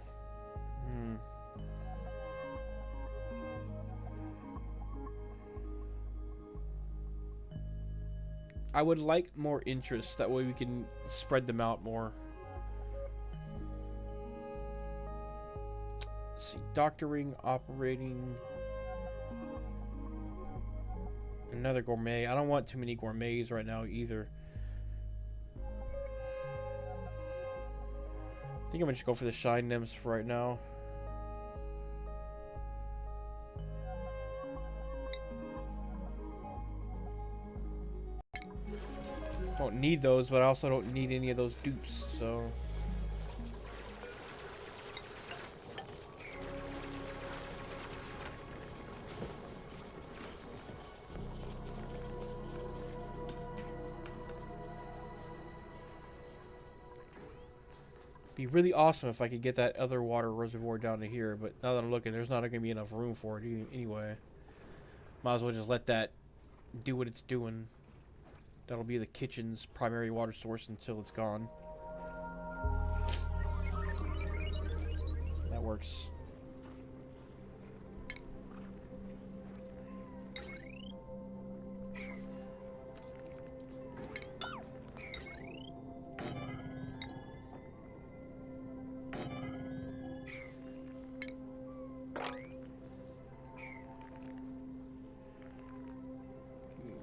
I would like more interest. That way we can spread them out more. Let's see. Doctoring, operating. Another gourmet. I don't want too many gourmets right now either. I think I'm gonna just go for the shine nymphs for right now. Don't need those, but I also don't need any of those dupes, so. Be really awesome if I could get that other water reservoir down to here, but now that I'm looking, there's not going to be enough room for it anyway. Might as well just let that do what it's doing. That'll be the kitchen's primary water source until it's gone. That works.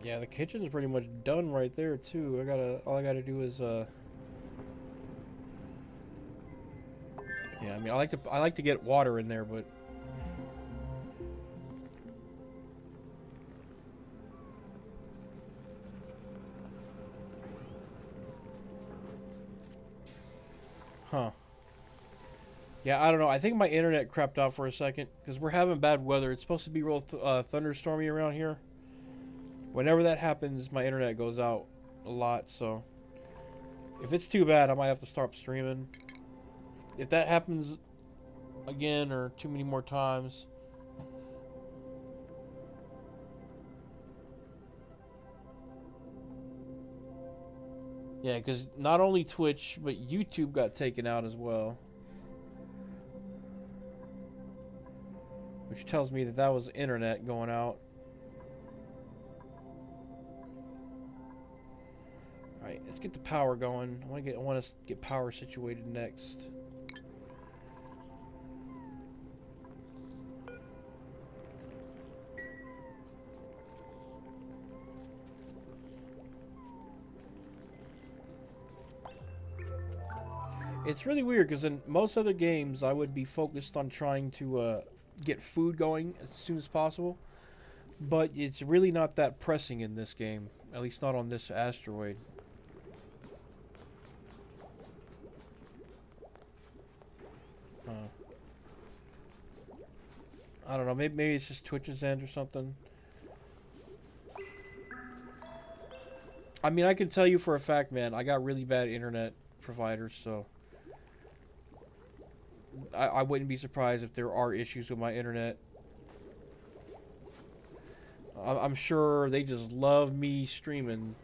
Yeah, the kitchen's pretty much done right there too. All I gotta do is yeah, I mean I like to get water in there, but huh. Yeah, I don't know. I think my internet crapped out for a second because we're having bad weather. It's supposed to be real thunderstormy around here. Whenever that happens, my internet goes out a lot, so if it's too bad, I might have to stop streaming. If that happens again or too many more times, yeah, because not only Twitch, but YouTube got taken out as well. Which tells me that that was internet going out. Alright, let's get the power going. I want to get power situated next. It's really weird because in most other games I would be focused on trying to get food going as soon as possible, but it's really not that pressing in this game, at least not on this asteroid. I don't know, maybe it's just Twitch's end or something. I mean, I can tell you for a fact, man, I got really bad internet providers, so I wouldn't be surprised if there are issues with my internet. I'm sure they just love me streaming.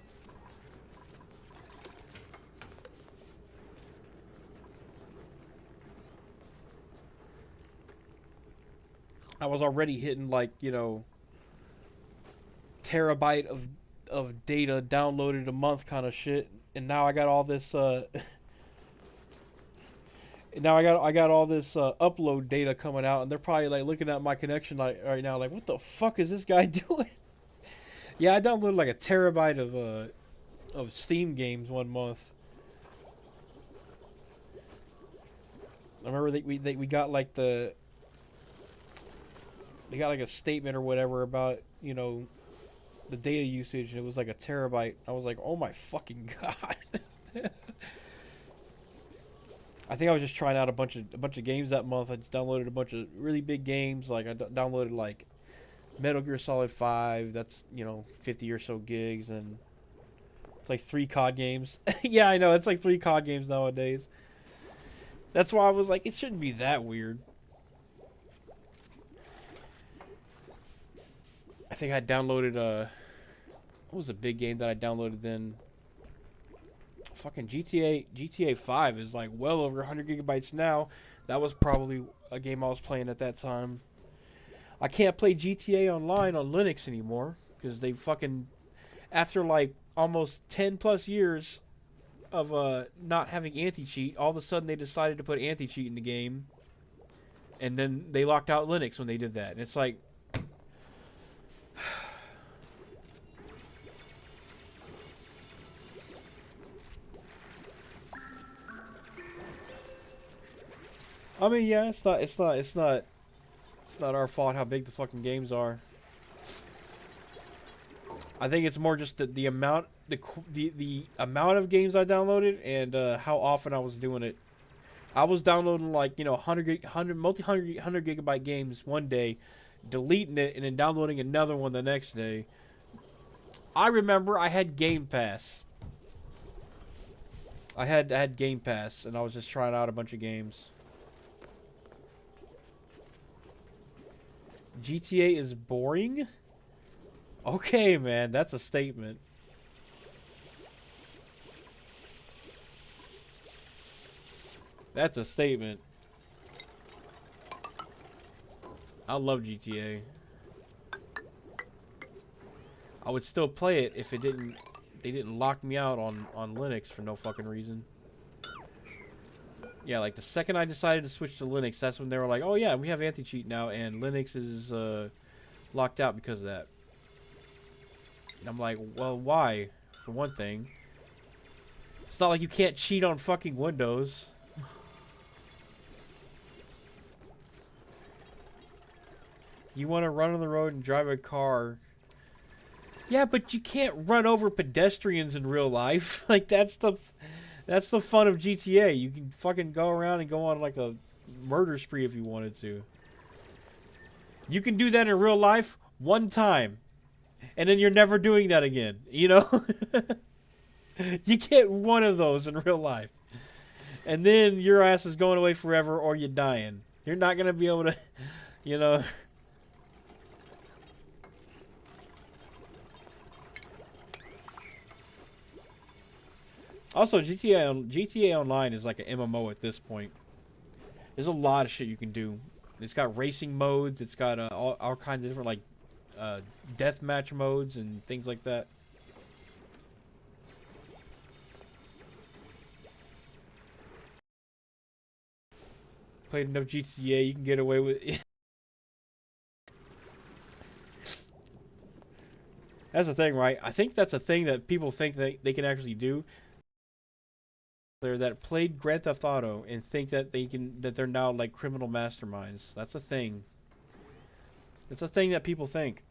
I was already hitting, like, you know, terabyte of data downloaded a month kind of shit, and now I got all this now I got all this upload data coming out, and they're probably like looking at my connection like right now, like, what the fuck is this guy doing? Yeah, I downloaded like a terabyte of Steam games one month. I remember we got like they got like a statement or whatever about, you know, the data usage, and it was like a terabyte. I was like, oh my fucking god. I think I was just trying out a bunch of games that month. I just downloaded a bunch of really big games. Like I downloaded like Metal Gear Solid 5. That's, you know, 50 or so gigs, and it's like 3 COD games. Yeah, I know, it's like 3 COD games nowadays. That's why I was like, it shouldn't be that weird. I think I downloaded what was a big game that I downloaded then? Fucking GTA 5 is like well over 100 gigabytes now. That was probably a game I was playing at that time. I can't play GTA Online on Linux anymore because they fucking, after like almost 10 plus years of not having anti-cheat, all of a sudden they decided to put anti-cheat in the game, and then they locked out Linux when they did that. And it's like, I mean, yeah, it's not our fault how big the fucking games are. I think it's more just the amount the amount of games I downloaded and how often I was doing it. I was downloading like, you know, 100 gigabyte games one day, deleting it and then downloading another one the next day. I remember I had Game Pass. I had Game Pass, and I was just trying out a bunch of games. GTA is boring? Okay, man, that's a statement. That's a statement. I love GTA. I would still play it if they didn't lock me out on Linux for no fucking reason. Yeah, like the second I decided to switch to Linux, that's when they were like, oh yeah, we have anti-cheat now, and Linux is locked out because of that. And I'm like, well, why? For one thing, it's not like you can't cheat on fucking Windows. You want to run on the road and drive a car. Yeah, but you can't run over pedestrians in real life. Like, that's the fun of GTA. You can fucking go around and go on like a murder spree if you wanted to. You can do that in real life one time, and then you're never doing that again. You know? You get one of those in real life, and then your ass is going away forever, or you're dying. You're not going to be able to, you know... Also, GTA Online is like an MMO at this point. There's a lot of shit you can do. It's got racing modes. It's got all kinds of different like deathmatch modes and things like that. Played enough GTA, you can get away with it. That's the thing, right? I think that's a thing that people think they can actually do. They're that played Grand Theft Auto and think that they're now like criminal masterminds. That's a thing. It's a thing that people think.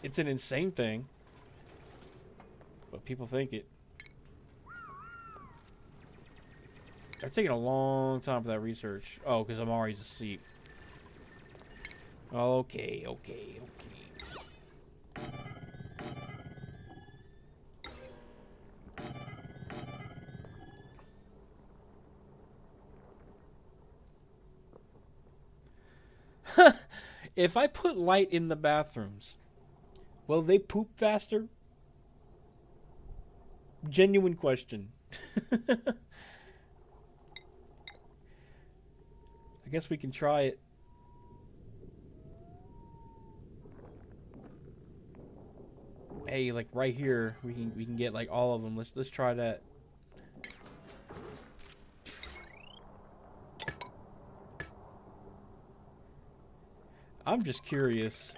It's an insane thing, but people think it. They're taking a long time for that research. Oh, because I'm already asleep. Okay. If I put light in the bathrooms, will they poop faster? Genuine question. I guess we can try it. Hey, like right here, we can get like all of them. Let's try that. I'm just curious.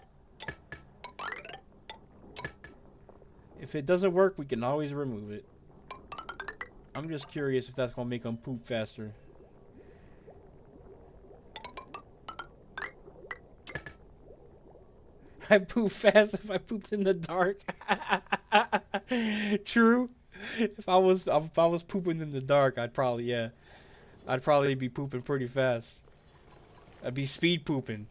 If it doesn't work, we can always remove it. I'm just curious if that's gonna make them poop faster. I poop fast if I pooped in the dark. True. If I was pooping in the dark, I'd probably be pooping pretty fast. I'd be speed pooping.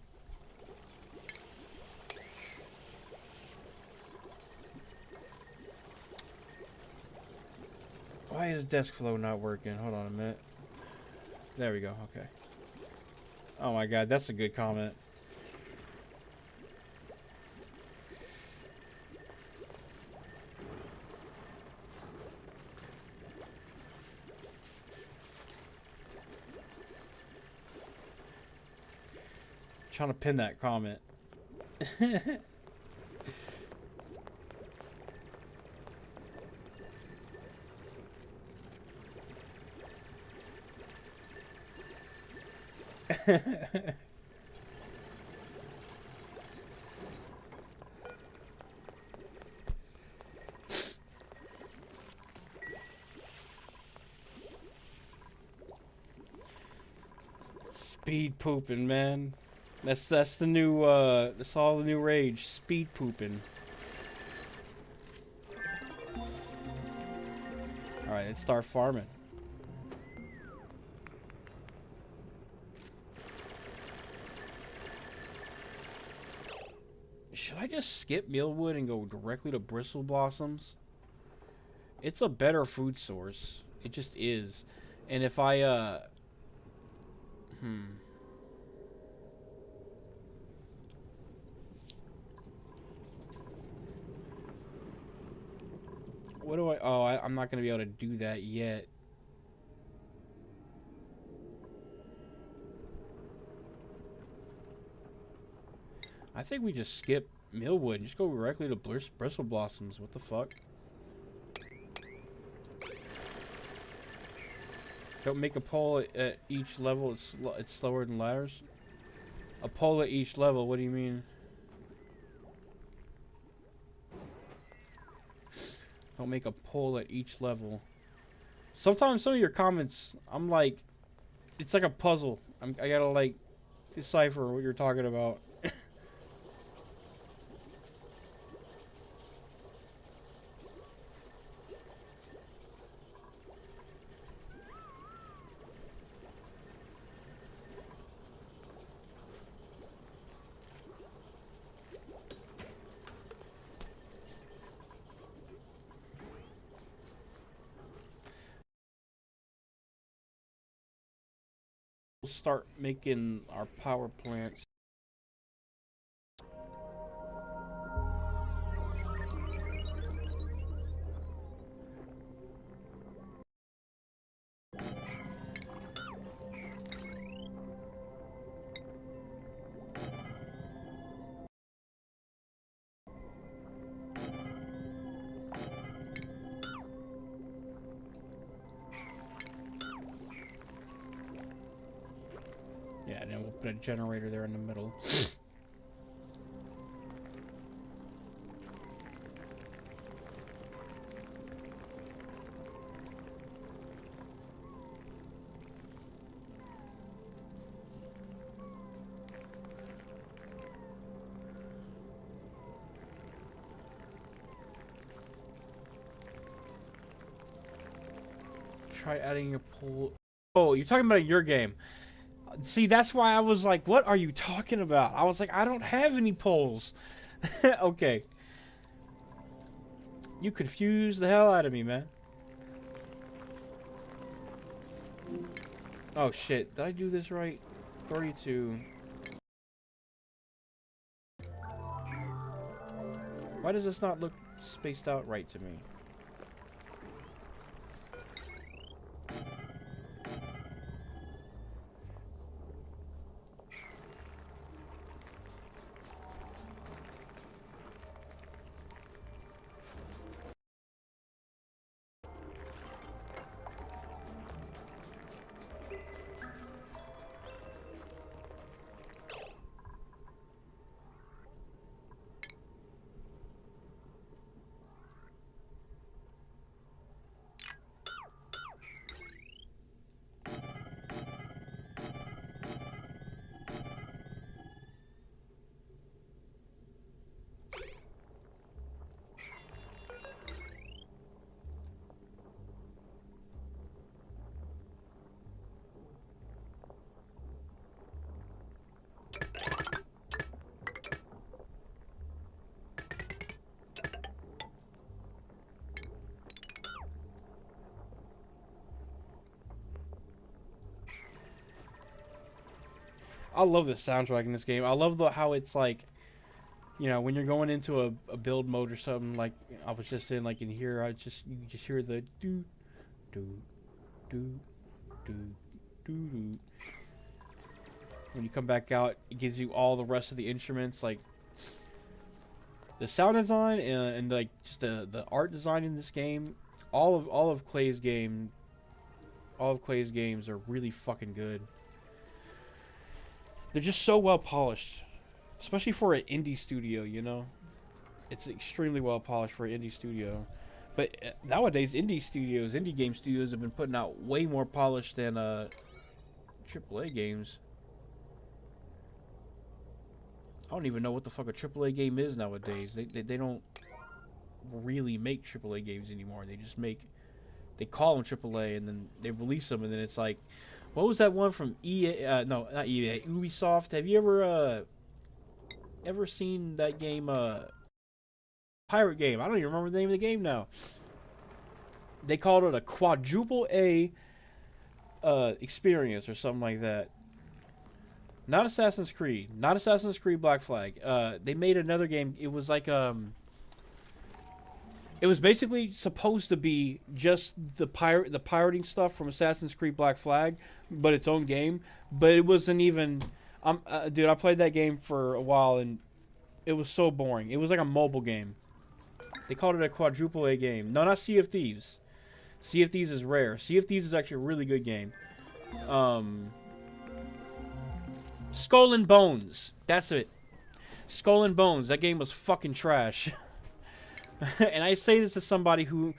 Why is desk flow not working? Hold on a minute. There we go. Okay. Oh my god, that's a good comment. Trying to pin that comment. Speed pooping, man. That's the new that's all the new rage. Speed pooping. Alright, let's start farming. Should I just skip mealwood and go directly to bristle blossoms? It's a better food source. It just is. And if I what do I'm not gonna be able to do that yet. I think we just skip mealwood and just go directly to bristle blossoms. What the fuck? Don't make a pole at each level. It's slower than ladders. A pole at each level. What do you mean? Don't make a pole at each level. Sometimes some of your comments, I'm like, it's like a puzzle. I gotta like decipher what you're talking about. We'll start making our power plants. Yeah, and then we'll put a generator there in the middle. Try adding a pool. Oh, you're talking about your game. See, that's why I was like, what are you talking about? I was like, I don't have any polls. Okay. You confused the hell out of me, man. Oh, shit. Did I do this right? 32. Why does this not look spaced out right to me? I love the soundtrack in this game. I love how it's like, you know, when you're going into a build mode or something, like I was just in, like in here, you just hear the do do do do do do. When you come back out, it gives you all the rest of the instruments, like the sound design and like just the art design in this game. All of Clay's games are really fucking good. They're just so well polished, especially for an indie studio, you know? It's extremely well polished for an indie studio. But nowadays, indie game studios have been putting out way more polished than AAA games. I don't even know what the fuck a AAA game is nowadays. They don't really make AAA games anymore. They call them AAA and then they release them, and then it's like, what was that one from EA? No, not EA. Ubisoft. Have you ever seen that game? Pirate game. I don't even remember the name of the game now. They called it a quadruple A experience or something like that. Not Assassin's Creed. Not Assassin's Creed Black Flag. They made another game. It was like it was basically supposed to be just the pirating stuff from Assassin's Creed Black Flag, but its own game. But it wasn't even. Dude, I played that game for a while and it was so boring. It was like a mobile game. They called it a quadruple A game. No, not Sea of Thieves. Sea of Thieves is rare. Sea of Thieves is actually a really good game. Skull and Bones. That's it. Skull and Bones. That game was fucking trash. And I say this as somebody who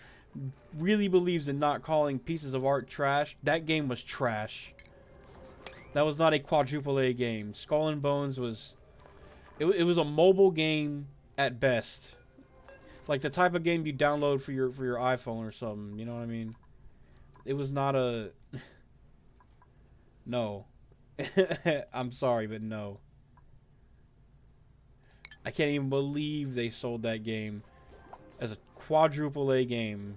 really believes in not calling pieces of art trash. That game was trash. That was not a quadruple A game. Skull and Bones was... It was a mobile game at best. Like the type of game you download for your iPhone or something. You know what I mean? It was not a... No. I'm sorry, but no. I can't even believe they sold that game as a quadruple A game.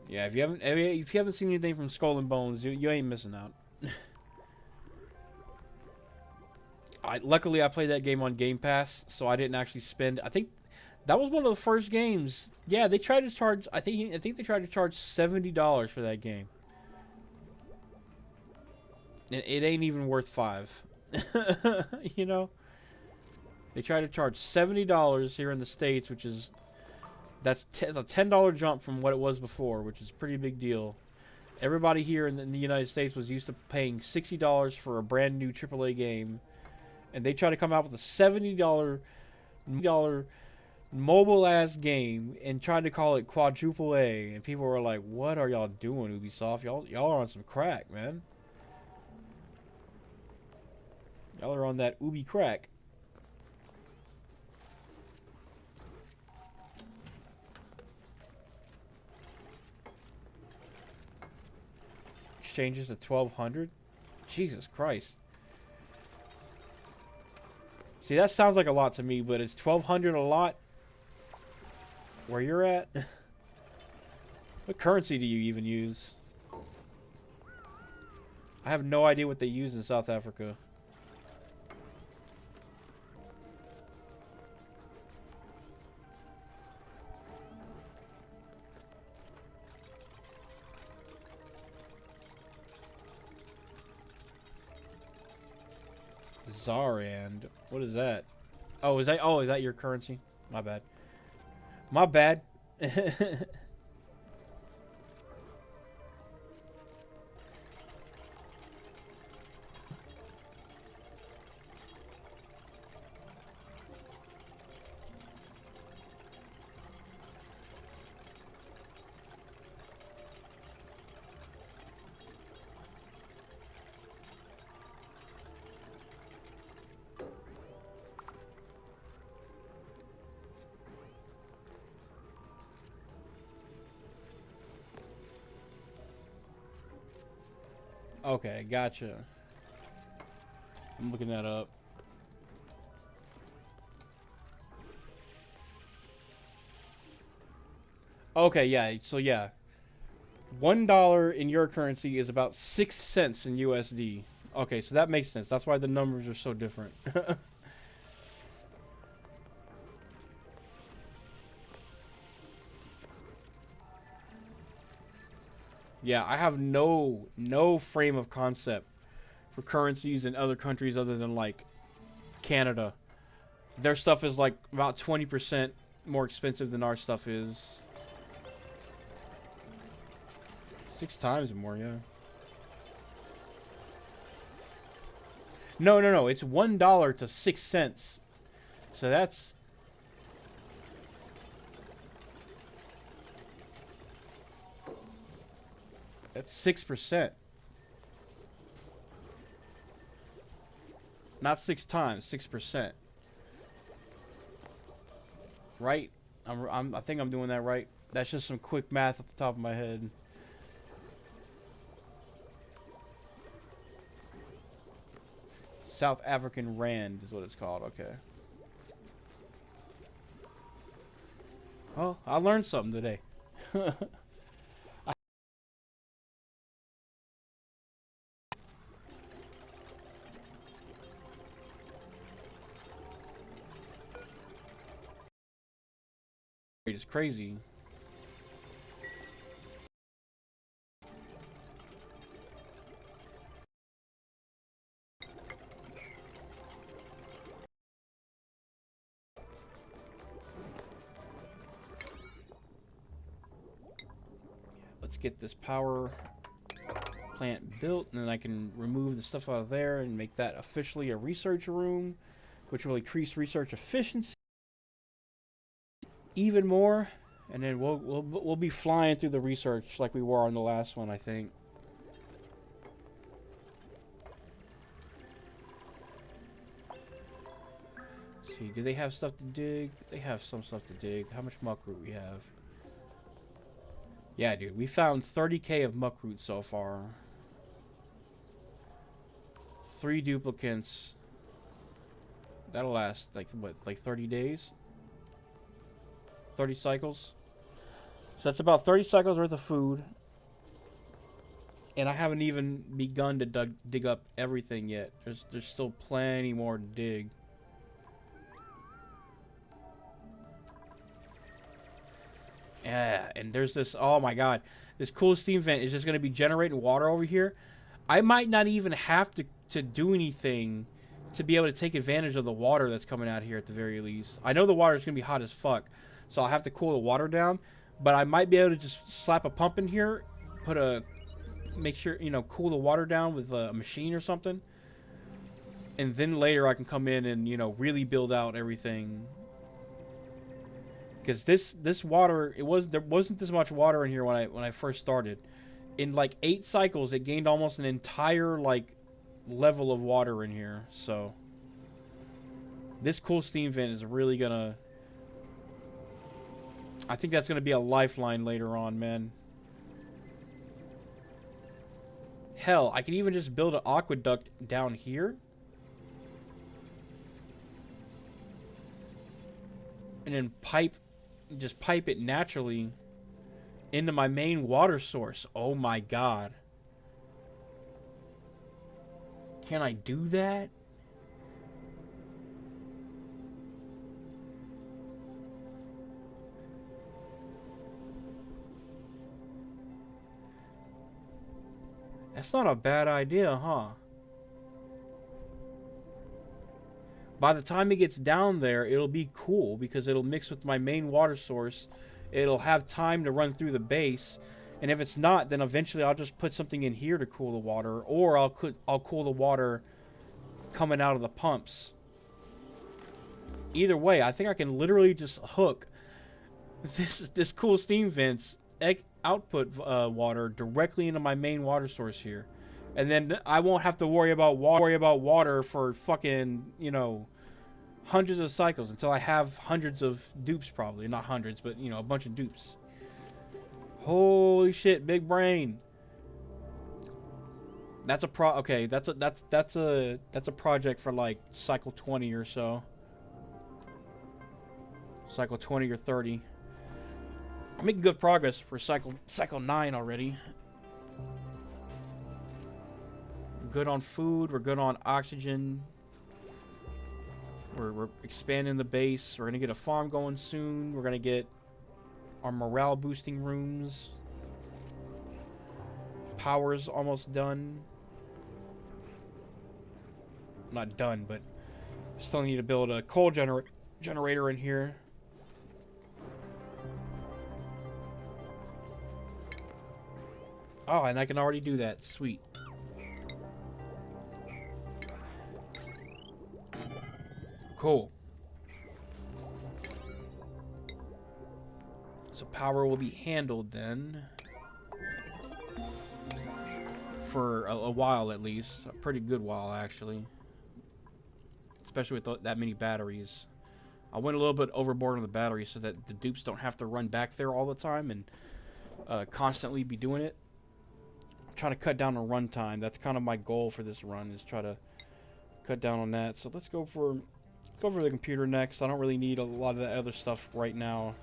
Yeah, if you haven't seen anything from Skull and Bones, you ain't missing out. Luckily I played that game on Game Pass, so I didn't actually spend. I think that was one of the first games. Yeah, they tried to charge. I think they tried to charge $70 for that game. It ain't even worth $5. You know, They try to charge $70 here in the States, which is that's a $10 jump from what it was before, which is a pretty big deal. Everybody here in the United States was used to paying $60 for a brand new AAA game, and they try to come out with a $70 mobile ass game and tried to call it quadruple A, and people were like, "What are y'all doing, Ubisoft? Y'all are on some crack, man. Y'all are on that Ubi crack." Exchanges to 1,200. Jesus Christ. See, that sounds like a lot to me, but is 1,200 a lot where you're at? What currency do you even use? I have no idea what they use in South Africa. Zarand. What is that? Oh, is that your currency? My bad. My bad. Okay, gotcha. I'm looking that up. Okay, yeah, so yeah. $1 in your currency is about 6 cents in USD. Okay, so that makes sense. That's why the numbers are so different. Yeah, I have no frame of concept for currencies in other countries other than like Canada. Their stuff is like about 20% more expensive than our stuff is. 6 times more, yeah. No. It's $1 to 6 cents. So that's That's 6%. Not 6 times, 6%. Right? I think I'm doing that right. That's just some quick math off the top of my head. South African Rand is what it's called. Okay. Well, I learned something today. It's crazy. Let's get this power plant built, and then I can remove the stuff out of there and make that officially a research room, which will increase research efficiency even more, and then we'll be flying through the research like we were on the last one, I think. Let's see, do they have stuff to dig? They have some stuff to dig. How much muckroot we have? Yeah, dude, we found 30k of muckroot so far. 3 duplicates. That'll last like what, like 30 days? 30 cycles. So that's about 30 cycles worth of food. And I haven't even begun to dig up everything yet. There's still plenty more to dig. Yeah, and there's this, oh my god, this cool steam vent is just going to be generating water over here. I might not even have to do anything to be able to take advantage of the water that's coming out here at the very least. I know the water is going to be hot as fuck, so I'll have to cool the water down, but I might be able to just slap a pump in here, make sure, you know, cool the water down with a machine or something, and then later I can come in and, you know, really build out everything. Because this water, there wasn't this much water in here when I first started. In like 8 cycles, it gained almost an entire like level of water in here. So this cool steam vent is really gonna. I think that's gonna be a lifeline later on, man. Hell, I could even just build an aqueduct down here. And then just pipe it naturally into my main water source. Oh my god. Can I do that? That's not a bad idea, huh? By the time it gets down there, it'll be cool because it'll mix with my main water source. It'll have time to run through the base. And if it's not, then eventually I'll just put something in here to cool the water. Or I'll cool the water coming out of the pumps. Either way, I think I can literally just hook this cool steam vent's output water directly into my main water source here. And then I won't have to worry about water for fucking, you know, hundreds of cycles until I have hundreds of dupes, probably. Not hundreds, but, you know, a bunch of dupes. Holy shit, big brain. That's a that's a project for like cycle 20 or so. Cycle 20 or 30. I'm making good progress for cycle 9 already. Good on food, we're good on oxygen. We're expanding the base. We're gonna get a farm going soon. We're gonna get our morale boosting rooms. Power's almost done. Not done, but still need to build a coal generator in here. Oh, and I can already do that. Sweet. Cool. So power will be handled then. For a while at least. A pretty good while actually. Especially with that many batteries. I went a little bit overboard on the batteries so that the dupes don't have to run back there all the time and constantly be doing it. I'm trying to cut down on runtime. That's kind of my goal for this run, is try to cut down on that. So let's go for the computer next. I don't really need a lot of that other stuff right now.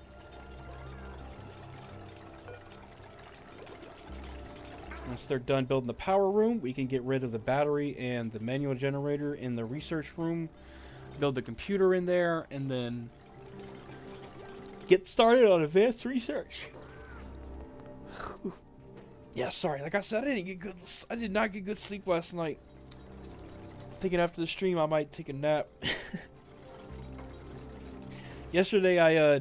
Once they're done building the power room, we can get rid of the battery and the manual generator in the research room. Build the computer in there, and then get started on advanced research. Yeah, sorry. Like I said, I did not get good sleep last night. Thinking after the stream I might take a nap. Yesterday I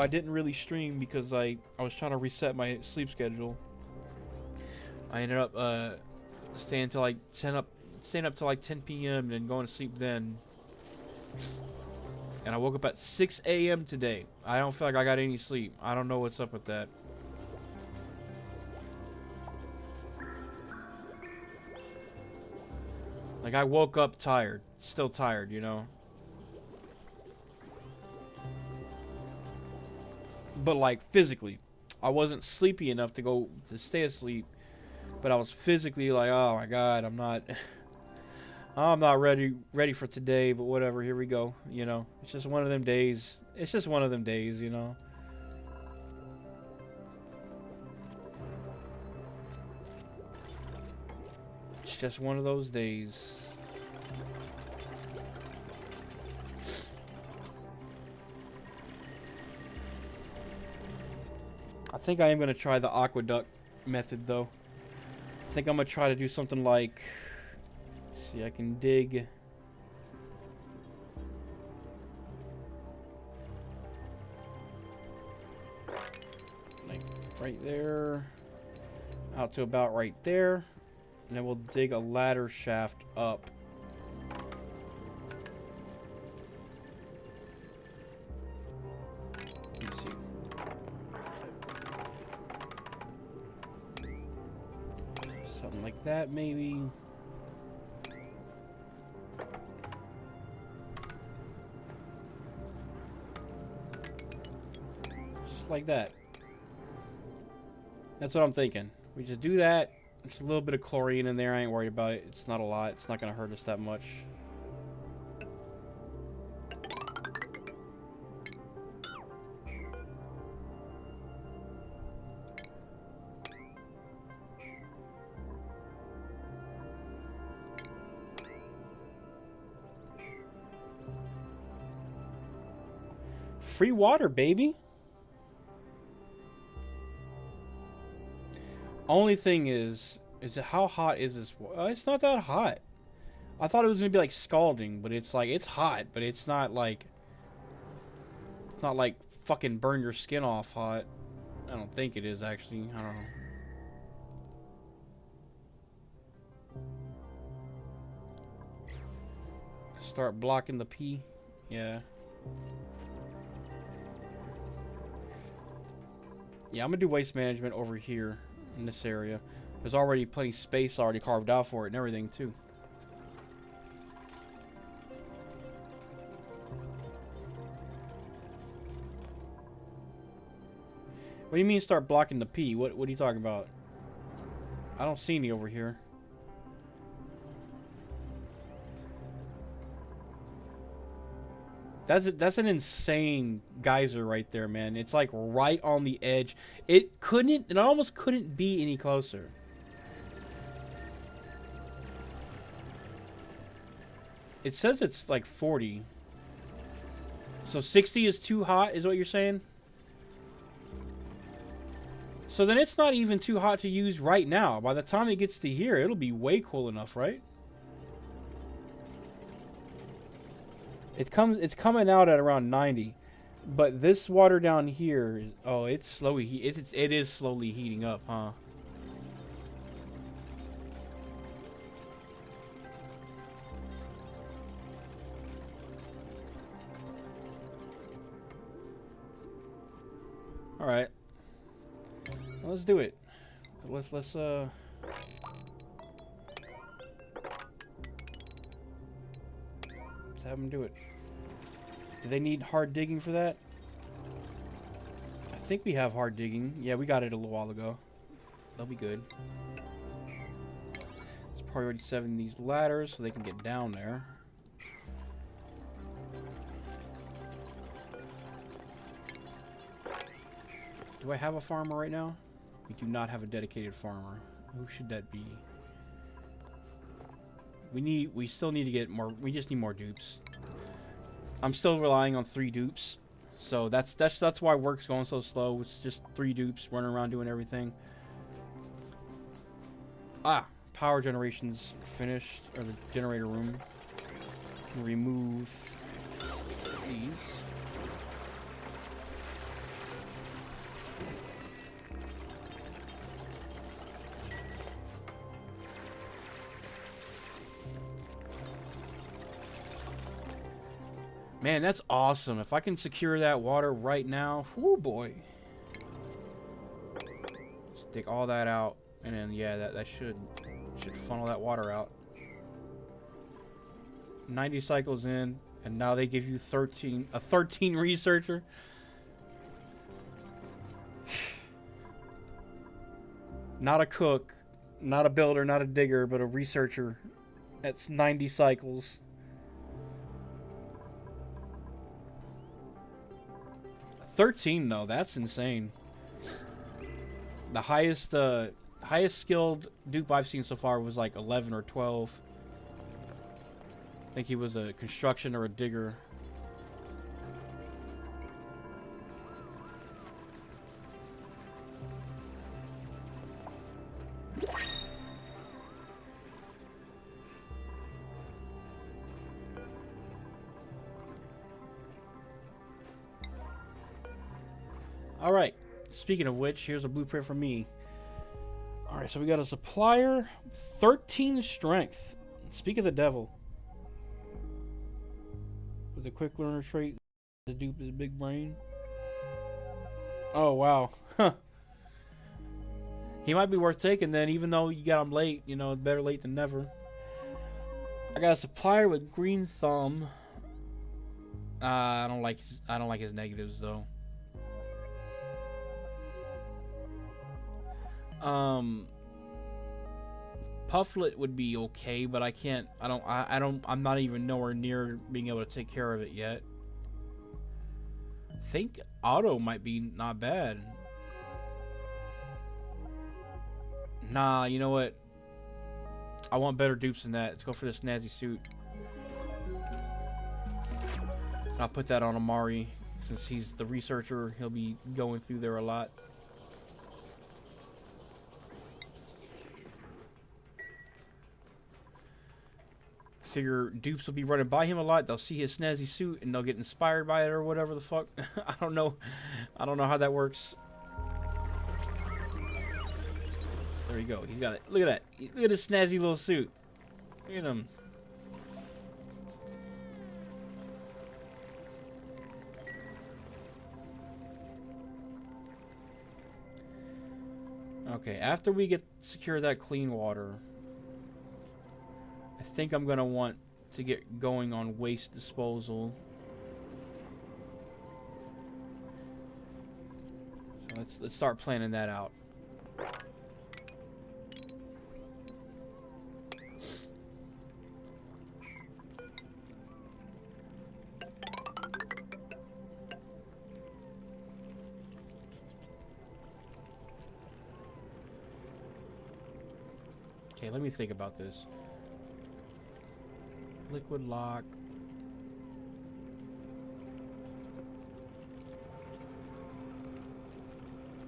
didn't really stream because I was trying to reset my sleep schedule. I ended up staying till like staying up till like 10 p.m. and then going to sleep then. And I woke up at 6 a.m. today. I don't feel like I got any sleep. I don't know what's up with that. Like, I woke up tired. Still tired, you know? But, like, physically. I wasn't sleepy enough to stay asleep. But I was physically like, oh my god, I'm not ready for today, but whatever, here we go, you know? It's just one of them days. It's just one of them days, you know? It's just one of those days. I think I am going to try the aqueduct method, though. I think I'm going to try to do something like... Let's see, I can dig right there. Out to about right there. And then we'll dig a ladder shaft up. Let's see. Something like that, maybe. Just like that. That's what I'm thinking. We just do that. There's a little bit of chlorine in there. I ain't worried about it. It's not a lot. It's not going to hurt us that much. Free water, baby. Only thing is how hot is this? It's not that hot. I thought it was gonna be like scalding, but it's like it's hot, but it's not like fucking burn your skin off hot. I don't think it is actually. I don't know. Start blocking the P. Yeah. Yeah, I'm gonna do waste management over here in this area. There's already plenty of space already carved out for it and everything too. What do you mean start blocking the P? What are you talking about? I don't see any over here. That's an insane geyser right there, man. It's like right on the edge. It almost couldn't be any closer. It says it's like 40. So 60 is too hot, is what you're saying? So then it's not even too hot to use right now. By the time it gets to here, it'll be way cool enough, right? It's coming out at around 90, but this water down here, oh, it's slowly it is slowly heating up, huh? All right, let's do it. Let's have them do it. Do they need hard digging for that? I think we have hard digging. Yeah, we got it a little while ago. They'll be good. Let's priority 7 these ladders so they can get down there. Do I have a farmer right now? We do not have a dedicated farmer. Who should that be? We still need to get more. We just need more dupes. I'm still relying on 3 dupes, so that's why work's going so slow. It's just 3 dupes running around doing everything. Ah, power generation's finished, or the generator room. Can remove these. Man, that's awesome. If I can secure that water right now, whoo boy. Stick all that out, and then yeah, that should funnel that water out. 90 cycles in, and now they give you 13 researcher. Not a cook, not a builder, not a digger, but a researcher. That's 90 cycles. 13 though, that's insane. The highest skilled dupe I've seen so far was like 11 or 12. I think he was a construction or a digger. All right, Speaking of which, here's a blueprint from me. Alright, so we got a supplier, 13 strength. Speak of the devil. With a quick learner trait, the dupe is big brain. Oh, wow. Huh. He might be worth taking then, even though you got him late. You know, better late than never. I got a supplier with green thumb. I don't like his negatives though. Pufflet would be okay, but I'm not even nowhere near being able to take care of it yet. I think Auto might be not bad. Nah, you know what? I want better dupes than that. Let's go for this snazzy suit. I'll put that on Amari. Since he's the researcher, he'll be going through there a lot. Figure dupes will be running by him a lot. They'll see his snazzy suit and they'll get inspired by it or whatever the fuck. I don't know how that works. There you go. He's got it. Look at that. Look at his snazzy little suit. Look at him. Okay, after we secure that clean water, I think I'm gonna want to get going on waste disposal. So let's start planning that out. Okay, let me think about this. Liquid lock.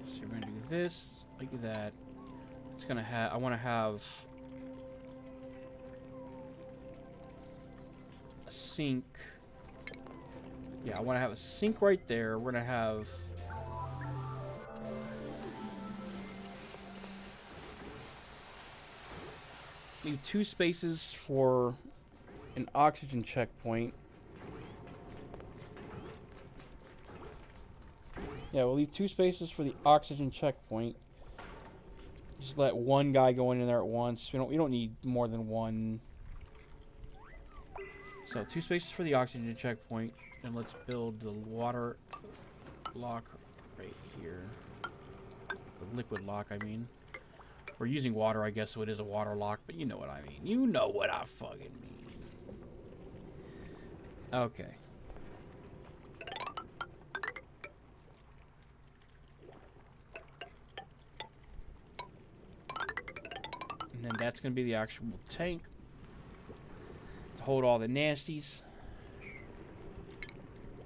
So we're gonna do this like that. It's gonna have. I want to have a sink. Yeah, I want to have a sink right there. We're gonna have. Leave 2 spaces for an oxygen checkpoint. Yeah, we'll leave 2 spaces for the oxygen checkpoint. Just let one guy go in there at once. We don't need more than one. So 2 spaces for the oxygen checkpoint, and let's build the water lock right here. The liquid lock, I mean. We're using water, I guess, so it is a water lock, but you know what I mean. You know what I fucking mean. Okay. And then that's going to be the actual tank to hold all the nasties.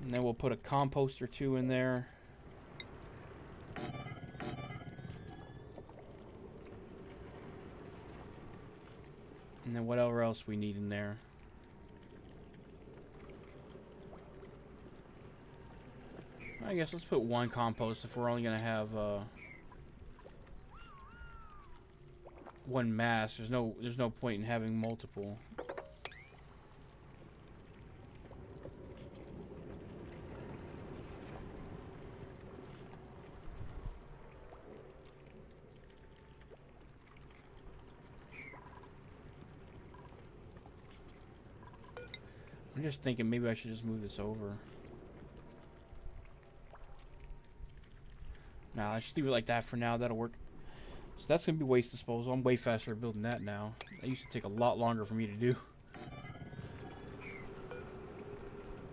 And then we'll put a compost or 2 in there. And then whatever else we need in there. I guess let's put 1 compost if we're only going to have 1 mass. There's no point in having multiple. I'm just thinking maybe I should just move this over. Nah, I should leave it like that for now. That'll work. So that's going to be waste disposal. I'm way faster at building that now. That used to take a lot longer for me to do.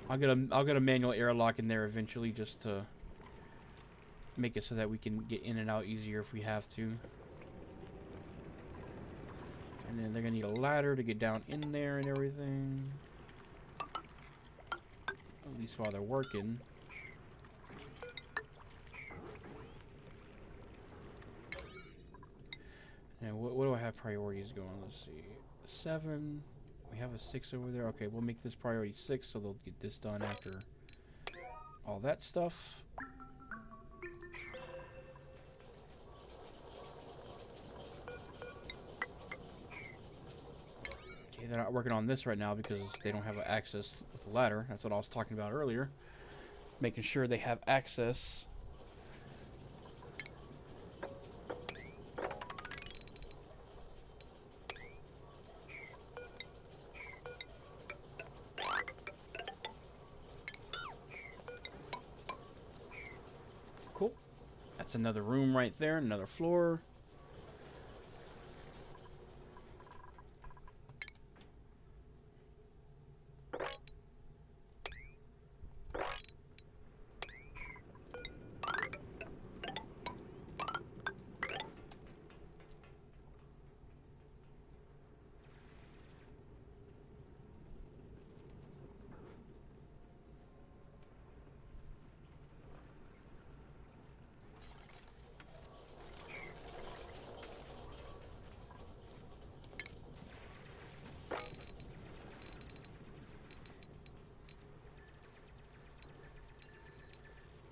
I'll get a manual airlock in there eventually just to make it so that we can get in and out easier if we have to. And then they're going to need a ladder to get down in there and everything. At least while they're working. And what do I have priorities going? Let's see. 7. We have a 6 over there. Okay, we'll make this priority 6 so they'll get this done after all that stuff. they're not working on this right now because they don't have access with the ladder. That's what I was talking about earlier. Making sure they have access. Cool. That's another room right there, another floor.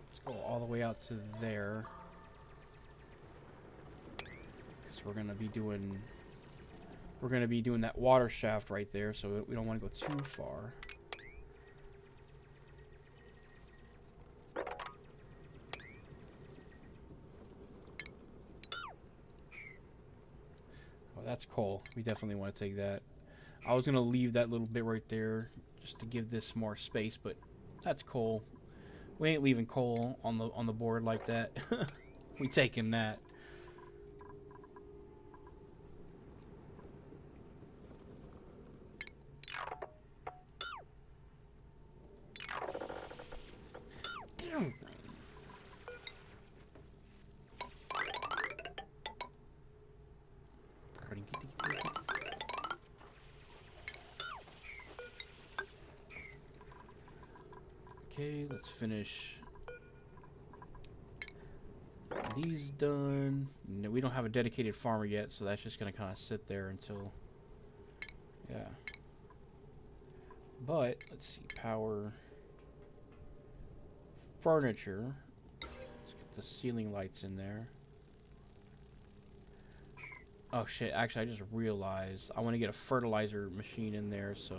Let's go all the way out to there. Because we're gonna be doing that water shaft right there, so we don't want to go too far. Oh, that's coal. We definitely want to take that. I was gonna leave that little bit right there just to give this more space, but that's coal. We ain't leaving coal on the board like that. We taking that. Okay, let's finish these done. No, we don't have a dedicated farmer yet, so that's just gonna kind of sit there until, yeah. But let's see, power, furniture. Let's get the ceiling lights in there. Oh shit! Actually, I just realized I want to get a fertilizer machine in there. So,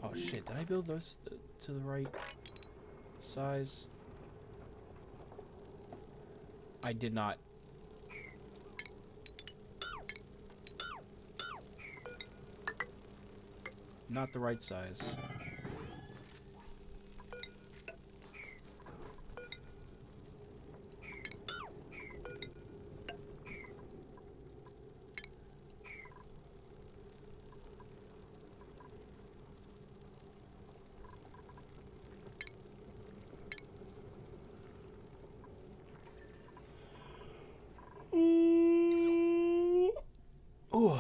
oh shit! Did I build those to the right size? I did not. Not the right size. Ooh.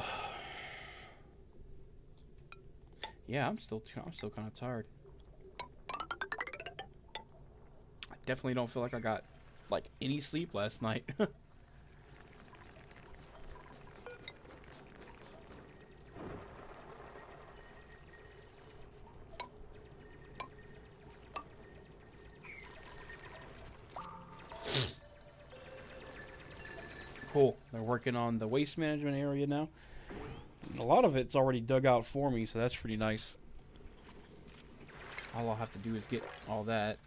Yeah, I'm still kind of tired. I definitely don't feel like I got like any sleep last night. Cool. They're working on the waste management area now. And a lot of it's already dug out for me, so that's pretty nice. All I'll have to do is get all that.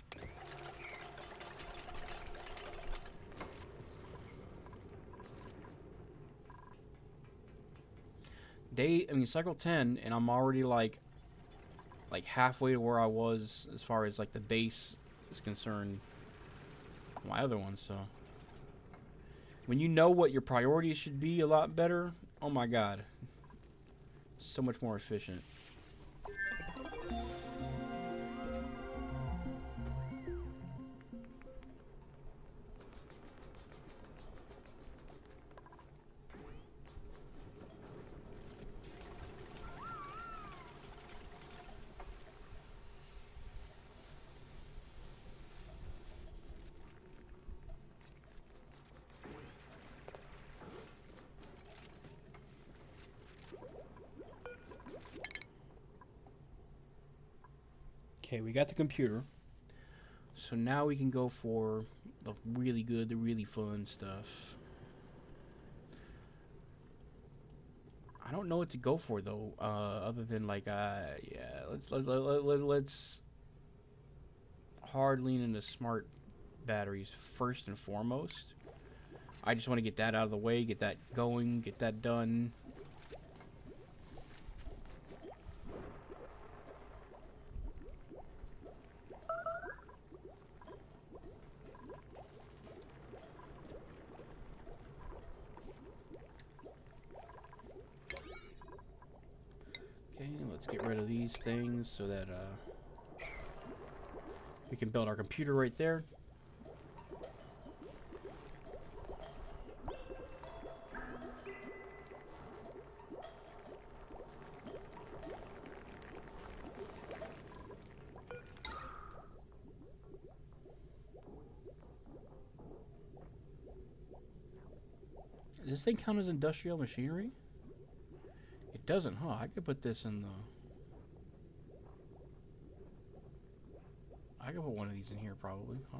Cycle 10, and I'm already like halfway to where I was as far as like the base is concerned. My other one, so when you know what your priorities should be a lot better, oh my god, so much more efficient. Okay, we got the computer. So now we can go for the really good, the really fun stuff. I I don't know what to go for though, other than like yeah, let's hard lean into smart batteries first and foremost. I just want to get that out of the way, get that going, get that done. Okay, let's get rid of these things so that we can build our computer right there. Does this thing count as industrial machinery? It doesn't, huh? I could put this in the... I could put one of these in here probably, huh?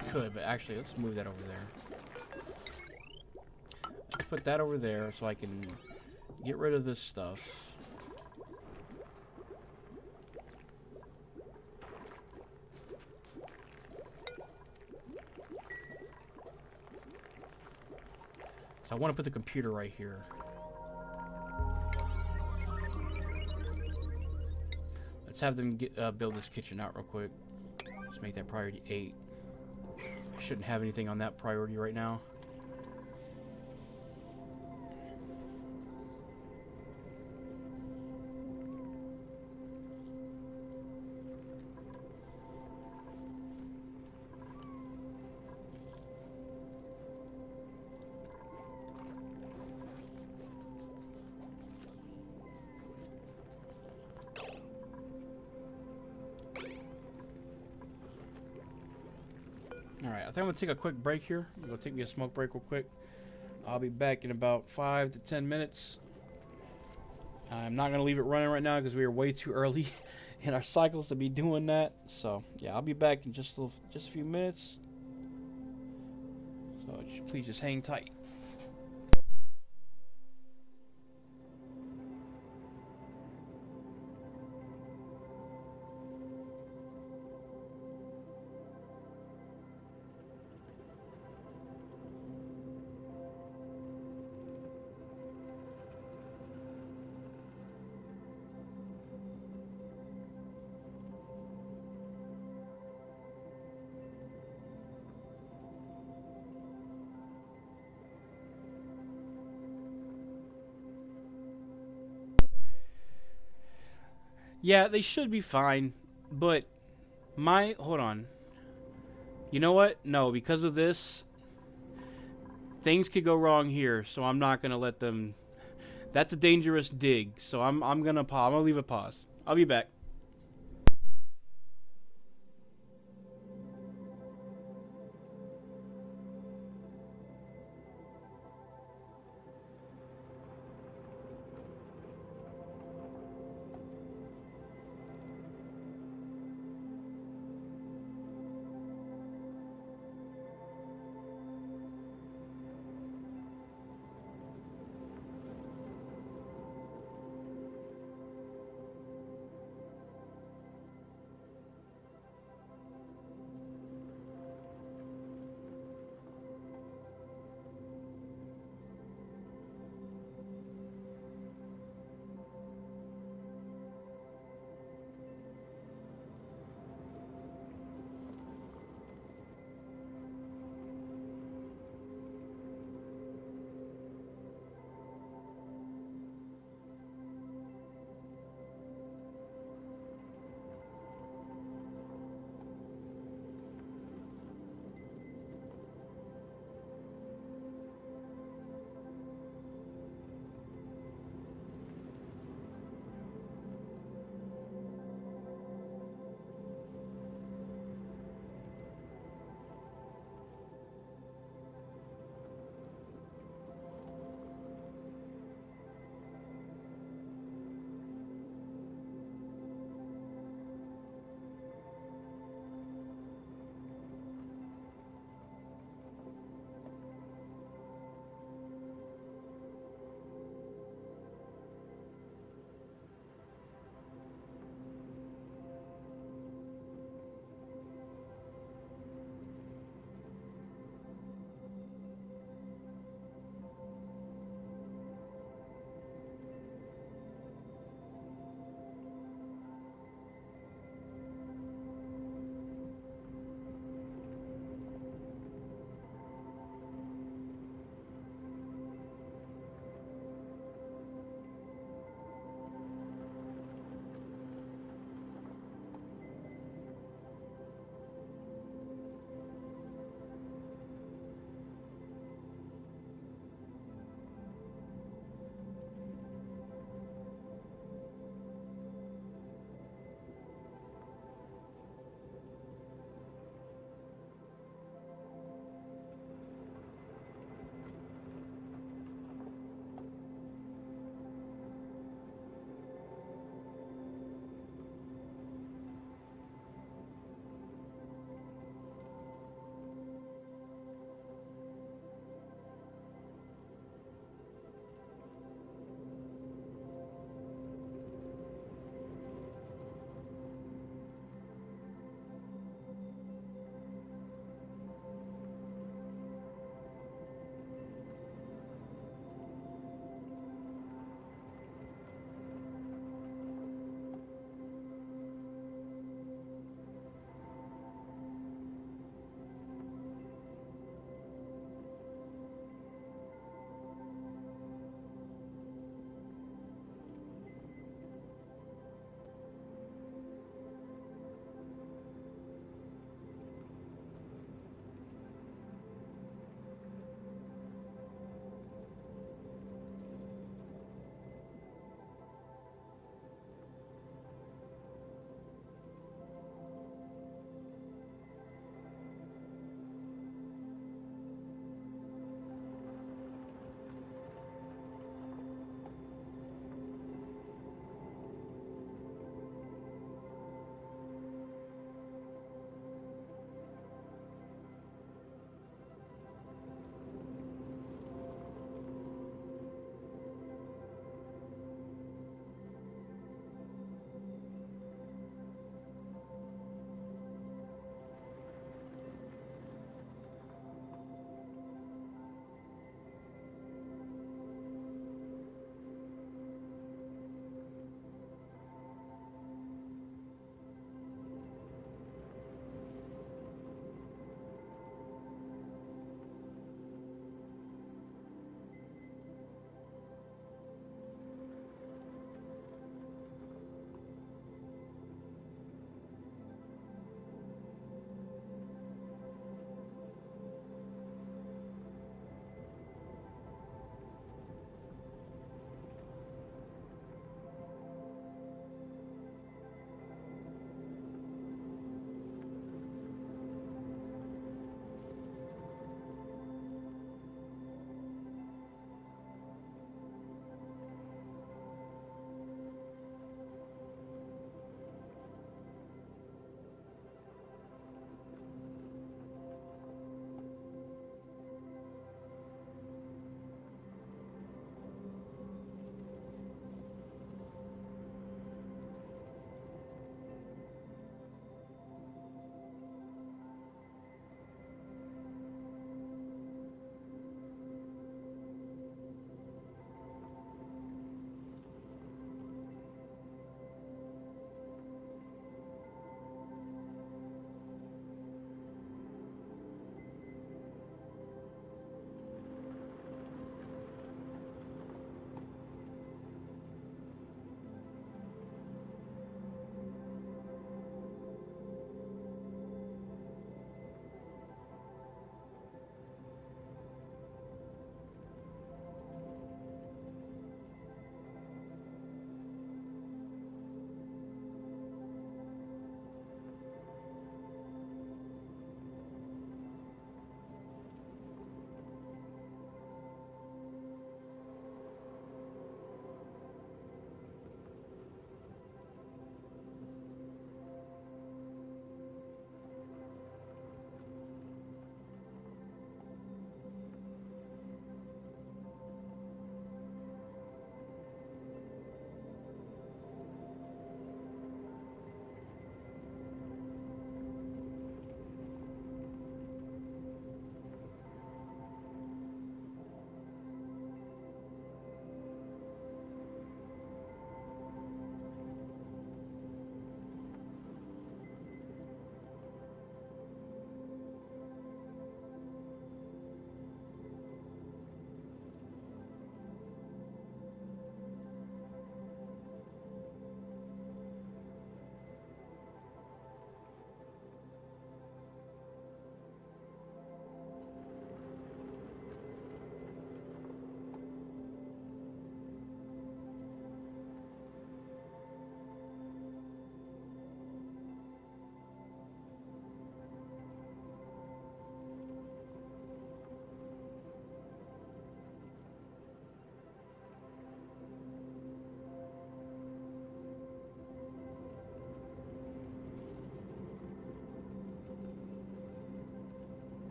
I could, but actually, let's move that over there. Let's put that over there so I can get rid of this stuff. So I want to put the computer right here. Let's have them build this kitchen out real quick. Let's make that priority 8. I shouldn't have anything on that priority right now. Alright, I think I'm going to take a quick break here. I'm going to take me a smoke break real quick. I'll be back in about 5 to 10 minutes. I'm not going to leave it running right now because we are way too early in our cycles to be doing that. So, yeah, I'll be back in just a few minutes. So, please just hang tight. Yeah, they should be fine, but hold on. You know what? No, because of this, things could go wrong here, so I'm not gonna let them. That's a dangerous dig, so I'm gonna pause. I'm gonna leave a pause. I'll be back.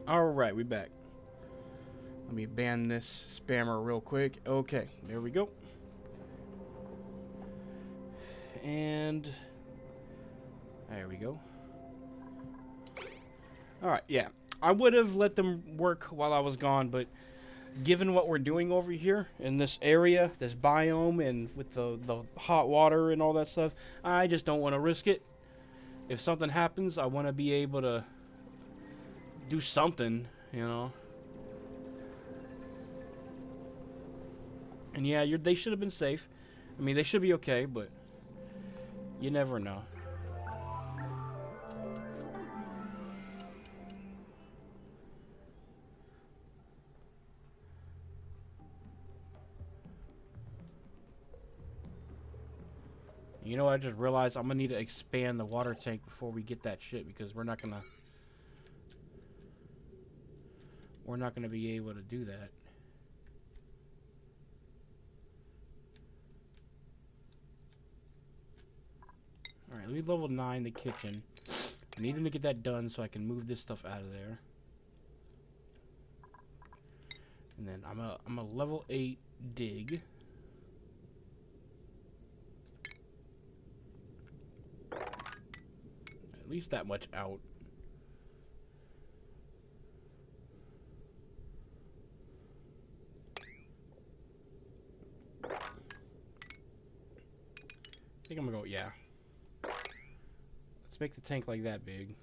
Alright, we back. Let me ban this spammer real quick. Okay, there we go. And there we go. Alright, yeah. I would have let them work while I was gone, but given what we're doing over here in this area, this biome, and with the hot water and all that stuff, I just don't want to risk it. If something happens, I want to be able to do something, you know. And yeah, they should have been safe. I mean, they should be okay, but you never know. You know, I just realized I'm gonna need to expand the water tank before we get that shit, because we're not gonna be able to do that. Alright, let me level 9 the kitchen. I need to get that done so I can move this stuff out of there. And then I'm a level 8 dig. At least that much out. I think I'm gonna go, yeah. Let's make the tank like that big.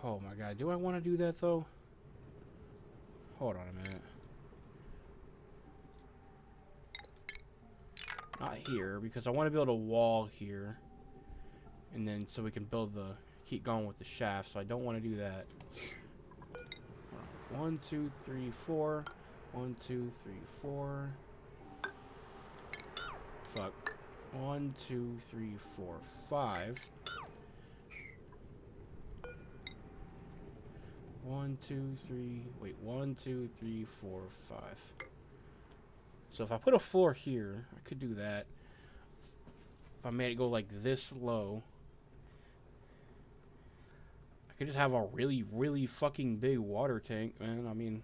Oh my god, do I want to do that though? Hold on a minute. Not here, because I want to build a wall here. And then so we can keep going with the shaft, so I don't want to do that. 1, 2, 3, 4. 1, 2, 3, 4. Fuck. 1, 2, 3, 4, 5. 1, 2, 3. Wait, 1, 2, 3, 4, 5. So if I put a floor here, I could do that. If I made it go like this low, I could just have a really, really fucking big water tank, man. I mean,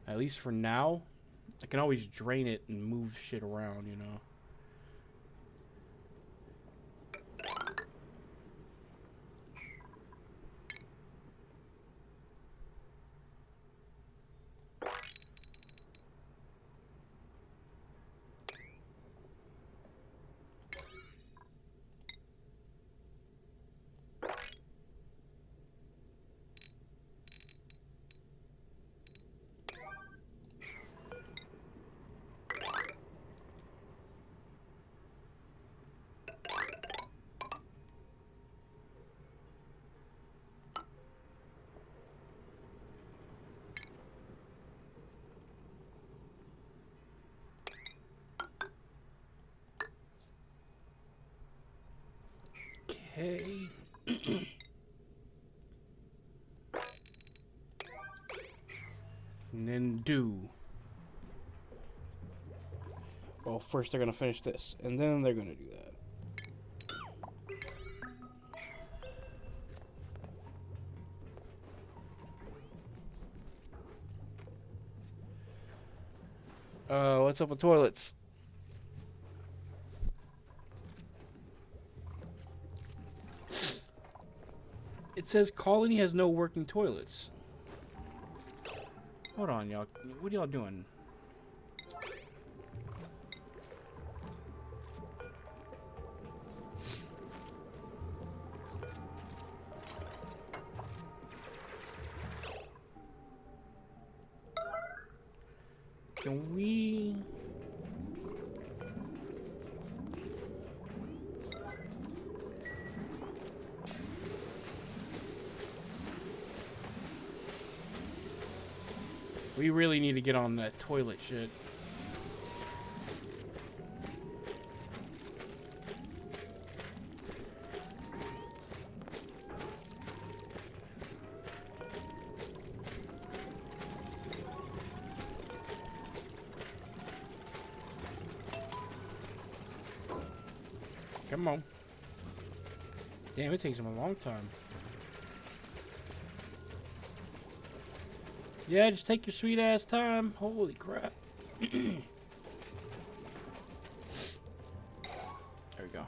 at least for now, I can always drain it and move shit around, you know. Okay. And then do. Well, first they're gonna finish this, and then they're gonna do that. What's up with toilets? It says colony has no working toilets. Hold on, y'all. What are y'all doing? Can we... We really need to get on that toilet shit. Come on. Damn, it takes them a long time. Yeah, just take your sweet ass time. Holy crap. There we go.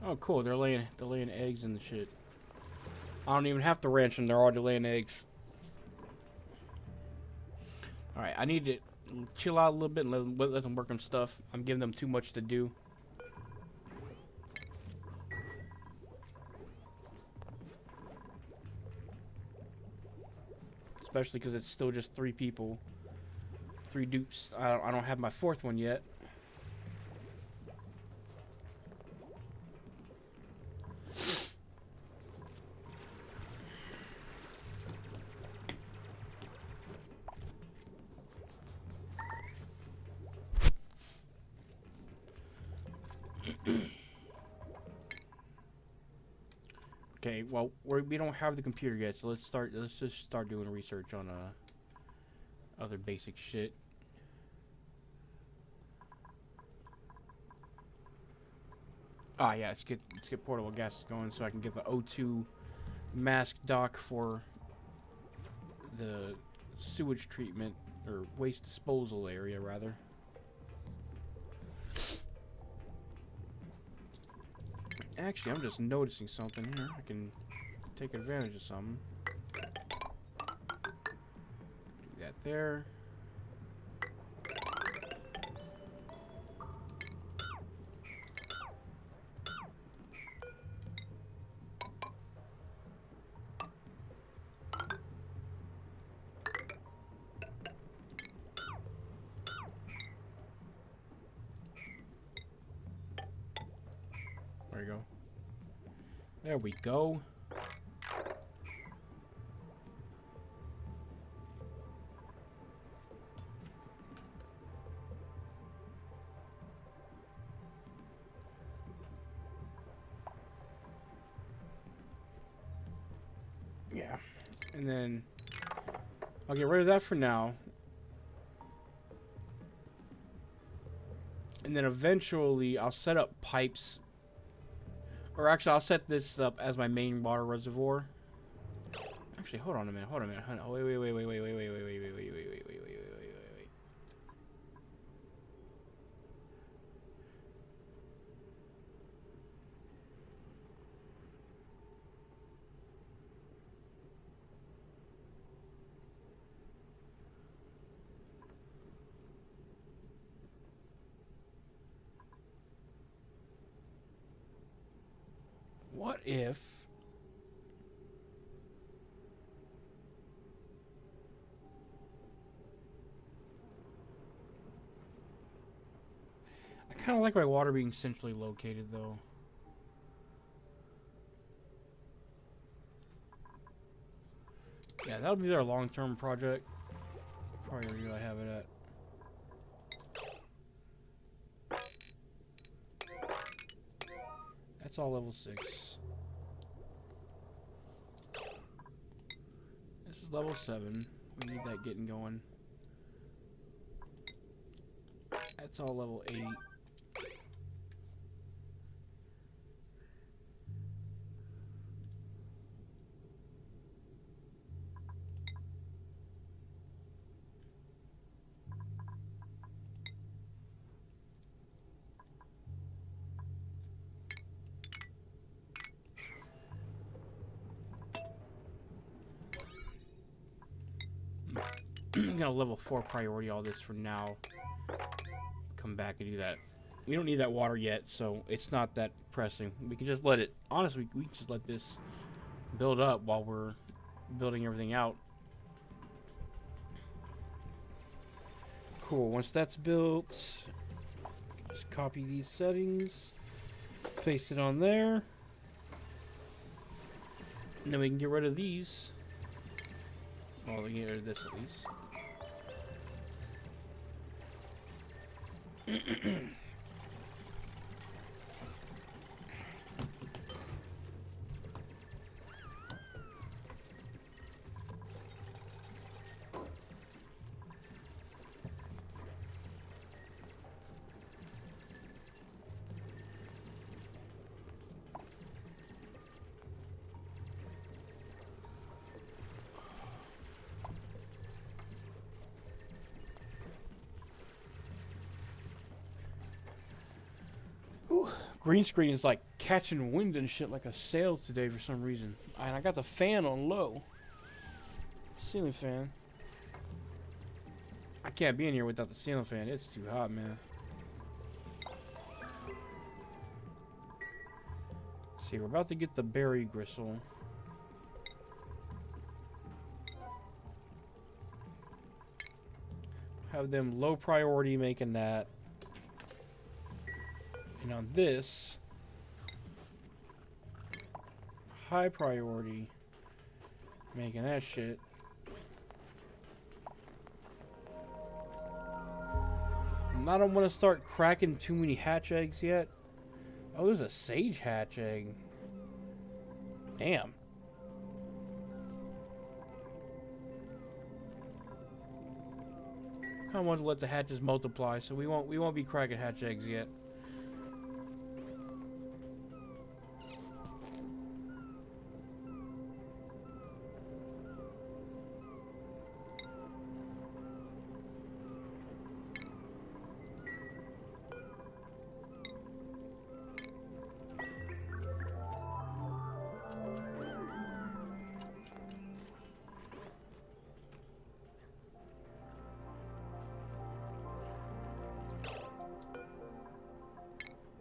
Oh, cool. They're laying eggs and shit. I don't even have to ranch them. They're already laying eggs. All right, I need to chill out a little bit and let them work on stuff. I'm giving them too much to do. Especially because it's still just 3 people. 3 dupes. I don't have my 4th one yet. Okay, well, we don't have the computer yet, so let's just start doing research on other basic shit. Ah, yeah, let's get portable gas going so I can get the O2 mask dock for the sewage treatment or waste disposal area, rather. Actually, I'm just noticing something here. I can take advantage of something. Do that there. There we go. There we go. Yeah. And then I'll get rid of that for now. And then eventually I'll set up pipes. Or actually, I'll set this up as my main water reservoir. Actually, hold on a minute. Hold on a minute. Oh, wait. What if... I kind of like my water being centrally located, though. Yeah, that'll be their long-term project. Probably where I have it at. That's all level 6. This is level 7. We need that getting going. That's all level 8. I'm gonna level 4 priority all this for now. Come back and do that. We don't need that water yet, so it's not that pressing. We can just let it. Honestly, we can just let this build up while we're building everything out. Cool. Once that's built, just copy these settings, paste it on there, and then we can get rid of these. Well, we can get rid of this at least. Green screen is like catching wind and shit like a sail today for some reason. And I got the fan on low. Ceiling fan. I can't be in here without the ceiling fan. It's too hot, man. See, we're about to get the berry gristle. Have them low priority making that. And on this, high priority making that shit. I don't want to start cracking too many hatch eggs yet. Oh, there's a sage hatch egg. Damn. I kind of want to let the hatches multiply, so we won't be cracking hatch eggs yet.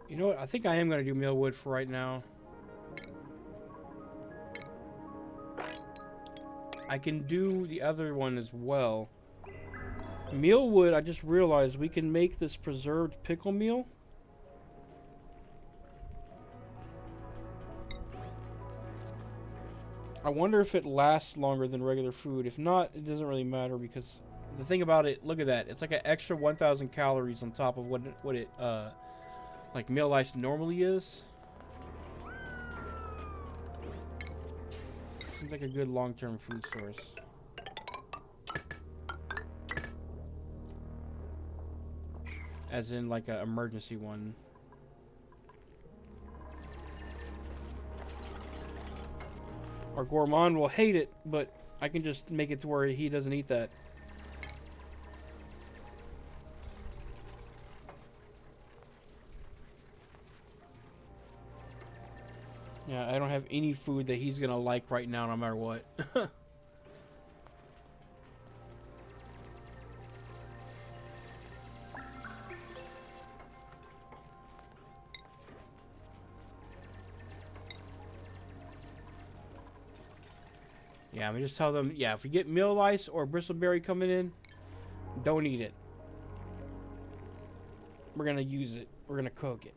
You know what? I think I am going to do mealwood for right now. I can do the other one as well. Mealwood, I just realized we can make this preserved pickle meal. I wonder if it lasts longer than regular food. If not, it doesn't really matter because the thing about it, look at that. It's like an extra 1,000 calories on top of what it like meal ice normally is. Seems like a good long-term food source. As in like an emergency one. Our gourmand will hate it, but I can just make it to where he doesn't eat that. Yeah, I don't have any food that he's gonna like right now, no matter what. Yeah, I mean, just tell them, yeah, if we get meal ice or bristleberry coming in, don't eat it. We're gonna use it. We're gonna cook it.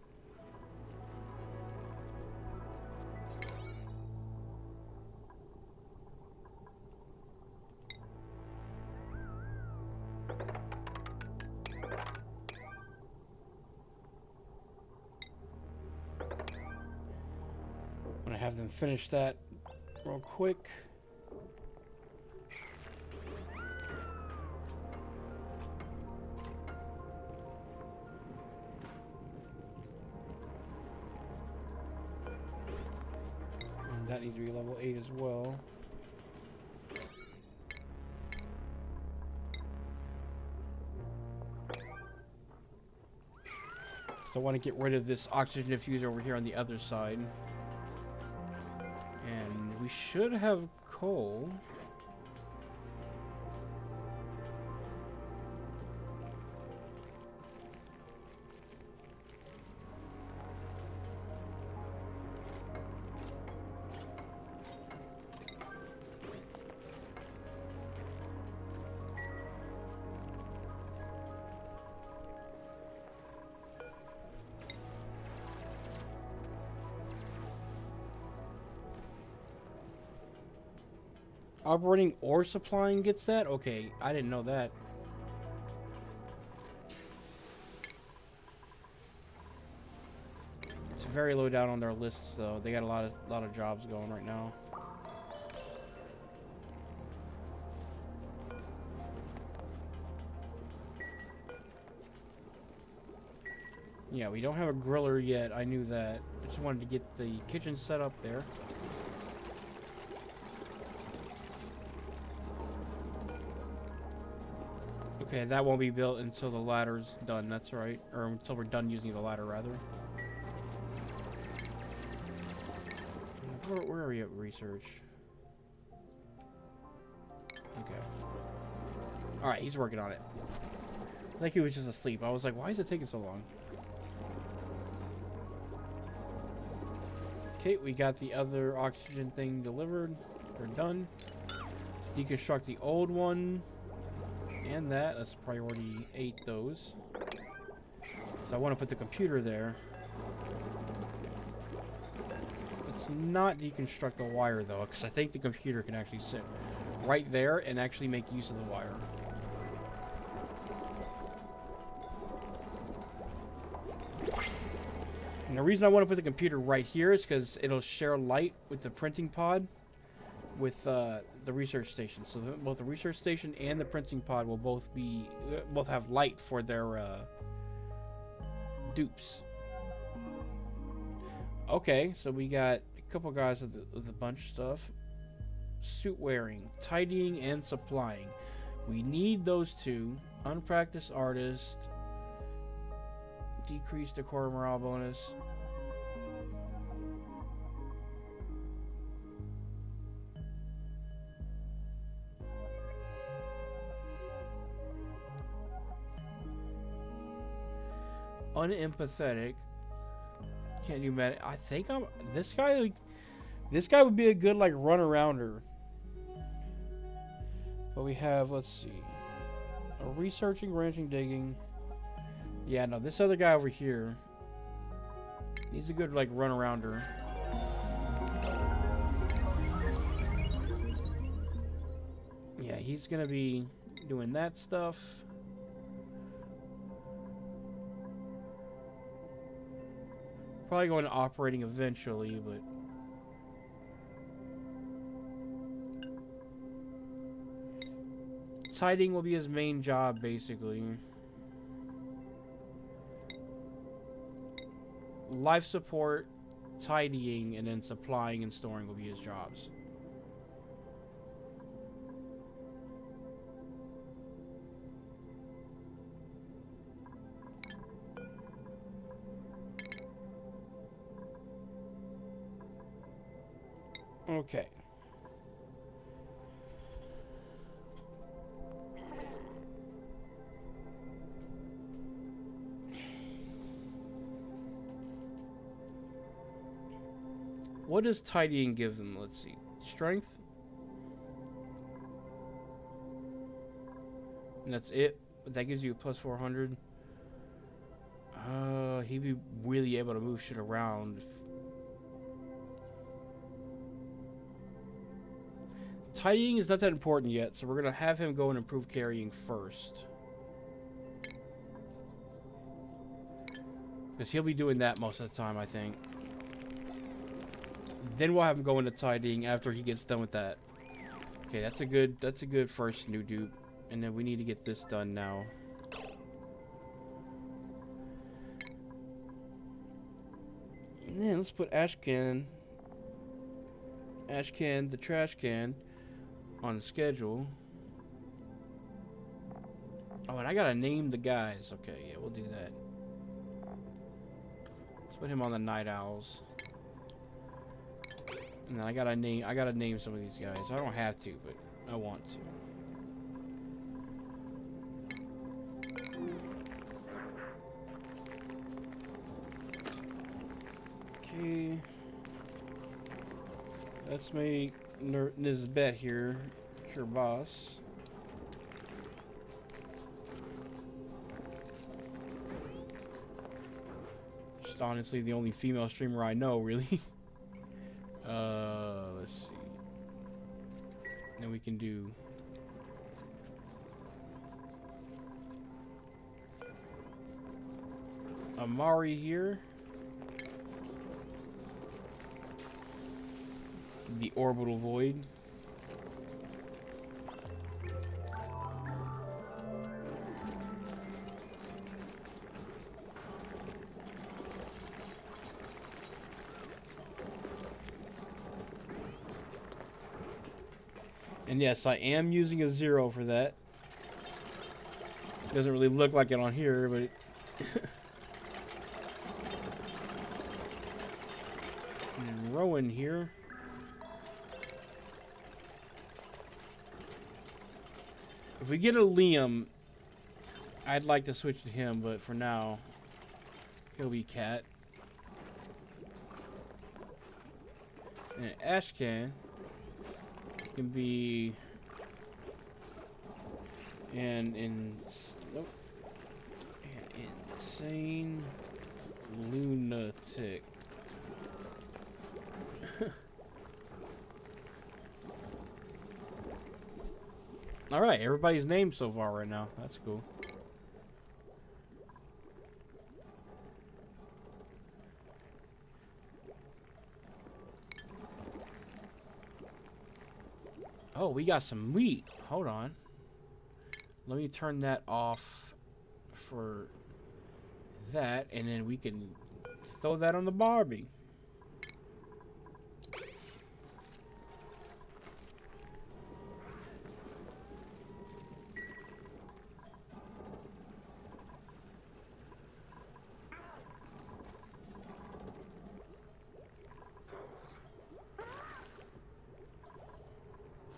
I'm gonna have them finish that real quick. And that needs to be level 8 as well. So I want to get rid of this oxygen diffuser over here on the other side. And we should have coal. Operating or supplying gets that? Okay, I didn't know that. It's very low down on their lists, though. They got a lot of jobs going right now. Yeah, we don't have a griller yet. I knew that. I just wanted to get the kitchen set up there. Okay, that won't be built until the ladder's done, that's right. Or until we're done using the ladder, rather. Where are we at research? Okay. Alright, he's working on it. I think he was just asleep. I was like, why is it taking so long? Okay, we got the other oxygen thing delivered. Or done. Let's deconstruct the old one. And that. Let's priority 8 those. So I want to put the computer there. Let's not deconstruct the wire though, because I think the computer can actually sit right there and actually make use of the wire. And the reason I want to put the computer right here is because it'll share light with the printing pod with the research station. So both the research station and the printing pod will both have light for their dupes. Okay, so we got a couple guys with a bunch of stuff. Suit wearing, tidying, and supplying. We need those two. Unpracticed artist. Decrease decor morale bonus. Unempathetic. Can't do med. I think I'm this guy. Like, this guy would be a good like run arounder. But we have, let's see, a researching, ranching, digging. Yeah, no, this other guy over here, he's a good like run arounder. Yeah, he's gonna be doing that stuff. Probably going to operating eventually, but tidying will be his main job, basically. Life support, tidying, and then supplying and storing will be his jobs. Okay. What does tidying give them? Let's see. Strength. And that's it. But that gives you a plus 400. He'd be really able to move shit around. Tidying is not that important yet, so we're going to have him go and improve carrying first. Because he'll be doing that most of the time, I think. Then we'll have him go into tidying after he gets done with that. Okay, that's a good first new dupe. And then we need to get this done now. And then let's put Ashcan, the trash can, on the schedule. Oh, and I gotta name the guys. Okay, yeah, we'll do that. Let's put him on the night owls. And then I gotta name some of these guys. I don't have to, but I want to. Okay. Let's make Nisbet here your boss. Just honestly the only female streamer I know, really. Let's see. Then we can do Amari here. The orbital void. And yes, I am using a 0 for that. Doesn't really look like it on here, but it and Rowan here. If we get a Liam, I'd like to switch to him, but for now, he'll be Cat. And Ashcan can be an insane lunatic. All right, everybody's named so far right now. That's cool. Oh, we got some meat. Hold on. Let me turn that off for that, and then we can throw that on the Barbie.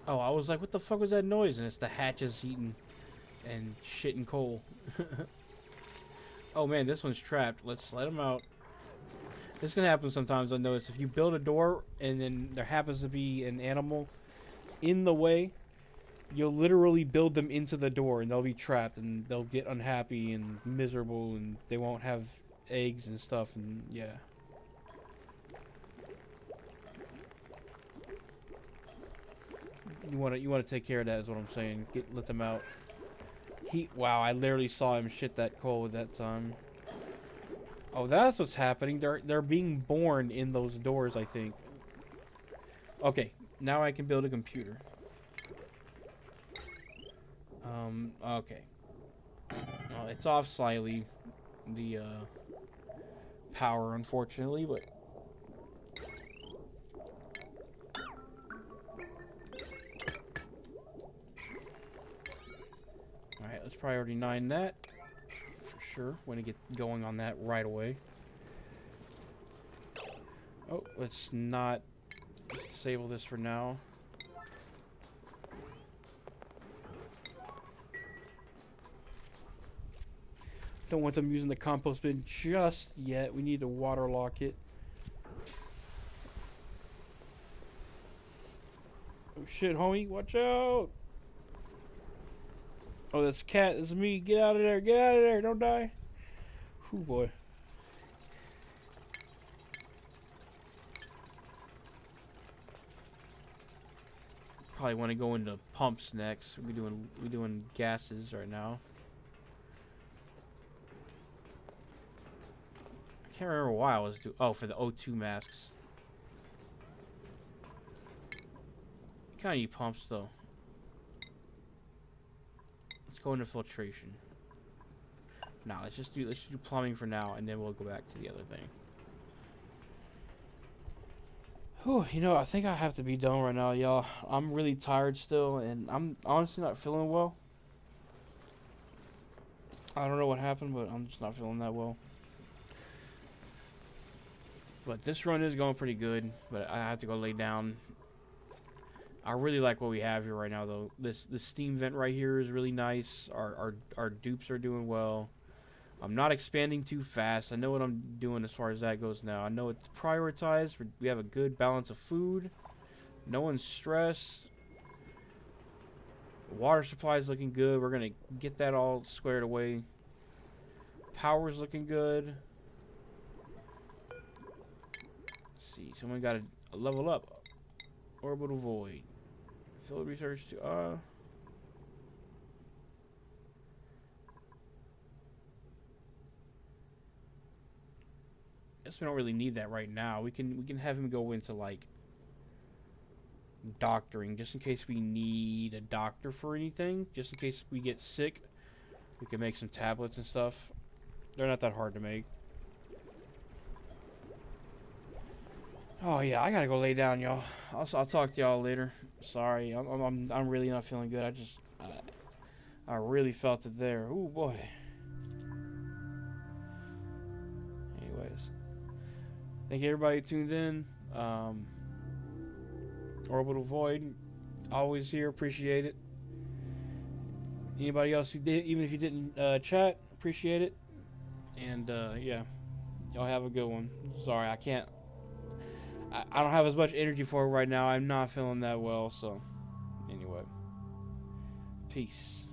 Oh, I was like, what the fuck was that noise? And it's the hatches eating and shitting coal. Oh man, this one's trapped. Let's let him out. This can happen sometimes, I notice. If you build a door and then there happens to be an animal in the way, you'll literally build them into the door and they'll be trapped and they'll get unhappy and miserable and they won't have eggs and stuff, and yeah. You want to take care of that is what I'm saying. Let them out. Wow, I literally saw him shit that coal at that time. Oh, that's what's happening. They're being born in those doors, I think. Okay, now I can build a computer. Okay. Well, it's off slightly, the power, unfortunately, but alright, let's priority 9 that. For sure. Want to get going on that right away. Oh, let's disable this for now. Don't want them using the compost bin just yet. We need to waterlock it. Oh shit, homie, watch out! Oh, that's Cat. That's me. Get out of there. Get out of there. Don't die. Ooh, boy. Probably want to go into pumps next. We're doing gases right now. I can't remember why I was doing. Oh, for the O2 masks. Kind of need pumps though. Go into filtration. Nah, let's just do plumbing for now, and then we'll go back to the other thing. Whew, you know, I think I have to be done right now, y'all. I'm really tired still, and I'm honestly not feeling well. I don't know what happened, but I'm just not feeling that well. But this run is going pretty good, but I have to go lay down. I really like what we have here right now, though. This steam vent right here is really nice. Our dupes are doing well. I'm not expanding too fast. I know what I'm doing as far as that goes now. I know it's prioritized. We have a good balance of food. No one's stressed. Water supply is looking good. We're going to get that all squared away. Power's looking good. Let's see. Someone got a level up. Orbital void. Field research to guess we don't really need that right now. We can have him go into like doctoring just in case we need a doctor for anything. Just in case we get sick, we can make some tablets and stuff. They're not that hard to make. Oh yeah, I gotta go lay down, y'all. I'll talk to y'all later. Sorry, I'm really not feeling good. I really felt it there. Ooh boy. Anyways, thank you everybody who tuned in. Orbital Void, always here. Appreciate it. Anybody else who did, even if you didn't chat, appreciate it. And yeah, y'all have a good one. Sorry, I can't. I don't have as much energy for it right now. I'm not feeling that well. So, anyway, peace.